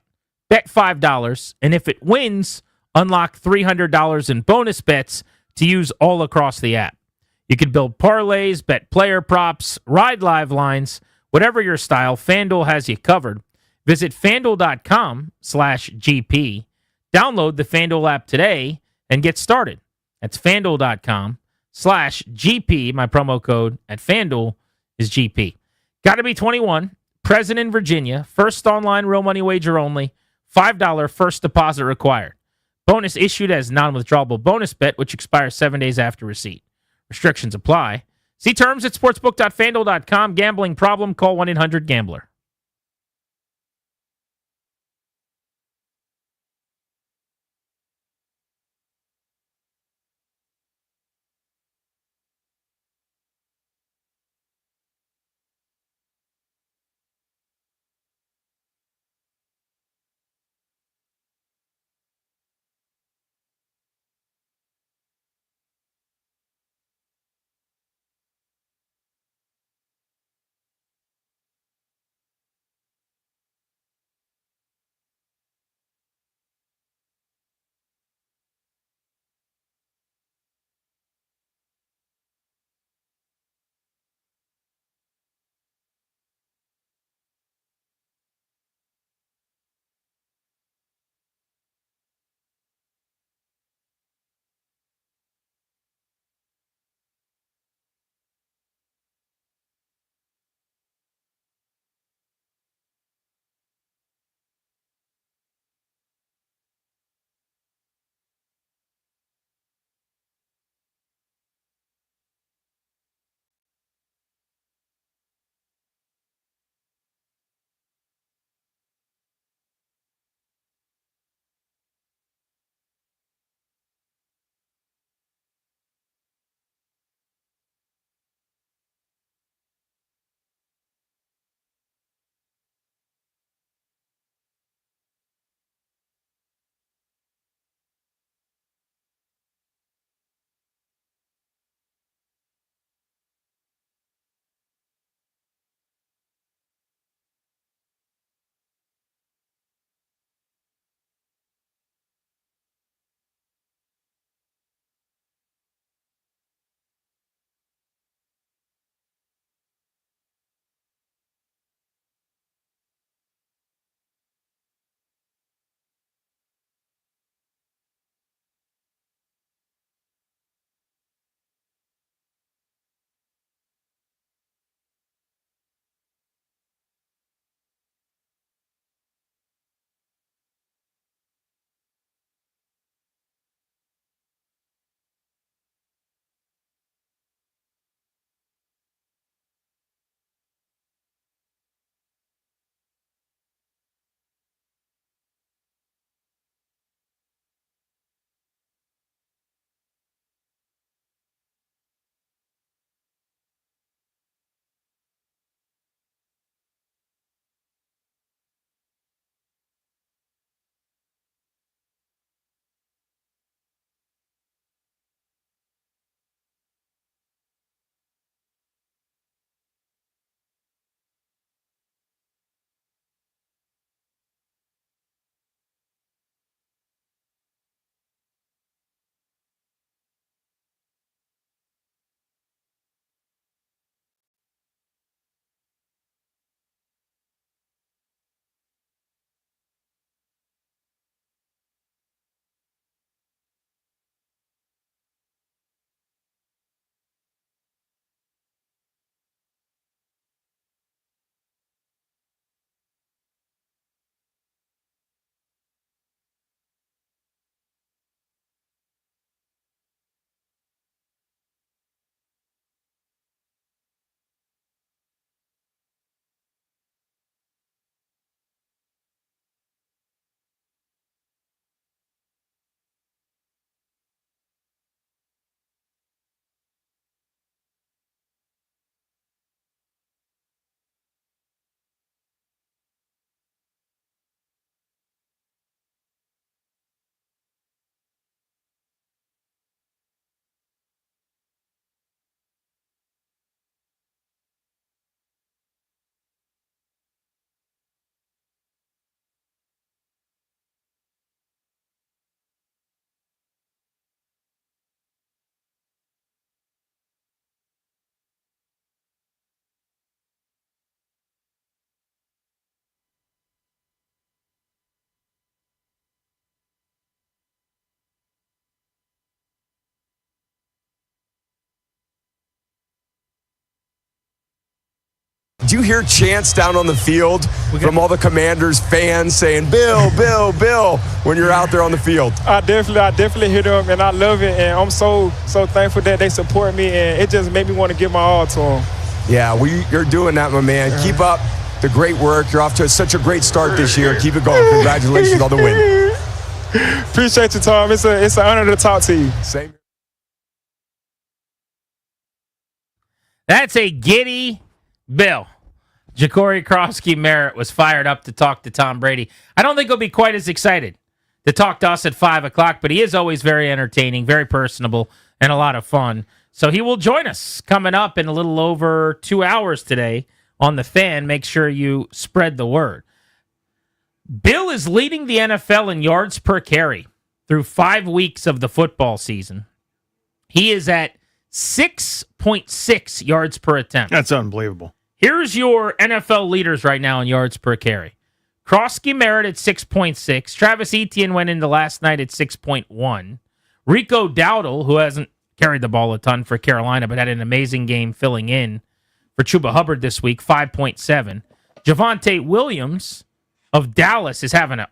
$5, and if it wins, unlock $300 in bonus bets to use all across the app. You can build parlays, bet player props, ride live lines. Whatever your style, FanDuel has you covered. Visit FanDuel.com/GP. Download the FanDuel app today and get started. That's FanDuel.com/GP. My promo code at FanDuel is GP. Got to be 21. Present in Virginia. First online real money wager only. $5 first deposit required. Bonus issued as non-withdrawable bonus bet, which expires 7 days after receipt. Restrictions apply. See terms at sportsbook.fanduel.com. Gambling problem? Call 1-800-GAMBLER. you hear chants down on the field from all the Commanders fans saying, Bill, Bill, Bill, when you're out there on the field? I definitely hear them, and I love it, and I'm so thankful that they support me, and it just made me want to give my all to them. Yeah, you're doing that, my man. Keep up the great work. You're off to such a great start this year. Keep it going. Congratulations on the win. Appreciate you, Tom. It's an honor to talk to you. Same. That's a giddy Bill. Jacory Krosky-Merritt was fired up to talk to Tom Brady. I don't think he'll be quite as excited to talk to us at 5 o'clock, but he is always very entertaining, very personable, and a lot of fun. So he will join us coming up in a little over 2 hours today on The Fan. Make sure you spread the word. Bill is leading the NFL in yards per carry through 5 weeks of the football season. He is at 6.6 yards per attempt. That's unbelievable. Here's your NFL leaders right now in yards per carry. Krosky-Merritt at 6.6. Travis Etienne went into last night at 6.1. Rico Dowdle, who hasn't carried the ball a ton for Carolina, but had an amazing game filling in for Chuba Hubbard this week, 5.7. Javonte Williams of Dallas is having a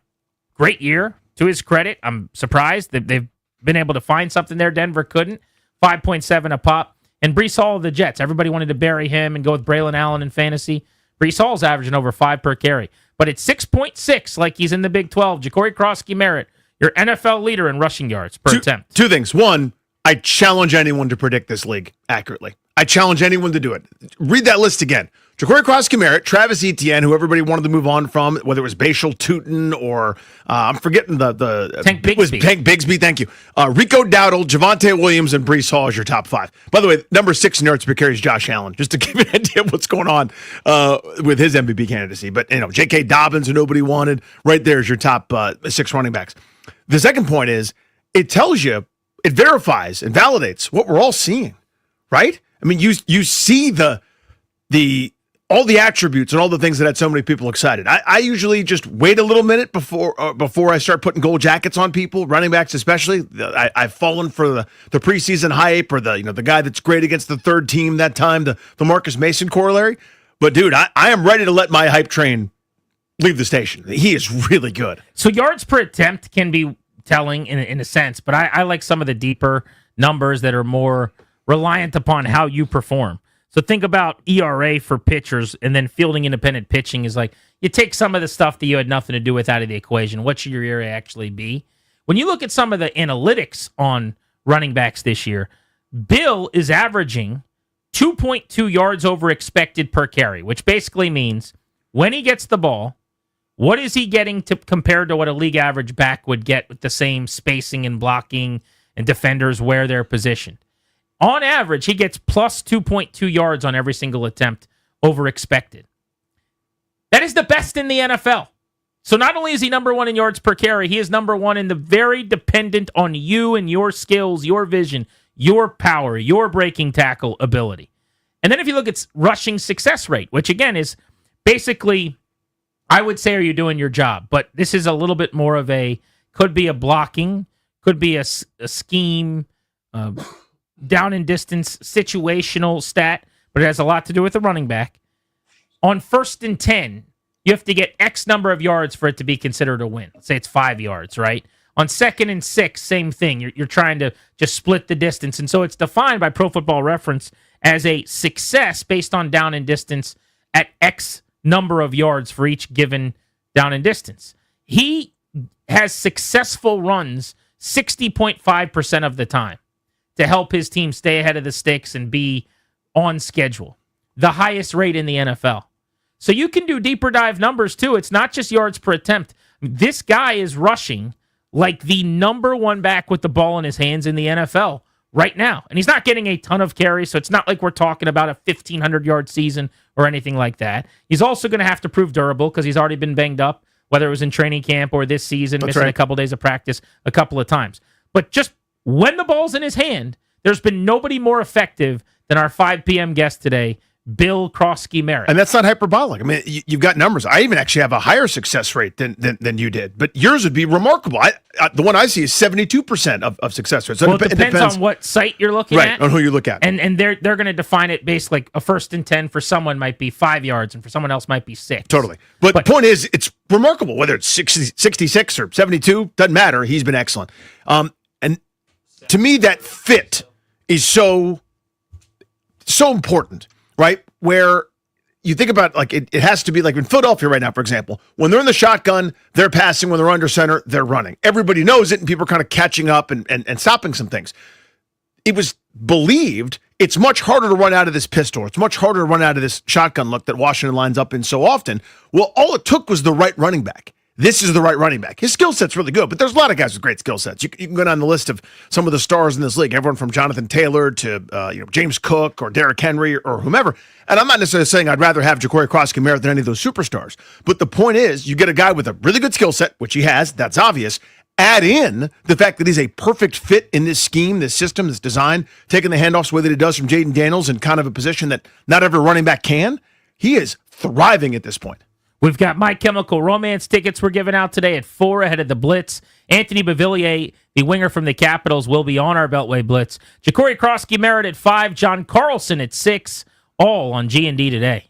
great year. To his credit, I'm surprised that they've been able to find something there. Denver couldn't. 5.7 a pop. And Breece Hall of the Jets. Everybody wanted to bury him and go with Braylon Allen in fantasy. Breece Hall's averaging over 5 per carry. But at 6.6, like he's in the Big 12, Jacory Krosky-Merritt, your NFL leader in rushing yards per attempt. Two things. One, I challenge anyone to predict this league accurately. I challenge anyone to do it. Read that list again. Jacory Krosky-Merritt, Travis Etienne, who everybody wanted to move on from, whether it was Bashal Tutin or I'm forgetting the Tank Bigsby. Was Tank Bigsby, thank you. Rico Dowdle, Javonte Williams, and Breece Hall is your top 5. By the way, number 6 in yards per carry is Josh Allen, just to give you an idea of what's going on with his MVP candidacy. But, J.K. Dobbins, who nobody wanted, right there is your top 6 running backs. The second point is it tells you, it verifies and validates what we're all seeing, right? I mean, you see all the attributes and all the things that had so many people excited. I usually just wait a little minute before I start putting gold jackets on people, running backs especially. I've fallen for the preseason hype or the guy that's great against the third team that time, the Marcus Mason corollary. But dude, I am ready to let my hype train leave the station. He is really good. So yards per attempt can be telling in a sense, but I like some of the deeper numbers that are more reliant upon how you perform. So think about ERA for pitchers, and then fielding independent pitching is like you take some of the stuff that you had nothing to do with out of the equation. What should your ERA actually be? When you look at some of the analytics on running backs this year, Bill is averaging 2.2 yards over expected per carry, which basically means when he gets the ball, what is he getting to compared to what a league average back would get with the same spacing and blocking and defenders where they're positioned? On average, he gets plus 2.2 yards on every single attempt over expected. That is the best in the NFL. So not only is he number 1 in yards per carry, he is number 1 in the very dependent on you and your skills, your vision, your power, your breaking tackle ability. And then if you look at rushing success rate, which again is basically, I would say, are you doing your job? But this is a little bit more of could be a blocking, could be a scheme, down and distance situational stat, but it has a lot to do with the running back. On 1st and 10, you have to get X number of yards for it to be considered a win. Let's say it's 5 yards, right? On 2nd and 6, same thing. You're trying to just split the distance. And so it's defined by Pro Football Reference as a success based on down and distance at X number of yards for each given down and distance. He has successful runs 60.5% of the time to help his team stay ahead of the sticks and be on schedule. The highest rate in the NFL. So you can do deeper dive numbers too. It's not just yards per attempt. This guy is rushing like the number 1 back with the ball in his hands in the NFL right now. And he's not getting a ton of carries, so it's not like we're talking about a 1,500-yard season or anything like that. He's also going to have to prove durable because he's already been banged up, whether it was in training camp or this season, missing a couple days of practice a couple of times. But just when the ball's in his hand, there's been nobody more effective than our 5 p.m. guest today, Bill Krosky Merritt. And that's not hyperbolic. I mean, you've got numbers. I even actually have a higher success rate than you did, but yours would be remarkable. The one I see is 72% of success rate. So well, it depends on what site you're looking at. Right, on who you look at. And they're going to define it based like a 1st and 10 for someone might be 5 yards and for someone else might be 6. Totally. But the point is, it's remarkable. Whether it's 66 or 72, doesn't matter. He's been excellent. And to me, that fit is so important, right? Where you think about, like, it has to be like in Philadelphia right now, for example, when they're in the shotgun, they're passing. When they're under center, they're running. Everybody knows it, and people are kind of catching up and stopping some things. It was believed it's much harder to run out of this pistol. It's much harder to run out of this shotgun look that Washington lines up in so often. Well, all it took was the right running back. This is the right running back. His skill set's really good, but there's a lot of guys with great skill sets. You can go down the list of some of the stars in this league, everyone from Jonathan Taylor to James Cook or Derrick Henry or whomever. And I'm not necessarily saying I'd rather have Ja'Cory Krosky Merritt than any of those superstars. But the point is, you get a guy with a really good skill set, which he has, that's obvious. Add in the fact that he's a perfect fit in this scheme, this system, this design, taking the handoffs the way that he does from Jaden Daniels in kind of a position that not every running back can. He is thriving at this point. We've got My Chemical Romance tickets we're giving out today at 4 ahead of the Blitz. Anthony Bavillier, the winger from the Capitals, will be on our Beltway Blitz. Ja'Cory Krosky Merritt at 5, John Carlson at 6, all on G&D today.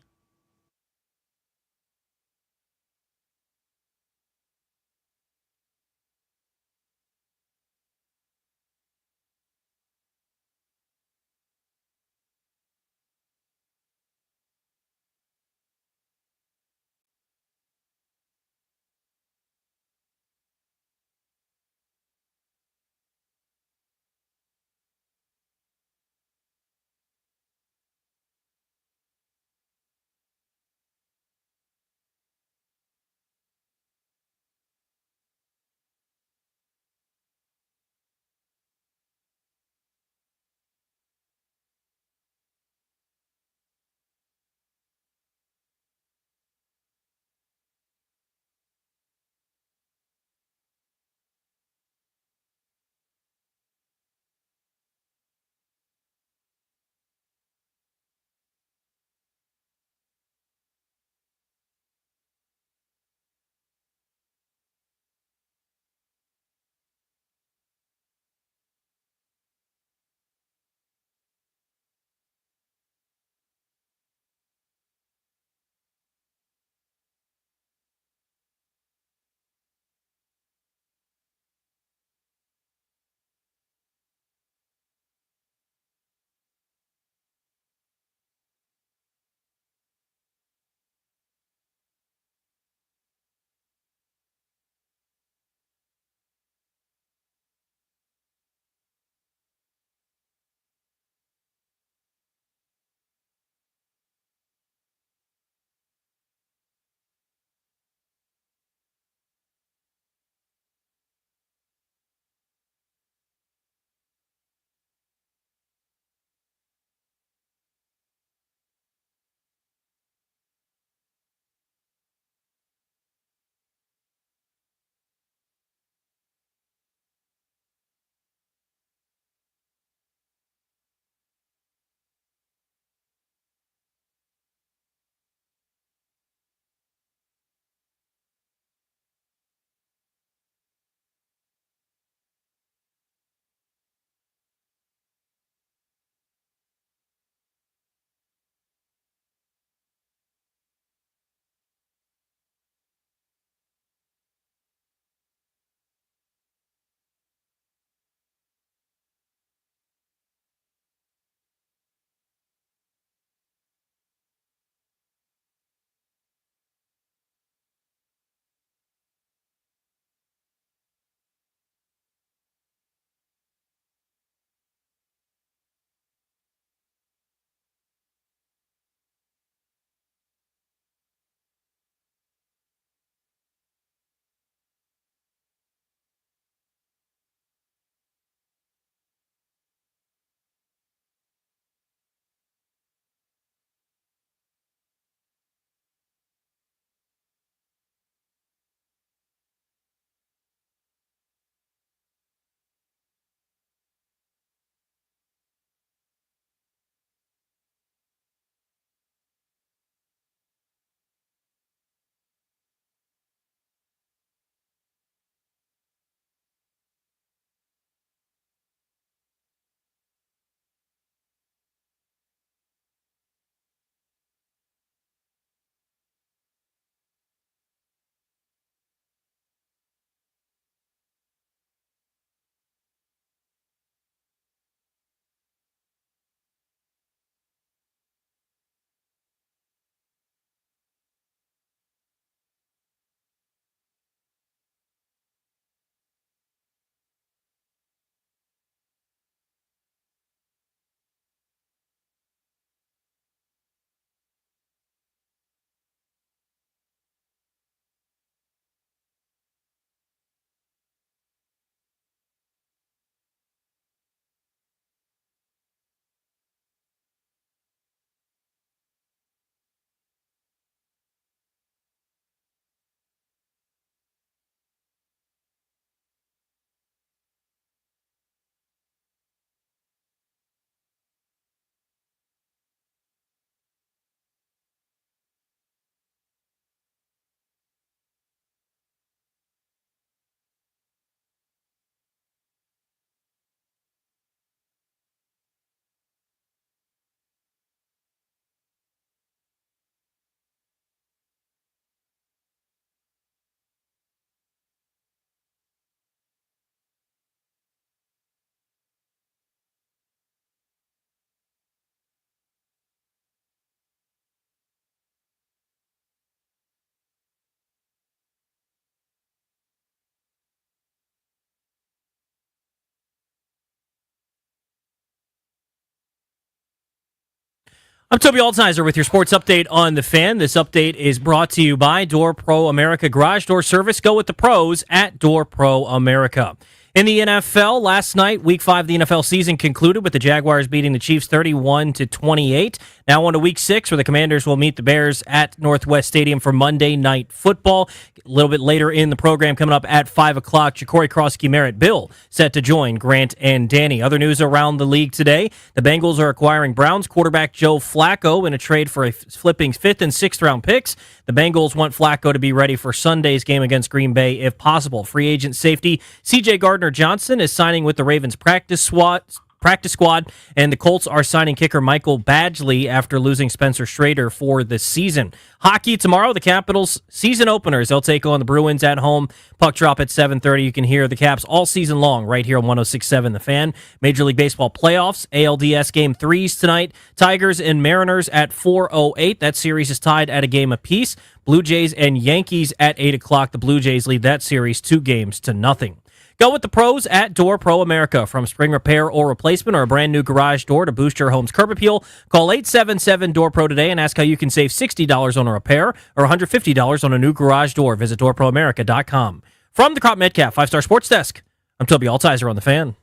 I'm Toby Altizer with your sports update on The Fan. This update is brought to you by Door Pro America Garage Door Service. Go with the pros at Door Pro America. In the NFL, last night, Week 5 of the NFL season concluded with the Jaguars beating the Chiefs 31-28. Now on to Week 6, where the Commanders will meet the Bears at Northwest Stadium for Monday Night Football. A little bit later in the program, coming up at 5 o'clock, Ja'Cory Krosky-Merritt, Bill, set to join Grant and Danny. Other news around the league today, the Bengals are acquiring Browns quarterback Joe Flacco in a trade for a flipping 5th and 6th round picks. The Bengals want Flacco to be ready for Sunday's game against Green Bay if possible. Free agent safety C.J. Gardner-Johnson is signing with the Ravens practice squad, and the Colts are signing kicker Michael Badgley after losing Spencer Schrader for the season. Hockey tomorrow, the Capitals season openers. They'll take on the Bruins at home. Puck drop at 7:30. You can hear the Caps all season long right here on 106.7 The Fan. Major League Baseball playoffs, ALDS Game 3s tonight. Tigers and Mariners at 4:08. That series is tied at a game apiece. Blue Jays and Yankees at 8 o'clock. The Blue Jays lead that series 2-0. Go with the pros at Door Pro America. From spring repair or replacement or a brand new garage door to boost your home's curb appeal, call 877-DOOR-PRO today and ask how you can save $60 on a repair or $150 on a new garage door. Visit DoorProAmerica.com. From the Crop Metcalf 5-Star Sports Desk, I'm Toby Altizer on The Fan.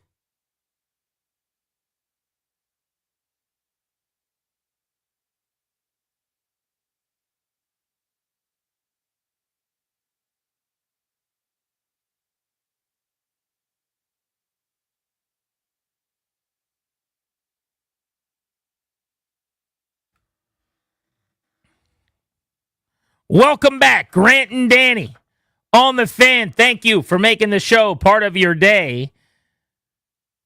Welcome back, Grant and Danny on The Fan. Thank you for making the show part of your day.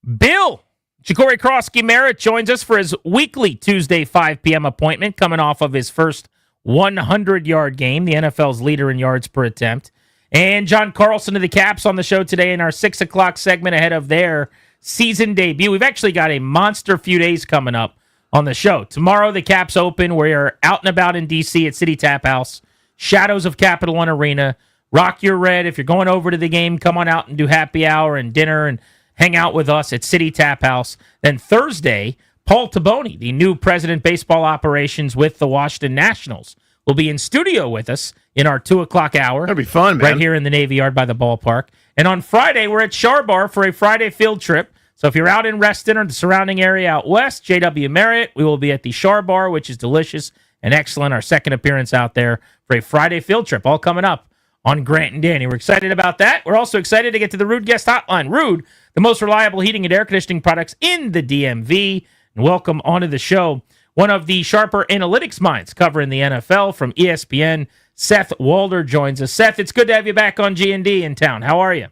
Bill, Ja'Cory Krosky-Merritt joins us for his weekly Tuesday 5 p.m. appointment, coming off of his first 100-yard game, the NFL's leader in yards per attempt. And John Carlson of the Caps on the show today in our 6 o'clock segment ahead of their season debut. We've actually got a monster few days coming up on the show. Tomorrow, the Caps open. We're out and about in D.C. at City Tap House. Shadows of Capital One Arena. Rock your red. If you're going over to the game, come on out and do happy hour and dinner and hang out with us at City Tap House. Then Thursday, Paul Taboni, the new president baseball operations with the Washington Nationals, will be in studio with us in our 2 o'clock hour. That'll be fun, man. Right here in the Navy Yard by the ballpark. And on Friday, we're at Char Bar for a Friday field trip. So if you're out in Reston or the surrounding area out west, JW Marriott, we will be at the Char Bar, which is delicious and excellent. Our second appearance out there for a Friday field trip, all coming up on Grant and Danny. We're excited about that. We're also excited to get to the Ruud Guest Hotline. Ruud, the most reliable heating and air conditioning products in the DMV. And welcome onto the show, one of the sharper analytics minds covering the NFL from ESPN, Seth Walder joins us. Seth, it's good to have you back on G&D in town. How are you?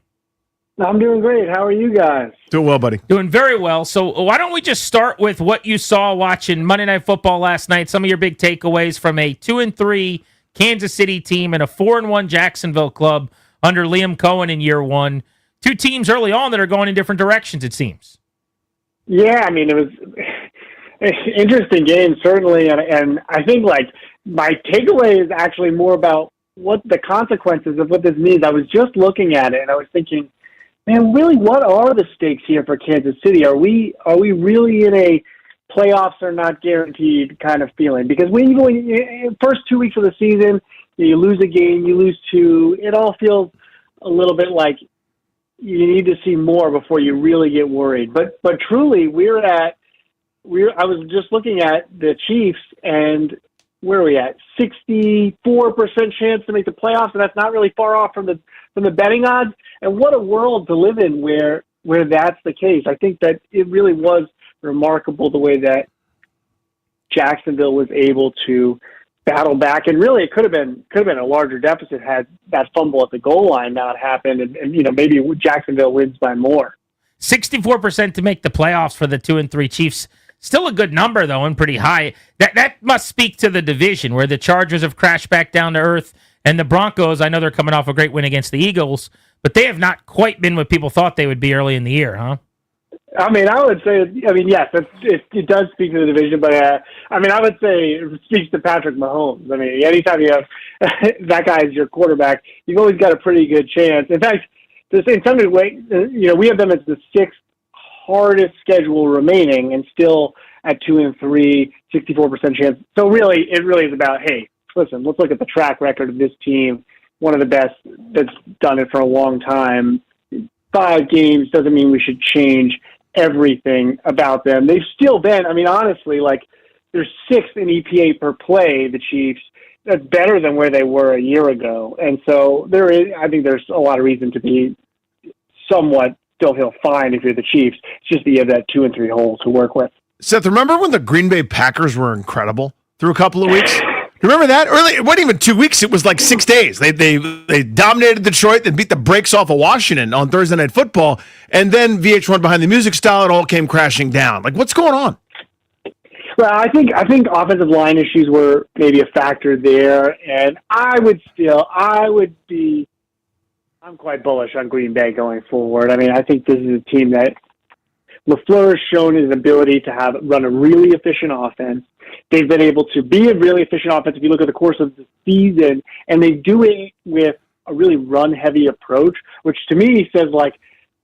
I'm doing great. How are you guys? Doing well, buddy. Doing very well. So why don't we just start with what you saw watching Monday Night Football last night, some of your big takeaways from a 2-3 Kansas City team and a 4-1 Jacksonville club under Liam Cohen in year one. Two teams early on that are going in different directions, it seems. Yeah, I mean, it was an interesting game, certainly. And I think, like, my takeaway is actually more about what the consequences of what this means. I was just looking at it, and I was thinking, man, really, what are the stakes here for Kansas City? Are we really in a playoffs are not guaranteed kind of feeling? Because when you go in first 2 weeks of the season, you lose a game, you lose two, it all feels a little bit like you need to see more before you really get worried. But truly, I was just looking at the Chiefs, and where are we at? 64% chance to make the playoffs, and that's not really far off from the betting odds. And what a world to live in where that's the case. I think that it really was remarkable the way that Jacksonville was able to battle back, and really it could have been a larger deficit had that fumble at the goal line not happened, and maybe Jacksonville wins by more. 64% to make the playoffs for the 2-3 Chiefs. Still a good number, though, and pretty high. That must speak to the division, where the Chargers have crashed back down to earth, and the Broncos, I know they're coming off a great win against the Eagles, but they have not quite been what people thought they would be early in the year, huh? I mean, I would say, yes, it does speak to the division, but I would say it speaks to Patrick Mahomes. I mean, anytime you have that guy as your quarterback, you've always got a pretty good chance. In fact, in some way, we have them as the sixth hardest schedule remaining, and still at 2-3, 64% chance. So really, it really is about, hey, listen, let's look at the track record of this team. One of the best that's done it for a long time. 5 games doesn't mean we should change everything about them. They've still been, I mean, honestly, like, they're 6th in EPA per play, the Chiefs. That's better than where they were a year ago. And so I think there's a lot of reason to be somewhat still feel fine if you're the Chiefs. It's just that you have that 2 and 3 hole to work with. Seth, remember when the Green Bay Packers were incredible through a couple of weeks? Remember that? Early, it wasn't even 2 weeks. It was like 6 days. They dominated Detroit. They beat the brakes off of Washington on Thursday Night Football. And then VH1 Behind the Music style, it all came crashing down. Like, what's going on? Well, I think offensive line issues were maybe a factor there. And I'm quite bullish on Green Bay going forward. I mean, I think this is a team that LaFleur has shown his ability to run a really efficient offense. They've been able to be a really efficient offense if you look at the course of the season, and they do it with a really run-heavy approach, which to me says, like,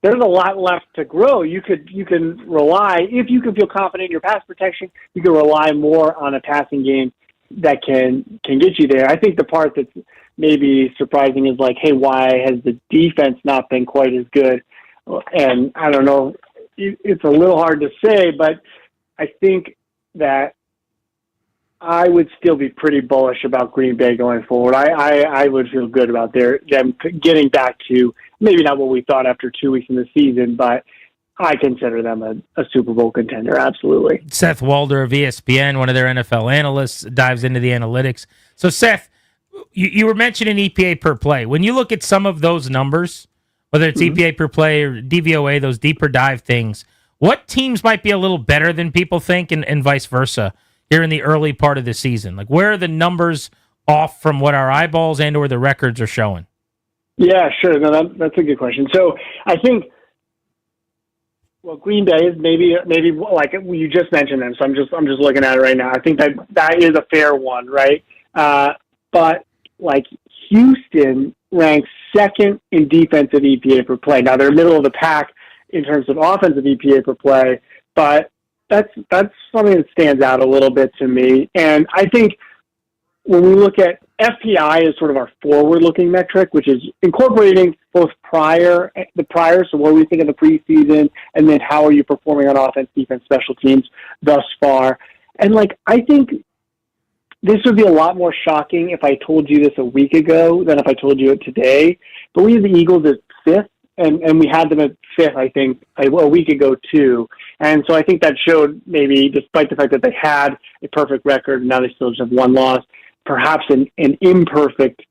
there's a lot left to grow. You can rely, if you can feel confident in your pass protection, you can rely more on a passing game that can get you there. I think the part that's maybe surprising is, like, hey, why has the defense not been quite as good? And I don't know, it's a little hard to say, but I think that I would still be pretty bullish about Green Bay going forward. I would feel good about them getting back to maybe not what we thought after 2 weeks in the season, but I consider them a Super Bowl contender, absolutely. Seth Walder of ESPN, one of their NFL analysts, dives into the analytics. So, Seth, you were mentioning EPA per play. When you look at some of those numbers, whether it's EPA per play or DVOA, those deeper dive things, what teams might be a little better than people think and vice versa here in the early part of the season? Like, where are the numbers off from what our eyeballs and or the records are showing? Yeah, sure. No, that's a good question. So I think, well, Green Bay is maybe like you just mentioned them. So I'm just looking at it right now. I think that is a fair one, right? But like Houston ranks 2nd in defensive EPA per play. Now they're middle of the pack in terms of offensive EPA per play, but that's something that stands out a little bit to me. And I think when we look at FPI as sort of our forward-looking metric, which is incorporating both prior, so what do we think of the preseason, and then how are you performing on offense, defense, special teams thus far. And, like, I think this would be a lot more shocking if I told you this a week ago than if I told you it today. But we have the Eagles at 5th, and we had them at 5th, I think, a week ago, too. And so I think that showed maybe, despite the fact that they had a perfect record, now they still just have one loss, perhaps an imperfect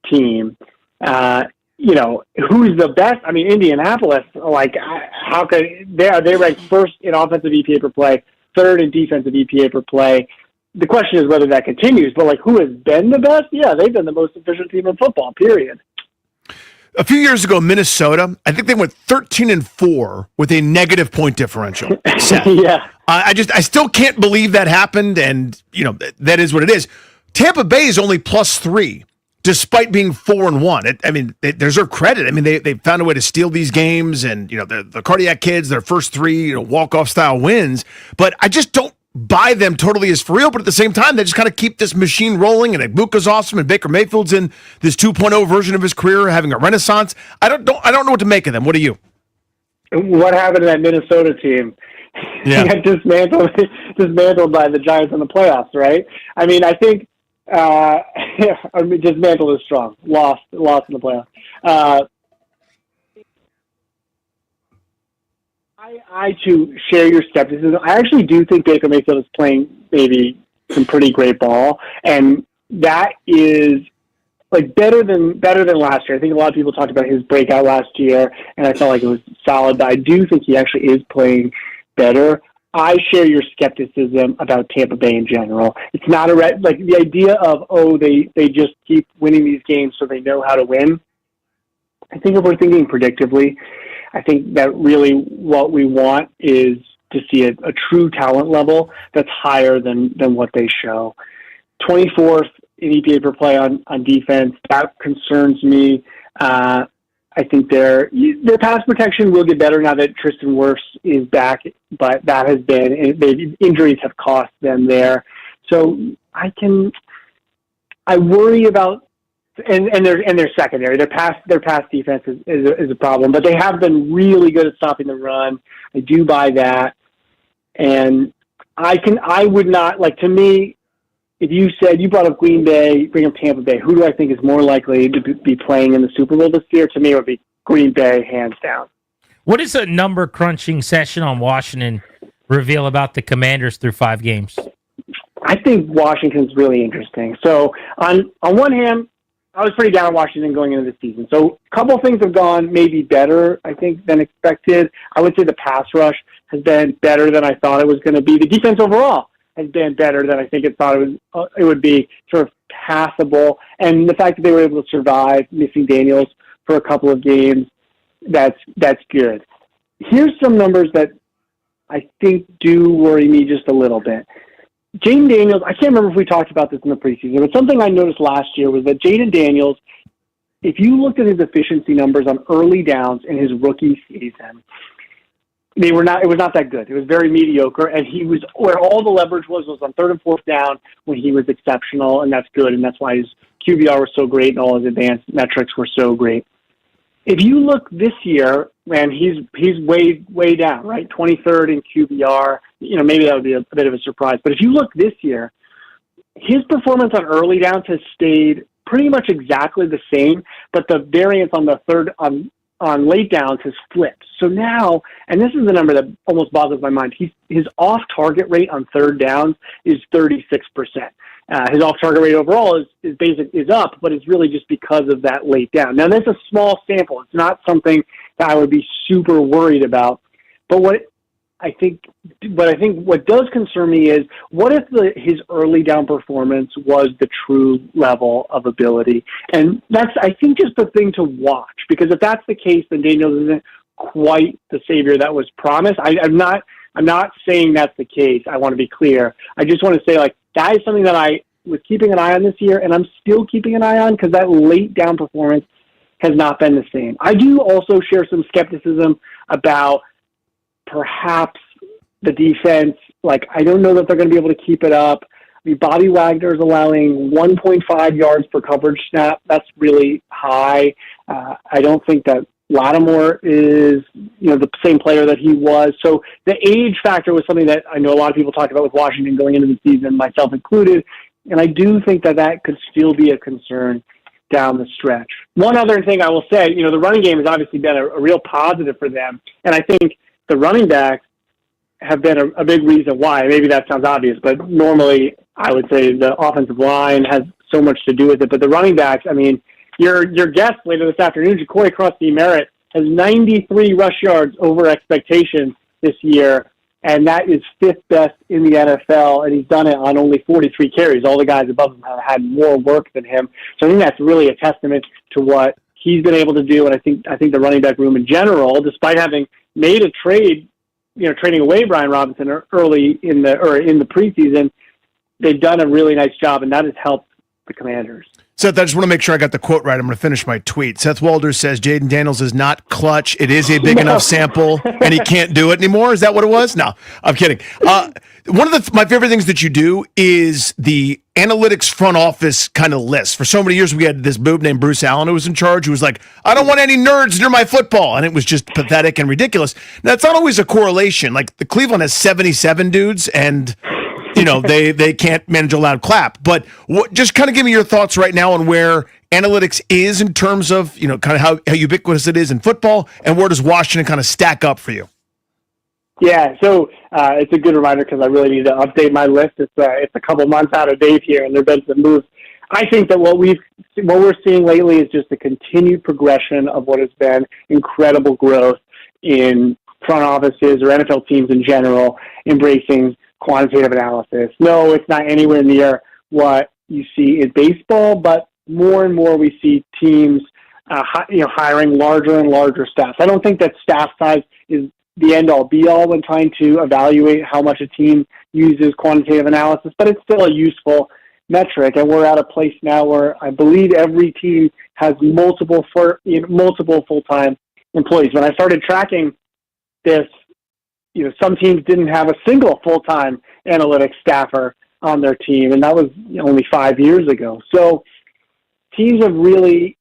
team. Who's the best? I mean, Indianapolis, like, how could they rank 1st in offensive EPA per play, 3rd in defensive EPA per play. The question is whether that continues, but, like, who has been the best? Yeah, they've been the most efficient team in football, period. A few years ago, Minnesota, I think they went 13-4 with a negative point differential. Yeah. I still can't believe that happened, and, that is what it is. Tampa Bay is only +3, despite being 4-1. They deserve credit. I mean, they found a way to steal these games, and the Cardiac Kids, their first 3 walk-off style wins. But I just don't buy them totally as for real. But at the same time, they just kind of keep this machine rolling. And Ibuka's awesome, and Baker Mayfield's in this 2.0 version of his career, having a renaissance. I don't know what to make of them. What do you? What happened to that Minnesota team? Yeah, got dismantled by the Giants in the playoffs, right? I mean, I think. Dismantled is strong. Lost in the playoffs. I too share your skepticism. I actually do think Baker Mayfield is playing maybe some pretty great ball, and that is like better than last year. I think a lot of people talked about his breakout last year, and I felt like it was solid. But I do think he actually is playing better. I share your skepticism about Tampa Bay in general. It's not like the idea of, they just keep winning these games so they know how to win. I think if we're thinking predictively, I think that really what we want is to see a true talent level that's higher than what they show. 24th in EPA per play on defense, that concerns me. I think their pass protection will get better now that Tristan Wirfs is back, but that has been injuries have cost them there. So I worry about and their secondary. Their pass defense is a problem, but they have been really good at stopping the run. I do buy that, and I would not like, to me, if you said, you brought up Green Bay, bring up Tampa Bay, who do I think is more likely to be playing in the Super Bowl this year? To me, it would be Green Bay, hands down. What does a number crunching session on Washington reveal about the Commanders through 5 games? I think Washington's really interesting. So on one hand, I was pretty down on Washington going into the season. So a couple of things have gone maybe better, I think, than expected. I would say the pass rush has been better than I thought it was going to be. The defense overall has been better than I think it thought it would be, sort of passable. And the fact that they were able to survive missing Daniels for a couple of games, that's good. Here's some numbers that I think do worry me just a little bit. Jaden Daniels, I can't remember if we talked about this in the preseason, but something I noticed last year was that Jaden Daniels, if you looked at his efficiency numbers on early downs in his rookie season, it was not that good. It was very mediocre, and he was where all the leverage was on 3rd and 4th down when he was exceptional, and that's good, and that's why his QBR was so great and all his advanced metrics were so great. If you look this year, man, he's way down, right? 23rd in QBR. Maybe that would be a bit of a surprise. But if you look this year, his performance on early downs has stayed pretty much exactly the same, but the variance on the on late downs has flipped. So now, and this is the number that almost boggles my mind, his off-target rate on 3rd downs is 36%. His off-target rate overall is up, but it's really just because of that late down. Now, that's a small sample. It's not something that I would be super worried about. But what I think what does concern me is, what if his early down performance was the true level of ability? And that's, I think, just the thing to watch, because if that's the case, then Daniels isn't quite the savior that was promised. I'm not saying that's the case. I want to be clear. I just want to say, like, that is something that I was keeping an eye on this year, and I'm still keeping an eye on, because that late down performance has not been the same. I do also share some skepticism about perhaps the defense. Like, I don't know that they're going to be able to keep it up. I mean, Bobby Wagner is allowing 1.5 yards per coverage snap. That's really high. I don't think that Lattimore is, the same player that he was. So the age factor was something that I know a lot of people talked about with Washington going into the season, myself included. And I do think that could still be a concern down the stretch. One other thing I will say, the running game has obviously been a real positive for them. And I think the running backs have been a big reason why. Maybe that sounds obvious, but normally I would say the offensive line has so much to do with it. But the running backs, I mean, your guest later this afternoon, Ja'Cory Crosby-Merritt, has 93 rush yards over expectations this year, and that is 5th best in the NFL, and he's done it on only 43 carries. All the guys above him have had more work than him. So I think that's really a testament to what he's been able to do, and I think the running back room in general, despite having made a trade, trading away Brian Robinson early in the preseason, they've done a really nice job, and that has helped the Commanders. Seth, I just want to make sure I got the quote right. I'm going to finish my tweet. Seth Walder says Jaden Daniels is not clutch. It is a big enough sample, and he can't do it anymore. Is that what it was? No, I'm kidding. One of my favorite things that you do is the analytics front office kind of list. For so many years, we had this boob named Bruce Allen who was in charge, who was like, I don't want any nerds near my football. And it was just pathetic and ridiculous. Now, it's not always a correlation. Like, the Cleveland has 77 dudes, and they can't manage a loud clap. But just kind of give me your thoughts right now on where analytics is in terms of, kind of how ubiquitous it is in football, and where does Washington kind of stack up for you? Yeah, so it's a good reminder, because I really need to update my list. It's a couple months out of date here, and there have been some moves. I think that what we're seeing lately is just a continued progression of what has been incredible growth in front offices or NFL teams in general, embracing quantitative analysis. No, it's not anywhere near what you see in baseball, but more and more we see teams hiring larger and larger staffs. I don't think that staff size is the end-all, be-all when trying to evaluate how much a team uses quantitative analysis, but it's still a useful metric, and we're at a place now where I believe every team has multiple full-time employees. When I started tracking this, some teams didn't have a single full-time analytics staffer on their team, and that was only 5 years ago. So teams have really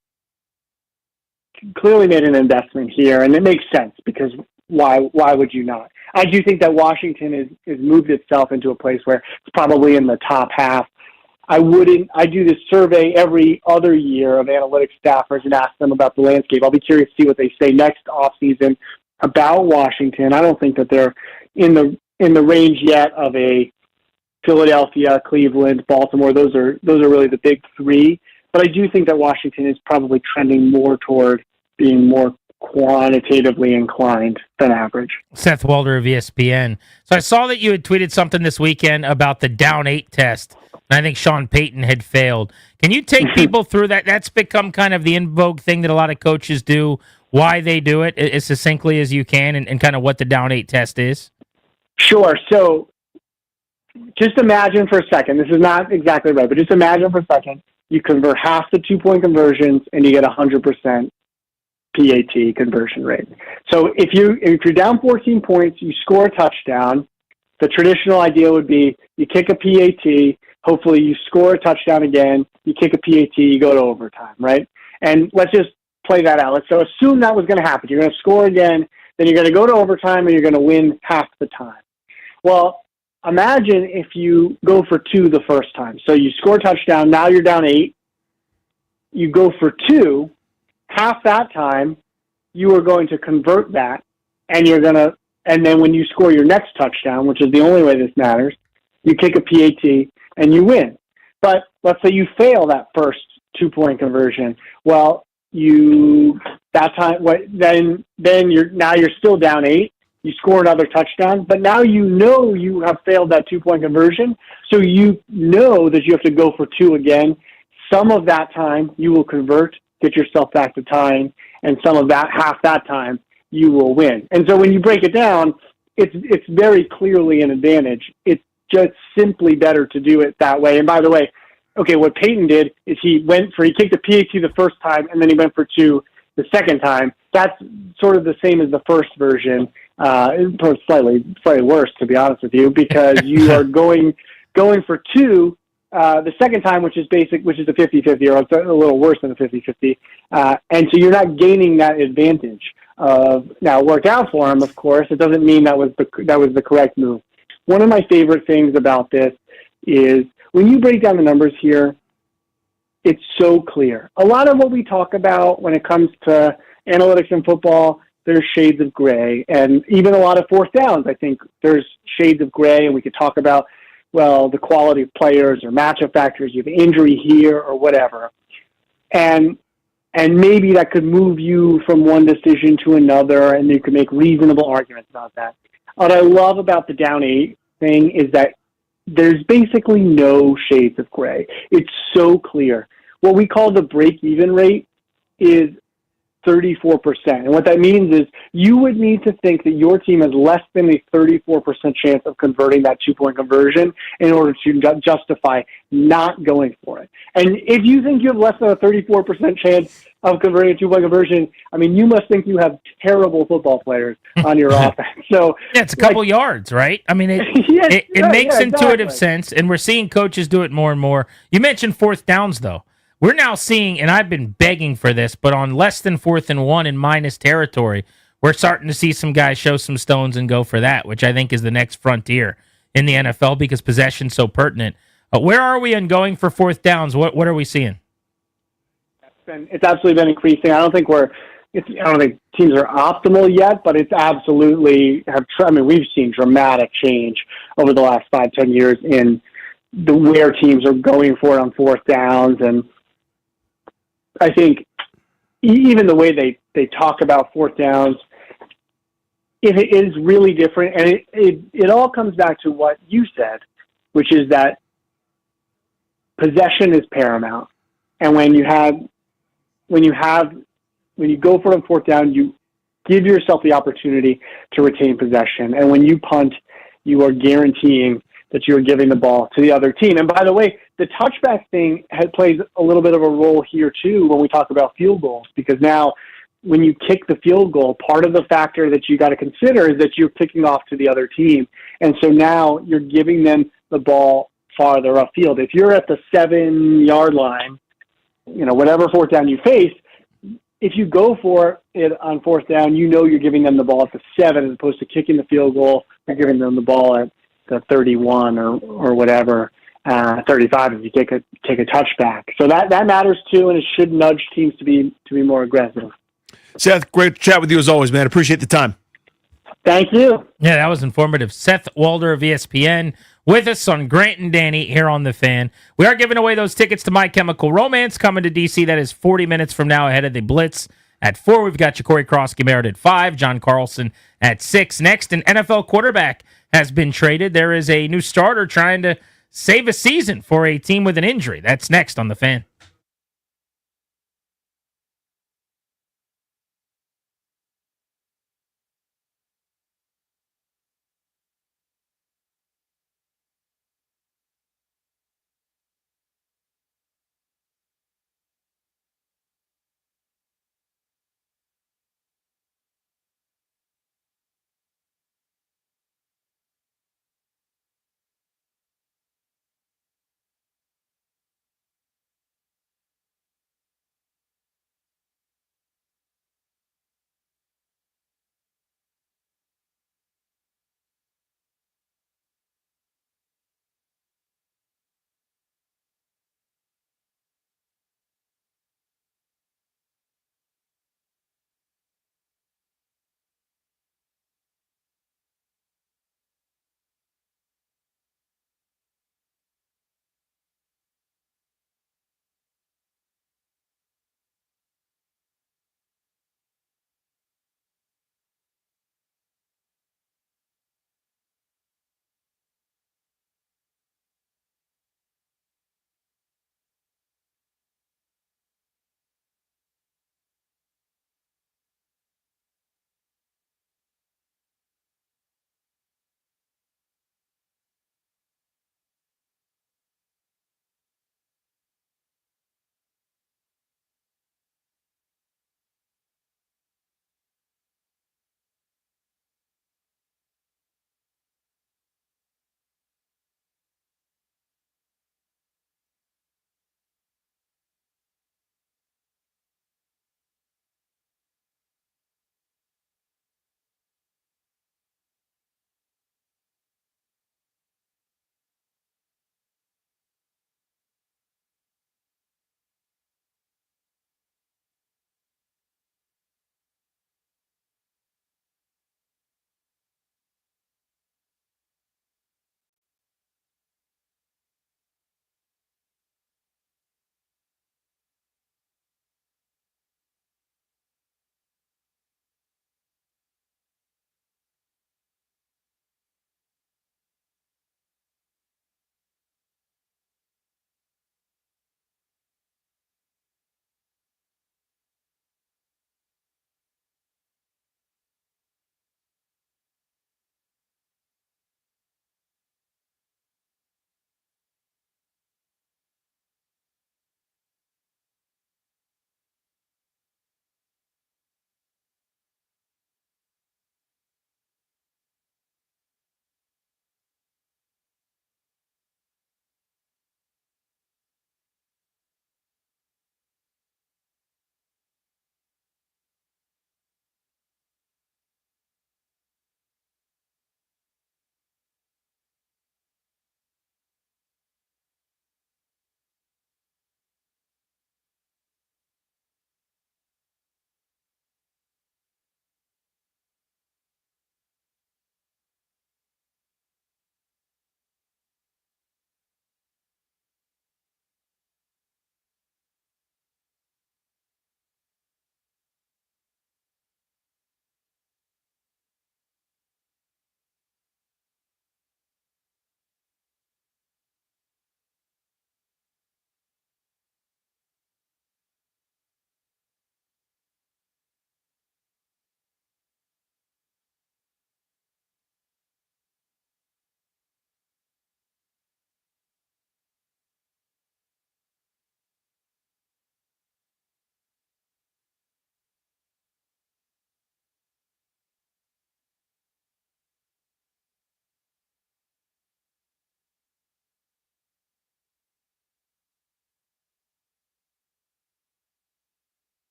clearly made an investment here, and it makes sense because why would you not? I do think that Washington has moved itself into a place where it's probably in the top half. I do this survey every other year of analytics staffers and ask them about the landscape. I'll be curious to see what they say next offseason about Washington. I don't think that they're in the range yet of a Philadelphia, Cleveland, Baltimore. Those are really the big three. But I do think that Washington is probably trending more toward being more quantitatively inclined than average. Seth Walder of ESPN. So I saw that you had tweeted something this weekend about the down 8 test, and I think Sean Payton had failed. Can you take people through that? That's become kind of the in vogue thing that a lot of coaches do, why they do it as succinctly as you can, and kind of what the down 8 test is? Sure. So just imagine for a second, this is not exactly right, but just imagine for a second, you convert half the 2-point conversions and you get 100% PAT conversion rate. So if you're down 14 points, you score a touchdown. The traditional idea would be you kick a PAT, hopefully you score a touchdown again, you kick a PAT, you go to overtime, right? And let's just play that out. So assume that was going to happen. You're going to score again, then you're going to go to overtime and you're going to win half the time. Well, imagine if you go for 2 the first time. So you score a touchdown, now you're down 8, you go for 2, half that time, you are going to convert that, and then when you score your next touchdown, which is the only way this matters, you kick a PAT and you win. But let's say you fail that first 2-point conversion. Well, then you're still down 8. You score another touchdown, but now you have failed that 2-point conversion, so you know that you have to go for 2 again. Some of that time you will convert, get yourself back to tying, and some of that, half that time, you will win. And so when you break it down, it's very clearly an advantage. It's just simply better to do it that way. And by the way, okay, what Peyton did is he kicked the PAT the first time, and then he went for 2 the second time. That's sort of the same as the first version. Slightly worse, to be honest with you, because you are going for 2 the second time, which is a 50-50, or it's a little worse than a 50-50, and so you're not gaining that advantage. Now, it worked out for him, of course. It doesn't mean that was the correct move. One of my favorite things about this is when you break down the numbers here, it's so clear. A lot of what we talk about when it comes to analytics in football, there's shades of gray, and even a lot of fourth downs, I think there's shades of gray, and we could talk about, the quality of players or matchup factors, you have injury here or whatever. And maybe that could move you from one decision to another, and you could make reasonable arguments about that. What I love about the down 8 thing is that there's basically no shades of gray. It's so clear. What we call the break-even rate is 34%. And what that means is you would need to think that your team has less than a 34% chance of converting that 2-point conversion in order to justify not going for it. And if you think you have less than a 34% chance of converting a 2-point conversion, I mean, you must think you have terrible football players on your offense. So yeah, it's a couple yards, right? I mean, it makes intuitive sense, and we're seeing coaches do it more and more. You mentioned fourth downs, though. We're now seeing, and I've been begging for this, but on less than 4th and 1 in minus territory, we're starting to see some guys show some stones and go for that, which I think is the next frontier in the NFL because possession's so pertinent. Where are we in going for fourth downs? What are we seeing? It's absolutely been increasing. I don't think teams are optimal yet, but it's absolutely we've seen dramatic change over the last 5-10 years in where teams are going for it on fourth downs. And I think even the way they talk about fourth downs, it is really different. And it all comes back to what you said, which is that possession is paramount. And when you go for it on fourth down, you give yourself the opportunity to retain possession. And when you punt, you are guaranteeing that you're giving the ball to the other team. And by the way, the touchback thing plays a little bit of a role here too when we talk about field goals, because now when you kick the field goal, part of the factor that you got to consider is that you're kicking off to the other team. And so now you're giving them the ball farther upfield. If you're at the 7-yard line, whatever fourth down you face, if you go for it on fourth down, you're giving them the ball at the 7 as opposed to kicking the field goal. You're giving them the ball at the 31 or whatever, 35 if you take a touchback. So that matters too, and it should nudge teams to be more aggressive. Seth, great to chat with you as always, man. Appreciate the time. Thank you. Yeah, that was informative. Seth Walder of ESPN with us on Grant and Danny here on The Fan. We are giving away those tickets to My Chemical Romance coming to DC. That is 40 minutes from now ahead of the Blitz. At 4, we've got Corey Krosky-Merritt at 5, John Carlson at 6. Next, an NFL quarterback has been traded. There is a new starter trying to save a season for a team with an injury. That's next on The Fan.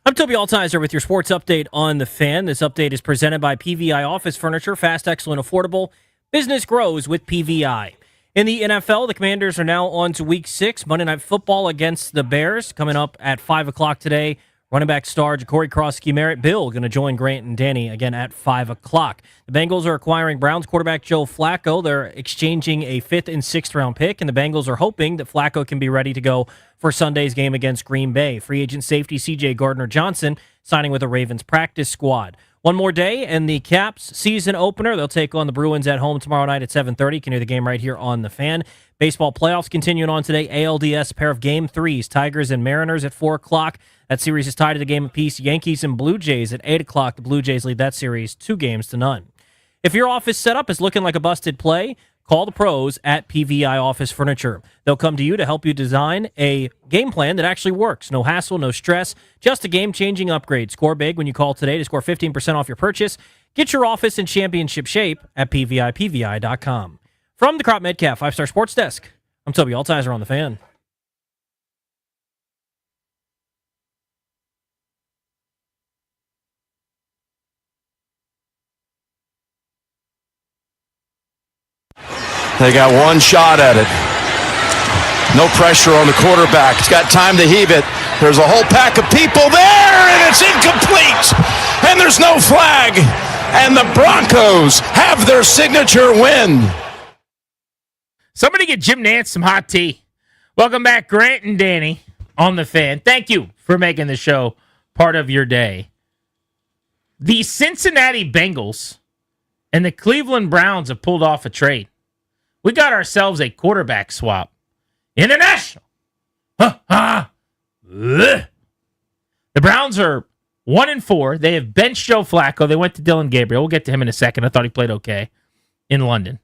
I'm Toby Altizer with your sports update on The Fan. This update is presented by PVI Office Furniture. Fast, excellent, affordable. Business grows with PVI. In the NFL, the Commanders are now on to Week 6. Monday Night Football against the Bears coming up at 5 o'clock today. Running back star Ja'Cory Krosky-Merritt, Bill, going to join Grant and Danny again at 5 o'clock. The Bengals are acquiring Browns quarterback Joe Flacco. They're exchanging a 5th and 6th round pick, and the Bengals are hoping that Flacco can be ready to go for Sunday's game against Green Bay. Free agent safety C.J. Gardner-Johnson signing with the Ravens practice squad. One more day, and the Caps season opener. They'll take on the Bruins at home tomorrow night at 7:30. You can hear the game right here on The Fan. Baseball playoffs continuing on today. ALDS, pair of Game 3s, Tigers and Mariners at 4 o'clock. That series is tied at a game apiece. Yankees and Blue Jays at 8 o'clock. The Blue Jays lead that series 2-0. If your office setup is looking like a busted play, call the pros at PVI Office Furniture. They'll come to you to help you design a game plan that actually works. No hassle, no stress, just a game-changing upgrade. Score big when you call today to score 15% off your purchase. Get your office in championship shape at PVI.com. From the Crop Metcalf 5-Star Sports Desk, I'm Toby Altizer on The Fan. They got one shot at it. No pressure on the quarterback. He's got time to heave it. There's a whole pack of people there, and it's incomplete. And there's no flag. And the Broncos have their signature win. Somebody get Jim Nance some hot tea. Welcome back, Grant and Danny on The Fan. Thank you for making the show part of your day. The Cincinnati Bengals and the Cleveland Browns have pulled off a trade. We got ourselves a quarterback swap. International. The Browns are 1-4. They have benched Joe Flacco. They went to Dylan Gabriel. We'll get to him in a second. I thought he played okay in London.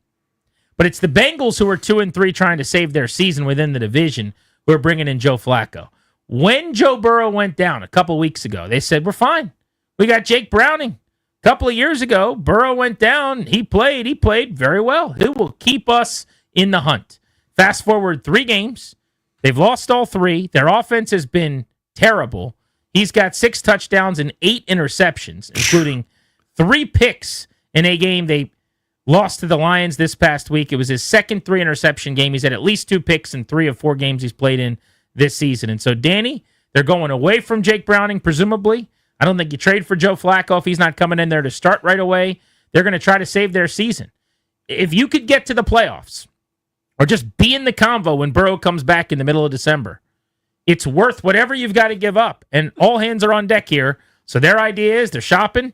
But it's the Bengals who are 2-3 trying to save their season within the division who are bringing in Joe Flacco. When Joe Burrow went down a couple weeks ago, they said, we're fine. We got Jake Browning. A couple of years ago, Burrow went down. He played very well. He will keep us in the hunt. Fast forward 3 games. They've lost all 3. Their offense has been terrible. He's got 6 touchdowns and 8 interceptions, including 3 picks in a game they lost to the Lions this past week. It was his second 3-interception game. He's had at least 2 picks in 3 of 4 games he's played in this season. And so, Danny, they're going away from Jake Browning, presumably. I don't think you trade for Joe Flacco if he's not coming in there to start right away. They're going to try to save their season. If you could get to the playoffs or just be in the convo when Burrow comes back in the middle of December, it's worth whatever you've got to give up. And all hands are on deck here. So their idea is they're shopping,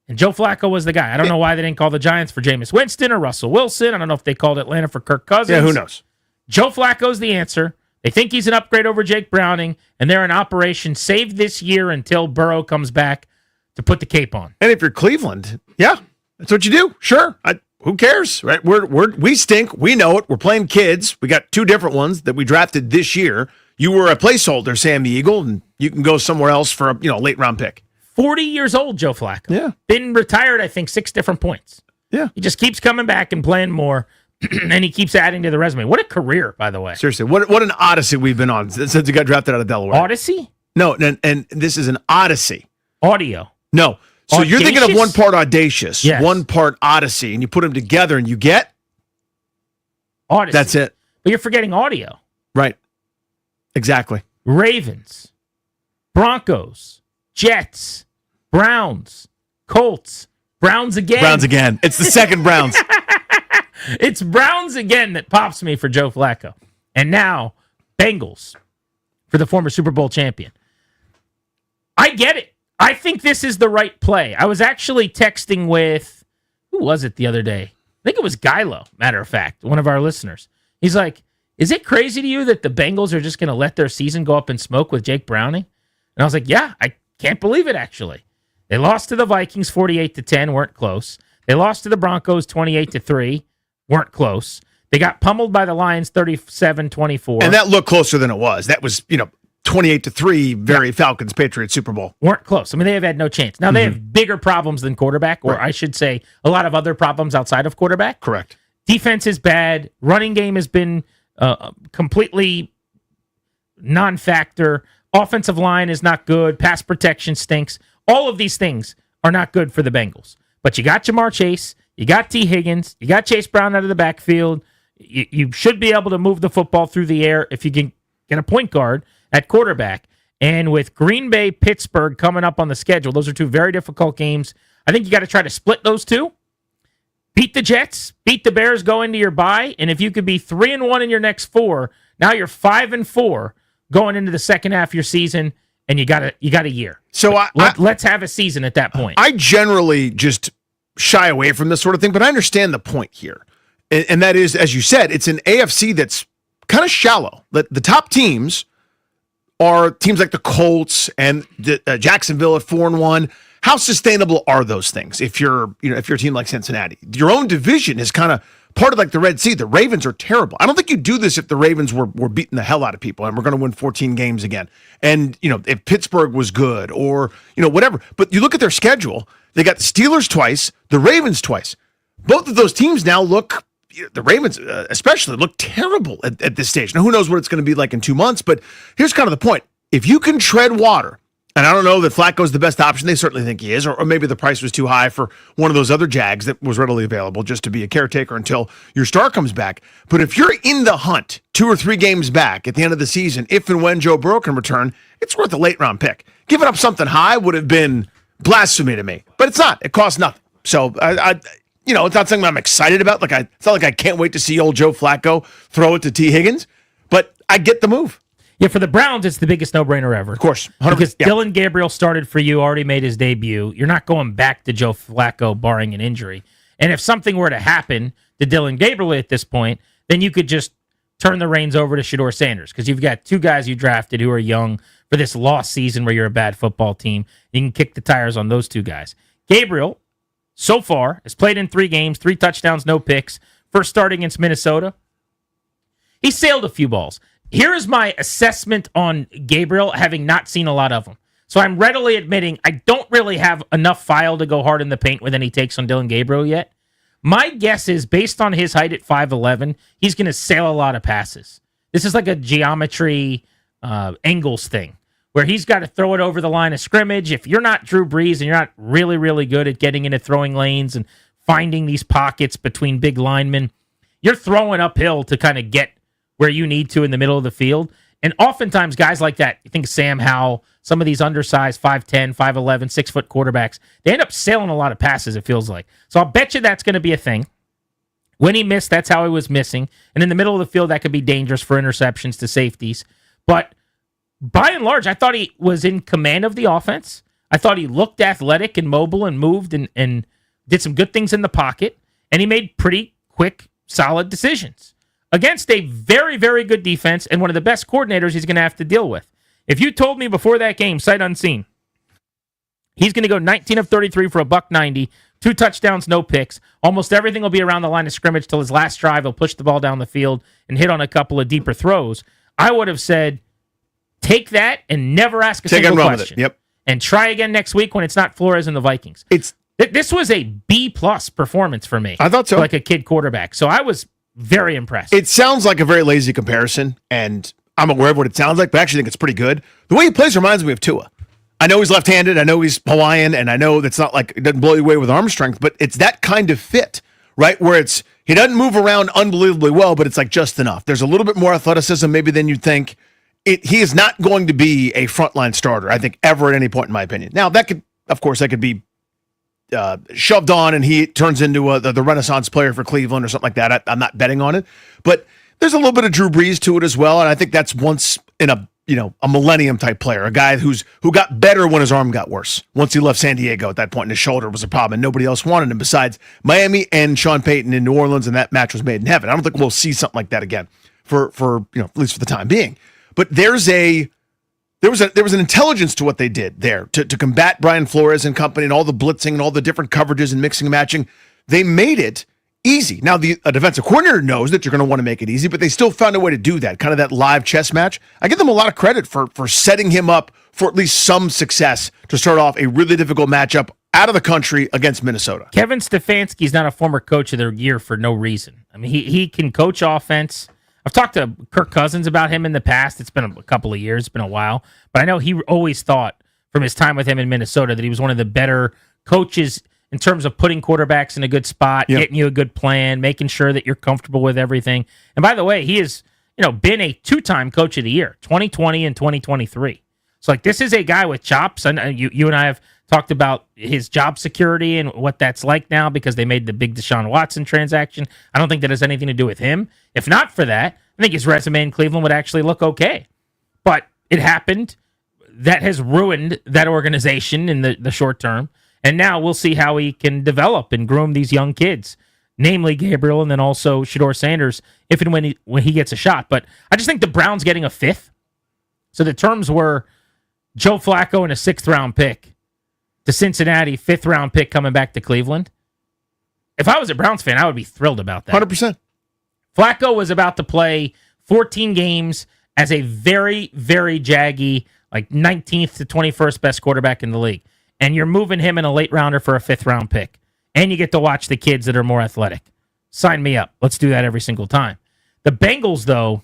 and Joe Flacco was the guy. I don't know why they didn't call the Giants for Jameis Winston or Russell Wilson. I don't know if they called Atlanta for Kirk Cousins. Yeah, who knows? Joe Flacco's the answer. They think he's an upgrade over Jake Browning, and they're in Operation Save this year until Burrow comes back to put the cape on. And if you're Cleveland, yeah, that's what you do. Sure. Who cares, right? We stink. We know it. We're playing kids. We got 2 different ones that we drafted this year. You were a placeholder, Sam the Eagle, and you can go somewhere else for a late round pick. 40 years old, Joe Flacco. Yeah. Been retired, I think, 6 different points. Yeah. He just keeps coming back and playing more. And he keeps adding to the resume. What a career, by the way. Seriously, what an odyssey we've been on since he got drafted out of Delaware. Odyssey? No, and this is an odyssey. Audio. No. So Audacious? You're thinking of one part audacious, yes. one part odyssey, and you put them together and you get? Odyssey. That's it. But you're forgetting audio. Right. Exactly. Ravens, Broncos, Jets, Browns, Colts, Browns again. Browns again. It's the second Browns. It's Browns again that pops me for Joe Flacco. And now, Bengals for the former Super Bowl champion. I get it. I think this is the right play. I was actually texting with, who was it the other day? I think it was Gilo, matter of fact, one of our listeners. He's like, is it crazy to you that the Bengals are just going to let their season go up in smoke with Jake Browning? And I was like, yeah, I can't believe it, actually. They lost to the Vikings 48-10, weren't close. They lost to the Broncos 28-3. Weren't close. They got pummeled by the Lions 37-24. And that looked closer than it was. That was, 28-3, Falcons, Patriots, Super Bowl. Weren't close. I mean, they have had no chance. Now, they have bigger problems than quarterback, or I should say a lot of other problems outside of quarterback. Correct. Defense is bad. Running game has been completely non-factor. Offensive line is not good. Pass protection stinks. All of these things are not good for the Bengals. But you got Jamar Chase. You got T. Higgins. You got Chase Brown out of the backfield. You should be able to move the football through the air if you can get a point guard at quarterback. And with Green Bay, Pittsburgh coming up on the schedule, those are two very difficult games. I think you got to try to split those two. Beat the Jets, beat the Bears, go into your bye, and if you could be 3-1 in your next 4, now you're 5-4 going into the second half of your season, and you got a year. So let's have a season at that point. I generally just shy away from this sort of thing, but I understand the point here, and that is, as you said, it's an AFC that's kind of shallow. The top teams are teams like the Colts and Jacksonville at 4-1. How sustainable are those things if you're a team like Cincinnati? Your own division is kind of part of like the Red Sea. The Ravens are terrible. I don't think you do this if the Ravens were beating the hell out of people and we're going to win 14 games again. And, if Pittsburgh was good or, whatever. But you look at their schedule, they got the Steelers twice, the Ravens twice. Both of those teams now look, the Ravens especially, look terrible at this stage. Now, who knows what it's going to be like in 2 months, but here's kind of the point. If you can tread water, and I don't know that Flacco's the best option. They certainly think he is, or maybe the price was too high for one of those other Jags that was readily available just to be a caretaker until your star comes back. But if you're in the hunt 2 or 3 games back at the end of the season, if and when Joe Burrow can return, it's worth a late-round pick. Giving up something high would have been blasphemy to me, but it's not. It costs nothing. So, it's not something I'm excited about. It's not like I can't wait to see old Joe Flacco throw it to T. Higgins, but I get the move. Yeah, for the Browns, it's the biggest no-brainer ever. Of course. 100%. Because Dylan Gabriel started for you, already made his debut. You're not going back to Joe Flacco, barring an injury. And if something were to happen to Dylan Gabriel at this point, then you could just turn the reins over to Shedeur Sanders, because you've got 2 guys you drafted who are young for this lost season where you're a bad football team. You can kick the tires on those 2 guys. Gabriel, so far, has played in 3 games, 3 touchdowns, no picks. First start against Minnesota. He sailed a few balls. Here is my assessment on Gabriel, having not seen a lot of him. So I'm readily admitting I don't really have enough file to go hard in the paint with any takes on Dylan Gabriel yet. My guess is, based on his height at 5'11", he's going to sail a lot of passes. This is like a geometry angles thing, where he's got to throw it over the line of scrimmage. If you're not Drew Brees and you're not really, really good at getting into throwing lanes and finding these pockets between big linemen, you're throwing uphill to kind of get where you need to in the middle of the field. And oftentimes guys like that, you think Sam Howell, some of these undersized 5'10", 5'11", 6-foot quarterbacks, they end up sailing a lot of passes, it feels like. So I'll bet you that's going to be a thing. When he missed, that's how he was missing. And in the middle of the field, that could be dangerous for interceptions to safeties. But by and large, I thought he was in command of the offense. I thought he looked athletic and mobile and moved and did some good things in the pocket. And he made pretty quick, solid decisions against a very, very good defense and one of the best coordinators he's going to have to deal with. If you told me before that game, sight unseen, he's going to go 19 of 33 for $190, 2 touchdowns, no picks. Almost everything will be around the line of scrimmage till his last drive. He'll push the ball down the field and hit on a couple of deeper throws. I would have said, take that and never ask a single question. Yep. And try again next week when it's not Flores and the Vikings. This was a B-plus performance for me. I thought so. For like a kid quarterback. So I was very impressed. It sounds like a very lazy comparison, and I'm aware of what it sounds like, but I actually think it's pretty good. The way he plays reminds me of Tua. I know he's left-handed, I know he's Hawaiian, and I know that's not like, it doesn't blow you away with arm strength, but it's that kind of fit, right? Where he doesn't move around unbelievably well, but it's like just enough. There's a little bit more athleticism maybe than you'd think. He is not going to be a frontline starter, I think, ever at any point, in my opinion. Now, that could be shoved on and he turns into the Renaissance player for Cleveland or something like that. I'm not betting on it, but there's a little bit of Drew Brees to it as well. And I think that's once in a millennium type player, a guy who got better when his arm got worse. Once he left San Diego at that point and his shoulder was a problem and nobody else wanted him besides Miami and Sean Payton in New Orleans, and that match was made in heaven. I don't think we'll see something like that again for at least for the time being. But there was an intelligence to what they did there to combat Brian Flores and company and all the blitzing and all the different coverages and mixing and matching. They made it easy. Now, a defensive coordinator knows that you're going to want to make it easy, but they still found a way to do that, kind of that live chess match. I give them a lot of credit for setting him up for at least some success to start off a really difficult matchup out of the country against Minnesota. Kevin Stefanski's not a former coach of the year for no reason. I mean, he can coach offense. I've talked to Kirk Cousins about him in the past. It's been a couple of years, it's been a while, but I know he always thought from his time with him in Minnesota that he was one of the better coaches in terms of putting quarterbacks in a good spot, getting you a good plan, making sure that you're comfortable with everything. And by the way, he has, been a 2-time coach of the year, 2020 and 2023. So this is a guy with chops. And you and I have talked about his job security and what that's like now because they made the big Deshaun Watson transaction. I don't think that has anything to do with him. If not for that, I think his resume in Cleveland would actually look okay. But it happened. That has ruined that organization in the short term. And now we'll see how he can develop and groom these young kids, namely Gabriel and then also Shedeur Sanders, if and when he gets a shot. But I just think the Browns getting a 5th. So the terms were Joe Flacco and a 6th-round pick to Cincinnati, 5th-round pick coming back to Cleveland. If I was a Browns fan, I would be thrilled about that. 100%. Flacco was about to play 14 games as a very, very jaggy, 19th to 21st best quarterback in the league. And you're moving him in a late rounder for a 5th-round pick. And you get to watch the kids that are more athletic. Sign me up. Let's do that every single time. The Bengals, though,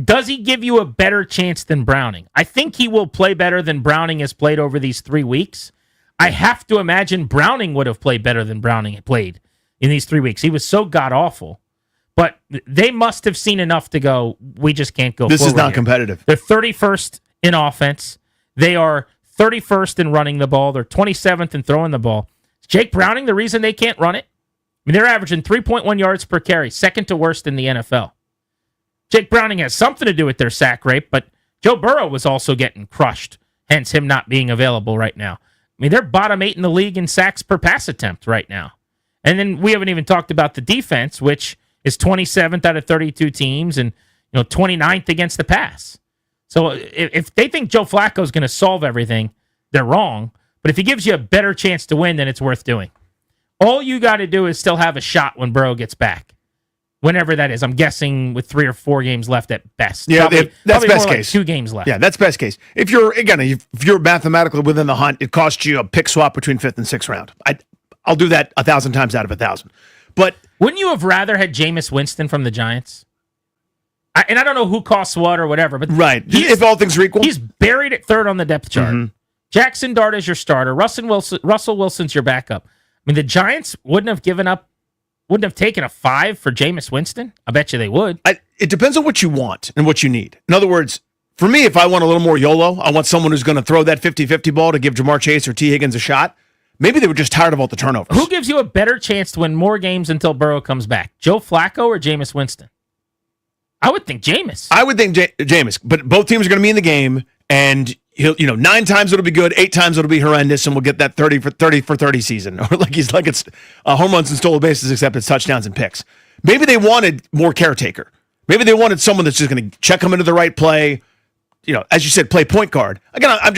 does he give you a better chance than Browning? I think he will play better than Browning has played over these 3 weeks. I have to imagine Browning would have played better than Browning had played in these 3 weeks. He was so god-awful. But they must have seen enough to go, we just can't go This is not here. competitive. They're 31st in offense. They are 31st in running the ball. They're 27th in throwing the ball. Is Jake Browning the reason they can't run it? I mean, they're averaging 3.1 yards per carry, second to worst in the NFL. Jake Browning has something to do with their sack rate, but Joe Burrow was also getting crushed, hence him not being available right now. I mean, they're bottom 8 in the league in sacks per pass attempt right now. And then we haven't even talked about the defense, which is 27th out of 32 teams and 29th against the pass. So if they think Joe Flacco is going to solve everything, they're wrong. But if he gives you a better chance to win, then it's worth doing. All you got to do is still have a shot when Burrow gets back. Whenever that is. I'm guessing with 3 or 4 games left at best. Yeah, probably that's best more case. Like 2 games left. Yeah, that's best case. If you're mathematically within the hunt, it costs you a pick swap between 5th and 6th round. I'll do that 1,000 times out of 1,000. But wouldn't you have rather had Jameis Winston from the Giants? And I don't know who costs what or whatever, but right. If all things are equal, he's buried at 3rd on the depth chart. Mm-hmm. Jackson Dart is your starter. Russell Wilson's your backup. I mean, the Giants wouldn't have taken a 5 for Jameis Winston. I bet you they would. It depends on what you want and what you need. In other words, for me, if I want a little more YOLO, I want someone who's going to throw that 50-50 ball to give Jamar Chase or T. Higgins a shot. Maybe they were just tired of all the turnovers. Who gives you a better chance to win more games until Burrow comes back? Joe Flacco or Jameis Winston? I would think Jameis. I would think Jameis, but both teams are going to be in the game, and he'll 9 times it'll be good, 8 times it'll be horrendous, and we'll get that 30 for 30 season, or it's home runs and stolen bases, except it's touchdowns and picks. Maybe they wanted more caretaker. Maybe they wanted someone that's just going to check them into the right play. As you said, play point guard. Again, I'm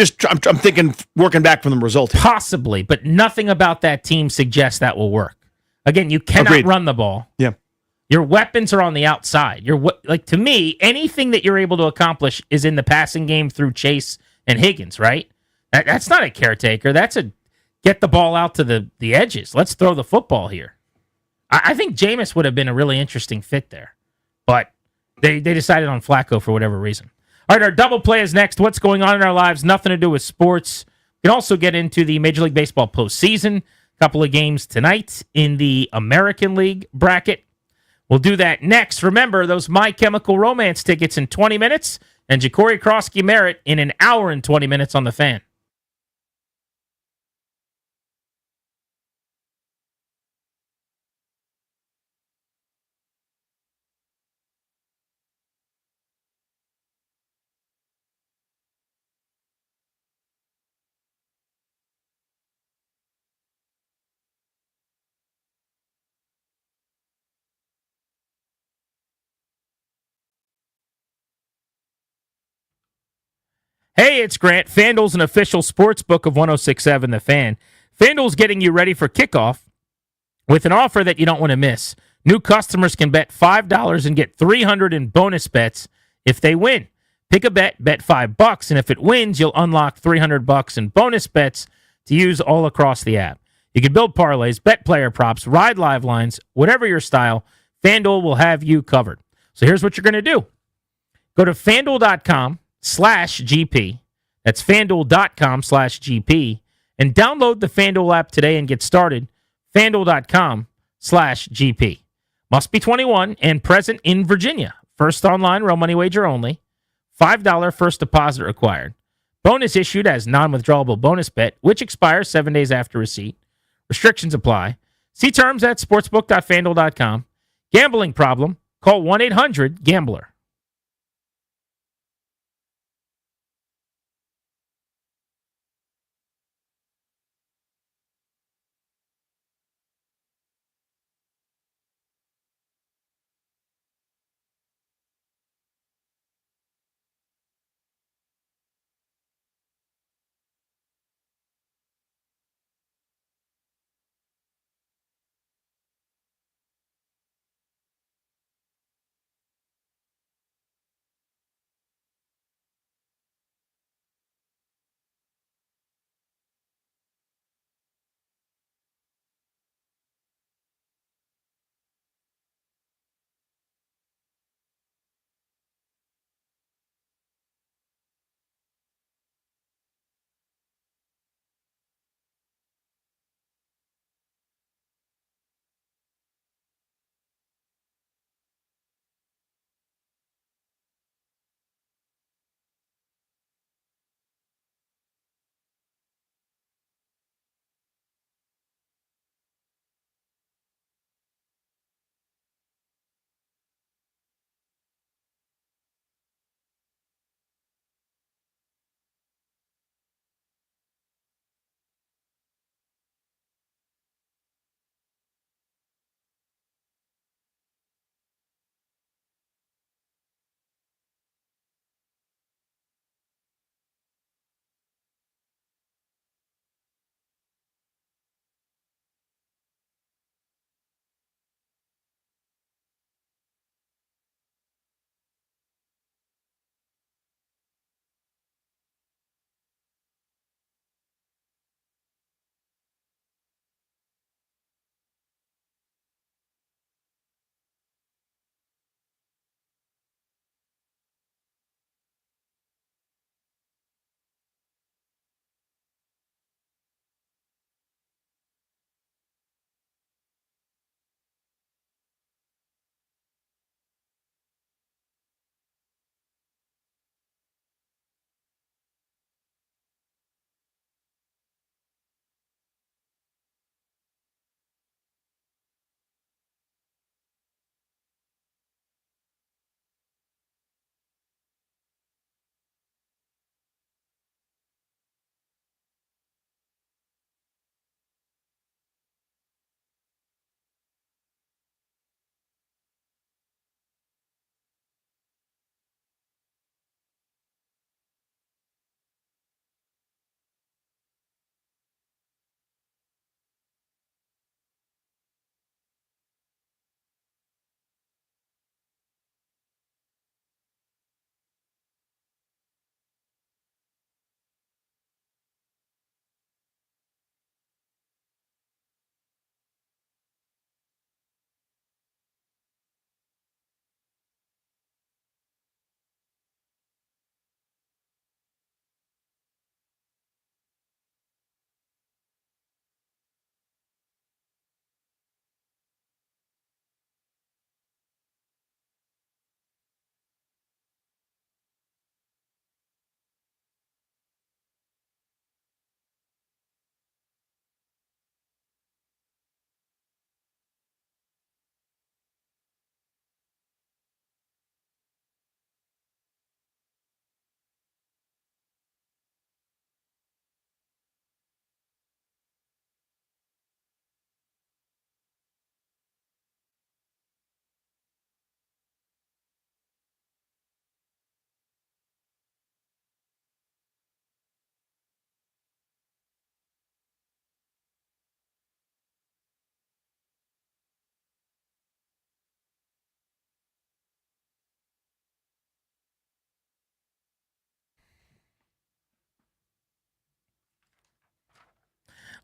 thinking working back from the result. Possibly, but nothing about that team suggests that will work. Again, you cannot run the ball. Yeah. Your weapons are on the outside. To me, anything that you're able to accomplish is in the passing game through Chase and Higgins, right? That's not a caretaker. That's a get the ball out to the edges. Let's throw the football here. I think Jameis would have been a really interesting fit there, but they decided on Flacco for whatever reason. All right, our double play is next. What's going on in our lives? Nothing to do with sports. We can also get into the Major League Baseball postseason. A couple of games tonight in the American League bracket. We'll do that next. Remember, those My Chemical Romance tickets in 20 minutes and Ja'Cory Krosky-Merritt in an hour and 20 minutes on The Fan. Hey, it's Grant. FanDuel's an official sports book of 106.7 The Fan. FanDuel's getting you ready for kickoff with an offer that you don't want to miss. New customers can bet $5 and get $300 in bonus bets if they win. Pick a bet $5, and if it wins, you'll unlock $300 in bonus bets to use all across the app. You can build parlays, bet player props, ride live lines, whatever your style. FanDuel will have you covered. So here's what you're going to do. Go to FanDuel.com/GP. That's FanDuel.com/GP. And download the FanDuel app today and get started. FanDuel.com/GP. Must be 21 and present in Virginia. First online real money wager only. $5 first deposit required. Bonus issued as non-withdrawable bonus bet, which expires 7 days after receipt. Restrictions apply. See terms at sportsbook.fanduel.com. Gambling problem? Call 1-800-GAMBLER.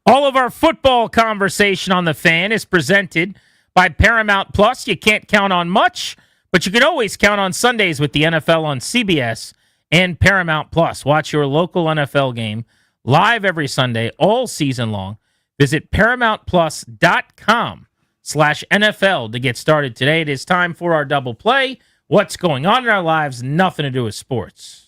All of our football conversation on the Fan is presented By Paramount Plus, you can't count on much, but you can always count on Sundays with the NFL on CBS and Paramount Plus. Watch your local NFL game live every Sunday, all season long. Visit ParamountPlus.com/NFL to get started today. It is time for our double play. What's going on in our lives? Nothing to do with sports.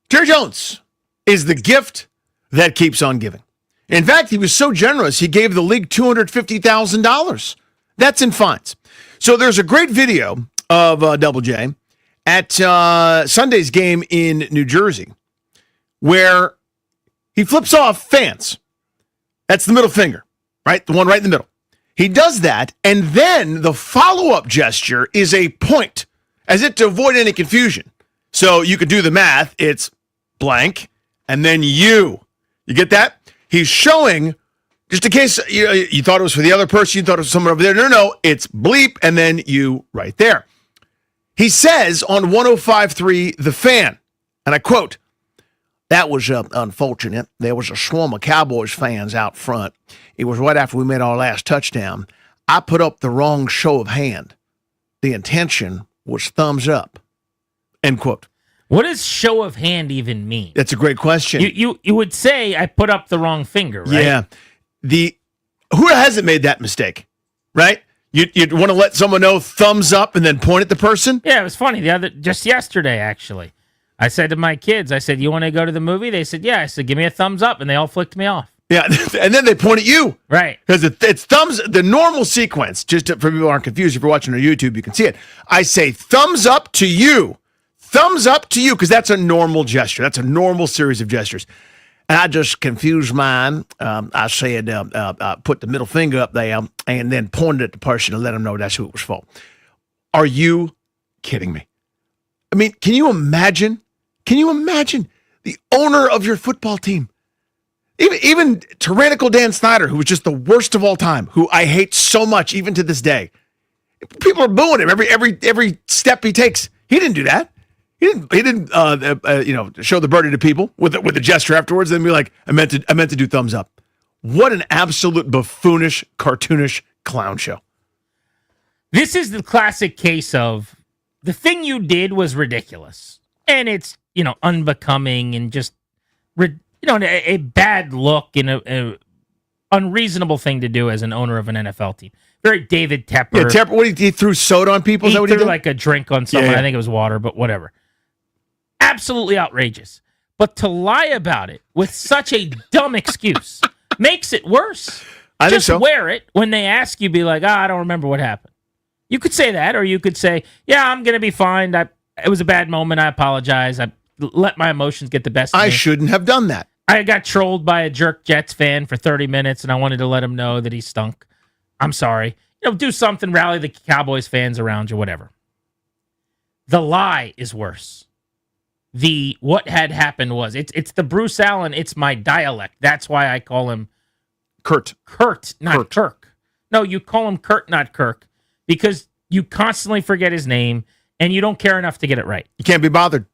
Jerry Jones is the gift that keeps on giving. In fact, he was so generous, he gave the league $250,000. That's in fines. So there's a great video of Double J at Sunday's game in New Jersey where he flips off fans. That's the middle finger, right? The one right in the middle. He does that, and then the follow-up gesture is a point, as if to avoid any confusion. So you could do the math. It's blank, and then you. You get that? He's showing, just in case you thought it was for the other person, you thought it was someone over there. No, it's bleep, and then you right there. He says on 105.3 The Fan, and I quote, "That was unfortunate. There was a swarm of Cowboys fans out front. It was right after we made our last touchdown. I put up the wrong show of hand. The intention was thumbs up." End quote. What does show of hand even mean? That's a great question. You would say I put up the wrong finger, right? Yeah. Who hasn't made that mistake, right? You'd want to let someone know thumbs up and then point at the person? Yeah, it was funny. Just yesterday, actually. I said to my kids, I said, "You want to go to the movie?" They said, "Yeah." I said, "Give me a thumbs up," and they all flicked me off. Yeah, and then they point at you. Right. Because it's thumbs, the normal sequence, just for people who aren't confused, if you're watching on YouTube, you can see it. I say thumbs up to you. Thumbs up to you, because that's a normal gesture. That's a normal series of gestures. And I just confused mine. I said, put the middle finger up there and then pointed at the person to let them know that's who it was for. Are you kidding me? I mean, can you imagine the owner of your football team? Even tyrannical Dan Snyder, who was just the worst of all time, who I hate so much, even to this day. People are booing him every step he takes. He didn't do that. He didn't show the birdie to people with a gesture afterwards, and be like, I meant to do thumbs up. What an absolute buffoonish, cartoonish clown show. This is the classic case of the thing you did was ridiculous, and it's unbecoming and just a bad look and a unreasonable thing to do as an owner of an NFL team. Very David Tepper. Yeah, Tepper. What he threw soda on people? He threw did? Like a drink on someone. Yeah. I think it was water, but whatever. Absolutely outrageous. But to lie about it with such a dumb excuse makes it worse. I Just think so. wear it when they ask you. Be like, I don't remember what happened. You could say that, or you could say, yeah, I'm gonna be fine. It was a bad moment. I apologize. I let my emotions get the best of me. I shouldn't have done that. I got trolled by a jerk Jets fan for 30 minutes, and I wanted to let him know that he stunk. I'm sorry. Do something, rally the Cowboys fans around you, whatever. The lie is worse. What had happened was, it's the Bruce Allen, it's my dialect. That's why I call him Kurt. Kurt, not Kirk. No, you call him Kurt, not Kirk, because you constantly forget his name, and you don't care enough to get it right. You can't be bothered.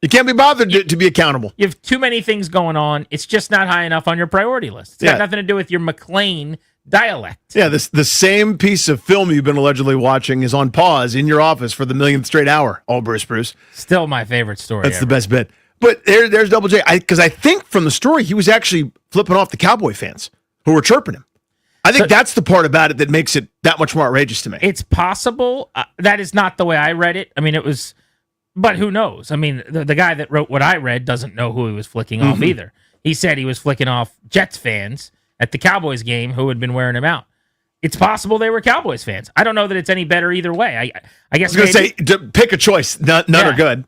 You can't be bothered to be accountable. You have too many things going on. It's just not high enough on your priority list. It's got nothing to do with your McLean dialect. Yeah, the same piece of film you've been allegedly watching is on pause in your office for the millionth straight hour. All Bruce. Still my favorite story. That's the best bit. But there's Double J. Because I think from the story, he was actually flipping off the Cowboy fans who were chirping him. I think that's the part about it that makes it that much more outrageous to me. It's possible. That is not the way I read it. I mean, it was... But who knows? I mean, the guy that wrote what I read doesn't know who he was flicking off either. He said he was flicking off Jets fans at the Cowboys game who had been wearing him out. It's possible they were Cowboys fans. I don't know that it's any better either way. I guess I was going to say, pick a choice. None are good.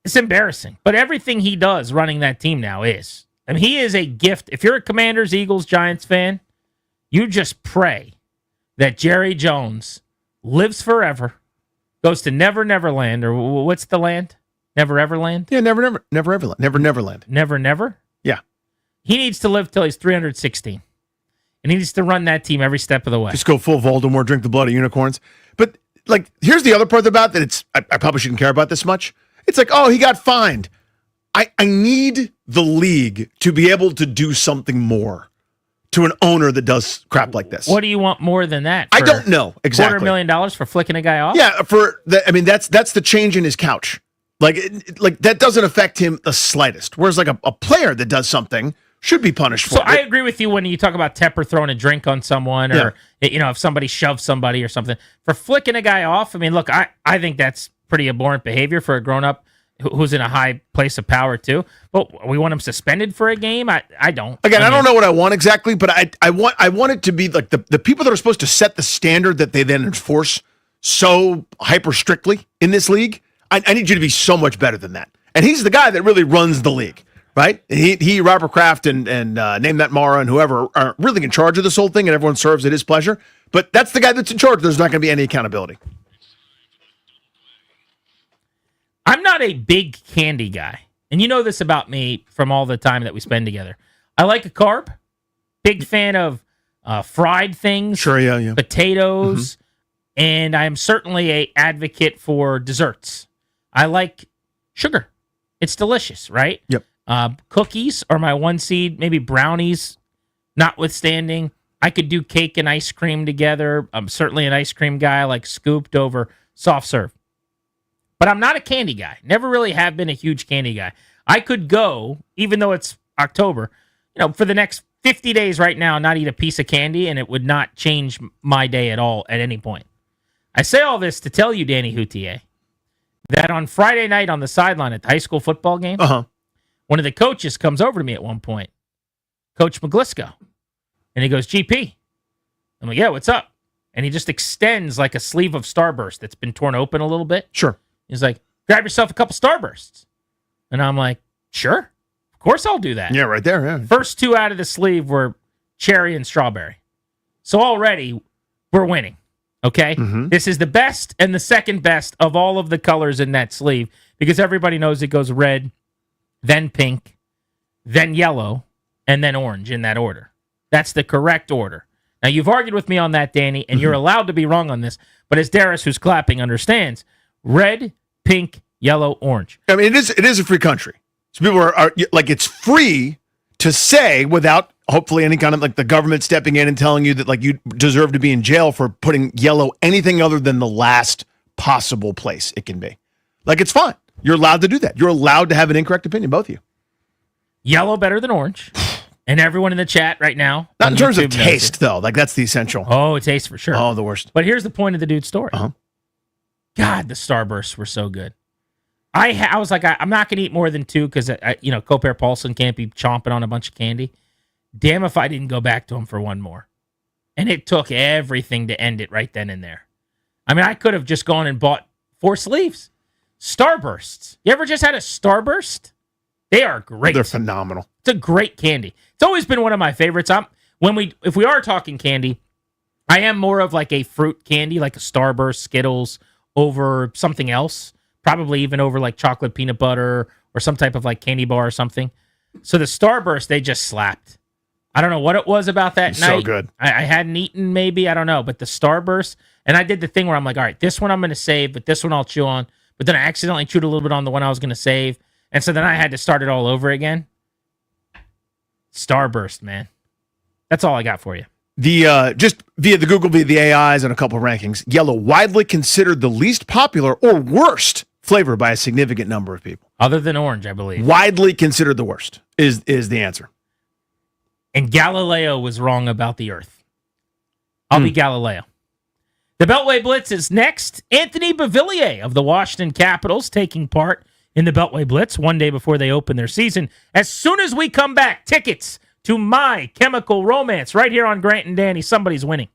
It's embarrassing. But everything he does running that team now is. I mean, he is a gift. If you're a Commanders, Eagles, Giants fan, you just pray that Jerry Jones lives forever, goes to Never Neverland, or what's the land? Never Everland? Yeah, Never Everland. Never Never? Yeah. He needs to live till he's 316. And he needs to run that team every step of the way. Just go full Voldemort, drink the blood of unicorns. But, here's the other part about that. I probably shouldn't care about this much. It's like, oh, he got fined. I need the league to be able to do something more. to an owner that does crap like this. What do you want more than that? I don't know exactly. $250,000 for flicking a guy off? Yeah, that's the change in his couch. Like that doesn't affect him the slightest. Whereas like a player that does something should be punished for So it. I agree with you when you talk about Tepper throwing a drink on someone or if somebody shoves somebody or something. For flicking a guy off, I mean, look, I think that's pretty abhorrent behavior for a grown-up who's in a high place of power too. But we want him suspended for a game? I don't. Again, I don't know what I want exactly, but I want it to be like the people that are supposed to set the standard that they then enforce so hyper strictly in this league. I need you to be so much better than that. And he's the guy that really runs the league, right? He Robert Kraft, and Name That Mara and whoever are really in charge of this whole thing, and everyone serves at his pleasure. But that's the guy that's in charge. There's not going to be any accountability. I'm not a big candy guy. And you know this about me from all the time that we spend together. I like a carb. Big fan of fried things. Sure, yeah. Potatoes. Mm-hmm. And I am certainly a advocate for desserts. I like sugar. It's delicious, right? Yep. Cookies are my one seed. Maybe brownies, notwithstanding. I could do cake and ice cream together. I'm certainly an ice cream guy. I like scooped over soft serve. But I'm not a candy guy. Never really have been a huge candy guy. I could go, even though it's October, for the next 50 days right now, not eat a piece of candy, and it would not change my day at all at any point. I say all this to tell you, Danny Houtier, that on Friday night on the sideline at the high school football game, one of the coaches comes over to me at one point, Coach McGlisco, and he goes, GP. I'm like, yeah, what's up? And he just extends like a sleeve of Starburst that's been torn open a little bit. Sure. He's like, grab yourself a couple Starbursts. And I'm like, sure. Of course I'll do that. Yeah, right there, yeah. First two out of the sleeve were cherry and strawberry. So already we're winning, okay? Mm-hmm. This is the best and the second best of all of the colors in that sleeve because everybody knows it goes red, then pink, then yellow, and then orange in that order. That's the correct order. Now, you've argued with me on that, Danny, and you're allowed to be wrong on this, but as Darius, who's clapping, understands, red, pink, yellow, orange. I mean, it is a free country. So people are like, it's free to say without hopefully any kind of like the government stepping in and telling you that like you deserve to be in jail for putting yellow anything other than the last possible place it can be. Like, it's fine. You're allowed to do that. You're allowed to have an incorrect opinion, both of you. Yellow better than orange. And everyone in the chat right now. Not in terms of taste, though. Like, that's the essential. Oh, taste for sure. Oh, the worst. But here's the point of the dude's story. God, the Starbursts were so good. I was like, I'm not going to eat more than two because, Copair Paulson can't be chomping on a bunch of candy. Damn if I didn't go back to him for one more. And it took everything to end it right then and there. I mean, I could have just gone and bought 4 sleeves. Starbursts. You ever just had a Starburst? They are great. They're phenomenal. It's a great candy. It's always been one of my favorites. If we are talking candy, I am more of like a fruit candy, like a Starburst, Skittles, over something else. Probably even over like chocolate peanut butter or some type of like candy bar or something. So the Starburst, they just slapped. I don't know what it was about that night. So good. I hadn't eaten maybe, I don't know. But the Starburst, and I did the thing where I'm like, all right, this one I'm going to save, but this one I'll chew on. But then I accidentally chewed a little bit on the one I was going to save. And so then I had to start it all over again. Starburst, man. That's all I got for you. Just via the Google, via the AIs, and a couple of rankings, yellow widely considered the least popular or worst flavor by a significant number of people. Other than orange, I believe. Widely considered the worst is the answer. And Galileo was wrong about the Earth. I'll be Galileo. The Beltway Blitz is next. Anthony Beauvillier of the Washington Capitals taking part in the Beltway Blitz one day before they open their season. As soon as we come back, tickets to My Chemical Romance right here on Grant and Danny. Somebody's winning.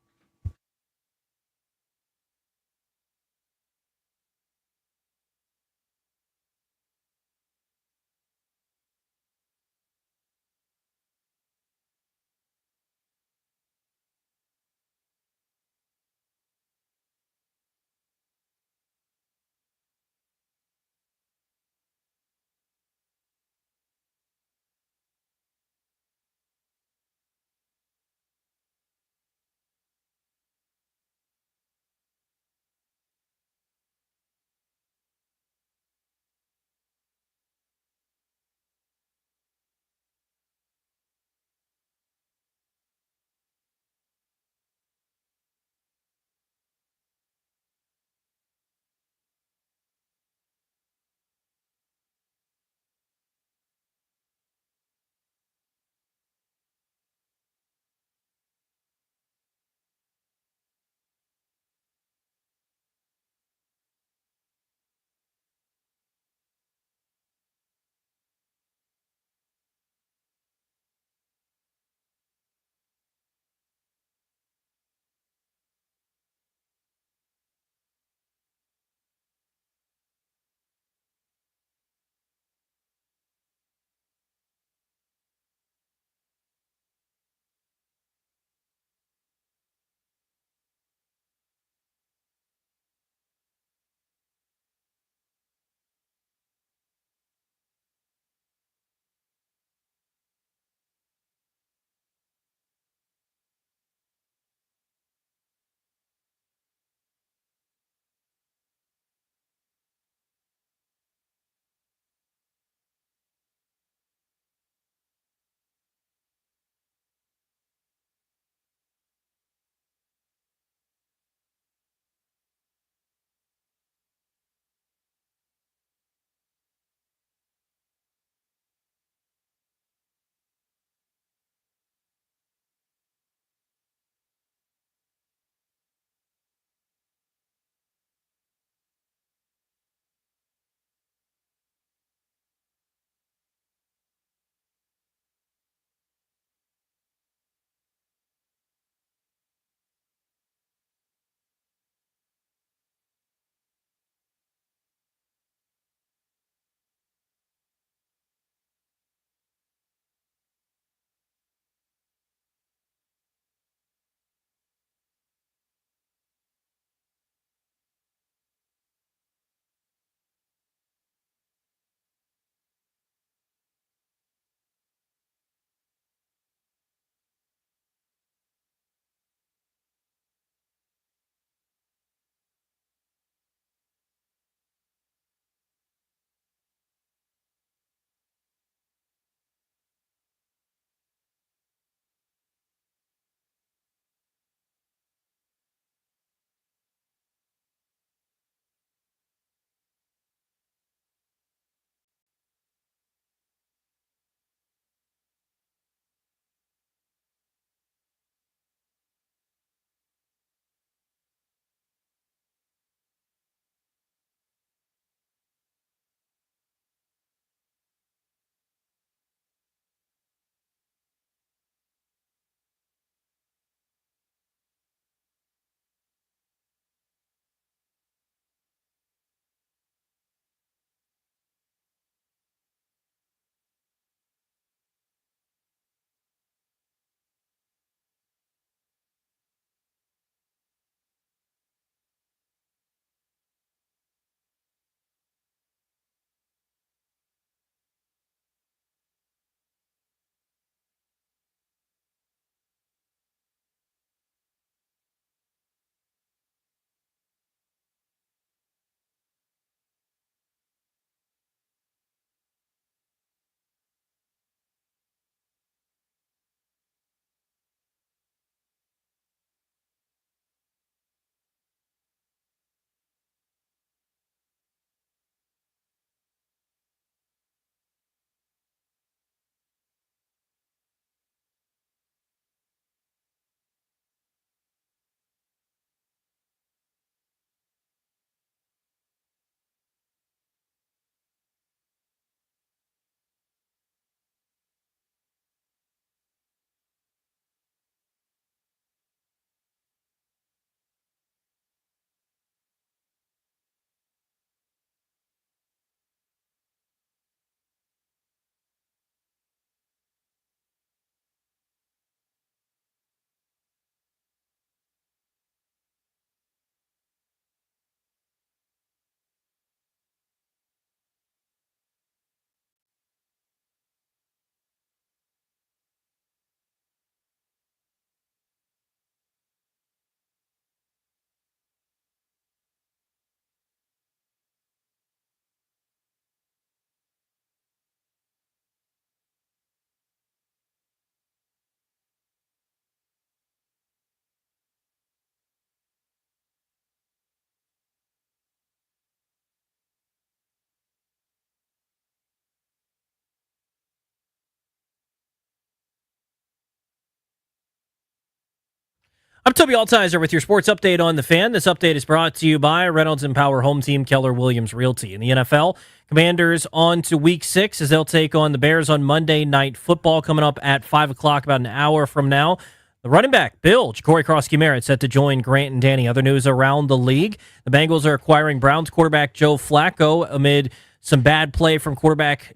I'm Toby Altizer with your sports update on The Fan. This update is brought to you by Reynolds and Power Home Team, Keller Williams Realty. In the NFL, Commanders on to Week 6 as they'll take on the Bears on Monday Night Football coming up at 5 o'clock, about an hour from now. The running back, Bill Ja'Cory Krosky-Merritt, set to join Grant and Danny. Other news around the league, the Bengals are acquiring Browns quarterback Joe Flacco amid some bad play from quarterback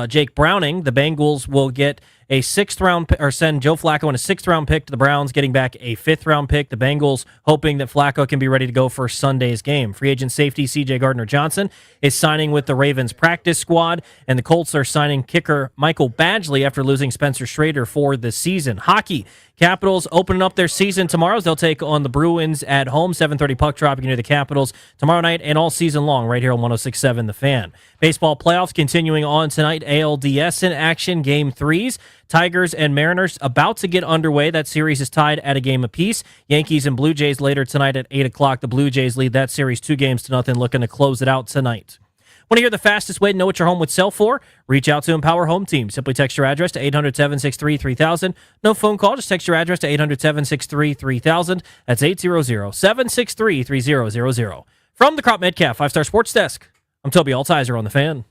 Jake Browning. The Bengals will get a 6th-round or send Joe Flacco and a 6th-round pick to the Browns, getting back a 5th-round pick. The Bengals hoping that Flacco can be ready to go for Sunday's game. Free agent safety C.J. Gardner-Johnson is signing with the Ravens practice squad, and the Colts are signing kicker Michael Badgley after losing Spencer Schrader for the season. Hockey, Capitals opening up their season tomorrow as they'll take on the Bruins at home. 7:30 puck drop. You can hear the Capitals tomorrow night and all season long right here on 106.7 The Fan. Baseball playoffs continuing on tonight. ALDS in action, Game 3s. Tigers and Mariners about to get underway. That series is tied at a game apiece. Yankees and Blue Jays later tonight at 8 o'clock. The Blue Jays lead that series 2-0, looking to close it out tonight. Want to hear the fastest way to know what your home would sell for? Reach out to Empower Home Team. Simply text your address to 800-763-3000. No phone call. Just text your address to 800-763-3000. That's 800-763-3000. From the Crop Metcalf 5-Star Sports Desk, I'm Toby Altizer on The Fan.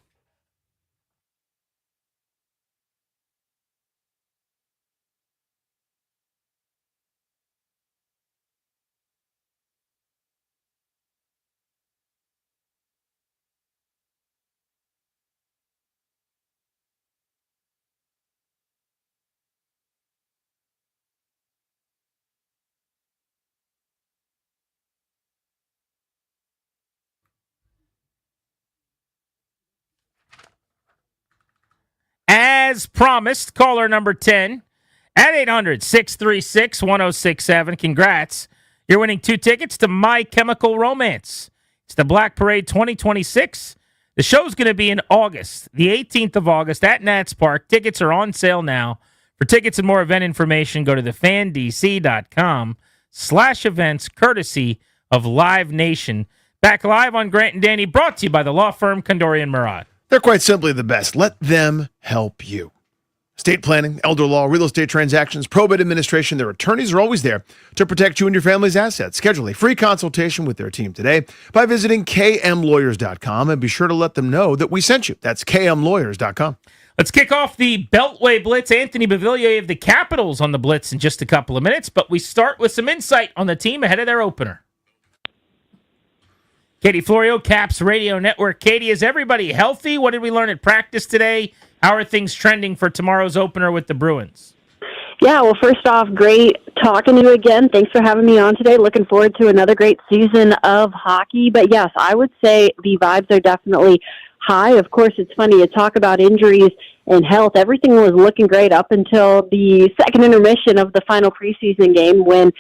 As promised, caller number 10 at 800-636-1067. Congrats. You're winning 2 tickets to My Chemical Romance. It's the Black Parade 2026. The show's going to be in August, the 18th of August at Nats Park. Tickets are on sale now. For tickets and more event information, go to thefandc.com/events, courtesy of Live Nation. Back live on Grant and Danny, brought to you by the law firm Kondorian Murad. They're quite simply the best. Let them help you. Estate planning, elder law, real estate transactions, probate administration, their attorneys are always there to protect you and your family's assets. Schedule a free consultation with their team today by visiting kmlawyers.com and be sure to let them know that we sent you. That's kmlawyers.com. Let's kick off the Beltway Blitz. Anthony Beauvillier of the Capitals on the Blitz in just a couple of minutes, but we start with some insight on the team ahead of their opener. Katie Florio, Caps Radio Network. Katie, is everybody healthy? What did we learn at practice today? How are things trending for tomorrow's opener with the Bruins? Yeah, well, first off, great talking to you again. Thanks for having me on today. Looking forward to another great season of hockey. But yes, I would say the vibes are definitely high. Of course, it's funny. You talk about injuries and health. Everything was looking great up until the second intermission of the final preseason game when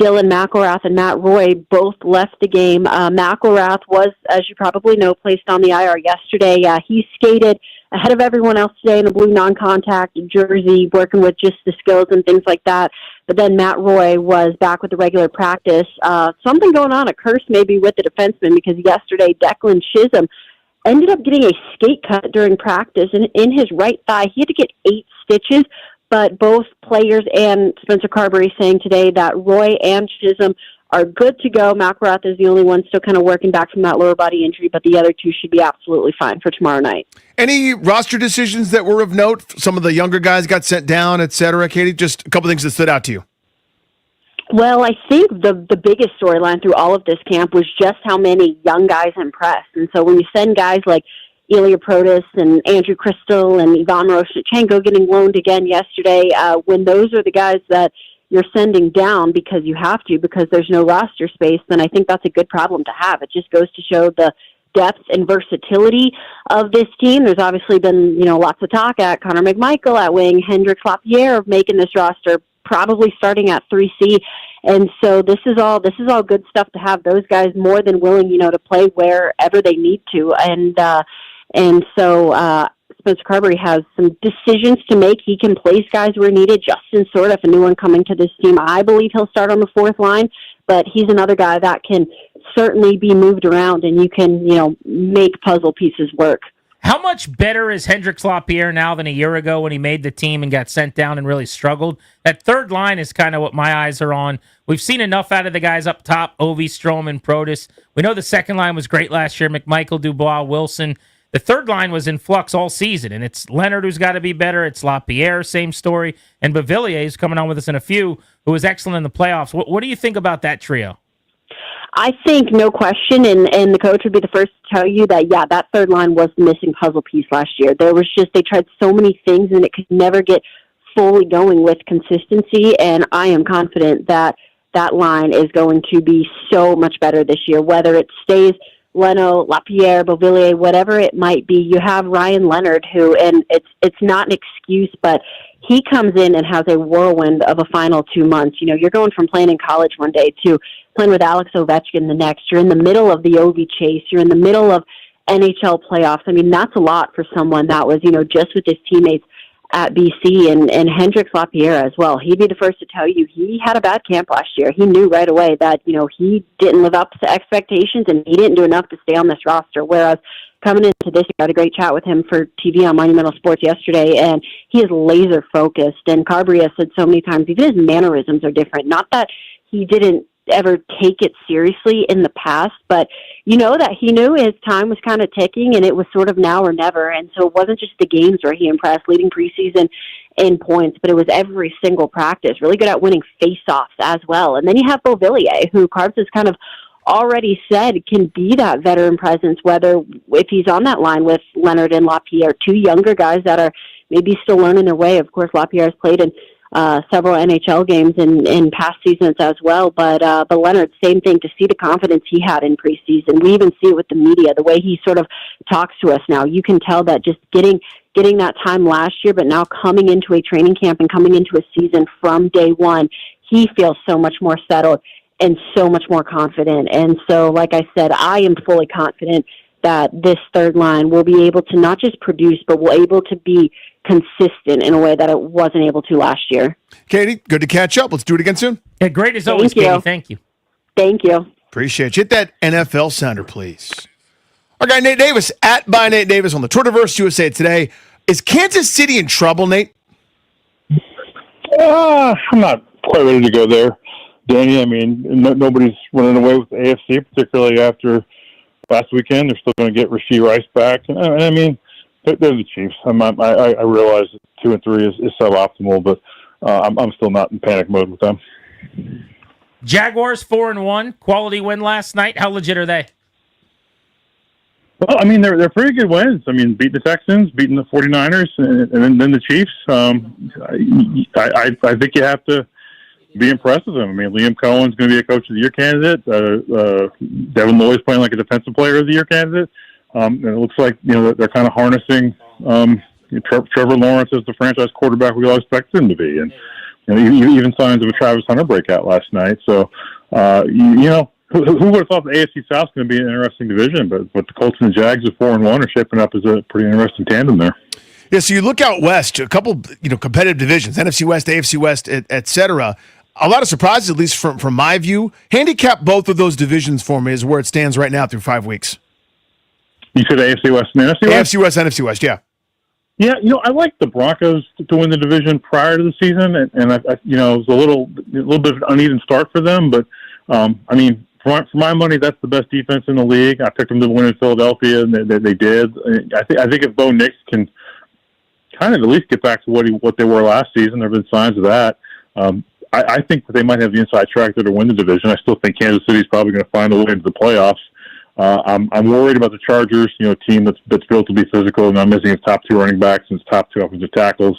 Dylan McElrath and Matt Roy both left the game. McElrath was, as you probably know, placed on the IR yesterday. He skated ahead of everyone else today in the blue non-contact jersey, working with just the skills and things like that. But then Matt Roy was back with the regular practice. Something going on, a curse maybe with the defenseman, because yesterday Declan Chisholm ended up getting a skate cut during practice, and in his right thigh, he had to get 8 stitches. But both players and Spencer Carberry saying today that Roy and Chisholm are good to go. McElrath is the only one still kind of working back from that lower body injury, but the other two should be absolutely fine for tomorrow night. Any roster decisions that were of note? Some of the younger guys got sent down, et cetera. Katie, just a couple things that stood out to you. Well, I think the biggest storyline through all of this camp was just how many young guys impressed. And so when you send guys like Ilya Protas and Andrew Crystal and Ivan Miroshnichenko getting loaned again yesterday, when those are the guys that you're sending down because you have to, because there's no roster space, then I think that's a good problem to have. It just goes to show the depth and versatility of this team. There's obviously been, lots of talk at Connor McMichael at wing, Hendrix Lapierre of making this roster, probably starting at 3C. And so this is all good stuff to have those guys more than willing, to play wherever they need to. And so Spencer Carberry has some decisions to make. He can place guys where needed. Justin Sorda, a new one coming to this team, I believe he'll start on the 4th line, but he's another guy that can certainly be moved around, and you can, make puzzle pieces work. How much better is Hendrix Lapierre now than a year ago when he made the team and got sent down and really struggled? That third line is kind of what my eyes are on. We've seen enough out of the guys up top, Ovi, Stroman, Protas. We know the second line was great last year, McMichael, Dubois, Wilson. The third line was in flux all season, and it's Leonard who's got to be better. It's Lapierre, same story. And Beauvillier is coming on with us in a few, who was excellent in the playoffs. What do you think about that trio? I think, no question, and the coach would be the first to tell you that, yeah, that third line was the missing puzzle piece last year. There was just, they tried so many things, and it could never get fully going with consistency, and I am confident that that line is going to be so much better this year, whether it stays Leno, Lapierre, Beauvillier, whatever it might be. You have Ryan Leonard, who, and it's not an excuse, but he comes in and has a whirlwind of a final 2 months. You know, you're going from playing in college one day to playing with Alex Ovechkin the next. You're in the middle of the Ovi chase. You're in the middle of NHL playoffs. I mean, that's a lot for someone that was, you know, just with his teammates at BC, and Hendrix Lapierre as well. He'd be the first to tell you he had a bad camp last year. He knew right away that, you know, he didn't live up to expectations and he didn't do enough to stay on this roster. Whereas coming into this year, I had a great chat with him for TV on Monumental Sports yesterday, and he is laser focused. And Carberry has said so many times, even his mannerisms are different. Not that he didn't ever take it seriously in the past, but you know that he knew his time was kind of ticking, and it was sort of now or never. And so it wasn't just the games where he impressed, leading preseason in points, but it was every single practice. Really good at winning face-offs as well. And then you have Beauvillier, who Carbs has kind of already said can be that veteran presence, whether if he's on that line with Leonard and Lapierre, two younger guys that are maybe still learning their way. Of course, Lapierre has played in several NHL games in past seasons as well, but Leonard, same thing, to see the confidence he had in preseason. We even see it with the media, the way he sort of talks to us now. You can tell that just getting that time last year, but now coming into a training camp and coming into a season from day one, he feels so much more settled and so much more confident. And so, like I said, I am fully confident that this third line will be able to not just produce, but will able to be consistent in a way that it wasn't able to last year. Katie, good to catch up. Let's do it again soon. Yeah, great as always, Katie. Thank you. Thank you. Appreciate you. Hit that NFL sounder, please. Our guy Nate Davis, at by Nate Davis on the Twitterverse USA Today. Is Kansas City in trouble, Nate? I'm not quite ready to go there, Danny. I mean, nobody's running away with the AFC, particularly after last weekend. They're still going to get Rashee Rice back. I mean, they're the Chiefs. I realize that 2-3 is suboptimal, but I'm still not in panic mode with them. Jaguars 4-1, quality win last night. How legit are they? Well, I mean, they're pretty good wins. I mean, beating the Texans, beating the 49ers, and then the Chiefs. I think you have to be impressed with them. I mean, Liam Cohen's going to be a Coach of the Year candidate. Devin Lloyd's playing like a Defensive Player of the Year candidate. And it looks like, you know, they're kind of harnessing Trevor Lawrence as the franchise quarterback we all expected him to be. And you know, even signs of a Travis Hunter breakout last night. So, you know, who would have thought the AFC South is going to be an interesting division? But the Colts and the Jags at 4-1 are shaping up as a pretty interesting tandem there. Yeah, so you look out west, a couple, you know, competitive divisions, NFC West, AFC West, et cetera. A lot of surprises, at least from my view. Handicap both of those divisions for me is where it stands right now through 5 weeks. You said AFC West and NFC West? AFC West, NFC West, yeah. Yeah, you know, I like the Broncos to win the division prior to the season, and I you know, it was a little bit of an uneven start for them, but I mean, for my money, that's the best defense in the league. I picked them to win in Philadelphia, and they did. I think if Bo Nix can kind of at least get back to what they were last season, there have been signs of that. I think that they might have the inside track there to win the division. I still think Kansas City's probably going to find a way into the playoffs. I'm worried about the Chargers, you know, a team that's built to be physical and not missing its top 2 running backs and its top 2 offensive tackles.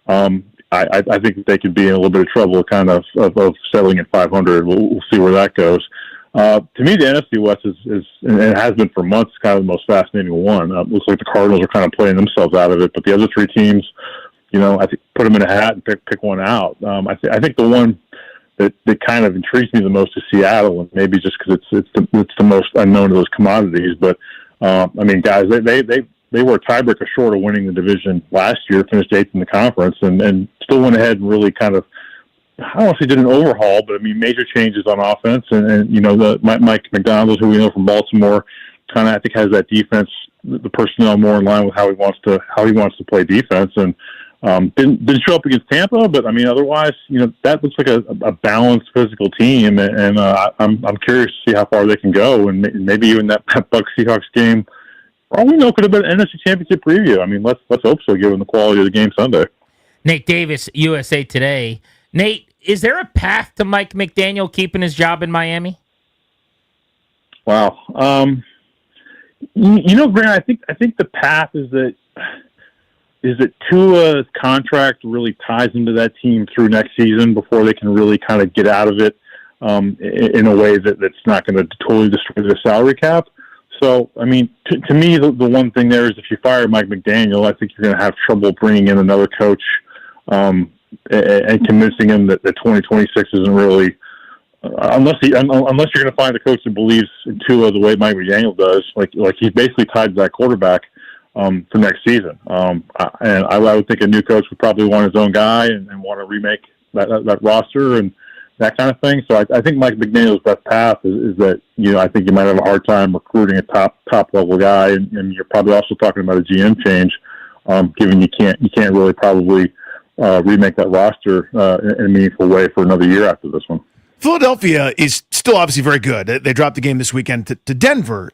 I think that they could be in a little bit of trouble, kind of settling at 500. We'll see where that goes. To me, the NFC West is and it has been for months, kind of the most fascinating one. Looks like the Cardinals are kind of playing themselves out of it, but the other 3 teams, you know, I think put them in a hat and pick one out. I think the one that kind of intrigues me the most is Seattle, and maybe just because it's the most unknown of those commodities. But I mean, guys, they were a tiebreaker short of winning the division last year, finished 8th in the conference, and still went ahead and really kind of, I don't want to say did an overhaul, but I mean major changes on offense, and you know, Mike McDonald, who we know from Baltimore, kind of I think has that defense the personnel more in line with how he wants to play defense. And didn't show up against Tampa, but I mean, otherwise, that looks like a balanced physical team, and I'm curious to see how far they can go, and maybe even that Bucs Seahawks game, for all we know, could have been an NFC Championship preview. I mean, let's hope so, given the quality of the game Sunday. Nate Davis, USA Today. Nate, is there a path to Mike McDaniel keeping his job in Miami? Wow, Grant, I think the path is that Tua's contract really ties into that team through next season before they can really kind of get out of it in a way that's not going to totally destroy their salary cap. So, I mean, to me, the one thing there is if you fire Mike McDaniel, I think you're going to have trouble bringing in another coach and convincing him that 2026 isn't really unless you're going to find a coach that believes in Tua the way Mike McDaniel does, like he's basically tied to that quarterback for next season. And I would think a new coach would probably want his own guy and want to remake that roster and that kind of thing. So I think Mike McDaniel's best path is that, I think you might have a hard time recruiting a top level guy, and you're probably also talking about a GM change, given you can't really probably remake that roster in a meaningful way for another year after this one. Philadelphia is still obviously very good. They dropped the game this weekend to Denver.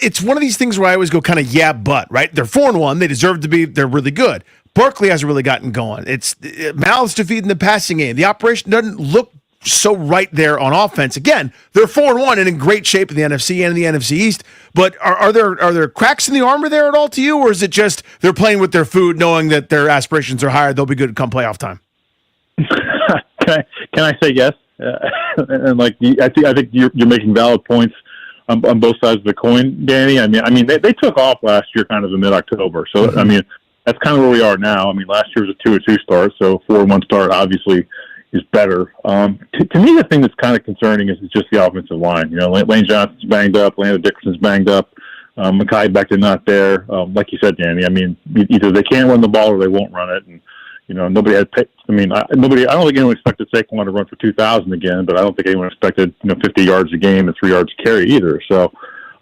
It's one of these things where I always go kind of but, right? They're 4-1. They deserve to be. They're really good. Barkley hasn't really gotten going. It's mouths to feed in the passing game. The operation doesn't look so right there on offense. Again, they're 4-1 and in great shape in the NFC and in the NFC East. But are there cracks in the armor there at all to you, or is it just they're playing with their food, knowing that their aspirations are higher, they'll be good come playoff time? Can I say yes? And I think you're making valid points on both sides of the coin, Danny. I mean, they took off last year, kind of in mid-October. So I mean, that's kind of where we are now. I mean, last year was a 2-2 start, so 4-1 start obviously is better. To me, the thing that's kind of concerning is just the offensive line. Lane Johnson's banged up, Landon Dickerson's banged up, Mekhi Becton not there. Like you said, Danny, I mean, either they can't run the ball or they won't run it, and nobody had picked. I don't think anyone expected Saquon to run for 2,000 again, but I don't think anyone expected 50 yards a game and 3 yards a carry either. So,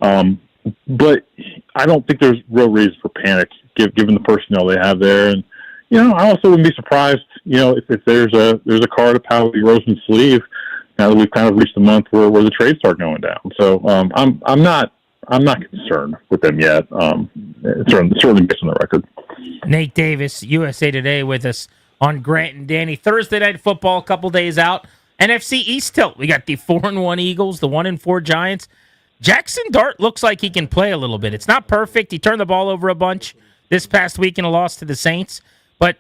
but I don't think there's real reason for panic given the personnel they have there. And I also wouldn't be surprised if there's a card up Howie Roseman's sleeve now that we've kind of reached the month where the trades start going down. So I'm not concerned with them yet. Certainly based on the record. Nate Davis, USA Today, with us on Grant and Danny. Thursday Night Football, a couple days out. NFC East tilt. We got the 4-1 Eagles, the 1-4 Giants. Jackson Dart looks like he can play a little bit. It's not perfect. He turned the ball over a bunch this past week in a loss to the Saints. But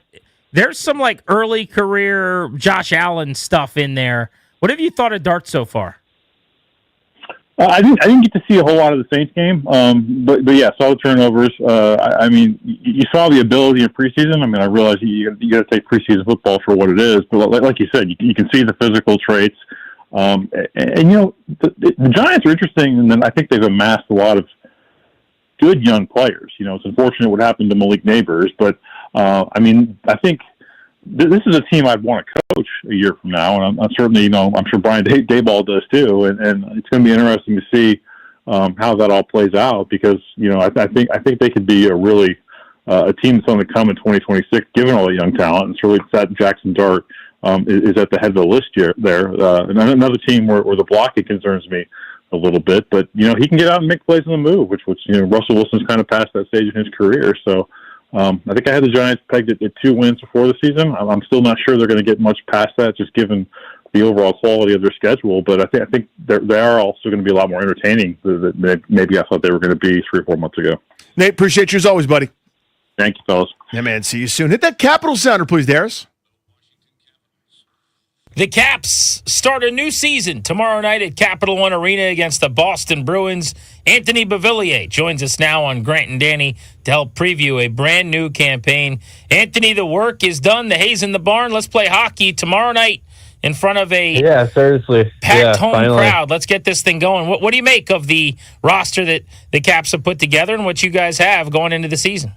there's some early career Josh Allen stuff in there. What have you thought of Dart so far? I didn't get to see a whole lot of the Saints game, but yeah, saw the turnovers. I mean, you saw the ability in preseason. I mean, I realize you got to take preseason football for what it is, but like you said, you can see the physical traits. And the Giants are interesting, and then I think they've amassed a lot of good young players. It's unfortunate what happened to Malik Neighbors, but I mean, I think this is a team I'd want to coach a year from now, and I'm certainly, I'm sure Brian Daboll does too, and it's going to be interesting to see how that all plays out because I think they could be a really a team that's on the come in 2026, given all the young talent, and certainly that Jackson Dart is at the head of the list here. And another team where the blocking concerns me a little bit, but he can get out and make plays on the move, which Russell Wilson's kind of past that stage in his career, so. I think I had the Giants pegged at 2 wins before the season. I'm still not sure they're going to get much past that, just given the overall quality of their schedule. But I think they are also going to be a lot more entertaining than maybe I thought they were going to be 3 or 4 months ago. Nate, appreciate you as always, buddy. Thank you, fellas. Yeah, man. See you soon. Hit that Capital sounder, please, Darius. The Caps start a new season tomorrow night at Capital One Arena against the Boston Bruins. Anthony Beauvillier joins us now on Grant and Danny to help preview a brand new campaign. Anthony, the work is done. The hay's in the barn. Let's play hockey tomorrow night in front of a packed home crowd. Let's get this thing going. What do you make of the roster that the Caps have put together and what you guys have going into the season?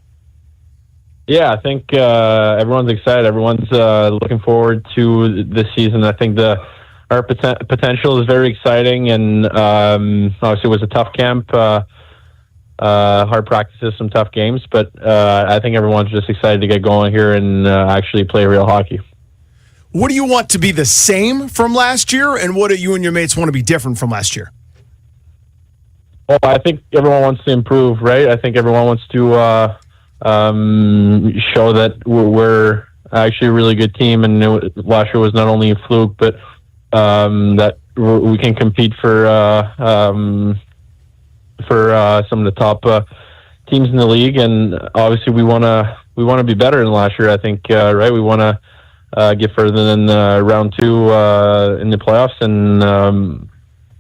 Yeah, I think everyone's excited. Everyone's looking forward to this season. I think our potential is very exciting, and obviously it was a tough camp. hard practices, some tough games, but I think everyone's just excited to get going here and actually play real hockey. What do you want to be the same from last year, and what do you and your mates want to be different from last year? Well, I think everyone wants to improve, right? I think everyone wants to show that we're actually a really good team, and last year was not only a fluke, but that we can compete for some of the top teams in the league, and obviously we want to be better than last year. I think, right? We want to get further than round 2 in the playoffs, and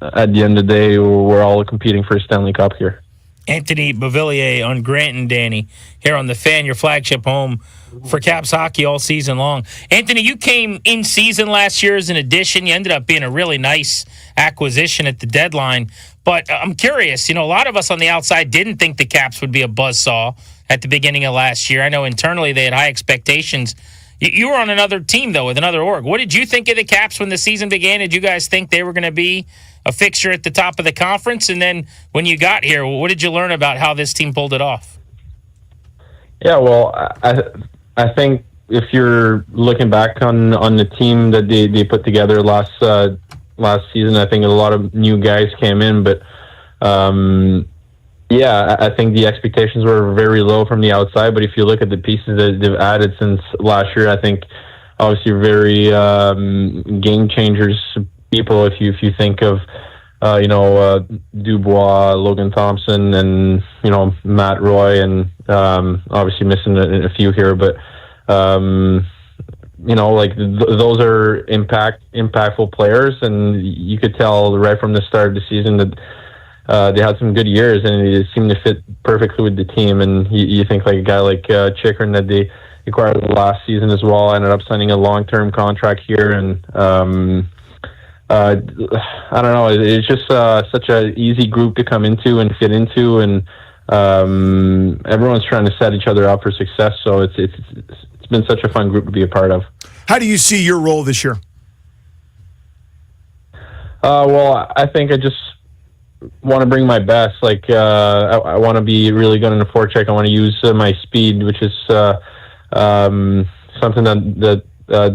at the end of the day, we're all competing for a Stanley Cup here. Anthony Beauvillier on Grant and Danny here on The Fan, your flagship home for Caps hockey all season long. Anthony, you came in season last year as an addition. You ended up being a really nice acquisition at the deadline. But I'm curious, a lot of us on the outside didn't think the Caps would be a buzzsaw at the beginning of last year. I know internally they had high expectations. You were on another team, though, with another org. What did you think of the Caps when the season began? Did you guys think they were going to be a fixture at the top of the conference? And then when you got here, what did you learn about how this team pulled it off? Yeah, well, I think if you're looking back on the team that they put together last season, I think a lot of new guys came in, but yeah, I think the expectations were very low from the outside. But if you look at the pieces that they've added since last year, I think obviously very game changers people. If you think of Dubois, Logan Thompson, and Matt Roy, and obviously missing a few here, but those are impactful players, and you could tell right from the start of the season that they had some good years, and it seemed to fit perfectly with the team. And you think like a guy like Chychrun that they acquired last season as well, ended up signing a long-term contract here, and I don't know. It's just such an easy group to come into and fit into, and everyone's trying to set each other up for success. So it's been such a fun group to be a part of. How do you see your role this year? Well, I think I just want to bring my best. Like I want to be really good in the forecheck. I want to use my speed, which is something that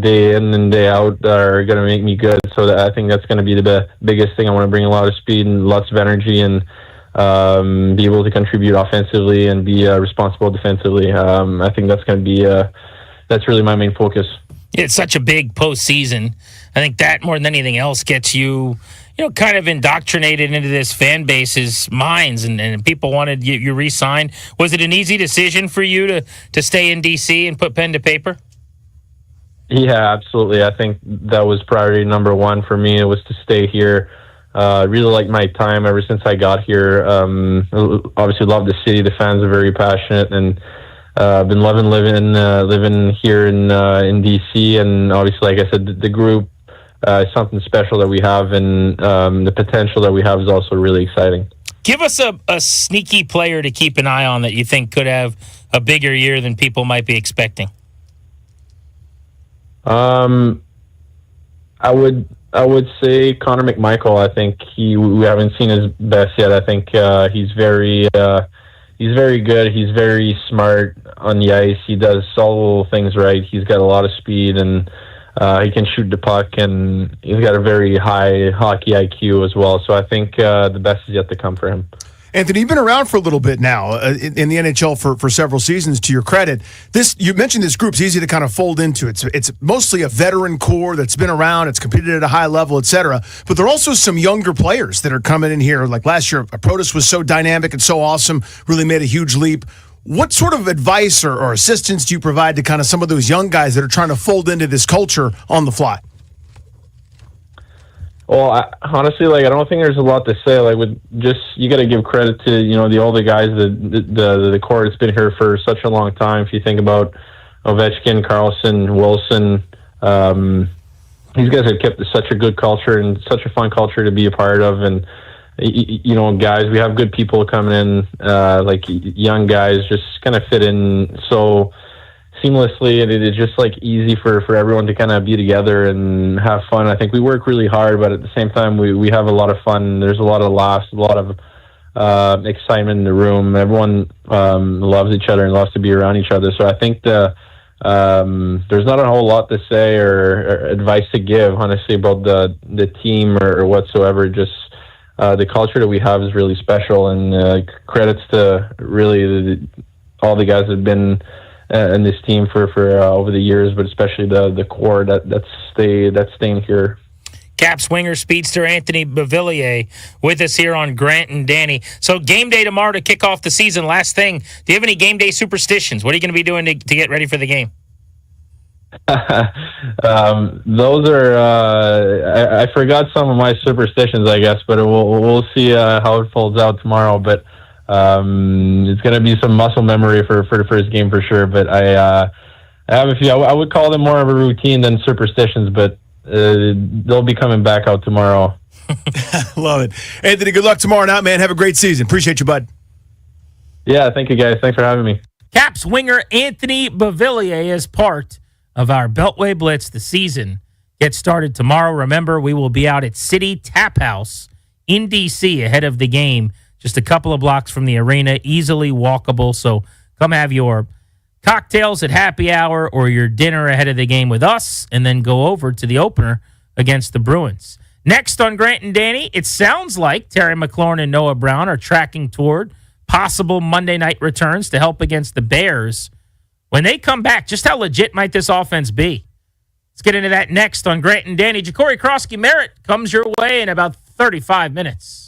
day in and day out are going to make me good. So I think that's going to be the biggest thing. I want to bring a lot of speed and lots of energy, and be able to contribute offensively and be responsible defensively. I think that's going to be that's really my main focus. It's such a big postseason. I think that more than anything else gets you, kind of indoctrinated into this fan base's minds, and people wanted you re-signed. Was it an easy decision for you to stay in D.C. and put pen to paper? Yeah, absolutely. I think that was priority number one for me. It was to stay here. Really liked my time ever since I got here. Obviously love the city. The fans are very passionate, and been loving living here in DC. And obviously, like I said, the group is something special that we have, and the potential that we have is also really exciting. Give us a sneaky player to keep an eye on that you think could have a bigger year than people might be expecting. I would say Connor McMichael. I think we haven't seen his best yet. I think he's very good. He's very smart on the ice. He does all things right. He's got a lot of speed, and he can shoot the puck, and he's got a very high hockey IQ as well. So I think the best is yet to come for him. Anthony, you've been around for a little bit now in the NHL for several seasons, to your credit. You mentioned this group's easy to kind of fold into. It's mostly a veteran core that's been around, it's competed at a high level, et cetera. But there are also some younger players that are coming in here. Like last year, Protas was so dynamic and so awesome, really made a huge leap. What sort of advice or assistance do you provide to kind of some of those young guys that are trying to fold into this culture on the fly? Well, honestly, I don't think there's a lot to say. You got to give credit to the older guys, the core that's been here for such a long time. If you think about Ovechkin, Carlson, Wilson, these guys have kept such a good culture and such a fun culture to be a part of. And guys, we have good people coming in, like young guys, just kind of fit in so seamlessly, and it is just easy for everyone to kind of be together and have fun. I think we work really hard, but at the same time we have a lot of fun. There's a lot of laughs, a lot of excitement in the room. Everyone loves each other and loves to be around each other. So I think there's not a whole lot to say or advice to give, honestly, about the team or whatsoever. Just the culture that we have is really special, and credits to really all the guys that have been in this team for over the years, but especially the core that's staying here. Caps winger speedster Anthony Beauvillier with us here on Grant and Danny. So game day tomorrow to kick off the season. Last thing, do you have any game day superstitions? What are you going to be doing to get ready for the game? Those are I forgot some of my superstitions, I guess, but we'll see how it folds out tomorrow. But it's going to be some muscle memory for the first game for sure. But I have a few. I would call them more of a routine than superstitions, but they'll be coming back out tomorrow. Love it. Anthony, good luck tomorrow night, man. Have a great season. Appreciate you, bud. Yeah, thank you, guys. Thanks for having me. Caps winger Anthony Beauvillier is part of our Beltway Blitz. The season gets started tomorrow. Remember, we will be out at City Tap House in D.C. ahead of the game, just a couple of blocks from the arena, easily walkable. So come have your cocktails at happy hour or your dinner ahead of the game with us, and then go over to the opener against the Bruins. Next on Grant and Danny, it sounds like Terry McLaurin and Noah Brown are tracking toward possible Monday night returns to help against the Bears. When they come back, just how legit might this offense be? Let's get into that next on Grant and Danny. Ja'Cory Krosky-Merritt comes your way in about 35 minutes.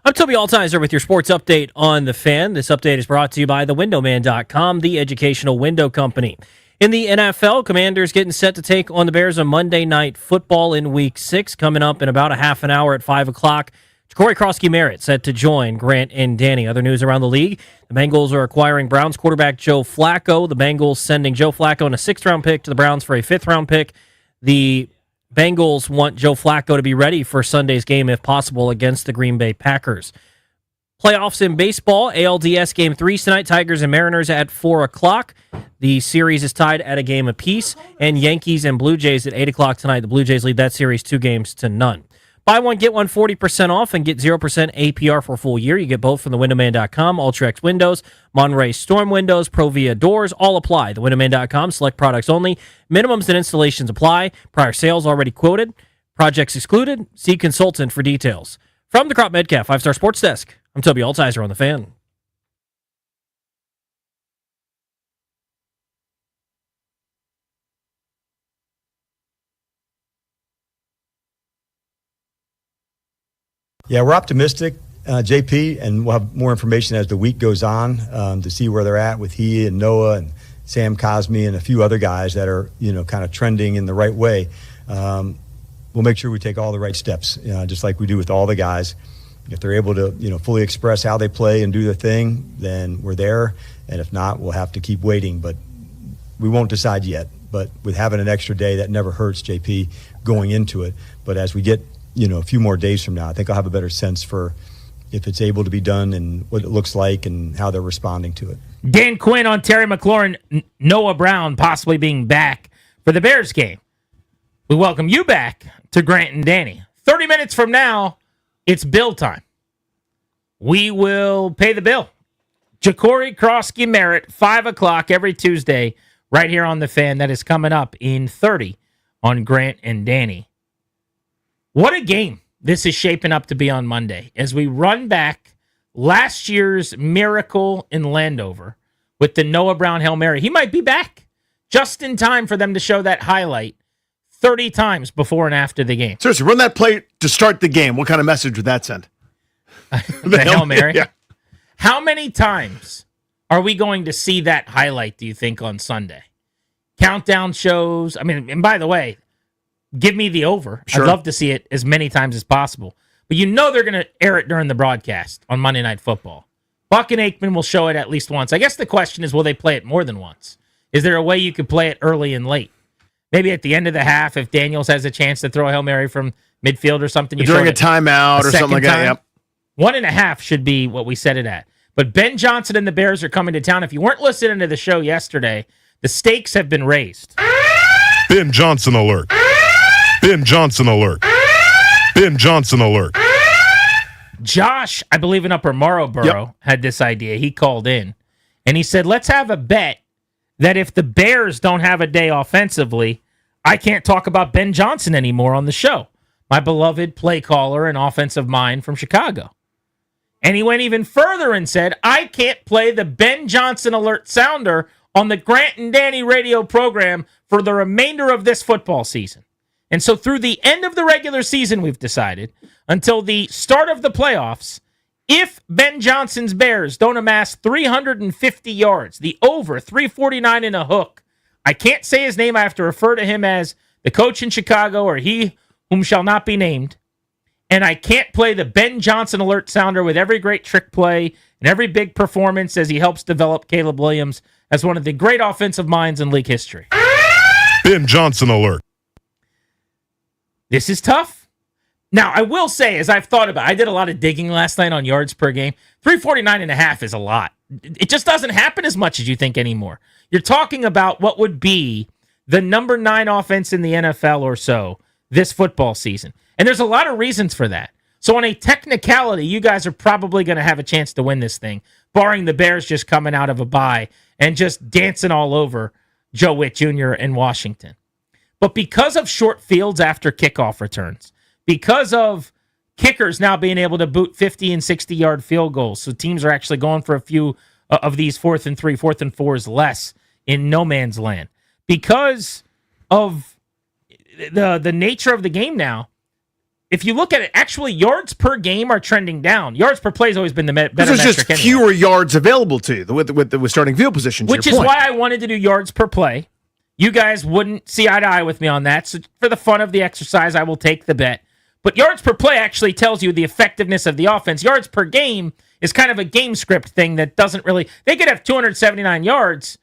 I'm Toby Altizer with your sports update on The Fan. This update is brought to you by thewindowman.com, the educational window company. In the NFL, Commanders getting set to take on the Bears on Monday Night Football in Week 6, coming up in about a half an hour at 5 o'clock. Corey Krosky-Merritt set to join Grant and Danny. Other news around the league, the Bengals are acquiring Browns quarterback Joe Flacco. The Bengals sending Joe Flacco and a 6th-round pick to the Browns for a 5th-round pick. The Bengals want Joe Flacco to be ready for Sunday's game, if possible, against the Green Bay Packers. Playoffs in baseball, ALDS Game 3 tonight, Tigers and Mariners at 4 o'clock. The series is tied at a game apiece, and Yankees and Blue Jays at 8 o'clock tonight. The Blue Jays lead that series 2-0. Buy one, get one 40% off and get 0% APR for a full year. You get both from thewindowman.com, Ultrex Windows, Monterey Storm Windows, Provia Doors, all apply. Thewindowman.com, select products only. Minimums and installations apply. Prior sales already quoted. Projects excluded. See consultant for details. From the Crop Medcalf 5-Star Sports Desk, I'm Toby Altizer on The Fan. Yeah, we're optimistic, JP, and we'll have more information as the week goes on to see where they're at with he and Noah and Sam Cosme and a few other guys that are, kind of trending in the right way. We'll make sure we take all the right steps, just like we do with all the guys. If they're able to, fully express how they play and do their thing, then we're there. And if not, we'll have to keep waiting. But we won't decide yet. But with having an extra day, that never hurts, JP, going into it. But as we get a few more days from now, I think I'll have a better sense for if it's able to be done and what it looks like and how they're responding to it. Dan Quinn on Terry McLaurin, Noah Brown possibly being back for the Bears game. We welcome you back to Grant and Danny. 30 minutes from now, it's bill time. We will pay the bill. Ja'Cory Krosky-Merritt, 5 o'clock every Tuesday, right here on The Fan. That is coming up in 30 on Grant and Danny. What a game this is shaping up to be on Monday as we run back last year's miracle in Landover with the Noah Brown Hail Mary. He might be back just in time for them to show that highlight 30 times before and after the game. Seriously, run that play to start the game. What kind of message would that send? The Hail Mary? Yeah. How many times are we going to see that highlight, do you think, on Sunday? Countdown shows. I mean, and by the way, give me the over. Sure. I'd love to see it as many times as possible. But they're going to air it during the broadcast on Monday Night Football. Buck and Aikman will show it at least once. I guess the question is, will they play it more than once? Is there a way you could play it early and late? Maybe at the end of the half, if Daniels has a chance to throw a Hail Mary from midfield or something. During a timeout or something like that, yep. 1.5 should be what we set it at. But Ben Johnson and the Bears are coming to town. If you weren't listening to the show yesterday, the stakes have been raised. Ben Johnson alert. Ben Johnson alert. Ben Johnson alert. Josh, I believe in Upper Marlboro, had this idea. He called in, and he said, let's have a bet that if the Bears don't have a day offensively, I can't talk about Ben Johnson anymore on the show. My beloved play caller and offensive mind from Chicago. And he went even further and said, I can't play the Ben Johnson alert sounder on the Grant and Danny radio program for the remainder of this football season. And so through the end of the regular season, we've decided, until the start of the playoffs, if Ben Johnson's Bears don't amass 350 yards, the over 349 and a hook, I can't say his name. I have to refer to him as the coach in Chicago or he whom shall not be named. And I can't play the Ben Johnson alert sounder with every great trick play and every big performance as he helps develop Caleb Williams as one of the great offensive minds in league history. Ben Johnson alert. This is tough. Now, I will say, as I've thought about it, I did a lot of digging last night on yards per game. 349.5 is a lot. It just doesn't happen as much as you think anymore. You're talking about what would be the number 9 offense in the NFL or so this football season. And there's a lot of reasons for that. So on a technicality, you guys are probably going to have a chance to win this thing, barring the Bears just coming out of a bye and just dancing all over Joe Witt Jr. in Washington. But because of short fields after kickoff returns, because of kickers now being able to boot 50 and 60-yard field goals, so teams are actually going for a few of these 4th and 3, 4th and 4s less in no man's land, because of the nature of the game now, if you look at it, actually yards per game are trending down. Yards per play has always been the better Because there's just metric fewer yards available to you with starting field position. Which is why I wanted to do yards per play. You guys wouldn't see eye to eye with me on that. So for the fun of the exercise, I will take the bet. But yards per play actually tells you the effectiveness of the offense. Yards per game is kind of a game script thing that doesn't really... They could have 279 yards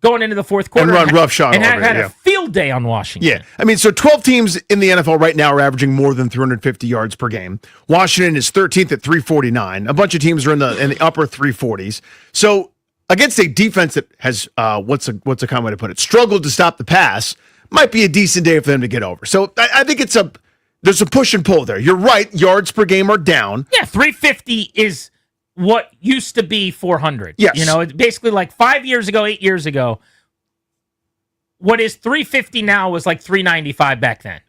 going into the fourth quarter. And run roughshod and over had it, a field day on Washington. Yeah. I mean, so 12 teams in the NFL right now are averaging more than 350 yards per game. Washington is 13th at 349. A bunch of teams are in the upper 340s. So against a defense that has, what's a common way to put it, struggled to stop the pass, might be a decent day for them to get over. So I think there's a push and pull there. You're right. Yards per game are down. Yeah, 350 is what used to be 400. Yes. You know, it's basically like 5 years ago, 8 years ago. What is 350 now was like 395 back then.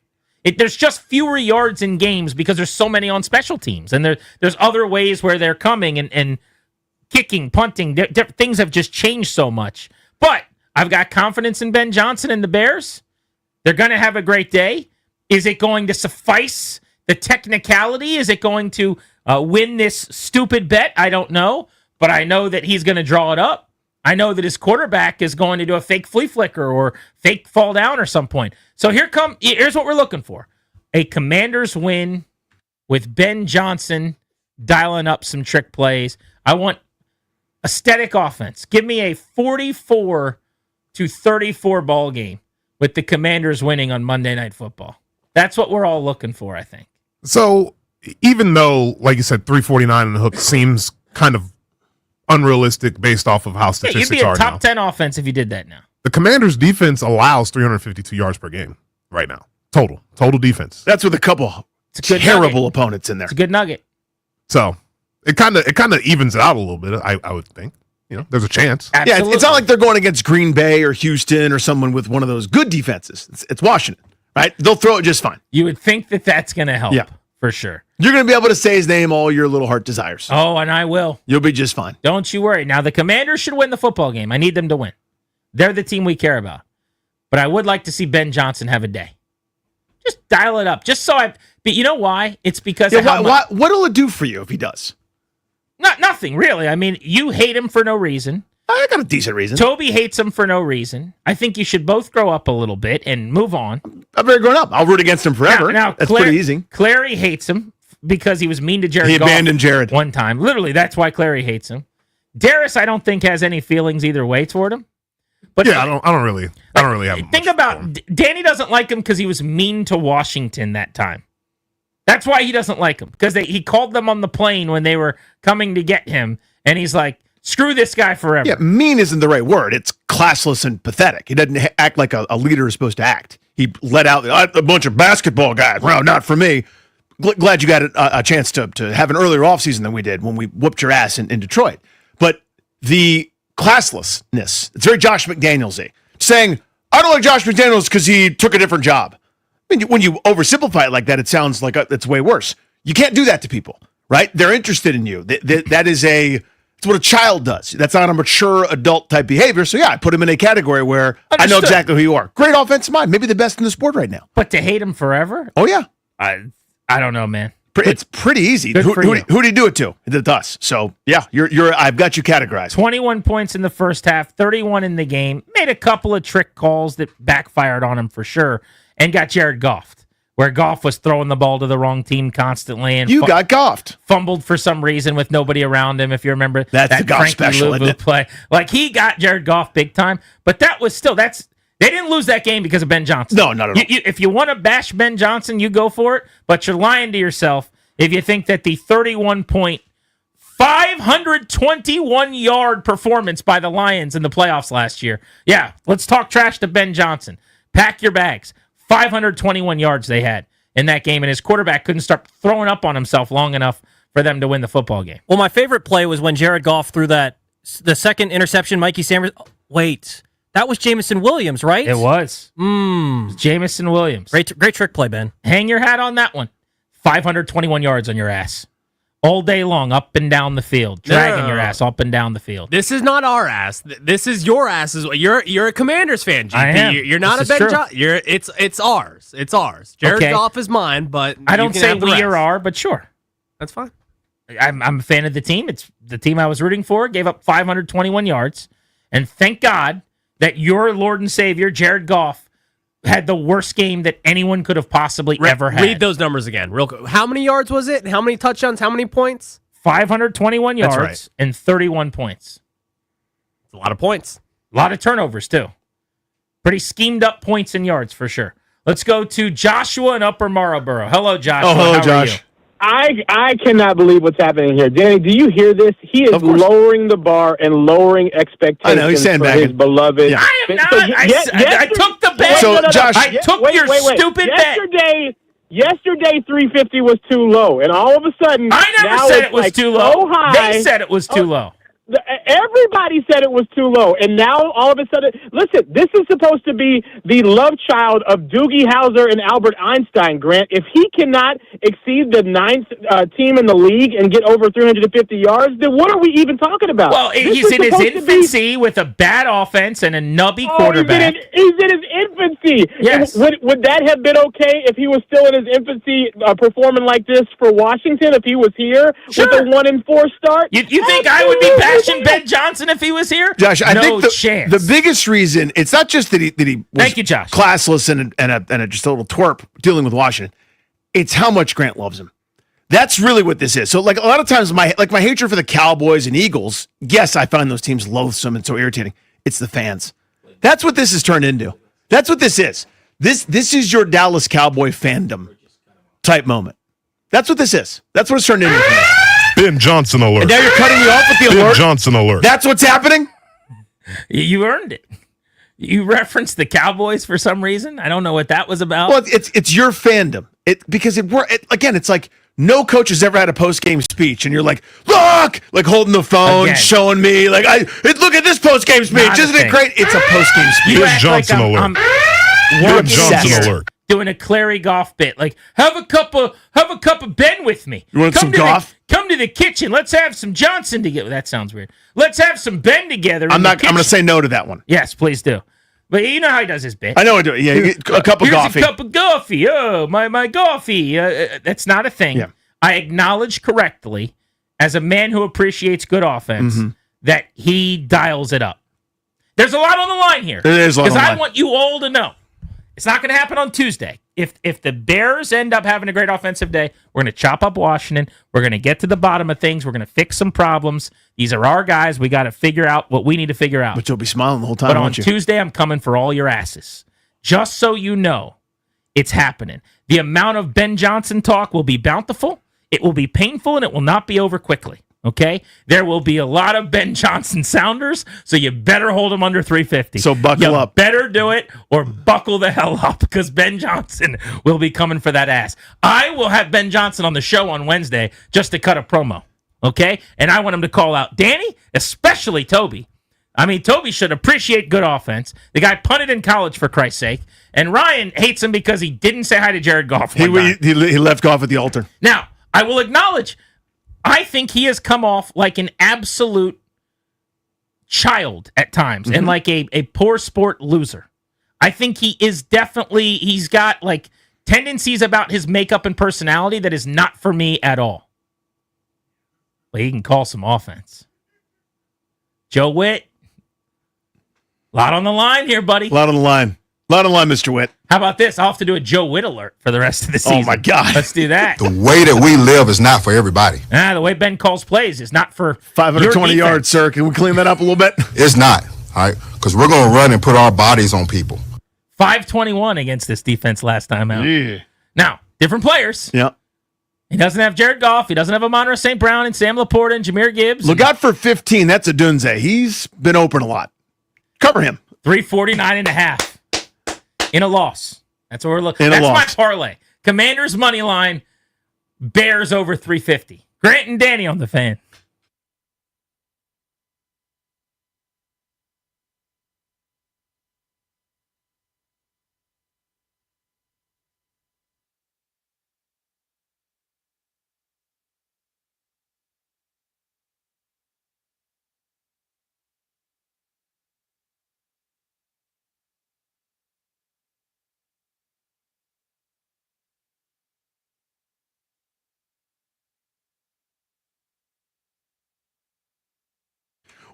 There's just fewer yards in games because there's so many on special teams. And there's other ways where they're coming and kicking, punting. Things have just changed so much. But I've got confidence in Ben Johnson and the Bears. They're going to have a great day. Is it going to suffice the technicality? Is it going to win this stupid bet? I don't know. But I know that he's going to draw it up. I know that his quarterback is going to do a fake flea flicker or fake fall down or some point. So here's what we're looking for. A Commanders win with Ben Johnson dialing up some trick plays. I want aesthetic offense. Give me a 44-34 ball game with the Commanders winning on Monday Night Football. That's what we're all looking for, I think. So even though, like you said, 349 in the hook seems kind of unrealistic based off of how statistics are you'd be a top now. 10 offense if you did that now. The Commanders' defense allows 352 yards per game right now. Total defense. That's with a couple terrible opponents in there. It's a good nugget. So it kind of evens it out a little bit. I would think. You know, there's a chance. Absolutely. Yeah, it's not like they're going against Green Bay or Houston or someone with one of those good defenses. It's Washington, right? They'll throw it just fine. You would think that that's going to help. Yeah. For sure. You're going to be able to say his name all your little heart desires. Oh, and I will. You'll be just fine. Don't you worry. Now, the Commanders should win the football game. I need them to win. They're the team we care about. But I would like to see Ben Johnson have a day. Just dial it up. Just so but you know why? It's because of what'll it do for you if he does? Nothing, really. I mean, you hate him for no reason. I got a decent reason. Toby hates him for no reason. I think you should both grow up a little bit and move on. I'm very grown up. I'll root against him forever. Now that's pretty easy. Clary hates him because he was mean to Jared He Goff abandoned Jared one time. Literally, that's why Clary hates him. Darius, I don't think has any feelings either way toward him. But yeah, I don't really have. Think about Danny doesn't like him because he was mean to Washington that time. That's why he doesn't like him because he called them on the plane when they were coming to get him, and he's like, screw this guy forever. Yeah, mean isn't the right word. It's classless and pathetic. He doesn't act like a leader is supposed to act. He let out a bunch of basketball guys. Well, not for me. Glad you got a chance to have an earlier offseason than we did when we whooped your ass in Detroit. But the classlessness, it's very Josh McDaniels-y. Saying, I don't like Josh McDaniels because he took a different job. I mean, when you oversimplify it like that, it sounds like it's way worse. You can't do that to people, right? They're interested in you. That is it's what a child does. That's not a mature adult type behavior. So yeah, I put him in a category where I know exactly who you are. Great offensive mind, maybe the best in the sport right now. But to hate him forever? Oh yeah. I don't know, man. It's pretty easy. Who did he do it to? He did it to us. So yeah, I've got you categorized. 21 points in the first half, 31 in the game. Made a couple of trick calls that backfired on him for sure, and got Jared Goff, where Goff was throwing the ball to the wrong team constantly. And you got Goffed. Fumbled for some reason with nobody around him, if you remember. That's the Goff special, isn't it? Play. Like, he got Jared Goff big time, but that was still, they didn't lose that game because of Ben Johnson. No, not at all. If you want to bash Ben Johnson, you go for it, but you're lying to yourself if you think that the 31-point, 521-yard performance by the Lions in the playoffs last year. Yeah, let's talk trash to Ben Johnson. Pack your bags. 521 yards they had in that game, and his quarterback couldn't start throwing up on himself long enough for them to win the football game. Well, my favorite play was when Jared Goff threw the second interception, Mikey Sanders. Oh, wait, that was Jamison Williams, right? It was. Jamison Williams. Great trick play, Ben. Hang your hat on that one. 521 yards on your ass. all day long, up and down the field, dragging your ass up and down the field. This is not our ass. This is your ass. You're a Commanders fan, GP. I am. You're not This a is Ben true. Johnson. It's ours. It's ours. Jared Okay. Goff is mine, but I you don't can say have the we rest. or are, but sure. That's fine. I'm a fan of the team. It's the team I was rooting for. Gave up 521 yards. And thank God that your Lord and Savior, Jared Goff, had the worst game that anyone could have possibly ever had. Read those numbers again, real quick. How many yards was it? How many touchdowns? How many points? 521 That's yards right. and 31 points. It's a lot of points. A lot of turnovers, too. Pretty schemed up points and yards for sure. Let's go to Joshua in Upper Marlboro. Hello, Joshua. Oh, hello, How are Josh. you? I cannot believe what's happening here. Danny, do you hear this? He is lowering the bar and lowering expectations I know, he's for his sandbagging. beloved. Yeah. I am not. So, I took the bet. So, Josh- I took your stupid bet. Yesterday, 350 was too low, and all of a sudden, I never now said it's it was like too low. So high. They said it was too low. Everybody said it was too low, and now all of a sudden, listen, this is supposed to be the love child of Doogie Howser and Albert Einstein, Grant. If he cannot exceed the ninth team in the league and get over 350 yards, then what are we even talking about? Well, This he's is in his supposed to be- infancy with a bad offense and a nubby quarterback. He's in his infancy. Yes. Would that have been okay if he was still in his infancy performing like this for Washington, if he was here with a 1-4 start? You think I would be bashing Ben Johnson if he was here? Josh, I no think chance. the biggest reason it's not just that he was Thank you, Josh. classless and a just a little twerp dealing with Washington. It's how much Grant loves him. That's really what this is. So, like a lot of times, my hatred for the Cowboys and Eagles. Yes, I find those teams loathsome and so irritating. It's the fans. That's what this has turned into. That's what this is. This is your Dallas Cowboy fandom type moment. That's what this is. That's what it's turned into. Ben Johnson alert. And now you're cutting me off with the Ben alert. Johnson alert. That's what's happening. You earned it. You referenced the Cowboys for some reason. I don't know what that was about. Well, it's your fandom. Again, it's like no coach has ever had a post game speech, and you're like, look, like holding the phone, Again. showing me, like, look at this post game speech. Not a Isn't it thing. great? It's a post game speech. You act like I'm Ben working Johnson here, alert. doing a Clary Goff bit. Like, have a cup of Ben with me. You want some to Goff? Come to the kitchen. Let's have some Johnson together. That sounds weird. Let's have some Ben together. I'm going to say no to that one. Yes, please do. But you know how he does his bit. I know I do. Yeah, you get a cup of Here's coffee. a cup of coffee. Oh, my coffee. That's not a thing. Yeah. I acknowledge correctly, as a man who appreciates good offense, Mm-hmm. that he dials it up. There's a lot on the line here. There is a lot on the Because I line. want you all to know, it's not going to happen on Tuesday. If the Bears end up having a great offensive day, we're going to chop up Washington. We're going to get to the bottom of things. We're going to fix some problems. These are our guys. We got to figure out what we need to figure out. But you'll be smiling the whole time, But on won't you? Tuesday, I'm coming for all your asses. Just so you know, it's happening. The amount of Ben Johnson talk will be bountiful. It will be painful, and it will not be over quickly. Okay? There will be a lot of Ben Johnson sounders, so you better hold him under 350. So buckle you up. Better do it or buckle the hell up, because Ben Johnson will be coming for that ass. I will have Ben Johnson on the show on Wednesday just to cut a promo. Okay? And I want him to call out Danny, especially Toby. I mean, Toby should appreciate good offense. The guy punted in college, for Christ's sake. And Ryan hates him because he didn't say hi to Jared Goff one time. He left Goff at the altar. Now, I will acknowledge, I think he has come off like an absolute child at times and like a poor sport loser. I think he is definitely, he's got like tendencies about his makeup and personality that is not for me at all. But he can call some offense. Joe Witt, a lot on the line here, buddy. A lot on the line. A lot on the line, Mr. Witt. How about this? I'll have to do a Joe Witt alert for the rest of the season. Oh, my God. Let's do that. The way that we live is not for everybody. The way Ben calls plays is not for 520 your yards, sir. Can we clean that up a little bit? It's not, all right? Because we're going to run and put our bodies on people. 521 against this defense last time out. Yeah. Now, different players. Yeah. He doesn't have Jared Goff. He doesn't have Amon-Ra St. Brown and Sam Laporta and Jahmyr Gibbs. Look out for 15. That's a Dunze. He's been open a lot. Cover him. 349.5 in a loss. That's what we're looking. In a That's my loss. parlay. Commanders money line. Bears over 350. Grant and Danny on the Fan.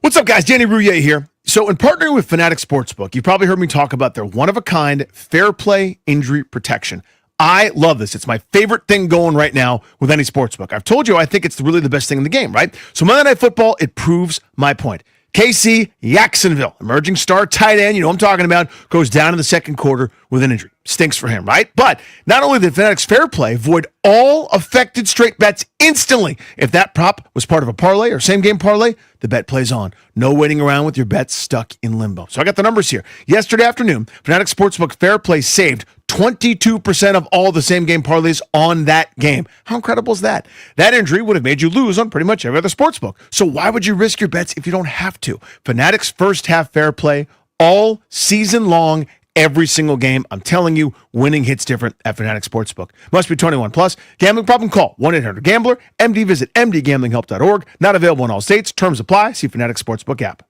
What's up, guys? Danny Rouillet here. So, in partnering with Fanatic Sportsbook, you've probably heard me talk about their one-of-a-kind Fair Play injury protection. I love this. It's my favorite thing going right now with any sportsbook. I've told you I think it's really the best thing in the game, right? So Monday Night Football, it proves my point. KC Jacksonville, emerging star tight end, you know what I'm talking about, goes down in the second quarter with an injury. Stinks for him, right? But not only did Fanatics Fair Play void all affected straight bets instantly. If that prop was part of a parlay or same game parlay, the bet plays on. No waiting around with your bets stuck in limbo. So I got the numbers here. Yesterday afternoon, Fanatics Sportsbook Fair Play saved 22% of all the same game parlays on that game. How incredible is that? That injury would have made you lose on pretty much every other sportsbook. So why would you risk your bets if you don't have to? Fanatics first half Fair Play all season long, every single game. I'm telling you, winning hits different at Fanatics Sportsbook. Must be 21 plus. Gambling problem? Call 1-800-GAMBLER. MD visit mdgamblinghelp.org. Not available in all states. Terms apply. See Fanatics Sportsbook app.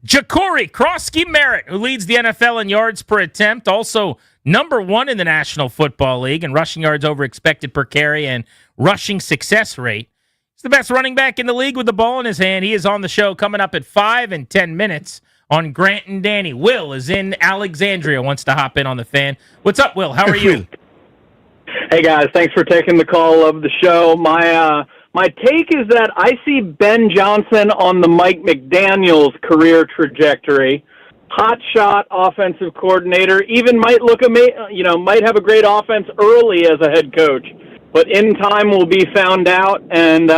Ja'Cory Krosky-Merritt, who leads the NFL in yards per attempt, also number 1 in the National Football League in rushing yards over expected per carry and rushing success rate. He's the best running back in the league with the ball in his hand. He is on the show coming up at 5 and 10 minutes on Grant and Danny. Will is in Alexandria, wants to hop in on the Fan. What's up, Will? How are you? Hey, guys. Thanks for taking the call of the show. My take is that I see Ben Johnson on the Mike McDaniel's career trajectory. Hot shot offensive coordinator, even might might have a great offense early as a head coach, but in time will be found out, and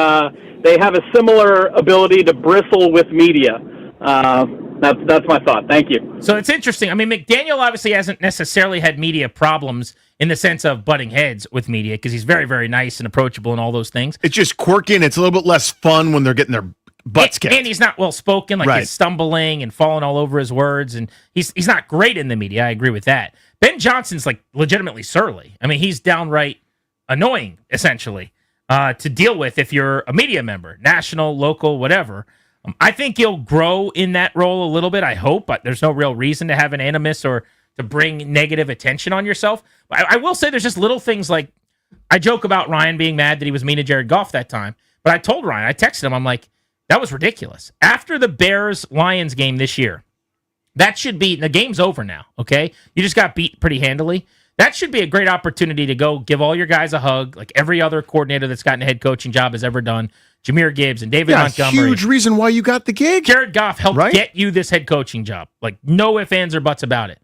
they have a similar ability to bristle with media. That's my thought. Thank you. So it's interesting. I mean, McDaniel obviously hasn't necessarily had media problems in the sense of butting heads with media because he's very, very nice and approachable and all those things. It's just quirky and it's a little bit less fun when they're getting their butts kicked. And he's not well-spoken, like he's stumbling and falling all over his words, and he's not great in the media. I agree with that. Ben Johnson's like legitimately surly. I mean, he's downright annoying, essentially, to deal with if you're a media member, national, local, whatever. I think he'll grow in that role a little bit, I hope, but there's no real reason to have an animus or to bring negative attention on yourself. I will say there's just little things like, I joke about Ryan being mad that he was mean to Jared Goff that time, but I told Ryan, I texted him, I'm like, that was ridiculous. After the Bears-Lions game this year, that should be, the game's over now, okay? You just got beat pretty handily. That should be a great opportunity to go give all your guys a hug, like every other coordinator that's gotten a head coaching job has ever done. Jahmyr Gibbs and David Montgomery. Huge reason why you got the gig. Jared Goff helped get you this head coaching job. Like, no ifs, ands, or buts about it.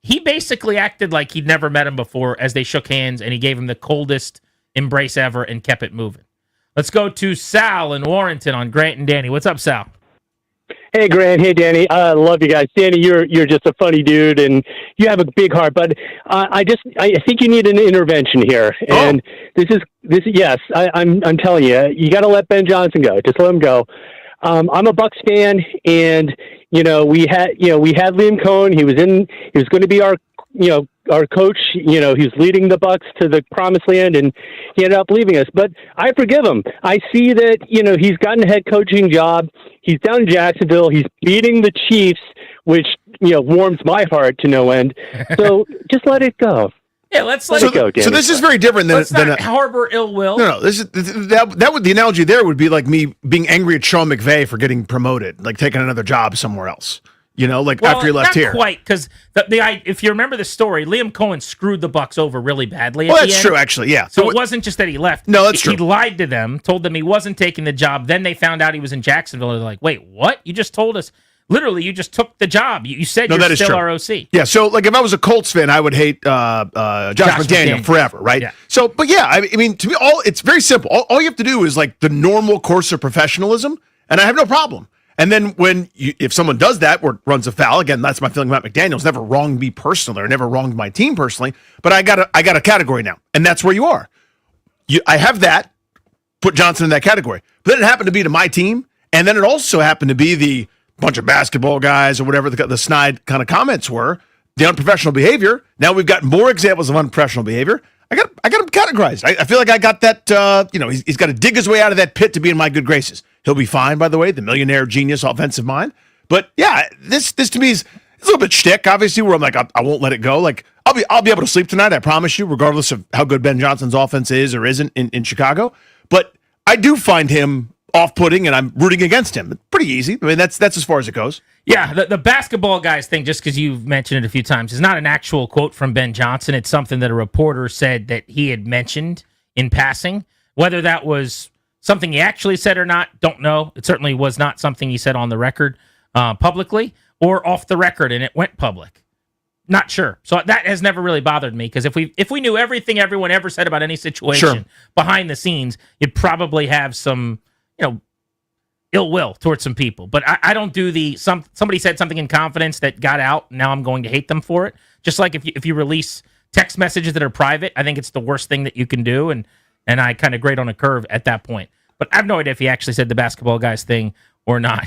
He basically acted like he'd never met him before as they shook hands, and he gave him the coldest embrace ever and kept it moving. Let's go to Sal in Warrenton on Grant and Danny. What's up, Sal? Hey, Grant. Hey, Danny. I love you guys. Danny, you're just a funny dude, and you have a big heart. But I think you need an intervention here. And this is yes. I'm telling you, you got to let Ben Johnson go. Just let him go. I'm a Bucs fan, and we had Liam Cohen. He was going to be our coach. He was leading the Bucs to the promised land, and he ended up leaving us. But I forgive him. I see that he's gotten a head coaching job. He's down in Jacksonville. He's beating the Chiefs, which warms my heart to no end. So just let it go. Yeah, let's let it go. Danny. So this is very different than not harbor ill will. No. This is that would the analogy there would be like me being angry at Sean McVay for getting promoted, like taking another job somewhere else. After he left here. Not quite, because if you remember the story, Liam Cohen screwed the Bucs over really badly. Well, that's true, actually, yeah. So it wasn't just that he left. No, that's true. He lied to them, told them he wasn't taking the job. Then they found out he was in Jacksonville. They're like, wait, what? You just told us. Literally, you just took the job. You said you're still our OC. Yeah, so like if I was a Colts fan, I would hate Josh McDaniel forever, right? Yeah. So, but yeah, I mean, to me, it's very simple. All you have to do is like the normal course of professionalism, and I have no problem. And then if someone does that or runs afoul, again, that's my feeling about McDaniels. Never wronged me personally or never wronged my team personally. But I got a category now, and that's where you are. I have that. Put Johnson in that category. But then it happened to be to my team, and then it also happened to be the bunch of basketball guys or whatever the snide kind of comments were, the unprofessional behavior. Now we've got more examples of unprofessional behavior. I got him categorized. I feel like I got that. He's got to dig his way out of that pit to be in my good graces. He'll be fine, by the way, the millionaire genius offensive mind. But yeah, this to me is a little bit shtick, obviously, where I'm like, I won't let it go. Like I'll be able to sleep tonight, I promise you, regardless of how good Ben Johnson's offense is or isn't in Chicago. But I do find him off-putting, and I'm rooting against him. Pretty easy. I mean, that's as far as it goes. Yeah, the basketball guys thing, just because you've mentioned it a few times, is not an actual quote from Ben Johnson. It's something that a reporter said that he had mentioned in passing. Whether that was something he actually said or not, don't know. It certainly was not something he said on the record publicly or off the record, and it went public. Not sure. So that has never really bothered me, because if we knew everything everyone ever said about any situation behind the scenes, you'd probably have some ill will towards some people. But I don't do somebody said something in confidence that got out, now I'm going to hate them for it. Just like if you release text messages that are private, I think it's the worst thing that you can do, and I kind of grade on a curve at that point. But I have no idea if he actually said the basketball guys thing or not.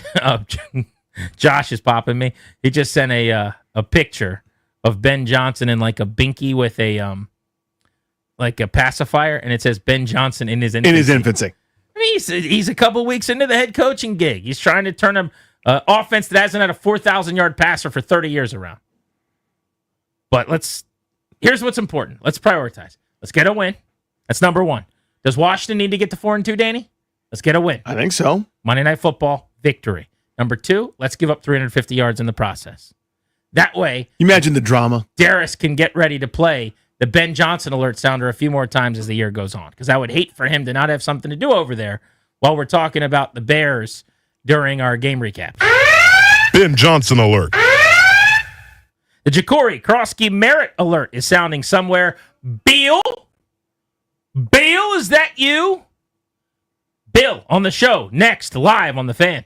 Josh is popping me. He just sent a picture of Ben Johnson in like a binky with a pacifier, and it says Ben Johnson in his infancy. In his infancy. I mean, he's a couple weeks into the head coaching gig. He's trying to turn Offense that hasn't had a 4,000-yard passer for 30 years around. But here's what's important. Let's prioritize. Let's get a win. That's number one. Does Washington need to get to 4-2, Danny? Let's get a win. I think so. Monday Night Football, victory. Number two, let's give up 350 yards in the process. That way, you imagine the drama. Darius can get ready to play the Ben Johnson alert sounder a few more times as the year goes on. Because I would hate for him to not have something to do over there while we're talking about the Bears during our game recap. Ben Johnson alert. The Jacory Krosky Merritt alert is sounding somewhere. Beal? Beal, is that you? Bill on the show next, live on The Fan.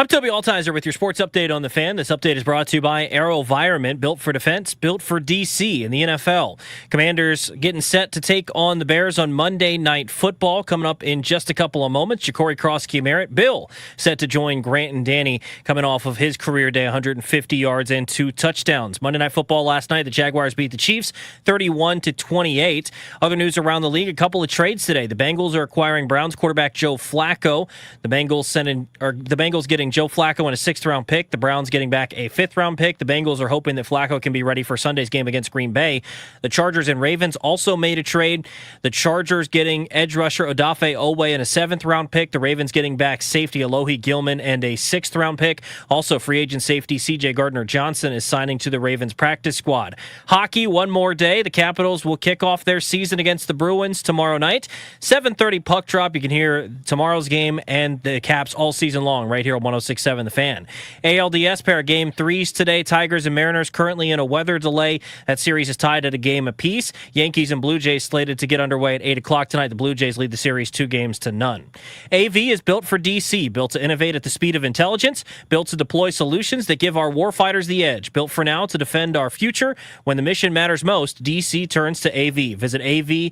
I'm Toby Altizer with your sports update on the Fan. This update is brought to you by AeroVironment, built for defense, built for DC in the NFL. Commanders getting set to take on the Bears on Monday Night Football. Coming up in just a couple of moments, Ja'Cory Cross-Merritt, Bill, set to join Grant and Danny coming off of his career day, 150 yards and 2 touchdowns. Monday Night Football last night, the Jaguars beat the Chiefs 31-28. Other news around the league, a couple of trades today. The Bengals are acquiring Browns quarterback Joe Flacco. The Bengals getting Joe Flacco in a 6th-round pick. The Browns getting back a 5th-round pick. The Bengals are hoping that Flacco can be ready for Sunday's game against Green Bay. The Chargers and Ravens also made a trade. The Chargers getting edge rusher Odafe Oweh in a 7th-round pick. The Ravens getting back safety Alohi Gilman and a 6th-round pick. Also, free agent safety C.J. Gardner-Johnson is signing to the Ravens practice squad. Hockey, one more day. The Capitals will kick off their season against the Bruins tomorrow night. 7:30 puck drop. You can hear tomorrow's game and the Caps all season long right here on 106.7 The Fan. ALDS pair of game 3s today. Tigers and Mariners currently in a weather delay. That series is tied at a game apiece. Yankees and Blue Jays slated to get underway at 8 o'clock tonight. The Blue Jays lead the series 2-0. AV is built for DC, built to innovate at the speed of intelligence, built to deploy solutions that give our warfighters the edge, built for now to defend our future. When the mission matters most, DC turns to AV. Visit avinc.com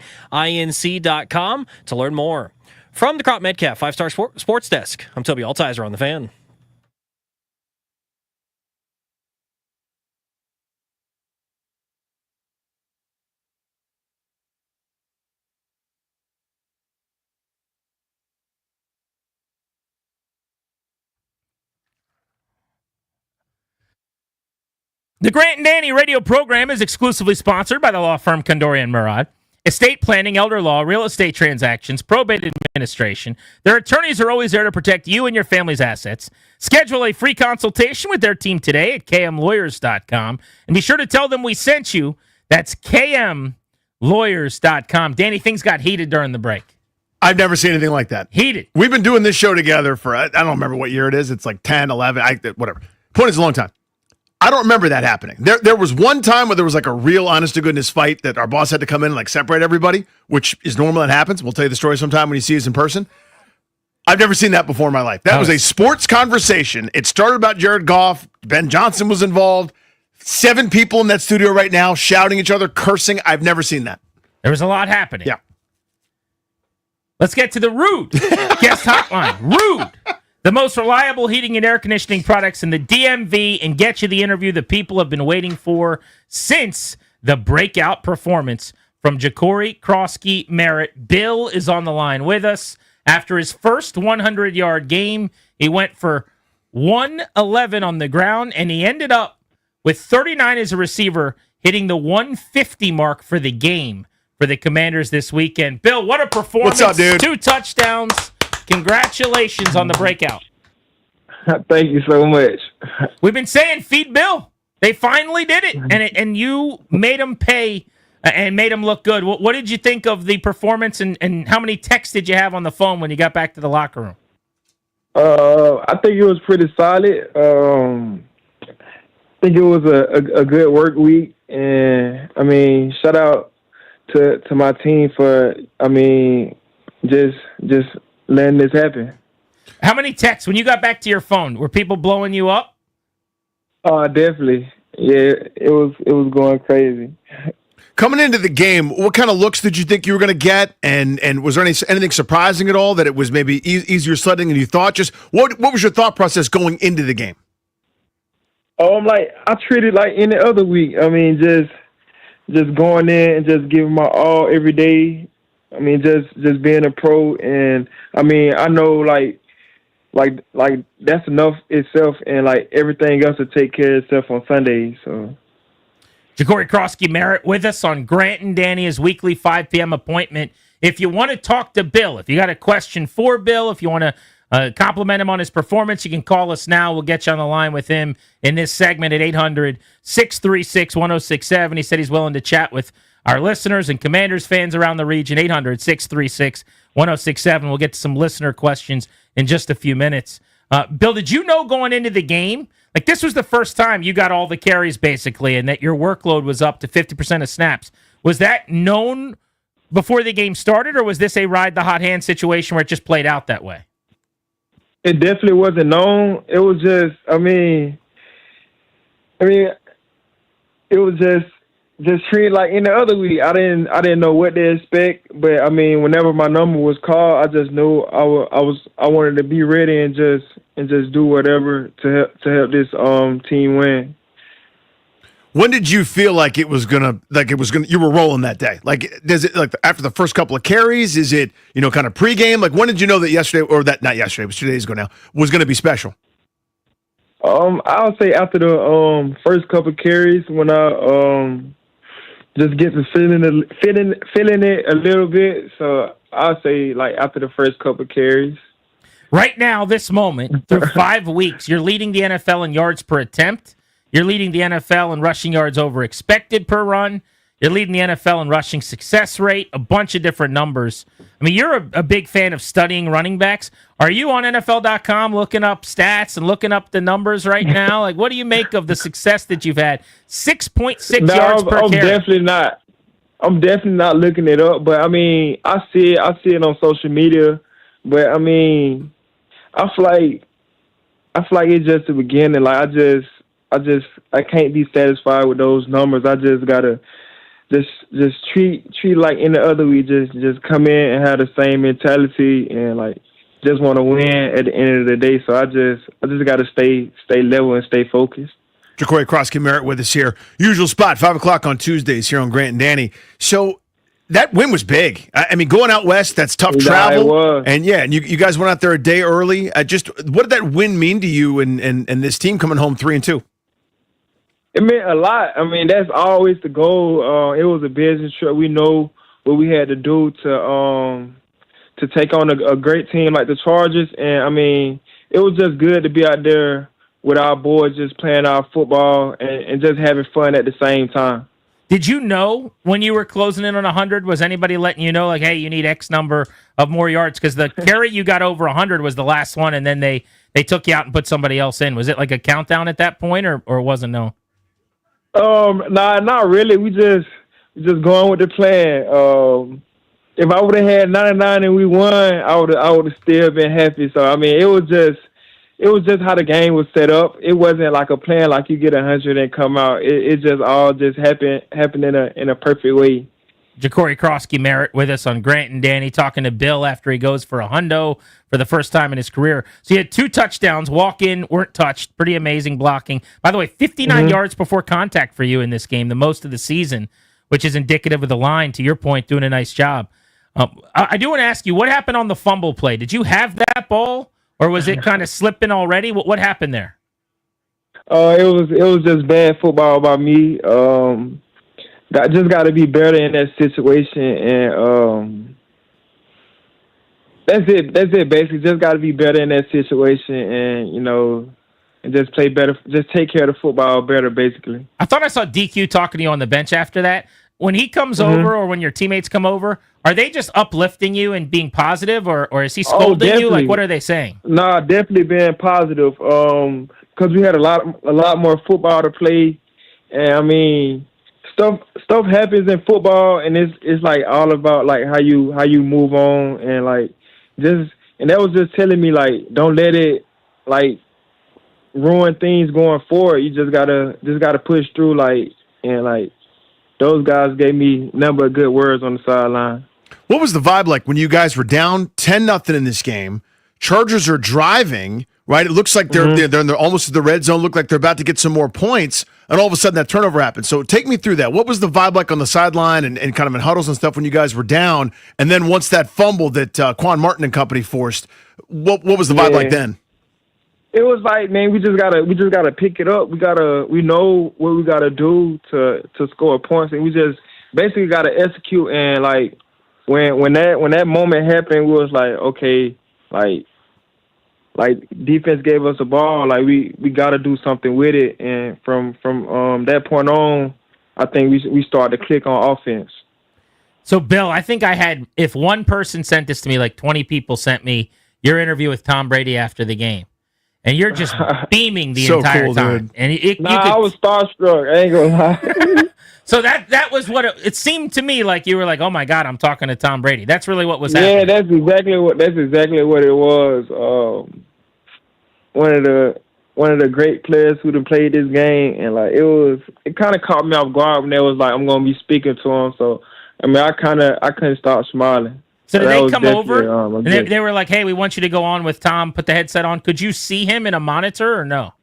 to learn more. From the Crop Metcalf 5-Star Sports Desk, I'm Toby Altizer on The Fan. The Grant and Danny radio program is exclusively sponsored by the law firm Condorian Murad. Estate planning, elder law, real estate transactions, probate administration. Their attorneys are always there to protect you and your family's assets. Schedule a free consultation with their team today at kmlawyers.com. And be sure to tell them we sent you. That's kmlawyers.com. Danny, things got heated during the break. I've never seen anything like that. Heated. We've been doing this show together for, I don't remember what year it is. It's like 10, 11, whatever. Point is a long time. I don't remember that happening. There was one time where there was like a real honest-to-goodness fight that our boss had to come in and like separate everybody, which is normal. It happens. We'll tell you the story sometime when you see us in person. I've never seen that before in my life. That was a sports conversation. It started about Jared Goff. Ben Johnson was involved. 7 people in that studio right now shouting at each other, cursing. I've never seen that. There was a lot happening. Yeah. Let's get to the Rude guest hotline. Rude. The most reliable heating and air conditioning products in the DMV, and get you the interview that people have been waiting for since the breakout performance from Ja'Cory Cross-Merritt. Bill is on the line with us. After his first 100-yard game, he went for 111 on the ground, and he ended up with 39 as a receiver, hitting the 150 mark for the game for the Commanders this weekend. Bill, what a performance. What's up, dude? 2 touchdowns. Congratulations on the breakout. Thank you so much. We've been saying feed Bill. They finally did it, and you made them pay and made them look good. What did you think of the performance, and how many texts did you have on the phone when you got back to the locker room? I think it was pretty solid. I think it was a good work week, and I mean, shout out to my team for just letting this happen. How many texts when you got back to your phone? Were people blowing you up? Definitely. Yeah, it was going crazy. Coming into the game, what kind of looks did you think you were going to get? And was there anything surprising at all that it was maybe easier sledding than you thought? Just what was your thought process going into the game? Like I treated like any other week. I mean, just going in and just giving my all every day. I mean, just being a pro, and I mean, I know like that's enough itself, and like everything else to take care of itself on Sundays. So, Ja'Cory Cross-Merritt with us on Grant and Danny's weekly 5 p.m. appointment. If you want to talk to Bill, if you got a question for Bill, if you want to compliment him on his performance, you can call us now. We'll get you on the line with him in this segment at 800-636-1067. He said he's willing to chat with our listeners and Commanders fans around the region. 800-636-1067. We'll get to some listener questions in just a few minutes. Bill, did you know going into the game, like this was the first time you got all the carries basically, and that your workload was up to 50% of snaps? Was that known before the game started, or was this a ride the hot hand situation where it just played out that way? It definitely wasn't known. It was just, it was just treated like any other week. I didn't know what to expect, but I mean, whenever my number was called, I just knew I wanted to be ready and just do whatever to help this team win. When did you feel like you were rolling that day? Like, does it like after the first couple of carries? Is it, kind of pregame? Like, when did you know that yesterday, or that not yesterday, it was 2 days ago now, was going to be special? I'll say after the first couple of carries, when I just get to feeling it a little bit. So I'll say like after the first couple of carries. Right now, this moment, through 5 weeks, you're leading the NFL in yards per attempt. You're leading the NFL in rushing yards over expected per run. You're leading the NFL in rushing success rate, a bunch of different numbers. I mean, you're a big fan of studying running backs. Are you on NFL.com looking up stats and looking up the numbers right now? Like, what do you make of the success that you've had? 6.6 yards per carry. I'm definitely not looking it up, but I mean, I see it on social media. But I mean, I feel like it's just the beginning. Like I can't be satisfied with those numbers. I just gotta just treat like any other week. Just come in and have the same mentality and like just want to win at the end of the day. So I just gotta stay level and stay focused. JaQuori Cross-Merritt with us here. Usual spot, 5 o'clock on Tuesdays here on Grant and Danny. So that win was big. I mean, going out west, that's tough travel. It was. And you guys went out there a day early. What did that win mean to you and this team coming home 3-2? It meant a lot. I mean, that's always the goal. It was a business trip. We know what we had to do to take on a great team like the Chargers. And, I mean, it was just good to be out there with our boys just playing our football and just having fun at the same time. Did you know when you were closing in on 100, was anybody letting you know, like, hey, you need X number of more yards? Because the carry you got over 100 was the last one, and then they took you out and put somebody else in. Was it like a countdown at that point, or wasn't no? Nah, not really. We just going with the plan. If I would have had 99 and we won, I would have still been happy. So I mean, it was just how the game was set up. It wasn't like a plan like you get 100 and come out. It just all happened in a perfect way. JaQuori Cross-Merritt with us on Grant and Danny, talking to Bill after he goes for a hundo for the first time in his career. So he had 2 touchdowns, walk in, weren't touched. Pretty amazing blocking. By the way, 59 yards before contact for you in this game, the most of the season, which is indicative of the line, to your point, doing a nice job. I do want to ask you, what happened on the fumble play? Did you have that ball, or was it kind of slipping already? What happened there? It was just bad football by me. Just got to be better in that situation, and that's it. That's it. Basically, just got to be better in that situation, and and just play better. Just take care of the football better. Basically, I thought I saw DQ talking to you on the bench after that. When he comes over, or when your teammates come over, are they just uplifting you and being positive, or is he scolding you? Like, what are they saying? Nah, definitely being positive. Because we had a lot more football to play, and I mean, stuff happens in football, and it's like all about like how you move on, and like and that was just telling me like don't let it like ruin things going forward. You just gotta push through, like, and like those guys gave me number of good words on the sideline. What was the vibe like when you guys were down 10-0 in this game? Chargers are driving, right? It looks like they're almost at the red zone. Look like they're about to get some more points, and all of a sudden that turnover happened. So take me through that. What was the vibe like on the sideline and kind of in huddles and stuff when you guys were down? And then once that fumble that Quan Martin and company forced, what was the vibe like then? It was like, man, we just gotta pick it up. We know what we gotta do to score points, and we just basically gotta execute. And like when that moment happened, we was like, okay, like defense gave us a ball, like we gotta do something with it. And from that point on, I think we started to click on offense. So Bill, I think if one person sent this to me, like 20 people sent me your interview with Tom Brady after the game. And you're just beaming the entire time. Dude. And I was starstruck. I ain't gonna lie. So that was what it seemed to me like. You were like, "Oh my God, I'm talking to Tom Brady." That's really what was happening. Yeah, that's exactly what it was. one of the great players who done played this game, and like it kind of caught me off guard when they was like, I'm gonna be speaking to him. So I mean, I couldn't stop smiling. So did that they was come definitely, over and they were like, "Hey, we want you to go on with Tom. Put the headset on." Could you see him in a monitor or no?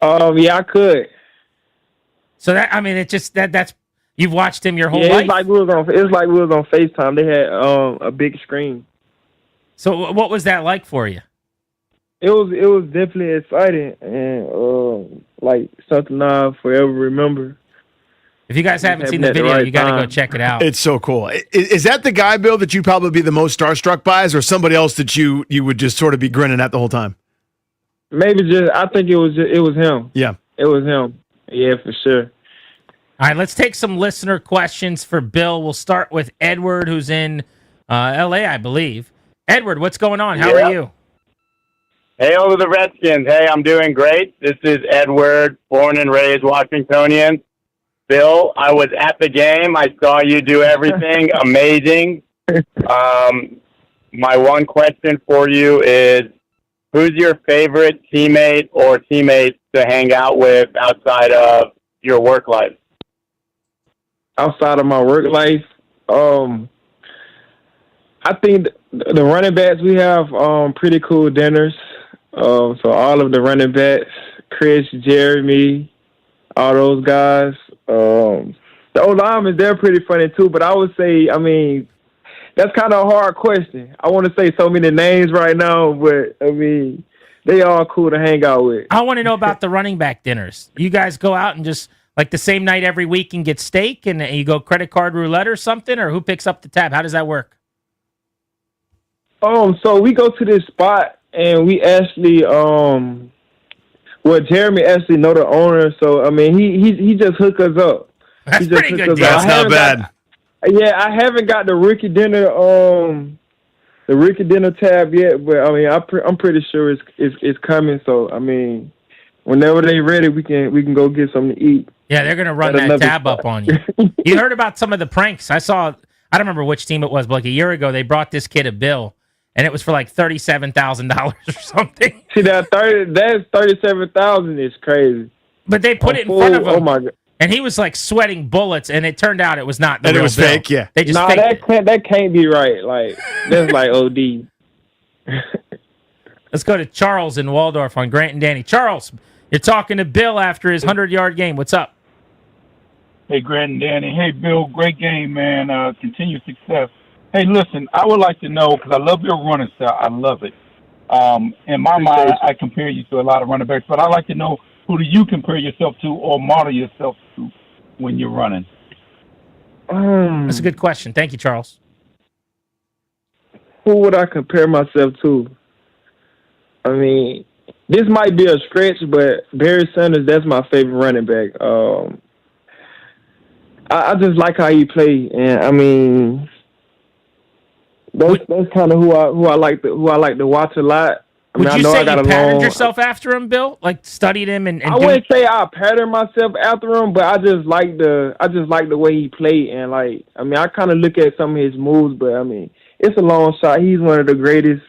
Yeah, I could. So that, I mean, it just that's you've watched him your whole Yeah, life. it's like we was on FaceTime. They had a big screen. So what was that like for you? It was definitely exciting and like something I'll forever remember. If you guys haven't seen the at the video, right you got to go time. check it out. It's so cool. Is that the guy, Bill, that you probably be the most starstruck by, or somebody else that you would just sort of be grinning at the whole time? Maybe I think it was him. Yeah. It was him. Yeah, for sure. All right, let's take some listener questions for Bill. We'll start with Edward, who's in L.A., I believe. Edward, what's going on? How are you? Hey, over the Redskins. Hey, I'm doing great. This is Edward, born and raised Washingtonian. Bill, I was at the game. I saw you do everything. Amazing. My one question for you is, who's your favorite teammate or teammates to hang out with outside of your work life? Outside of my work life, I think the running backs, we have pretty cool dinners. So all of the running backs, Chris, Jeremy, all those guys. The O-linemen, they're pretty funny too, but I would say, I mean, that's kind of a hard question. I want to say so many names right now, but I mean, they all cool to hang out with. I want to know about the running back dinners. You guys go out and just like the same night every week and get steak and you go credit card roulette or something, or who picks up the tab? How does that work? So we go to this spot and we actually, Jeremy actually know the owner, so I mean he just hook us up. That's pretty good. That's not bad. I haven't got the Ricky Dinner tab yet, but I mean I'm pretty sure it's coming. So I mean, whenever they ready, we can go get something to eat. Yeah, they're gonna run that tab up on you. You heard about some of the pranks? I saw. I don't remember which team it was, but like a year ago, they brought this kid a bill, and it was for like $37,000 or something. See that's $37,000 is crazy. But they put it in front of him. Oh my god! And he was like sweating bullets, and it turned out it was not the And it real was bill. fake, yeah. They just Nah, faked that can't be right. Like that's like OD. Let's go to Charles in Waldorf on Grant and Danny. Charles, you're talking to Bill after his 100-yard game. What's up? Hey, Grant and Danny. Hey, Bill, great game, man. Continued success. Hey, listen, I would like to know, because I love your running style. I love it. In my mind, I compare you to a lot of running backs, but I'd like to know, who do you compare yourself to or model yourself to when you're running? That's a good question. Thank you, Charles. Who would I compare myself to? I mean, this might be a stretch, but Barry Sanders, that's my favorite running back. I just like how he play, and I mean, that's kind of who I like to watch a lot. I mean, Would you I know say I got you a patterned long. yourself after him, Bill? Like studied him and I wouldn't say I patterned myself after him, but I just like the way he played, and like I mean, I kind of look at some of his moves, but I mean, it's a long shot. He's one of the greatest,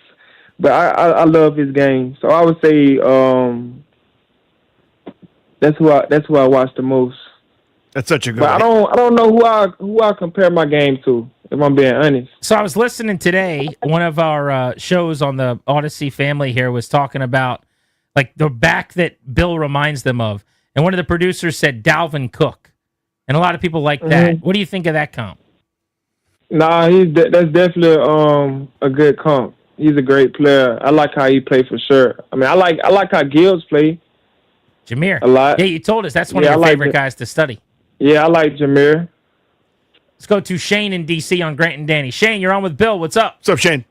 but I love his game, so I would say that's who I watch the most. That's such a good But I don't know who I compare my game to, if I'm being honest. So I was listening today. One of our shows on the Odyssey family here was talking about like the back that Bill reminds them of, and one of the producers said Dalvin Cook, and a lot of people like that. Mhm. What do you think of that comp? Nah, that's definitely a good comp. He's a great player. I like how he plays for sure. I mean, I like how Gibbs play. Jameer. A lot. Yeah, you told us that's one Yeah, of I your like favorite it. guys to study. Yeah, I like Jameer. Let's go to Shane in D.C. on Grant and Danny. Shane, you're on with Bill. What's up? What's up, Shane?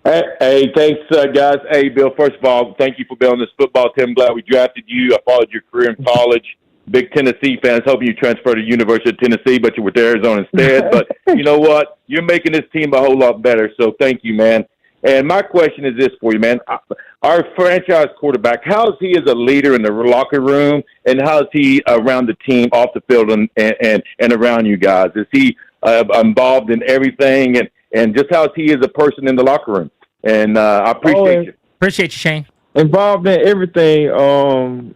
Hey, thanks, guys. Hey, Bill, first of all, thank you for being on this football team. I'm glad we drafted you. I followed your career in college. Big Tennessee fans, hoping you transfer to University of Tennessee, but you were to Arizona instead. But you know what? You're making this team a whole lot better, so thank you, man. And my question is this for you, man. Our franchise quarterback, how is he as a leader in the locker room, and how is he around the team off the field and around you guys? Is he involved in everything, and just how is he as a person in the locker room? And I appreciate you. Appreciate you, Shane. involved in everything.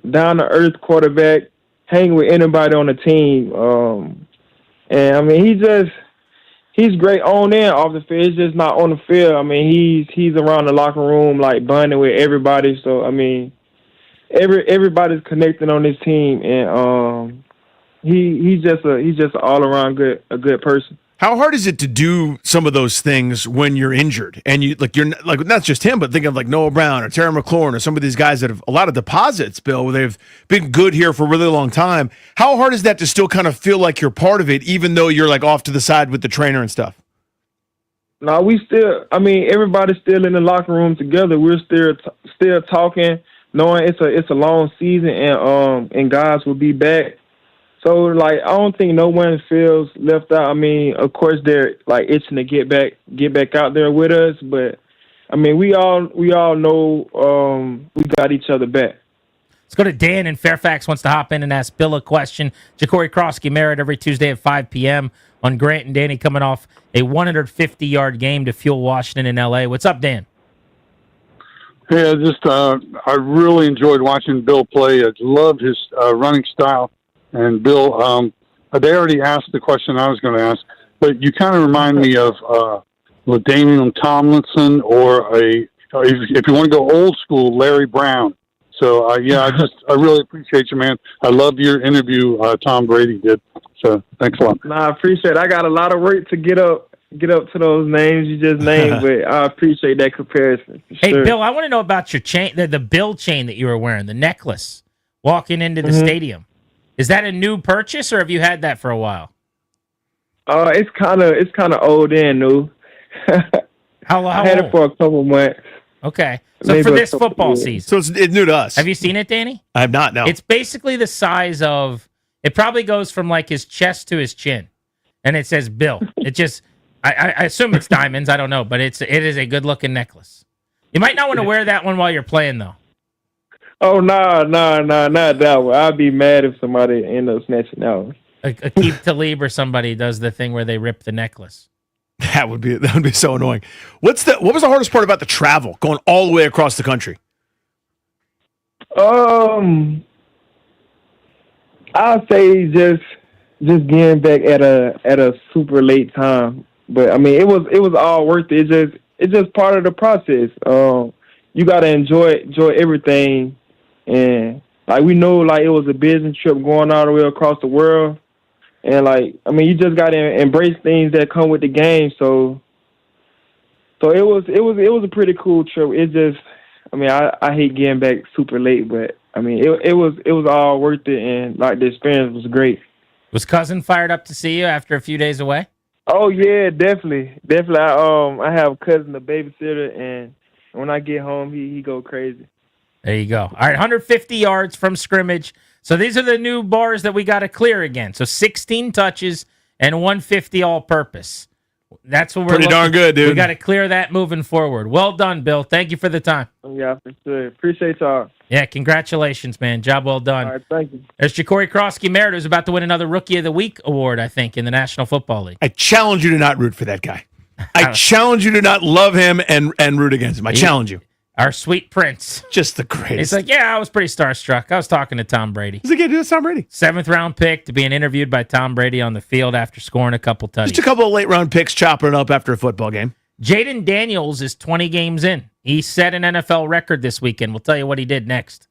Down to earth quarterback, hang with anybody on the team. And I mean, he's great on and off the field. He's just not on the field. I mean, he's around the locker room like bonding with everybody. So I mean, everybody's connected on this team, and he's just an all around a good person. How hard is it to do some of those things when you're injured and you're like not just him, but think of like Noah Brown or Terry McLaurin or some of these guys that have a lot of deposits, Bill, where they've been good here for a really long time. How hard is that to still kind of feel like you're part of it, even though you're like off to the side with the trainer and stuff? No, everybody's still in the locker room together. We're still talking, knowing it's a long season, and guys will be back. So, like, I don't think no one feels left out. I mean, of course, they're like itching to get back out there with us. But I mean, we all know we got each other back. Let's go to Dan in Fairfax. Wants to hop in and ask Bill a question. Ja'Cory Krosky Merritt every Tuesday at 5 p.m. on Grant and Danny, coming off a 150-yard game to fuel Washington in L.A. What's up, Dan? Hey, I really enjoyed watching Bill play. I love his running style. And Bill, they already asked the question I was going to ask, but you kind of remind me of LaDainian Tomlinson, or if you want to go old school, Larry Brown. So I really appreciate you, man. I love your interview Tom Brady did. So thanks a lot. I appreciate it. I got a lot of work to get up to those names you just named, but I appreciate that comparison. Hey, sure. Bill, I want to know about your chain, the Bill chain that you were wearing, the necklace, walking into the stadium. Is that a new purchase, or have you had that for a while? It's kind of old and new. How I had it for a couple months. Okay, so Maybe for a this couple football years. season, So it's new to us. have you seen it, Danny? I have not, no. It's basically the size of. It probably goes from like his chest to his chin, and it says Bill. It just. I assume it's diamonds. I don't know, but it is a good looking necklace. You might not want to wear that one while you're playing, though. Oh, no, not that one. I'd be mad if somebody ended up snatching that one. Aqib Talib or somebody does the thing where they rip the necklace. That would be so annoying. What was the hardest part about the travel, going all the way across the country? I'll say just getting back at a super late time. But I mean, it was all worth it. It's just part of the process. You gotta enjoy everything, and like we know, like it was a business trip going all the way across the world, and like I mean, you just gotta embrace things that come with the game. So it was a pretty cool trip. It just, I mean, I hate getting back super late, but I mean, it was all worth it, and like the experience was great. Was Cousin fired up to see you after a few days away? Oh yeah, definitely. I have a cousin, a babysitter, and when I get home, he go crazy. There you go. All right, 150 yards from scrimmage. So these are the new bars that we got to clear again. So 16 touches and 150 all-purpose. That's what we're pretty darn good, dude. We got to clear that moving forward. Well done, Bill. Thank you for the time. Yeah, for sure. Appreciate y'all. Yeah, congratulations, man. Job well done. All right, thank you. There's Ja'Cory Krosky Merritt, who's about to win another Rookie of the Week award, I think, in the National Football League. I challenge you to not root for that guy. I challenge you to not love him and root against him. I challenge you. Our sweet prince. Just the greatest. He's like, yeah, I was pretty starstruck. I was talking to Tom Brady. He's like, yeah, dude, that's Tom Brady. 7th round pick to being interviewed by Tom Brady on the field after scoring a couple touchdowns. Just a couple of late round picks chopping it up after a football game. Jaden Daniels is 20 games in. He set an NFL record this weekend. We'll tell you what he did next.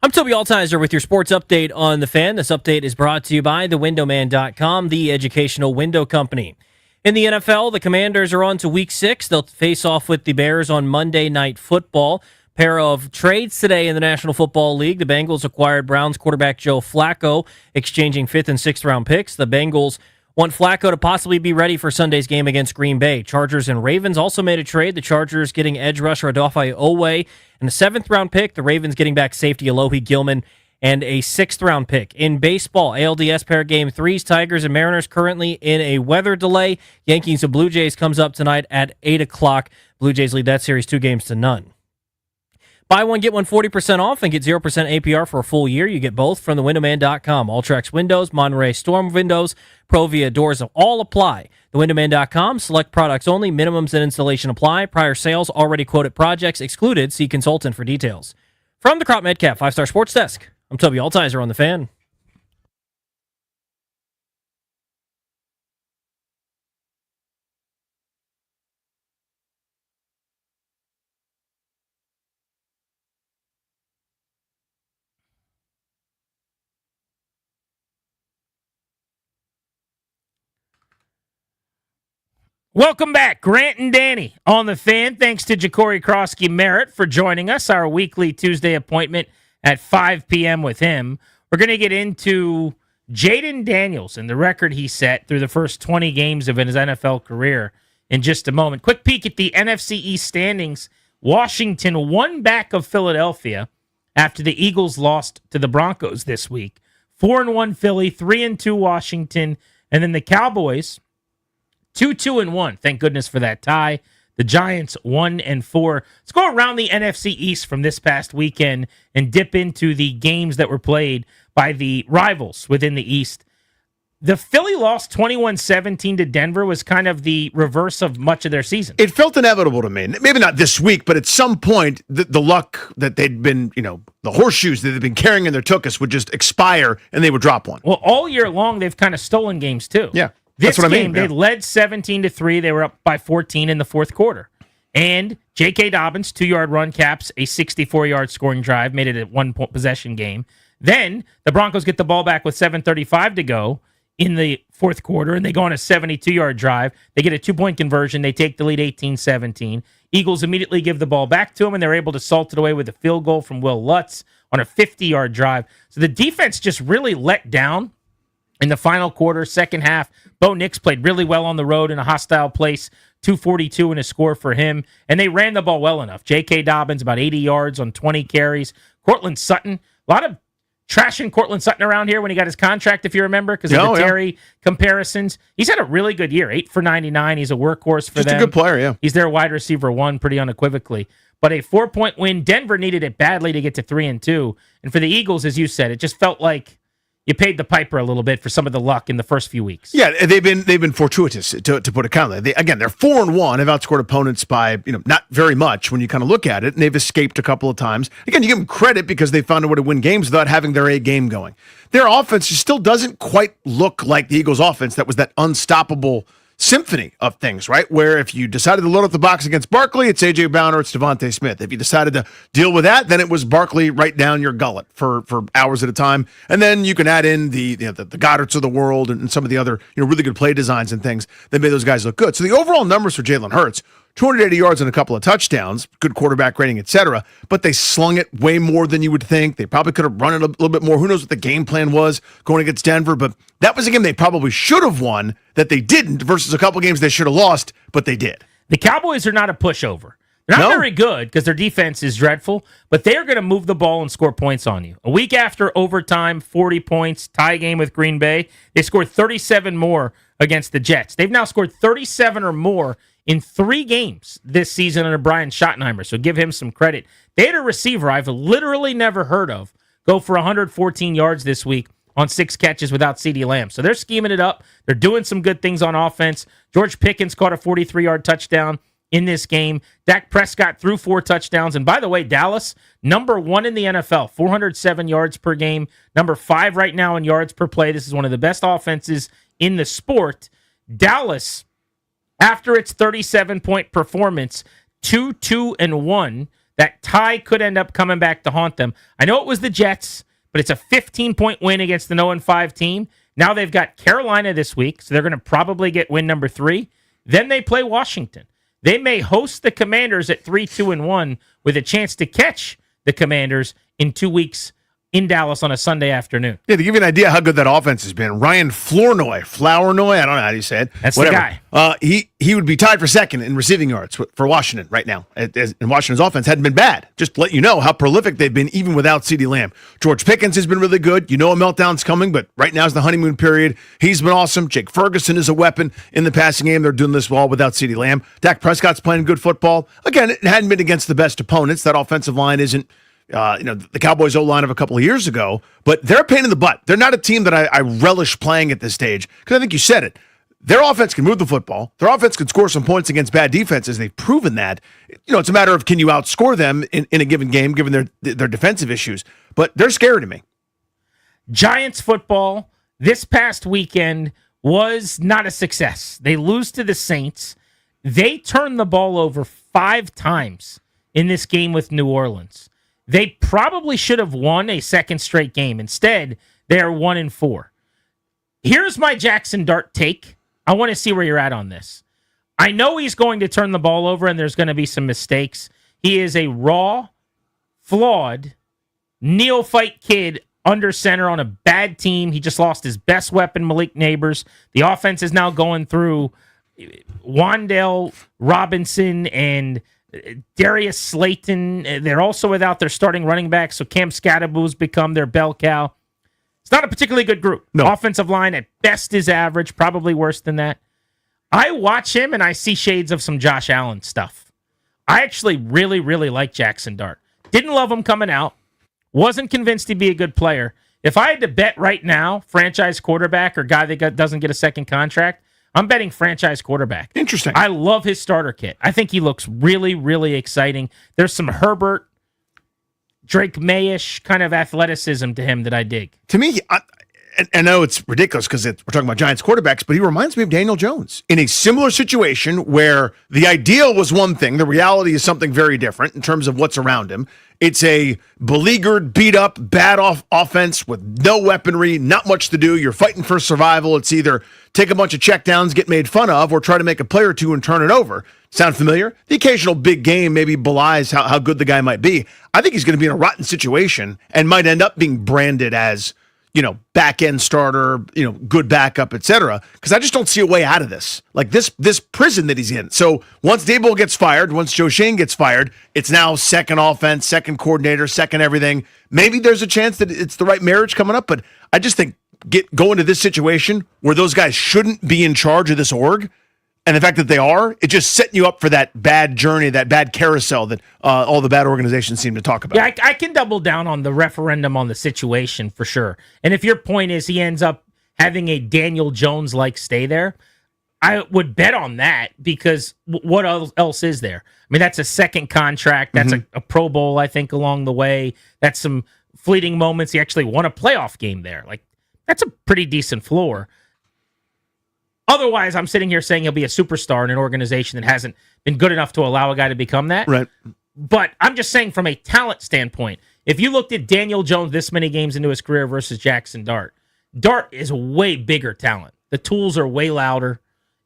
I'm Toby Altizer with your sports update on The Fan. This update is brought to you by thewindowman.com, the educational window company. In the NFL, the Commanders are on to Week 6. They'll face off with the Bears on Monday Night Football. Pair of trades today in the National Football League. The Bengals acquired Browns quarterback Joe Flacco, exchanging 5th and 6th round picks. The Bengals want Flacco to possibly be ready for Sunday's game against Green Bay. Chargers and Ravens also made a trade. The Chargers getting edge rusher Odafe Oweh and a 7th round pick. The Ravens getting back safety Alohi Gilman and a 6th round pick. In baseball, ALDS pair game 3s, Tigers and Mariners currently in a weather delay. Yankees and Blue Jays comes up tonight at 8 o'clock. Blue Jays lead that series 2-0. Buy one, get one 40% off and get 0% APR for a full year. You get both from thewindowman.com. Alltrax Windows, Monterey Storm Windows, Provia Doors all apply. Thewindowman.com. Select products only. Minimums and installation apply. Prior sales, already quoted projects excluded. See consultant for details. From the Crop Medcap 5-Star Sports Desk, I'm Toby Altizer on The Fan. Welcome back, Grant and Danny on The Fan. Thanks to Ja'Cory Krosky Merritt for joining us, our weekly Tuesday appointment at 5 p.m. with him. We're going to get into Jayden Daniels and the record he set through the first 20 games of his NFL career in just a moment. Quick peek at the NFC East standings. Washington one back of Philadelphia after the Eagles lost to the Broncos this week. 4-1 Philly, 3-2 Washington, and then the Cowboys 2-2-1. Thank goodness for that tie. The Giants 1-4. Let's go around the NFC East from this past weekend and dip into the games that were played by the rivals within the East. The Philly loss 21-17 to Denver was kind of the reverse of much of their season. It felt inevitable to me. Maybe not this week, but at some point, the luck that they'd been, the horseshoes that they'd been carrying in their tuchus would just expire and they would drop one. Well, all year long, they've kind of stolen games too. Yeah. This That's what game, I mean. they led 17-3. They were up by 14 in the fourth quarter. And J.K. Dobbins, 2-yard run caps, a 64-yard scoring drive, made it a one-point possession game. Then the Broncos get the ball back with 7:35 to go in the fourth quarter, and they go on a 72-yard drive. They get a 2-point conversion. They take the lead 18-17. Eagles immediately give the ball back to them, and they're able to salt it away with a field goal from Will Lutz on a 50-yard drive. So the defense just really let down in the final quarter, second half. Bo Nix played really well on the road in a hostile place, 242 in a score for him, and they ran the ball well enough. J.K. Dobbins, about 80 yards on 20 carries. Cortland Sutton, a lot of trashing Cortland Sutton around here when he got his contract, if you remember, because of the Terry comparisons. He's had a really good year, 8 for 99. He's a workhorse for them. Just a good player, yeah. He's their wide receiver one, pretty unequivocally. But a 4-point win. Denver needed it badly to get to 3-2. And for the Eagles, as you said, it just felt like you paid the piper a little bit for some of the luck in the first few weeks. Yeah, they've been fortuitous, to put it kindly. They're 4-1, have outscored opponents by not very much when you kind of look at it, and they've escaped a couple of times. Again, you give them credit because they found a way to win games without having their A game going. Their offense still doesn't quite look like the Eagles' offense that was that unstoppable symphony of things, right? Where if you decided to load up the box against Barkley, it's A.J. Brown or it's Devontae Smith. If you decided to deal with that, then it was Barkley right down your gullet for hours at a time. And then you can add in the Goddards of the world and some of the other really good play designs and things that made those guys look good. So the overall numbers for Jalen Hurts, 280 yards and a couple of touchdowns, good quarterback rating, etc. But they slung it way more than you would think. They probably could have run it a little bit more. Who knows what the game plan was going against Denver? But that was a game they probably should have won that they didn't versus a couple games they should have lost, but they did. The Cowboys are not a pushover. They're not very good because their defense is dreadful, but they are going to move the ball and score points on you. A week after overtime, 40 points, tie game with Green Bay, they scored 37 more against the Jets. They've now scored 37 or more in 3 games this season under Brian Schottenheimer, so give him some credit. They had a receiver I've literally never heard of go for 114 yards this week on 6 catches without CeeDee Lamb. So they're scheming it up. They're doing some good things on offense. George Pickens caught a 43-yard touchdown in this game. Dak Prescott threw 4 touchdowns. And by the way, Dallas, number 1 in the NFL, 407 yards per game, number 5 right now in yards per play. This is one of the best offenses in the sport. Dallas, after its 37-point performance, 2-2-1. That tie could end up coming back to haunt them. I know it was the Jets, but it's a 15-point win against the 0-5 team. Now they've got Carolina this week, so they're going to probably get win number 3. Then they play Washington. They may host the Commanders at 3-2-1 with a chance to catch the Commanders in 2 weeks in Dallas on a Sunday afternoon. Yeah, to give you an idea how good that offense has been, Ryan Flournoy, I don't know how you say it. That's Whatever. the guy. He would be tied for second in receiving yards for Washington right now. And Washington's offense hadn't been bad. Just to let you know how prolific they've been even without CeeDee Lamb. George Pickens has been really good. You know a meltdown's coming, but right now is the honeymoon period. He's been awesome. Jake Ferguson is a weapon in the passing game. They're doing this well without CeeDee Lamb. Dak Prescott's playing good football. Again, it hadn't been against the best opponents. That offensive line isn't the Cowboys O-line of a couple of years ago, but they're a pain in the butt. They're not a team that I relish playing at this stage because I think you said it. Their offense can move the football. Their offense can score some points against bad defenses. They've proven that. It's a matter of can you outscore them in a given game given their defensive issues. But they're scary to me. Giants football this past weekend was not a success. They lose to the Saints. They turned the ball over 5 times in this game with New Orleans. They probably should have won a second straight game. Instead, they are 1-4. Here's my Jackson Dart take. I want to see where you're at on this. I know he's going to turn the ball over and there's going to be some mistakes. He is a raw, flawed, neophyte kid under center on a bad team. He just lost his best weapon, Malik Neighbors. The offense is now going through Wan'Dale Robinson and Darius Slayton. They're also without their starting running back, so Cam Scadaboo's become their bell cow. It's not a particularly good group. No. Offensive line at best is average, probably worse than that. I watch him and I see shades of some Josh Allen stuff. I actually really, really like Jackson Dart. Didn't love him coming out. Wasn't convinced he'd be a good player. If I had to bet right now, franchise quarterback or guy that doesn't get a second contract, I'm betting franchise quarterback. Interesting. I love his starter kit. I think he looks really, really exciting. There's some Herbert, Drake May-ish kind of athleticism to him that I dig. To me, I know it's ridiculous because we're talking about Giants quarterbacks, but he reminds me of Daniel Jones in a similar situation where the ideal was one thing. The reality is something very different in terms of what's around him. It's a beleaguered, beat up, bad offense with no weaponry, not much to do. You're fighting for survival. It's either take a bunch of checkdowns, get made fun of, or try to make a play or two and turn it over. Sound familiar? The occasional big game maybe belies how good the guy might be. I think he's going to be in a rotten situation and might end up being branded as, back end starter, good backup, etc. Because I just don't see a way out of this. Like this prison that he's in. So once Daboll gets fired, once Joe Schoen gets fired, it's now second offense, second coordinator, second everything. Maybe there's a chance that it's the right marriage coming up, but I just think go into this situation where those guys shouldn't be in charge of this org. And the fact that they are, it's just setting you up for that bad journey, that bad carousel that all the bad organizations seem to talk about. Yeah, I can double down on the referendum on the situation for sure. And if your point is he ends up having a Daniel Jones-like stay there, I would bet on that because what else is there? I mean, that's a second contract. That's a Pro Bowl, I think, along the way. That's some fleeting moments. He actually won a playoff game there. Like, that's a pretty decent floor. Otherwise, I'm sitting here saying he'll be a superstar in an organization that hasn't been good enough to allow a guy to become that. Right. But I'm just saying from a talent standpoint, if you looked at Daniel Jones this many games into his career versus Jackson Dart, Dart is a way bigger talent. The tools are way louder.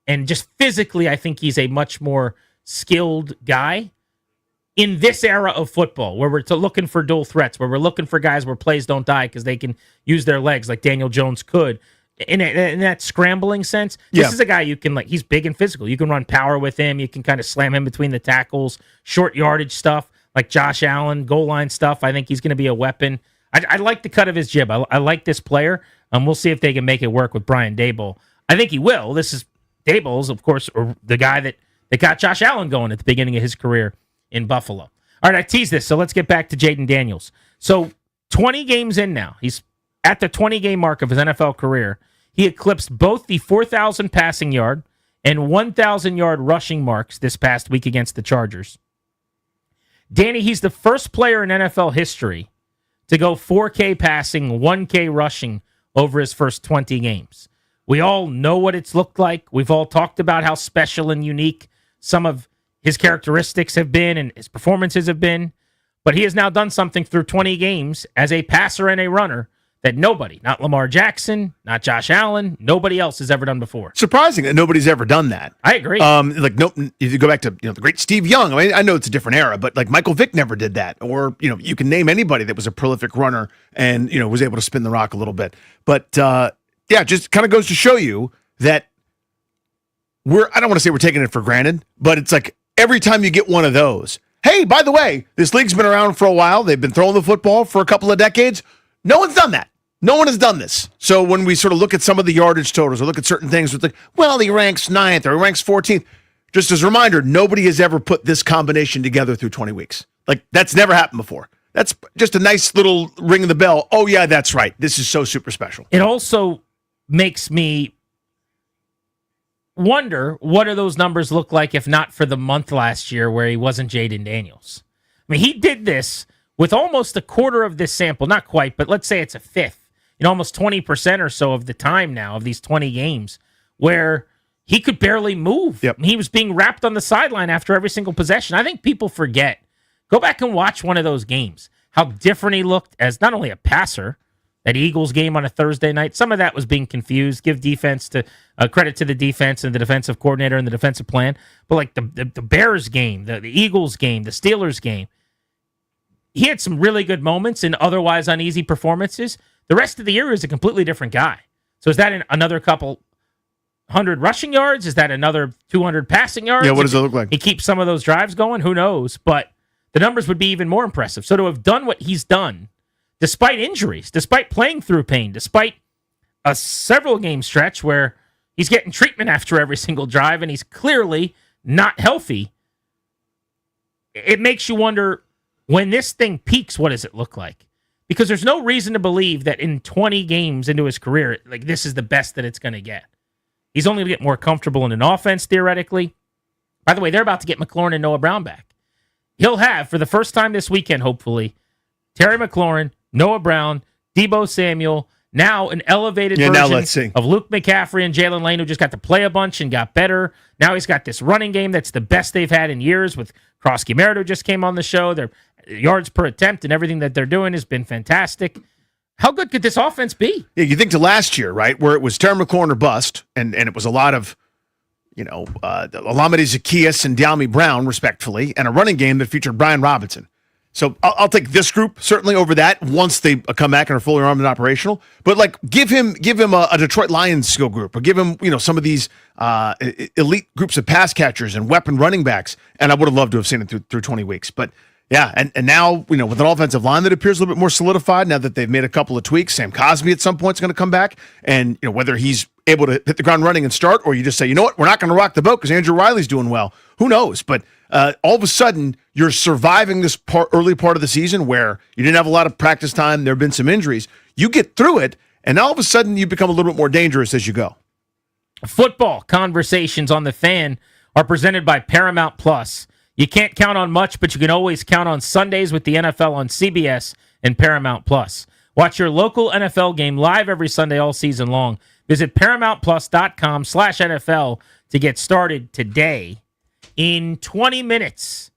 And just physically, I think he's a much more skilled guy. In this era of football, where we're looking for dual threats, where we're looking for guys where plays don't die because they can use their legs like Daniel Jones could, in that scrambling sense, this is a guy you can, he's big and physical. You can run power with him. You can kind of slam him between the tackles, short yardage stuff, like Josh Allen, goal line stuff. I think he's going to be a weapon. I like the cut of his jib. I like this player. We'll see if they can make it work with Brian Daboll. I think he will. This is Daboll's, of course, the guy that got Josh Allen going at the beginning of his career in Buffalo. All right, I teased this, so let's get back to Jayden Daniels. So 20 games in now. He's at the 20-game mark of his NFL career. He eclipsed both the 4,000 passing yard and 1,000-yard rushing marks this past week against the Chargers. Danny, he's the first player in NFL history to go 4K passing, 1K rushing over his first 20 games. We all know what it's looked like. We've all talked about how special and unique some of his characteristics have been and his performances have been. But he has now done something through 20 games as a passer and a runner that nobody, not Lamar Jackson, not Josh Allen, nobody else has ever done before. Surprising that nobody's ever done that. I agree. If you go back to the great Steve Young, I mean, I know it's a different era, but like Michael Vick never did that. Or you can name anybody that was a prolific runner and was able to spin the rock a little bit. But just kind of goes to show you that I don't want to say we're taking it for granted, but it's like every time you get one of those, hey, by the way, this league's been around for a while. They've been throwing the football for a couple of decades. No one's done that. No one has done this. So when we sort of look at some of the yardage totals or look at certain things, it's like, well, he ranks 9th or he ranks 14th. Just as a reminder, nobody has ever put this combination together through 20 weeks. Like, that's never happened before. That's just a nice little ring of the bell. Oh, yeah, that's right. This is so super special. It also makes me wonder, what do those numbers look like if not for the month last year where he wasn't Jaden Daniels? I mean, he did this with almost a quarter of this sample. Not quite, but let's say it's a fifth. Almost 20% or so of the time now of these 20 games where he could barely move. Yep. He was being wrapped on the sideline after every single possession. I think people forget. Go back and watch one of those games. How different he looked as not only a passer, that Eagles game on a Thursday night. Some of that was being confused. Give defense to credit to the defense and the defensive coordinator and the defensive plan. But like the Bears game, the Eagles game, the Steelers game, he had some really good moments in otherwise uneasy performances. The rest of the year is a completely different guy. So is that another couple 100 rushing yards? Is that another 200 passing yards? Yeah, what does it look like? He keeps some of those drives going? Who knows? But the numbers would be even more impressive. So to have done what he's done, despite injuries, despite playing through pain, despite a several game stretch where he's getting treatment after every single drive and he's clearly not healthy, it makes you wonder, when this thing peaks, what does it look like? Because there's no reason to believe that in 20 games into his career, like, this is the best that it's going to get. He's only going to get more comfortable in an offense, theoretically. By the way, they're about to get McLaurin and Noah Brown back. He'll have, for the first time this weekend, hopefully, Terry McLaurin, Noah Brown, Deebo Samuel, now an elevated version of Luke McCaffrey and Jalen Lane, who just got to play a bunch and got better. Now he's got this running game that's the best they've had in years with Krosky Merritt, who just came on the show. Their yards per attempt and everything that they're doing has been fantastic. How good could this offense be? Yeah, you think to last year, right, where it was Terry McLaurin or bust, and it was a lot of, Olamide Zaccheaus and De'Ami Brown, respectfully, and a running game that featured Brian Robinson. So I'll take this group certainly over that once they come back and are fully armed and operational. But like, give him a Detroit Lions skill group, or give him some of these elite groups of pass catchers and weapon running backs. And I would have loved to have seen it through 20 weeks. But yeah, and now with an offensive line that appears a little bit more solidified now that they've made a couple of tweaks. Sam Cosmi at some point is going to come back, and whether he's able to hit the ground running and start, or you just say, you know what, we're not going to rock the boat because Andrew Riley's doing well. Who knows? But all of a sudden, you're surviving this early part of the season where you didn't have a lot of practice time. There have been some injuries. You get through it, and all of a sudden, you become a little bit more dangerous as you go. Football conversations on the Fan are presented by Paramount Plus. You can't count on much, but you can always count on Sundays with the NFL on CBS and Paramount Plus. Watch your local NFL game live every Sunday all season long. Visit ParamountPlus.com/NFL to get started today. In 20 minutes,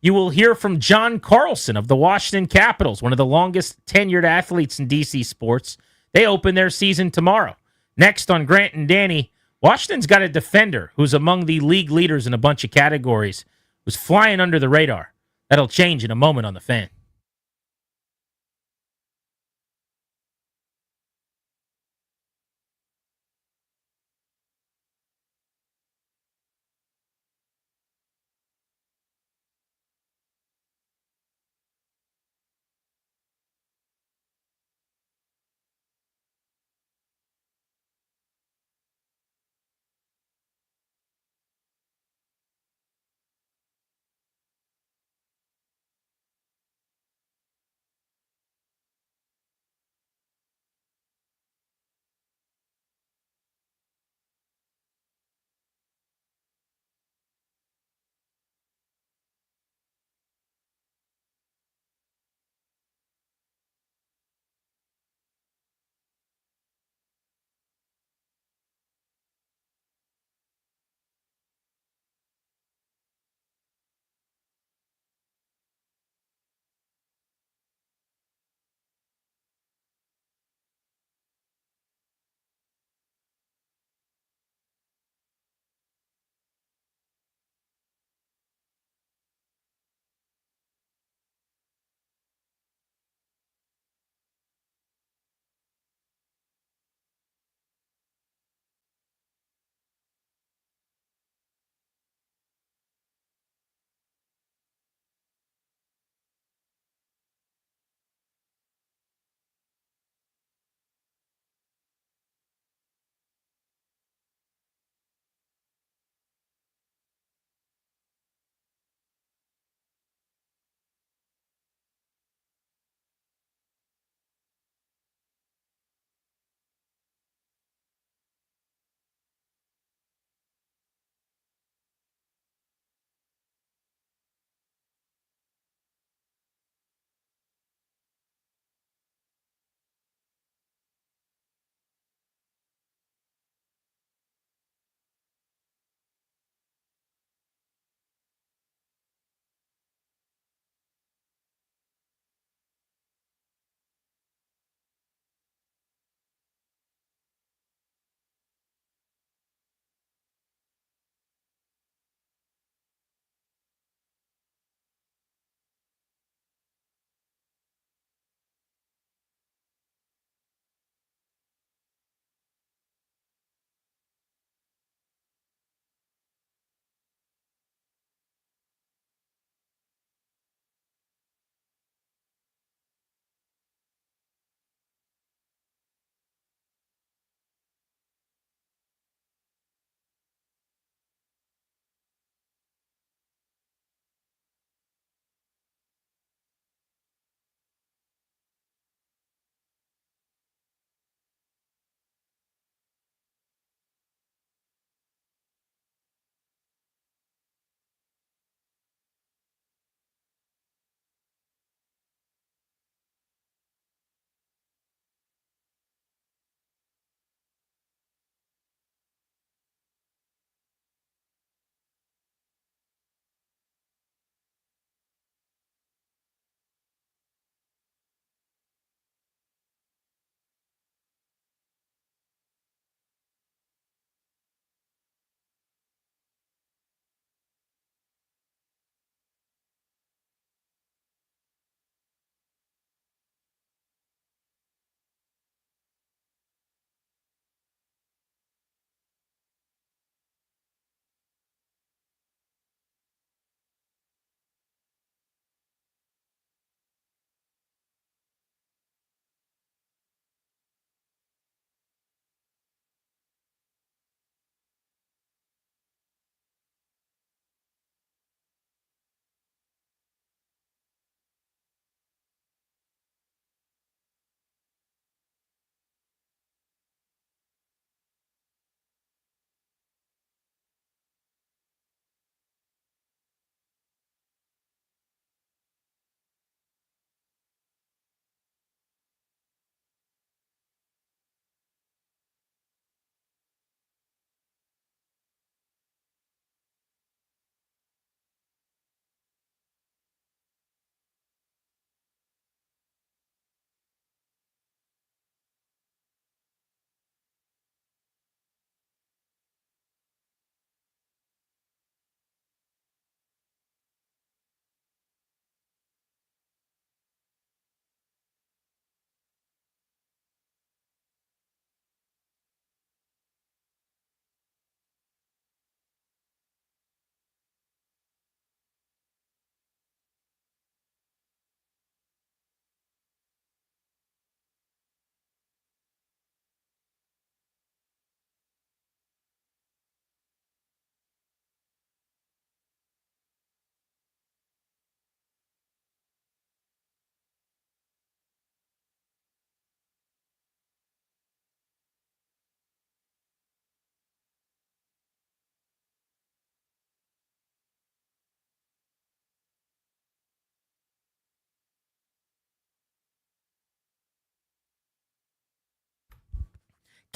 you will hear from John Carlson of the Washington Capitals, one of the longest tenured athletes in DC sports. They open their season tomorrow. Next on Grant and Danny, Washington's got a defender who's among the league leaders in a bunch of categories, who's flying under the radar. That'll change in a moment on the Fan.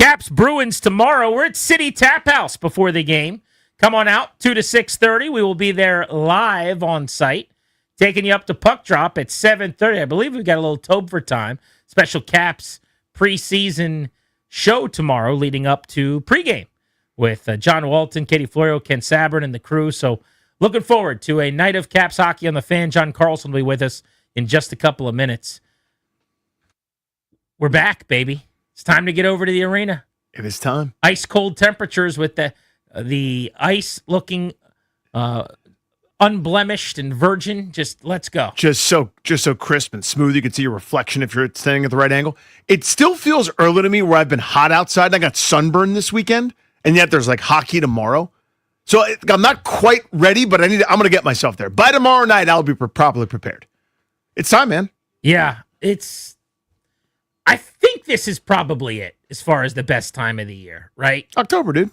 Caps Bruins tomorrow. We're at City Tap House before the game. Come on out, 2 to 6:30. We will be there live on site, taking you up to puck drop at 7:30. I believe we've got a little Topher time. Special Caps preseason show tomorrow leading up to pregame with John Walton, Katie Florio, Ken Sabrin, and the crew. So looking forward to a night of Caps hockey on the Fan. John Carlson will be with us in just a couple of minutes. We're back, baby. It's time to get over to the arena. It is time. Ice cold temperatures with the ice looking unblemished and virgin. Just let's go. Just so crisp and smooth. You can see your reflection if you're standing at the right angle. It still feels early to me where I've been hot outside and I got sunburned this weekend, and yet there's like hockey tomorrow. So I'm not quite ready, but I'm going to get myself there. By tomorrow night, I'll be properly prepared. It's time, man. Yeah, I think this is probably it as far as the best time of the year, right? October, dude.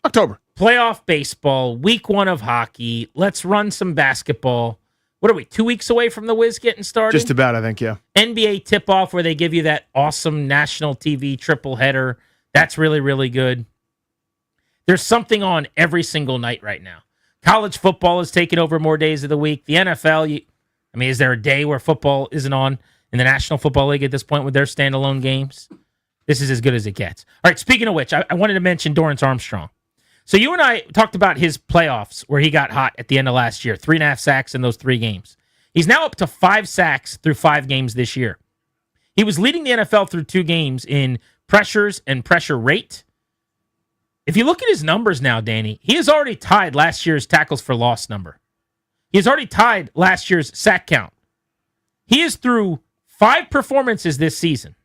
October. Playoff baseball, week 1 of hockey. Let's run some basketball. What are we, 2 weeks away from the Wiz getting started? Just about, I think, yeah. NBA tip-off where they give you that awesome national TV triple header. That's really, really good. There's something on every single night right now. College football is taking over more days of the week. The NFL, is there a day where football isn't on in the National Football League at this point with their standalone games? This is as good as it gets. All right, speaking of which, I wanted to mention Dorrance Armstrong. So you and I talked about his playoffs where he got hot at the end of last year, 3.5 sacks in those 3 games. He's now up to 5 sacks through 5 games this year. He was leading the NFL through 2 games in pressures and pressure rate. If you look at his numbers now, Danny, he has already tied last year's tackles for loss number. He has already tied last year's sack count. He is through 5 performances this season.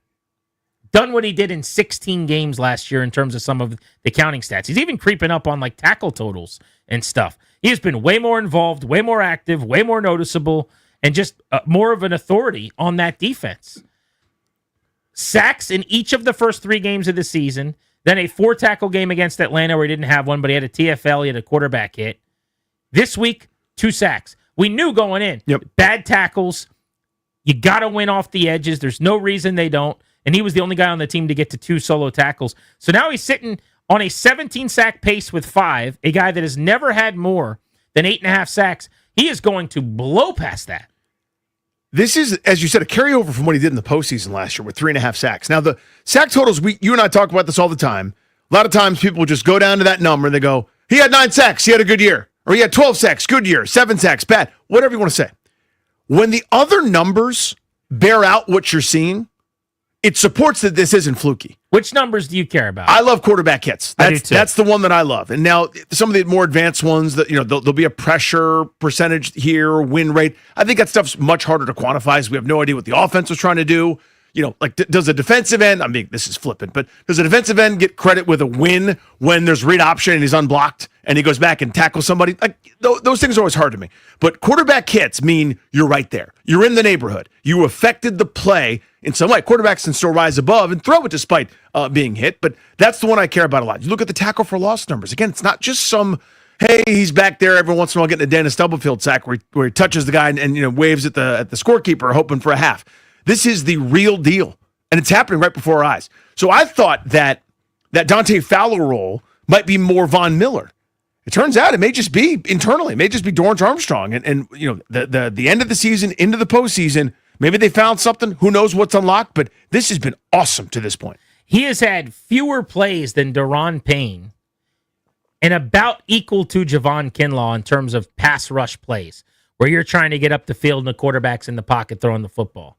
Done what he did in 16 games last year in terms of some of the counting stats. He's even creeping up on like tackle totals and stuff. He has been way more involved, way more active, way more noticeable, and just more of an authority on that defense. Sacks in each of the first 3 games of the season, then a 4-tackle game against Atlanta where he didn't have one, but he had a TFL, he had a quarterback hit. This week, 2 sacks. We knew going in. Yep. Bad tackles. You got to win off the edges. There's no reason they don't. And he was the only guy on the team to get to 2 solo tackles. So now he's sitting on a 17-sack pace with 5, a guy that has never had more than 8.5 sacks. He is going to blow past that. This is, as you said, a carryover from what he did in the postseason last year with 3.5 sacks. Now, the sack totals, you and I talk about this all the time. A lot of times people just go down to that number and they go, he had 9 sacks, he had a good year. Or he had 12 sacks, good year. 7 sacks, bad. Whatever you want to say. When the other numbers bear out what you're seeing, it supports that this isn't fluky. Which numbers do you care about? I love quarterback hits. I do too. That's the one that I love. And now some of the more advanced ones that, there'll be a pressure percentage here, win rate. I think that stuff's much harder to quantify as we have no idea what the offense was trying to do. Does a defensive end, this is flippant, but does a defensive end get credit with a win when there's read option and he's unblocked and he goes back and tackles somebody? Those things are always hard to me. But quarterback hits mean you're right there. You're in the neighborhood. You affected the play in some way. Quarterbacks can still rise above and throw it despite being hit, but that's the one I care about a lot. You look at the tackle for loss numbers. Again, it's not just some, hey, he's back there every once in a while getting a Dennis Stubblefield sack where he touches the guy and waves at the scorekeeper hoping for a half. This is the real deal, and it's happening right before our eyes. So I thought that Dante Fowler role might be more Von Miller. It turns out it may just be internally. It may just be Dorrance Armstrong. And the end of the season, into the postseason, maybe they found something. Who knows what's unlocked, but this has been awesome to this point. He has had fewer plays than Daron Payne and about equal to Javon Kinlaw in terms of pass rush plays, where you're trying to get up the field and the quarterback's in the pocket throwing the football.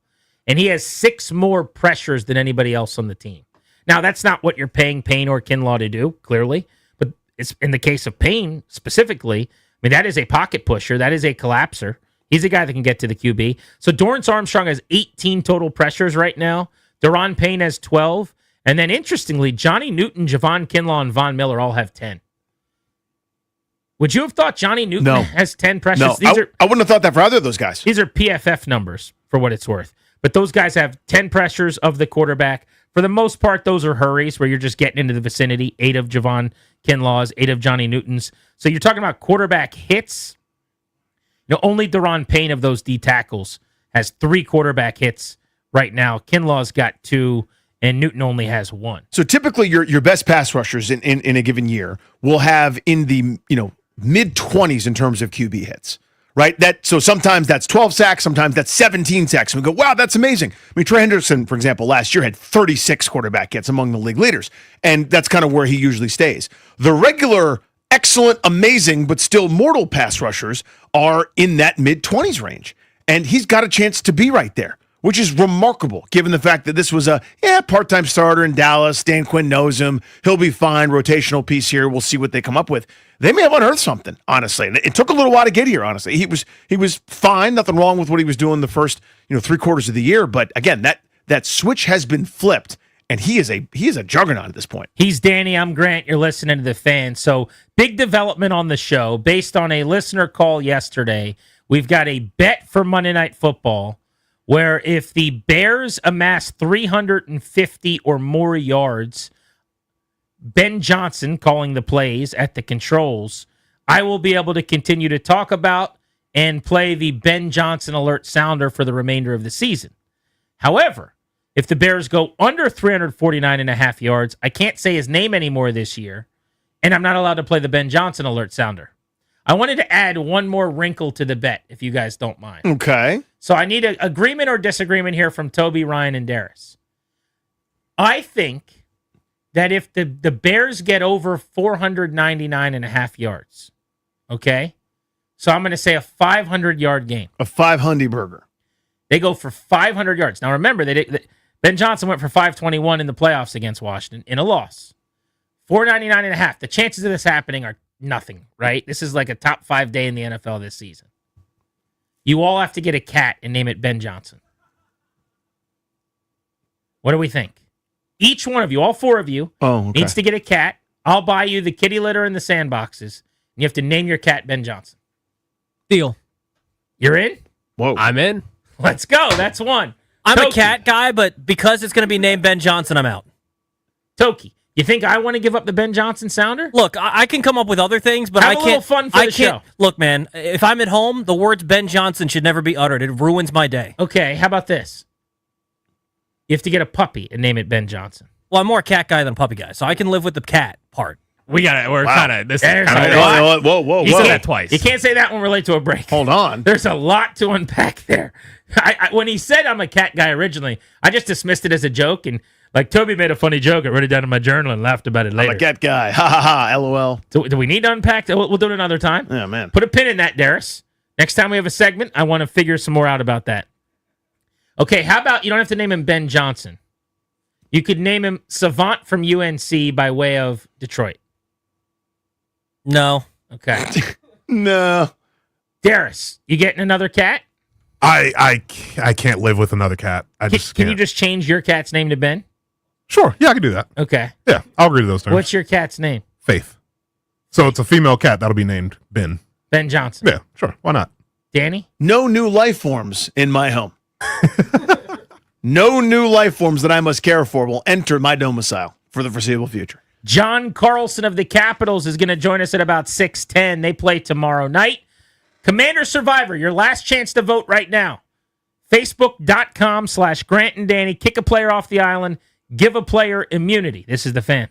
And he has 6 more pressures than anybody else on the team. Now, that's not what you're paying Payne or Kinlaw to do, clearly. But it's in the case of Payne specifically, that is a pocket pusher. That is a collapser. He's a guy that can get to the QB. So Dorrance Armstrong has 18 total pressures right now. Daron Payne has 12. And then, interestingly, Johnny Newton, Javon Kinlaw, and Von Miller all have 10. Would you have thought Johnny Newton has 10 pressures? No, I wouldn't have thought that for either of those guys. These are PFF numbers, for what it's worth. But those guys have 10 pressures of the quarterback. For the most part, those are hurries where you're just getting into the vicinity. 8 of Javon Kinlaw's, 8 of Johnny Newton's. So you're talking about quarterback hits. Only Daron Payne of those D tackles has 3 quarterback hits right now. Kinlaw's got 2, and Newton only has one. So typically your best pass rushers in a given year will have in the mid 20s in terms of QB hits. Right? So sometimes that's 12 sacks, sometimes that's 17 sacks. And we go, wow, that's amazing. I mean, Trey Henderson, for example, last year had 36 quarterback hits among the league leaders. And that's kind of where he usually stays. The regular excellent, amazing, but still mortal pass rushers are in that mid 20s range. And he's got a chance to be right there, which is remarkable given the fact that this was a part-time starter in Dallas. Dan Quinn knows him. He'll be fine. Rotational piece here. We'll see what they come up with. They may have unearthed something, honestly. And it took a little while to get here, honestly. He was fine. Nothing wrong with what he was doing the first 3 quarters of the year. But again, that switch has been flipped, and he is a juggernaut at this point. He's Danny. I'm Grant. You're listening to The Fan. So big development on the show based on a listener call yesterday. We've got a bet for Monday Night Football where if the Bears amass 350 or more yards, Ben Johnson calling the plays at the controls, I will be able to continue to talk about and play the Ben Johnson alert sounder for the remainder of the season. However, if the Bears go under 349.5 yards, I can't say his name anymore this year, and I'm not allowed to play the Ben Johnson alert sounder. I wanted to add one more wrinkle to the bet, if you guys don't mind. Okay. So I need an agreement or disagreement here from Toby, Ryan, and Darius. I think that if the Bears get over 499.5 yards, okay? So I'm going to say a 500-yard game. A 500 burger. They go for 500 yards. Now remember, Ben Johnson went for 521 in the playoffs against Washington in a loss. 499.5. The chances of this happening are nothing, right? This is like a top 5 day in the NFL this season. You all have to get a cat and name it Ben Johnson. What do we think? Each one of you, all 4 of you, needs to get a cat. I'll buy you the kitty litter and the sandboxes. And you have to name your cat Ben Johnson. Deal. You're in? Whoa. I'm in. Let's go. That's one. I'm Toki. a cat guy, but because it's going to be named Ben Johnson, I'm out. Toki, you think I want to give up the Ben Johnson sounder? Look, I can come up with other things, but Have I a can't. little fun for I the can't. show. Look, man, if I'm at home, the words Ben Johnson should never be uttered. It ruins my day. Okay, how about this? You have to get a puppy and name it Ben Johnson. Well, I'm more a cat guy than a puppy guy, so I can live with the cat part. We're kind of this. There's Kinda, a lot. Whoa. You said can't- that twice. You can't say that when we're late to a break. Hold on. There's a lot to unpack there. When he said I'm a cat guy originally, I just dismissed it as a joke. And like Toby made a funny joke, I wrote it down in my journal and laughed about it later. I'm a cat guy. Ha ha ha. LOL. Do we need to unpack that? We'll do it another time. Yeah, man. Put a pin in that, Darius. Next time we have a segment, I want to figure some more out about that. Okay, how about you don't have to name him Ben Johnson. You could name him Savant from UNC by way of Detroit. No. Okay. No. Darius, you getting another cat? I can't live with another cat. Can you just change your cat's name to Ben? Sure. Yeah, I can do that. Okay. Yeah, I'll agree to those terms. What's your cat's name? Faith. So it's a female cat that'll be named Ben. Ben Johnson. Yeah, sure. Why not? Danny? No new life forms in my home. No new life forms that I must care for will enter my domicile for the foreseeable future. John Carlson of the Capitals is going to join us at about 6:10. They play tomorrow night. Commander Survivor, your last chance to vote right now. Facebook.com/Grant and Danny. Kick a player off the island. Give a player immunity. This is The Fan.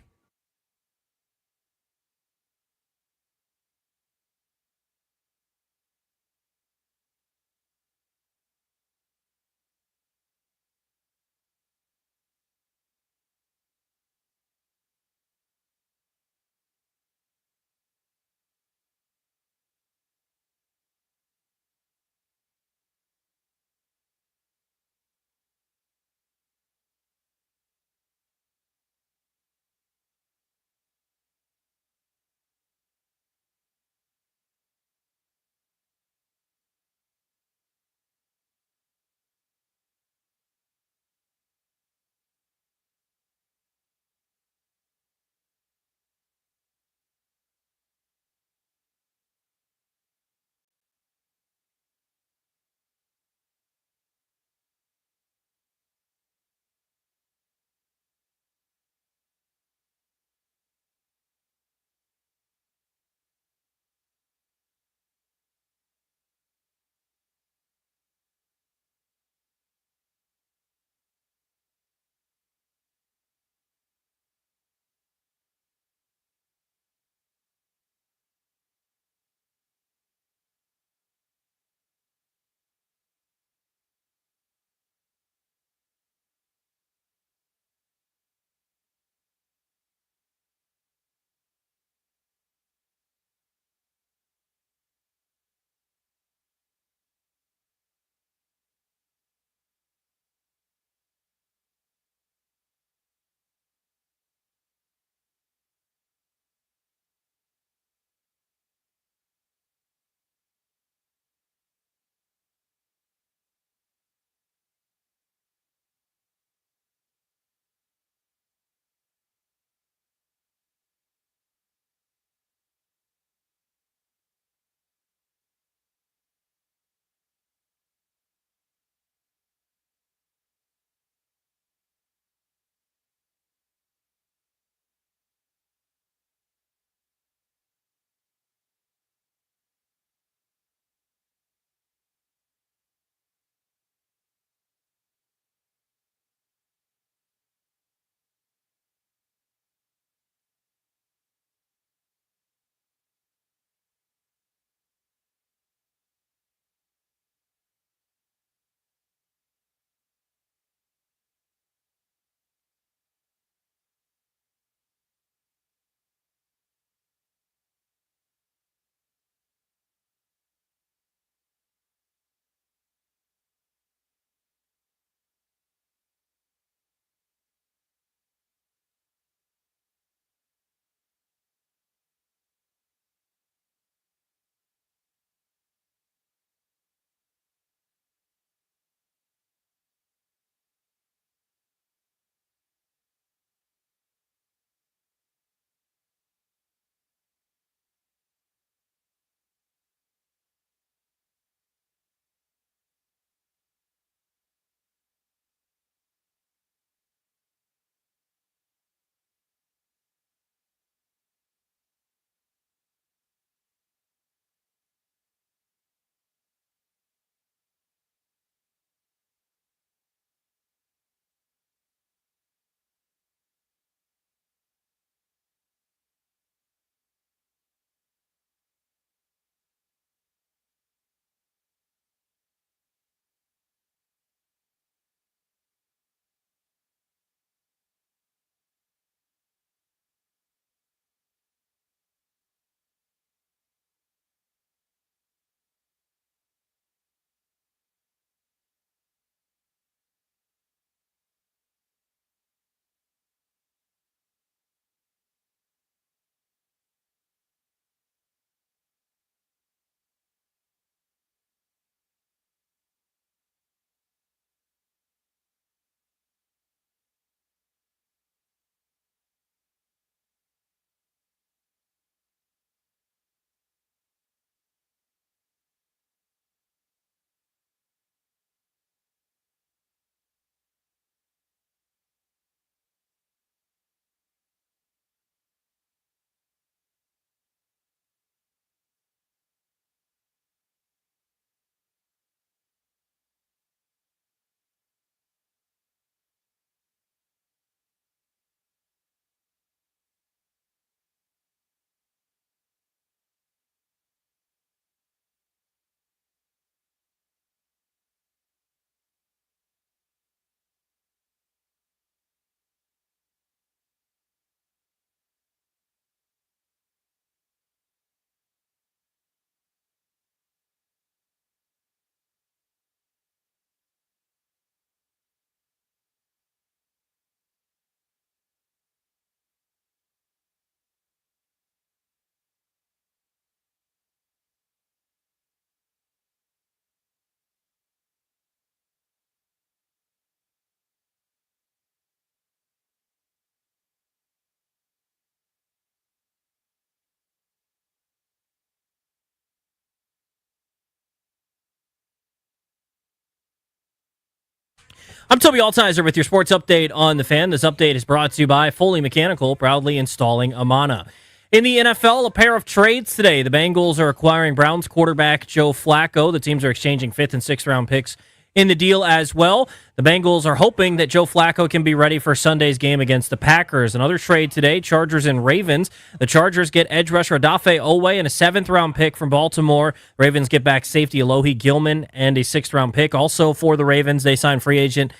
I'm Toby Altizer with your sports update on the Fan. This update is brought to you by Foley Mechanical, proudly installing Amana. In the NFL, a pair of trades today. The Bengals are acquiring Browns quarterback Joe Flacco. The teams are exchanging 5th and 6th round picks in the deal as well. The Bengals are hoping that Joe Flacco can be ready for Sunday's game against the Packers. Another trade today, Chargers and Ravens. The Chargers get edge rusher Odafe Owe and a 7th round pick from Baltimore. Ravens get back safety Alohi Gilman and a 6th round pick. Also for the Ravens, they sign free agent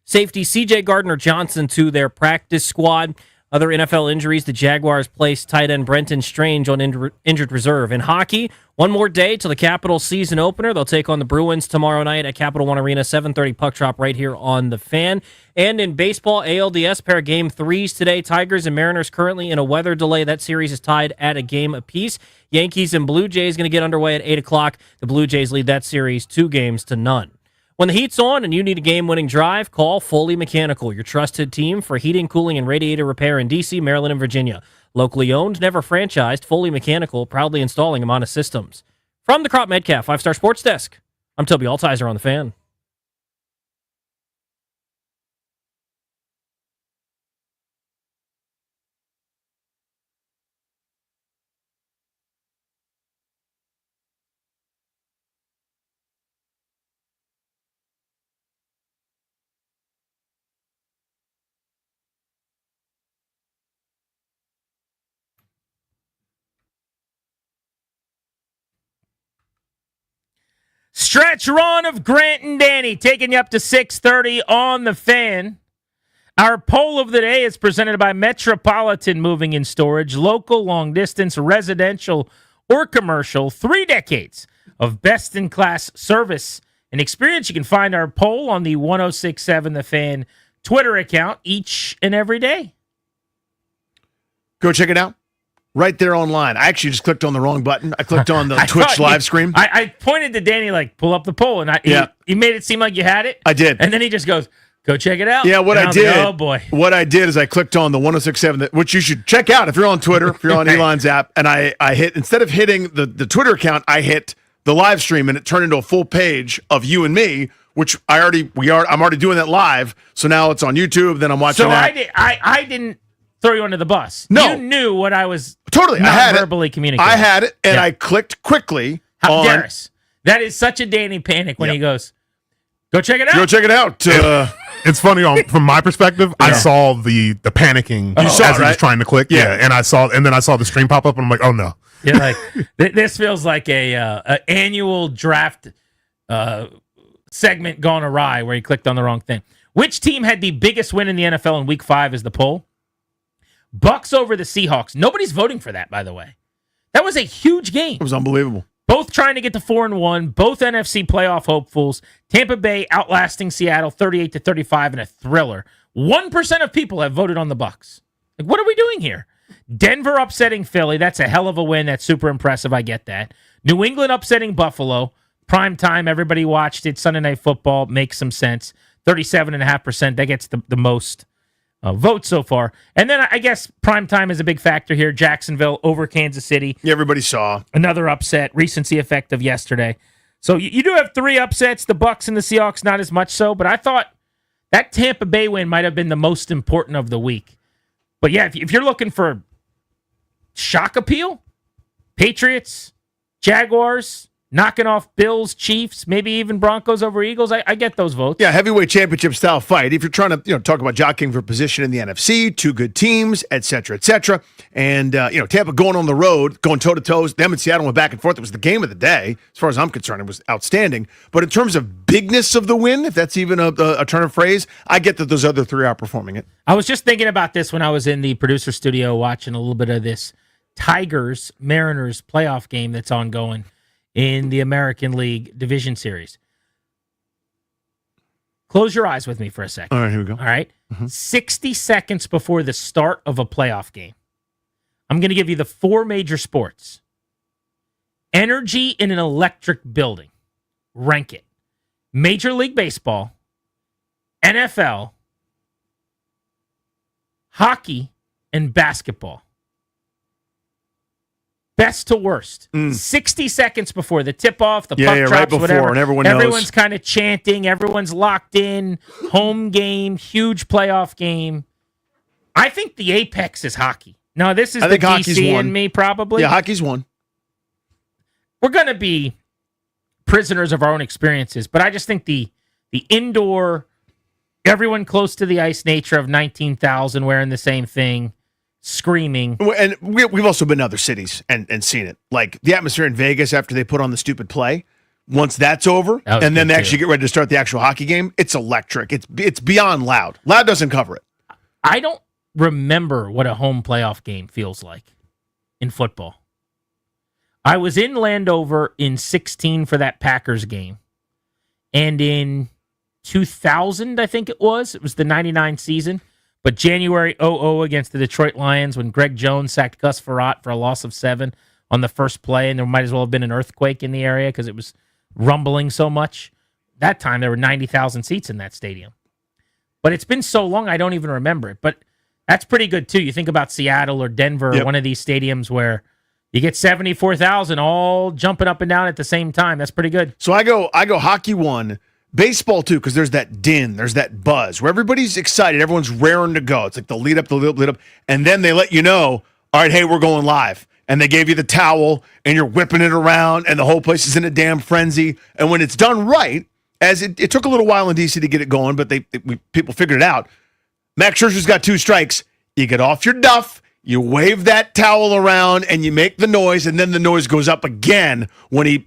safety C.J. Gardner-Johnson to their practice squad. Other NFL injuries, the Jaguars placed tight end Brenton Strange on injured reserve. In hockey, one more day till the Capitals season opener. They'll take on the Bruins tomorrow night at Capital One Arena, 7:30 puck drop right here on The Fan. And in baseball, ALDS pair of game 3s today. Tigers and Mariners currently in a weather delay. That series is tied at a game apiece. Yankees and Blue Jays going to get underway at 8 o'clock. The Blue Jays lead that series 2-0. When the heat's on and you need a game-winning drive, call Foley Mechanical, your trusted team for heating, cooling, and radiator repair in D.C., Maryland, and Virginia. Locally owned, never franchised, Foley Mechanical, proudly installing Amana systems. From the Crop Metcalf 5-Star Sports Desk, I'm Toby Altizer on The Fan. Stretch run of Grant and Danny taking you up to 6:30 on The Fan. Our poll of the day is presented by Metropolitan Moving and Storage, local, long distance, residential, or commercial. 3 decades of best-in-class service and experience. You can find our poll on the 1067 The Fan Twitter account each and every day. Go check it out. Right there online. I actually just clicked on the wrong button. I clicked on the Twitch live stream. I pointed to Danny, like, pull up the poll, and he made it seem like you had it. I did. And then he just goes, go check it out. Yeah, what I did. Like, oh, boy. What I did is I clicked on the 1067, which you should check out if you're on Twitter, if you're on Elon's app. And I hit, instead of hitting the Twitter account, I hit the live stream, and it turned into a full page of you and me, which I'm already doing that live. So now it's on YouTube. Then I'm watching that. I didn't throw you under the bus. No. You knew what I was totally. I had verbally communicating. I had it, and I clicked quickly. How dare us? That is such a Danny panic when he goes, go check it out. Go check it out. It's funny from my perspective. I saw the panicking as he was trying to click. And then I saw the stream pop up, and I'm like, oh no. Yeah, like this feels like a annual draft segment gone awry where he clicked on the wrong thing. Which team had the biggest win in the NFL in Week 5 is the poll? Bucks over the Seahawks. Nobody's voting for that, by the way. That was a huge game. It was unbelievable. Both trying to get to 4-1, both NFC playoff hopefuls. Tampa Bay outlasting Seattle 38-35 in a thriller. 1% of people have voted on the Bucks. Like, what are we doing here? Denver upsetting Philly. That's a hell of a win. That's super impressive. I get that. New England upsetting Buffalo. Prime time. Everybody watched it. Sunday Night Football. Makes some sense. 37.5%. That gets the most votes so far. And then I guess primetime is a big factor here. Jacksonville over Kansas City. Yeah, everybody saw. Another upset. Recency effect of yesterday. So you do have 3 upsets. The Bucks and the Seahawks, not as much so. But I thought that Tampa Bay win might have been the most important of the week. But yeah, if you're looking for shock appeal, Patriots, Jaguars, knocking off Bills, Chiefs, maybe even Broncos over Eagles. I get those votes. Yeah, heavyweight championship style fight. If you're trying to talk about jockeying for position in the NFC, 2 good teams, et cetera, and Tampa going on the road, going toe to toe. Them and Seattle went back and forth. It was the game of the day, as far as I'm concerned. It was outstanding. But in terms of bigness of the win, if that's even a turn of phrase, I get that those other 3 are outperforming it. I was just thinking about this when I was in the producer studio watching a little bit of this Tigers Mariners playoff game that's ongoing in the American League Division Series. Close your eyes with me for a second. All right, here we go. All right? 60 seconds before the start of a playoff game. I'm going to give you the 4 major sports. Energy in an electric building. Rank it. Major League Baseball, NFL, hockey, and basketball. best to worst. 60 seconds before the tip-off, the puck drops, right before, whatever. and everyone knows. Everyone's kind of chanting. Everyone's locked in. Home game, huge playoff game. I think the apex is hockey. No, this is the DC in me, probably. Yeah, hockey's one. We're going to be prisoners of our own experiences, but I just think the indoor, everyone close to the ice nature of 19,000 wearing the same thing, screaming. And we've also been to other cities and seen it. Like the atmosphere in Vegas after they put on the stupid play. Once that's over, and then they actually get ready to start the actual hockey game, it's electric. It's beyond loud. Loud doesn't cover it. I don't remember what a home playoff game feels like in football. I was in Landover in 16 for that Packers game. And in 2000, I think it was the 99 season. But January 00 against the Detroit Lions when Greg Jones sacked Gus Frerotte for a loss of 7 on the first play. And there might as well have been an earthquake in the area because it was rumbling so much. That time, there were 90,000 seats in that stadium. But it's been so long, I don't even remember it. But that's pretty good, too. You think about Seattle or Denver, or one of these stadiums where you get 74,000 all jumping up and down at the same time. That's pretty good. So I go hockey 1, baseball 2, because there's that din, there's that buzz where everybody's excited, everyone's raring to go. It's like the lead up, and then they let you know, all right, hey, we're going live. And they gave you the towel, and you're whipping it around, and the whole place is in a damn frenzy. And when it's done right, as it took a little while in DC to get it going, but people figured it out. Max Scherzer's got 2 strikes. You get off your duff, you wave that towel around, and you make the noise, and then the noise goes up again when he,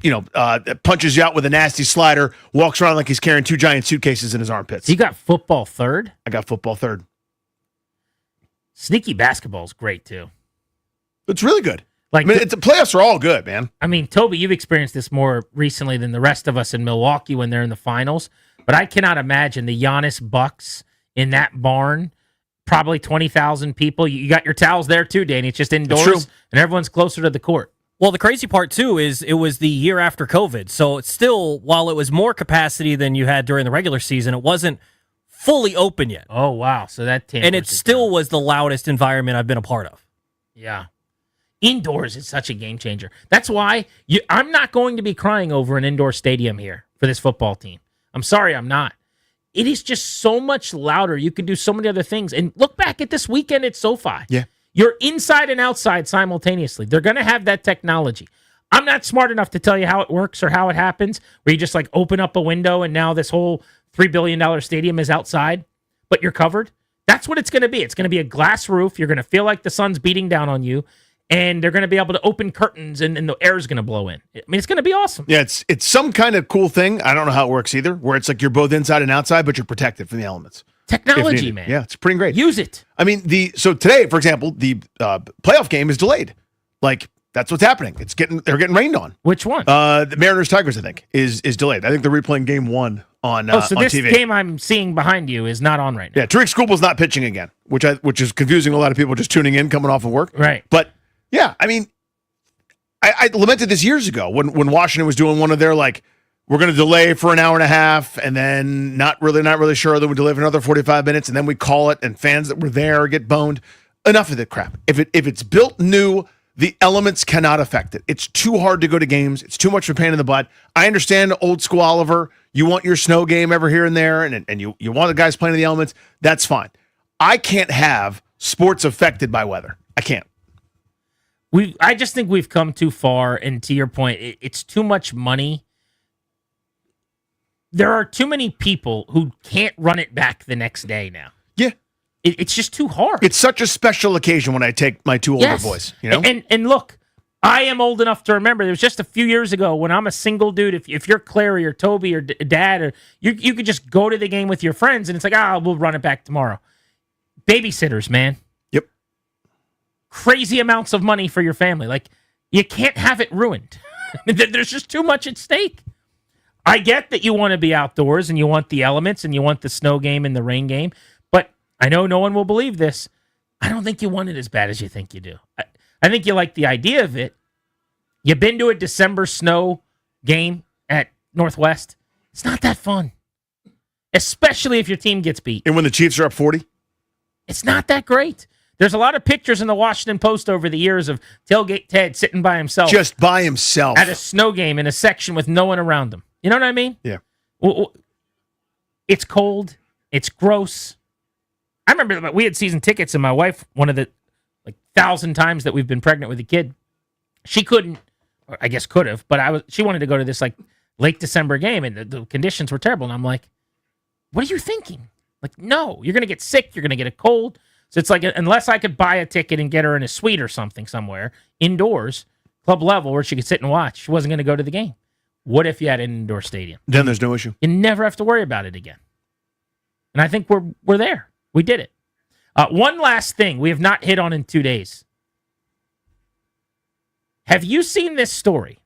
punches you out with a nasty slider, walks around like he's carrying 2 giant suitcases in his armpits. You got football third? I got football third. Sneaky basketball is great, too. It's really good. Like, the playoffs are all good, man. I mean, Toby, you've experienced this more recently than the rest of us in Milwaukee when they're in the finals, but I cannot imagine the Giannis Bucks in that barn. Probably 20,000 people. You got your towels there too, Danny. It's just indoors, and everyone's closer to the court. Well, the crazy part too is it was the year after COVID, so it's still, while it was more capacity than you had during the regular season, it wasn't fully open yet. Oh wow! So that and it still was the loudest environment I've been a part of. Yeah, indoors is such a game changer. That's why I'm not going to be crying over an indoor stadium here for this football team. I'm sorry, I'm not. It is just so much louder. You can do so many other things. And look back at this weekend at SoFi. Yeah. You're inside and outside simultaneously. They're going to have that technology. I'm not smart enough to tell you how it works or how it happens, where you just like open up a window and now this whole $3 billion stadium is outside, but you're covered. That's what it's going to be. It's going to be a glass roof. You're going to feel like the sun's beating down on you, and they're going to be able to open curtains and the air is going to blow in. I mean, it's going to be awesome. Yeah, it's some kind of cool thing. I don't know how it works either, where it's like you're both inside and outside, but you're protected from the elements. Technology, man. Yeah, it's pretty great. Use it. I mean, so today, for example, the playoff game is delayed. Like, that's what's happening. They're getting rained on. Which one? The Mariners Tigers, I think, is delayed. I think they're replaying game 1 on so on this TV. game I'm seeing behind you is not on right now. Yeah, Tariq Skubal's not pitching again, which is confusing a lot of people just tuning in, coming off of work. Right. But yeah, I mean, I lamented this years ago when Washington was doing one of their, like, we're going to delay for an hour and a half and then not really sure, then we delay for another 45 minutes and then we call it and fans that were there get boned. Enough of that crap. If it's built new, the elements cannot affect it. It's too hard to go to games. It's too much of a pain in the butt. I understand old school Oliver. You want your snow game ever here and there, and you want the guys playing in the elements. That's fine. I can't have sports affected by weather. I can't. I just think we've come too far, and to your point, it's too much money. There are too many people who can't run it back the next day now. Yeah. It's just too hard. It's such a special occasion when I take my 2 older boys. You know? And look, I am old enough to remember. There was just a few years ago when I'm a single dude. If you're Clary or Toby or Dad, or you could just go to the game with your friends, and it's like, we'll run it back tomorrow. Babysitters, man. Yep. Crazy amounts of money for your family. Like, you can't have it ruined. There's just too much at stake. I get that you want to be outdoors and you want the elements and you want the snow game and the rain game, but I know no one will believe this. I don't think you want it as bad as you think you do. I think you like the idea of it. You've been to a December snow game at Northwest. It's not that fun, especially if your team gets beat. And when the Chiefs are up 40? It's not that great. There's a lot of pictures in the Washington Post over the years of Tailgate Ted sitting by himself. Just by himself. At a snow game in a section with no one around him. You know what I mean? Yeah. It's cold. It's gross. I remember that we had season tickets, and my wife, one of the 1,000 times that we've been pregnant with a kid, she couldn't, or I guess could have, but she wanted to go to this late December game, and the conditions were terrible. And I'm like, what are you thinking? Like, no, you're going to get sick. You're going to get a cold. So it's like, unless I could buy a ticket and get her in a suite or something somewhere, indoors, club level, where she could sit and watch, she wasn't going to go to the game. What if you had an indoor stadium? Then there's no issue. You never have to worry about it again. And I think we're there. We did it. One last thing we have not hit on in 2 days. Have you seen this story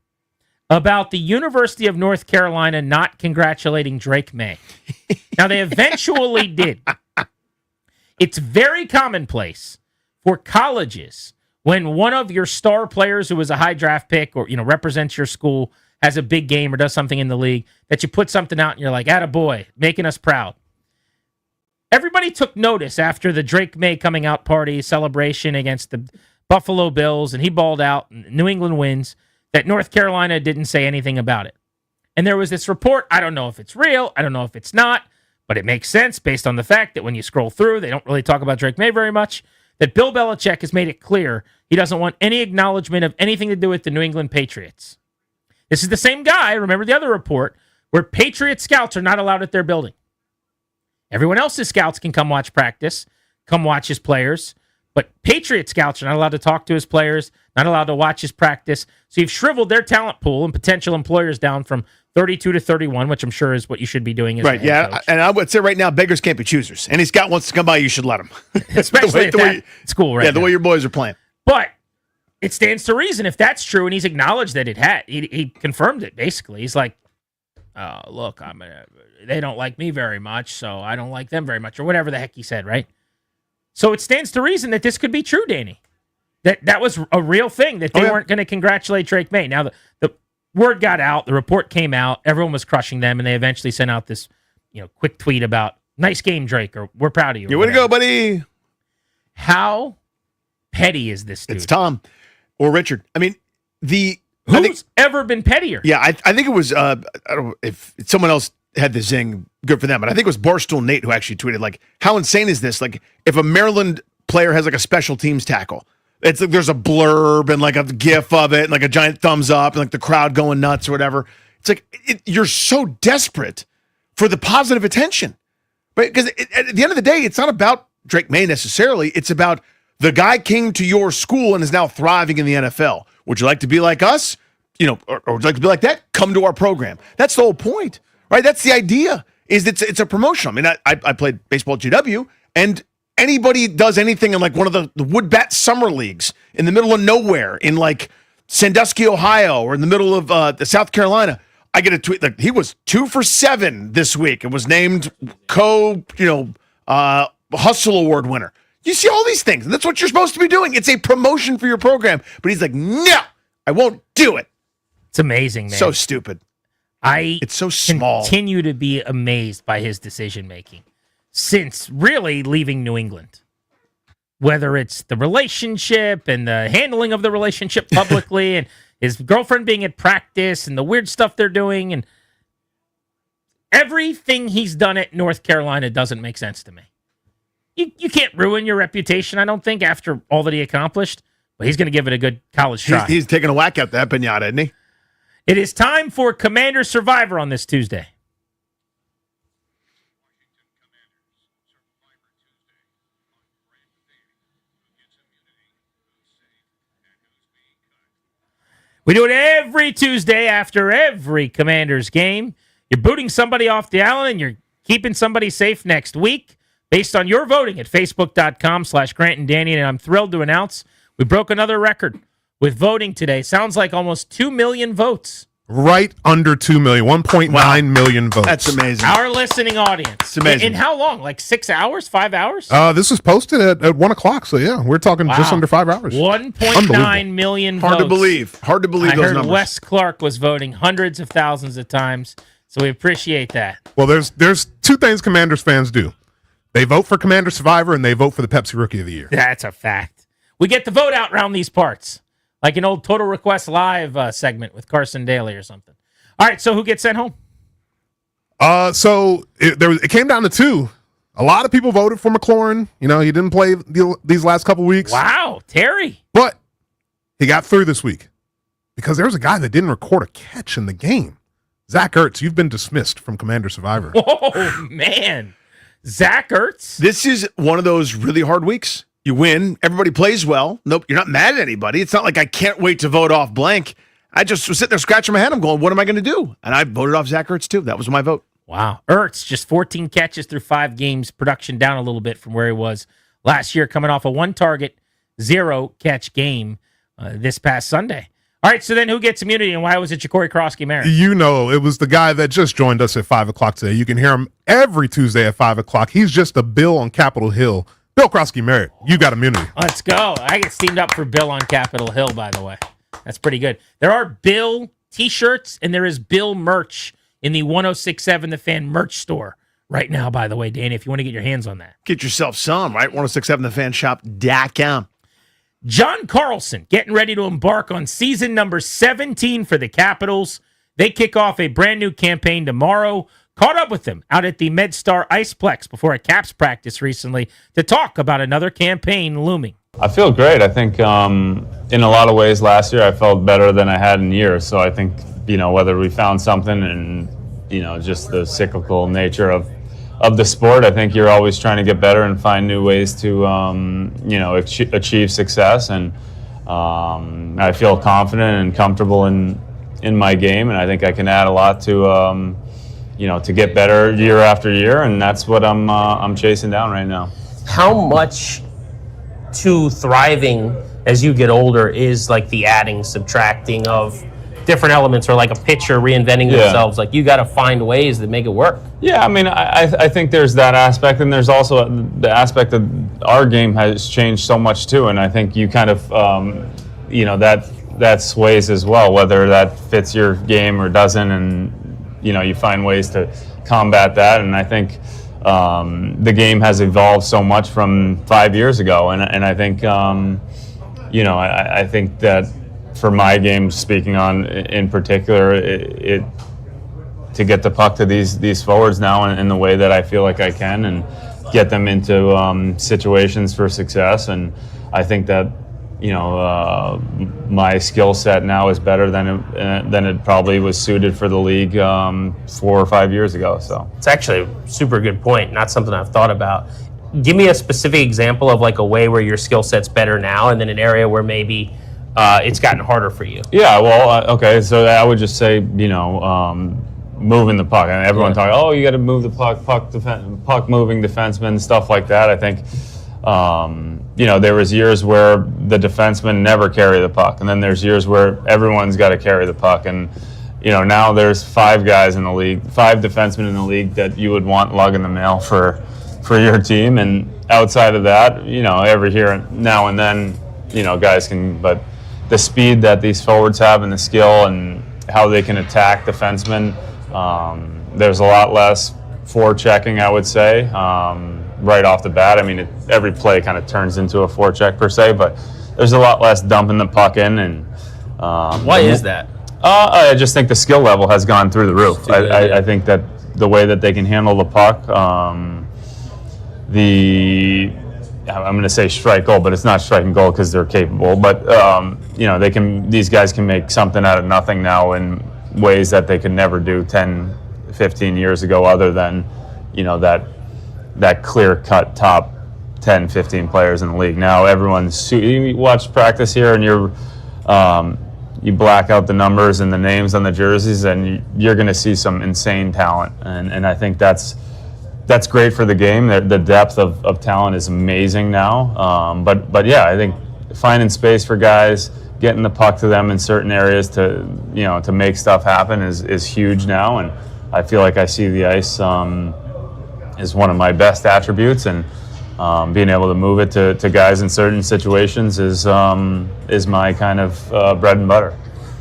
about the University of North Carolina not congratulating Drake May? Now, they eventually did. It's very commonplace for colleges when one of your star players who was a high draft pick or represents your school has a big game or does something in the league that you put something out and you're like, attaboy, making us proud. Everybody took notice after the Drake May coming out party celebration against the Buffalo Bills, and he balled out, and New England wins, that North Carolina didn't say anything about it. And there was this report, I don't know if it's real, I don't know if it's not, but it makes sense based on the fact that when you scroll through, they don't really talk about Drake May very much, that Bill Belichick has made it clear he doesn't want any acknowledgement of anything to do with the New England Patriots. This is the same guy, remember the other report, where Patriot scouts are not allowed at their building. Everyone else's scouts can come watch practice, come watch his players, but Patriot scouts are not allowed to talk to his players, not allowed to watch his practice. So you've shriveled their talent pool and potential employers down from 32 to 31, which I'm sure is what you should be doing as right, a head coach. And I would say right now, beggars can't be choosers. Any scout wants to come by, you should let him. Especially at that school right Yeah, the now. way your boys are playing. But it stands to reason if that's true, and he's acknowledged that it had. He confirmed it, basically. He's like, look, they don't like me very much, so I don't like them very much, or whatever the heck he said, right? So it stands to reason that this could be true, Danny. That was a real thing, that they weren't going to congratulate Drake May. Now, the word got out, the report came out, everyone was crushing them, and they eventually sent out this quick tweet about, nice game, Drake, or we're proud of you. Yeah, way to go, buddy. How petty is this dude? It's Tom or Richard. I mean, Who's ever been pettier? Yeah, I think it was, I don't know if someone else had the zing, good for them, but I think it was Barstool Nate who actually tweeted, like, how insane is this? Like, if a Maryland player has, like, a special teams tackle, it's like there's a blurb and, like, a gif of it and, like, a giant thumbs up and, like, the crowd going nuts or whatever. It's like, you're so desperate for the positive attention, right? Because at the end of the day, it's not about Drake May necessarily. It's about the guy came to your school and is now thriving in the NFL. Would you like to be like us? Or would you like to be like that? Come to our program. That's the whole point, right? That's the idea, is it's a promotion. I mean, I played baseball at GW, and anybody does anything in, like, one of the Woodbat summer leagues in the middle of nowhere in, like, Sandusky, Ohio, or in the middle of the South Carolina, I get a tweet, like, he was 2 for 7 this week and was named Hustle Award winner. You see all these things, and that's what you're supposed to be doing. It's a promotion for your program. But he's like, no, I won't do it. It's amazing, man. So stupid. It's so small. Continue to be amazed by his decision-making since really leaving New England. Whether it's the relationship and the handling of the relationship publicly and his girlfriend being at practice and the weird stuff they're doing, and everything he's done at North Carolina doesn't make sense to me. You can't ruin your reputation, I don't think, after all that he accomplished, but he's going to give it a good college try. He's taking a whack at that pinata, isn't he? It is time for Commander Survivor on this Tuesday. We do it every Tuesday after every Commanders game. You're booting somebody off the island and you're keeping somebody safe next week based on your voting at facebook.com/Grant and Danny. And I'm thrilled to announce we broke another record with voting today. Sounds like almost 2 million votes. Right under 2 million, 1.9 million votes. That's amazing. Our listening audience. It's amazing. In how long? Like 6 hours? 5 hours? This was posted at 1 o'clock, so yeah, we're talking just under 5 hours. 1.9 million votes. Hard to believe. Hard to believe I those heard numbers. Wes Clark was voting hundreds of thousands of times, so we appreciate that. Well, there's 2 things Commanders fans do. They vote for Commander Survivor, and they vote for the Pepsi Rookie of the Year. That's a fact. We get the vote out around these parts, like an old Total Request Live segment with Carson Daly or something. All right, so who gets sent home? So it came down to 2. A lot of people voted for McLaurin. You know, he didn't play these last couple weeks. Wow, Terry. But he got through this week because there was a guy that didn't record a catch in the game. Zach Ertz, you've been dismissed from Commander Survivor. Oh, man. Zach Ertz. This is one of those really hard weeks. You win. Everybody plays well. Nope, you're not mad at anybody. It's not like I can't wait to vote off blank. I just was sitting there scratching my head. I'm going, what am I going to do? And I voted off Zach Ertz, too. That was my vote. Wow. Ertz, just 14 catches through 5 games. Production down a little bit from where he was last year, coming off a 1-target, 0-catch game this past Sunday. All right, so then who gets immunity, and why was it Ja'Cory Krosky-Merritt? You know, it was the guy that just joined us at 5 o'clock today. You can hear him every Tuesday at 5 o'clock. He's just a Bill on Capitol Hill. Bill Krosky-Merritt, you got immunity. Let's go. I get steamed up for Bill on Capitol Hill, by the way. That's pretty good. There are Bill T-shirts, and there is Bill merch in the 1067 The Fan merch store right now, by the way, Danny, if you want to get your hands on that. Get yourself some, right? 1067thefanshop.com. John Carlson getting ready to embark on season number 17 for the Capitals. They kick off a brand new campaign tomorrow. Caught up with them out at the MedStar Iceplex before a Caps practice recently to talk about another campaign looming. I feel great. I think in a lot of ways last year I felt better than I had in years. So I think, you know, whether we found something and, you know, just the cyclical nature of the sport, I think you're always trying to get better and find new ways to, you know, achieve success. And I feel confident and comfortable in my game, and I think I can add a lot to, you know, to get better year after year, and that's what I'm chasing down right now. How much to thriving as you get older is like the adding, subtracting of different elements, or like a pitcher reinventing themselves? Like, you got to find ways that make it work. Yeah, I mean, I think there's that aspect, and there's also the aspect that our game has changed so much too, and I think you kind of, you know, that sways as well, whether that fits your game or doesn't, and, you know, you find ways to combat that, and I think the game has evolved so much from 5 years ago, and I think, you know, I think that for my game, speaking on in particular, it to get the puck to these forwards now in the way that I feel like I can, and get them into situations for success. And I think that, you know, my skill set now is better than it probably was suited for the league 4 or 5 years ago. So it's actually a super good point. Not something I've thought about. Give me a specific example of like a way where your skill set's better now, and then an area where maybe it's gotten harder for you. Yeah, well, okay, so I would just say, you know, moving the puck. And everyone talking, oh, you got to move the puck moving defensemen, stuff like that. I think, you know, there was years where the defensemen never carry the puck, and then there's years where everyone's got to carry the puck. And, you know, now there's 5 guys in the league, 5 defensemen in the league that you would want lugging the mail for your team. And outside of that, you know, every here now and then, you know, guys can, but the speed that these forwards have and the skill and how they can attack defensemen, there's a lot less forechecking, I would say, right off the bat. I mean, every play kind of turns into a forecheck per se, but there's a lot less dumping the puck in. And why is that? I just think the skill level has gone through the roof. I think that the way that they can handle the puck, I'm going to say strike goal, but it's not striking goal because they're capable. But you know, these guys can make something out of nothing now in ways that they could never do 10, 15 years ago, other than, you know, that clear-cut top 10, 15 players in the league. Now you watch practice here, and you black out the numbers and the names on the jerseys, and you're going to see some insane talent. And I think that's great for the game. The depth of talent is amazing now. But yeah, I think finding space for guys, getting the puck to them in certain areas to make stuff happen is huge now. And I feel like I see the ice is one of my best attributes, and being able to move it to guys in certain situations is my kind of bread and butter.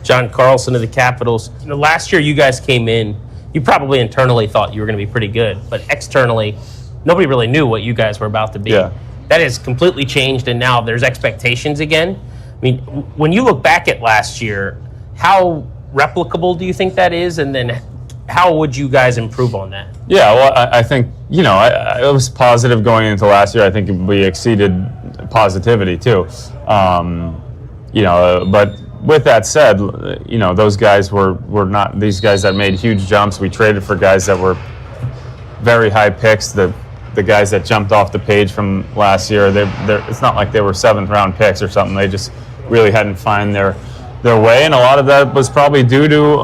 John Carlson of the Capitals. You know, last year you guys came in, you probably internally thought you were going to be pretty good, but externally, nobody really knew what you guys were about to be. Yeah. That has completely changed, and now there's expectations again. I mean, when you look back at last year, how replicable do you think that is? And then how would you guys improve on that? Yeah, well, I think, I was positive going into last year. I think we exceeded positivity too. But with that said, those guys were not these guys that made huge jumps. We traded for guys that were very high picks. The guys that jumped off the page from last year, it's not like they were 7th round picks or something. They just really hadn't found their way, and a lot of that was probably due to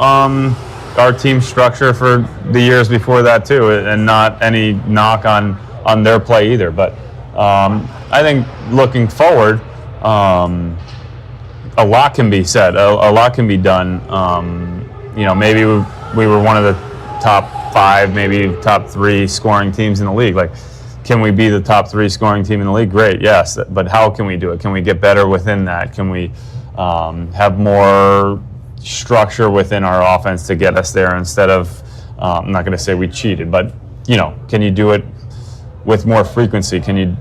our team structure for the years before that too, and not any knock on their play either. But I think looking forward, a lot can be said, a lot can be done. Maybe we were one of the top 5, maybe top 3 scoring teams in the league. Like, can we be the top 3 scoring team in the league? Great, yes. But how can we do it? Can we get better within that? Can we have more structure within our offense to get us there instead of, I'm not going to say we cheated, but, can you do it with more frequency? Can you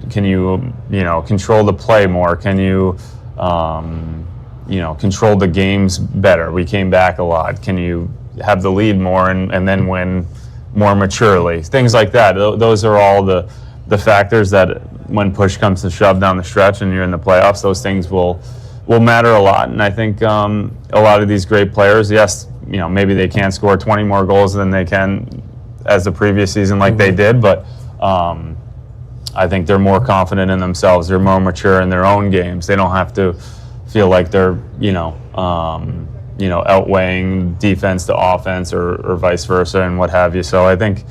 control the play more? Can you, control the games better? We came back a lot. Can you have the lead more and then win more maturely? Things like that. Those are all the factors that when push comes to shove down the stretch and you're in the playoffs, those things will matter a lot. And I think a lot of these great players, yes, maybe they can't score 20 more goals than they can as the previous season like they did, but I think they're more confident in themselves. They're more mature in their own games. They don't have to feel like they're, outweighing defense to offense or vice versa and what have you. So I think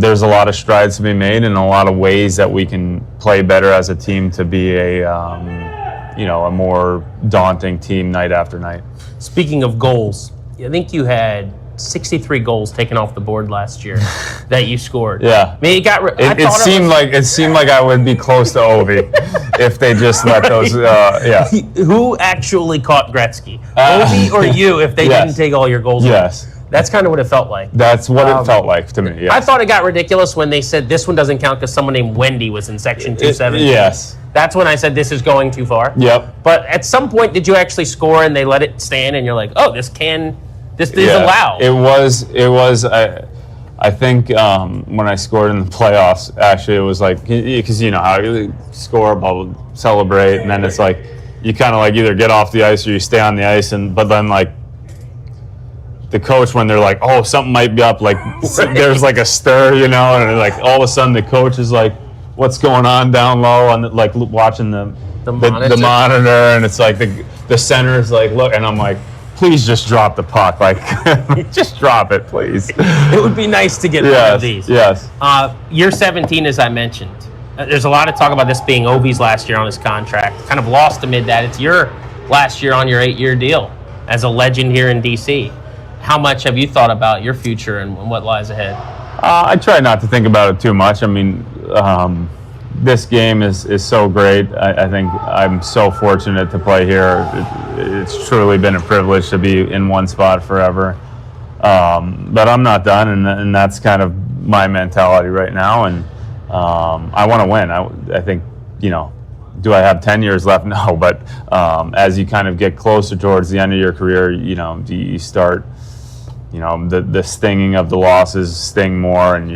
there's a lot of strides to be made and a lot of ways that we can play better as a team to be a more daunting team night after night. Speaking of goals, I think you had 63 goals taken off the board last year that you scored. Yeah. I mean, it seemed like I would be close to Ovi if they just let those. Who actually caught Gretzky? Ovi or you? If they didn't take all your goals. Yes. That's kind of what it felt like. That's what it felt like to me. Yes. I thought it got ridiculous when they said this one doesn't count because someone named Wendy was in section 270. Yes. That's when I said this is going too far. Yep. But at some point, did you actually score and they let it stand and you're like, oh, this is allowed? It was. I think when I scored in the playoffs, actually, it was like, because you know how you score, bubble, celebrate, and then it's like you kind of like either get off the ice or you stay on the ice, but then like the coach, when they're like, oh, something might be up, like there's like a stir, and like all of a sudden the coach is like, what's going on down low, and like watching the monitor, and it's like the center is like, look, and I'm like, please just drop the puck, like just drop it, please. It would be nice to get one of these. Yes. Year 17, as I mentioned, there's a lot of talk about this being Ovi's last year on his contract. Kind of lost amid that. It's your last year on your 8-year deal as a legend here in DC. How much have you thought about your future and what lies ahead? I try not to think about it too much. I mean, this game is so great. I think I'm so fortunate to play here. It's truly been a privilege to be in one spot forever. But I'm not done, and that's kind of my mentality right now. And I want to win. I think, do I have 10 years left? No. But as you kind of get closer towards the end of your career, you start, the stinging of the losses sting more, and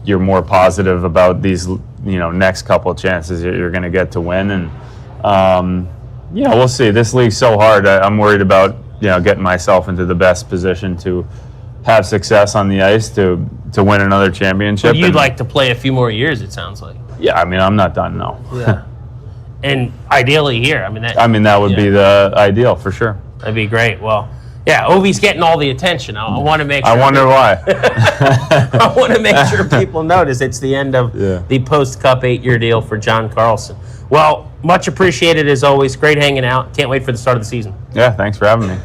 you're more positive about these, next couple of chances you're going to get to win. And, we'll see. This league's so hard. I'm worried about, getting myself into the best position to have success on the ice to win another championship. But you'd like to play a few more years, it sounds like. Yeah, I mean, I'm not done, no. Yeah. And ideally here, that would be the ideal for sure. That'd be great. Well, yeah, Ovi's getting all the attention. I want to make sure. I wonder why. I want to make sure people notice it's the end of the post-Cup 8-year deal for John Carlson. Well, much appreciated as always. Great hanging out. Can't wait for the start of the season. Yeah, thanks for having me.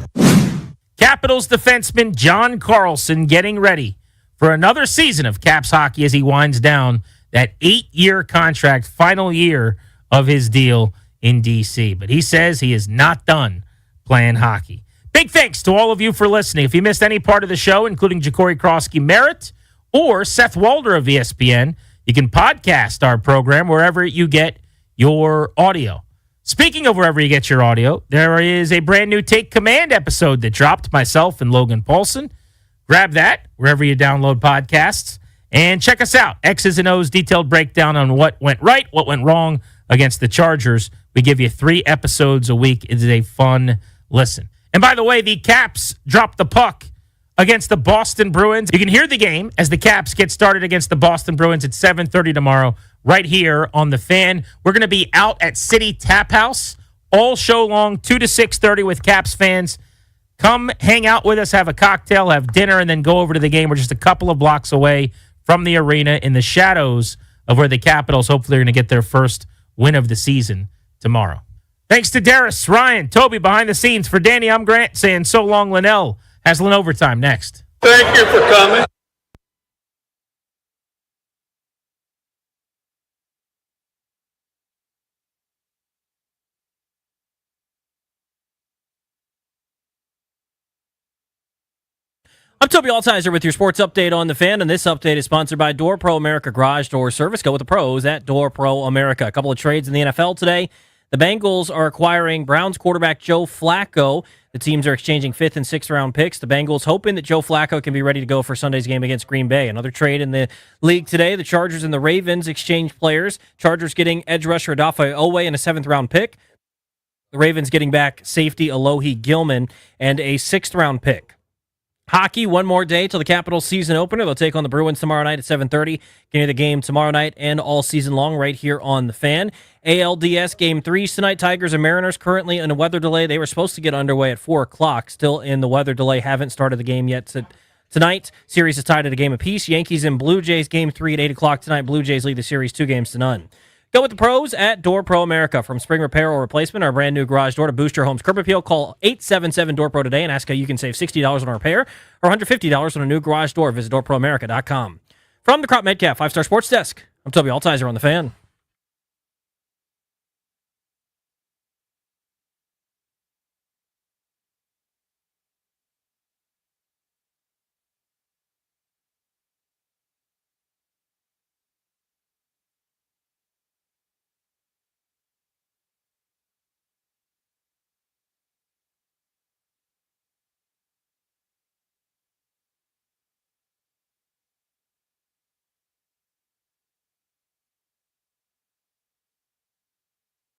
Capitals defenseman John Carlson getting ready for another season of Caps hockey as he winds down that 8-year contract, final year of his deal in D.C. But he says he is not done playing hockey. Big thanks to all of you for listening. If you missed any part of the show, including Ja'Cory Krosky Merritt or Seth Walder of ESPN. You can podcast our program wherever you get your audio. Speaking of wherever you get your audio, there is a brand new Take Command episode that dropped, myself and Logan Paulson. Grab that wherever you download podcasts and check us out. X's and O's detailed breakdown on what went right, what went wrong against the Chargers. We give you 3 episodes a week. It is a fun listen. And by the way, the Caps dropped the puck against the Boston Bruins. You can hear the game as the Caps get started against the Boston Bruins at 7:30 tomorrow right here on The Fan. We're going to be out at City Tap House all show long, 2 to 6:30 with Caps fans. Come hang out with us, have a cocktail, have dinner, and then go over to the game. We're just a couple of blocks away from the arena in the shadows of where the Capitals hopefully are going to get their first win of the season tomorrow. Thanks to Darius, Ryan, Toby behind the scenes. For Danny, I'm Grant saying so long, Linnell. Haslin Overtime next. Thank you for coming. I'm Toby Altizer with your sports update on The Fan, and this update is sponsored by Door Pro America Garage Door Service. Go with the pros at Door Pro America. A couple of trades in the NFL today. The Bengals are acquiring Browns quarterback Joe Flacco. The teams are exchanging 5th and 6th round picks. The Bengals hoping that Joe Flacco can be ready to go for Sunday's game against Green Bay. Another trade in the league today. The Chargers and the Ravens exchange players. Chargers getting edge rusher Odafe Oweh and a 7th round pick. The Ravens getting back safety Alohi Gilman and a 6th round pick. Hockey, one more day till the Capitals season opener. They'll take on the Bruins tomorrow night at 7:30. Can hear the game tomorrow night and all season long right here on The Fan. ALDS Game 3 tonight. Tigers and Mariners currently in a weather delay. They were supposed to get underway at 4 o'clock. Still in the weather delay. Haven't started the game yet tonight. Series is tied at a game apiece. Yankees and Blue Jays Game 3 at 8 o'clock tonight. Blue Jays lead the series 2-0. Go with the pros at Door Pro America. From spring repair or replacement, our brand new garage door to boost your home's curb appeal, call 877-DOOR-PRO today and ask how you can save $60 on a repair or $150 on a new garage door. Visit doorproamerica.com. From the Crop Metcalf 5-Star Sports Desk, I'm Toby Altizer on The Fan.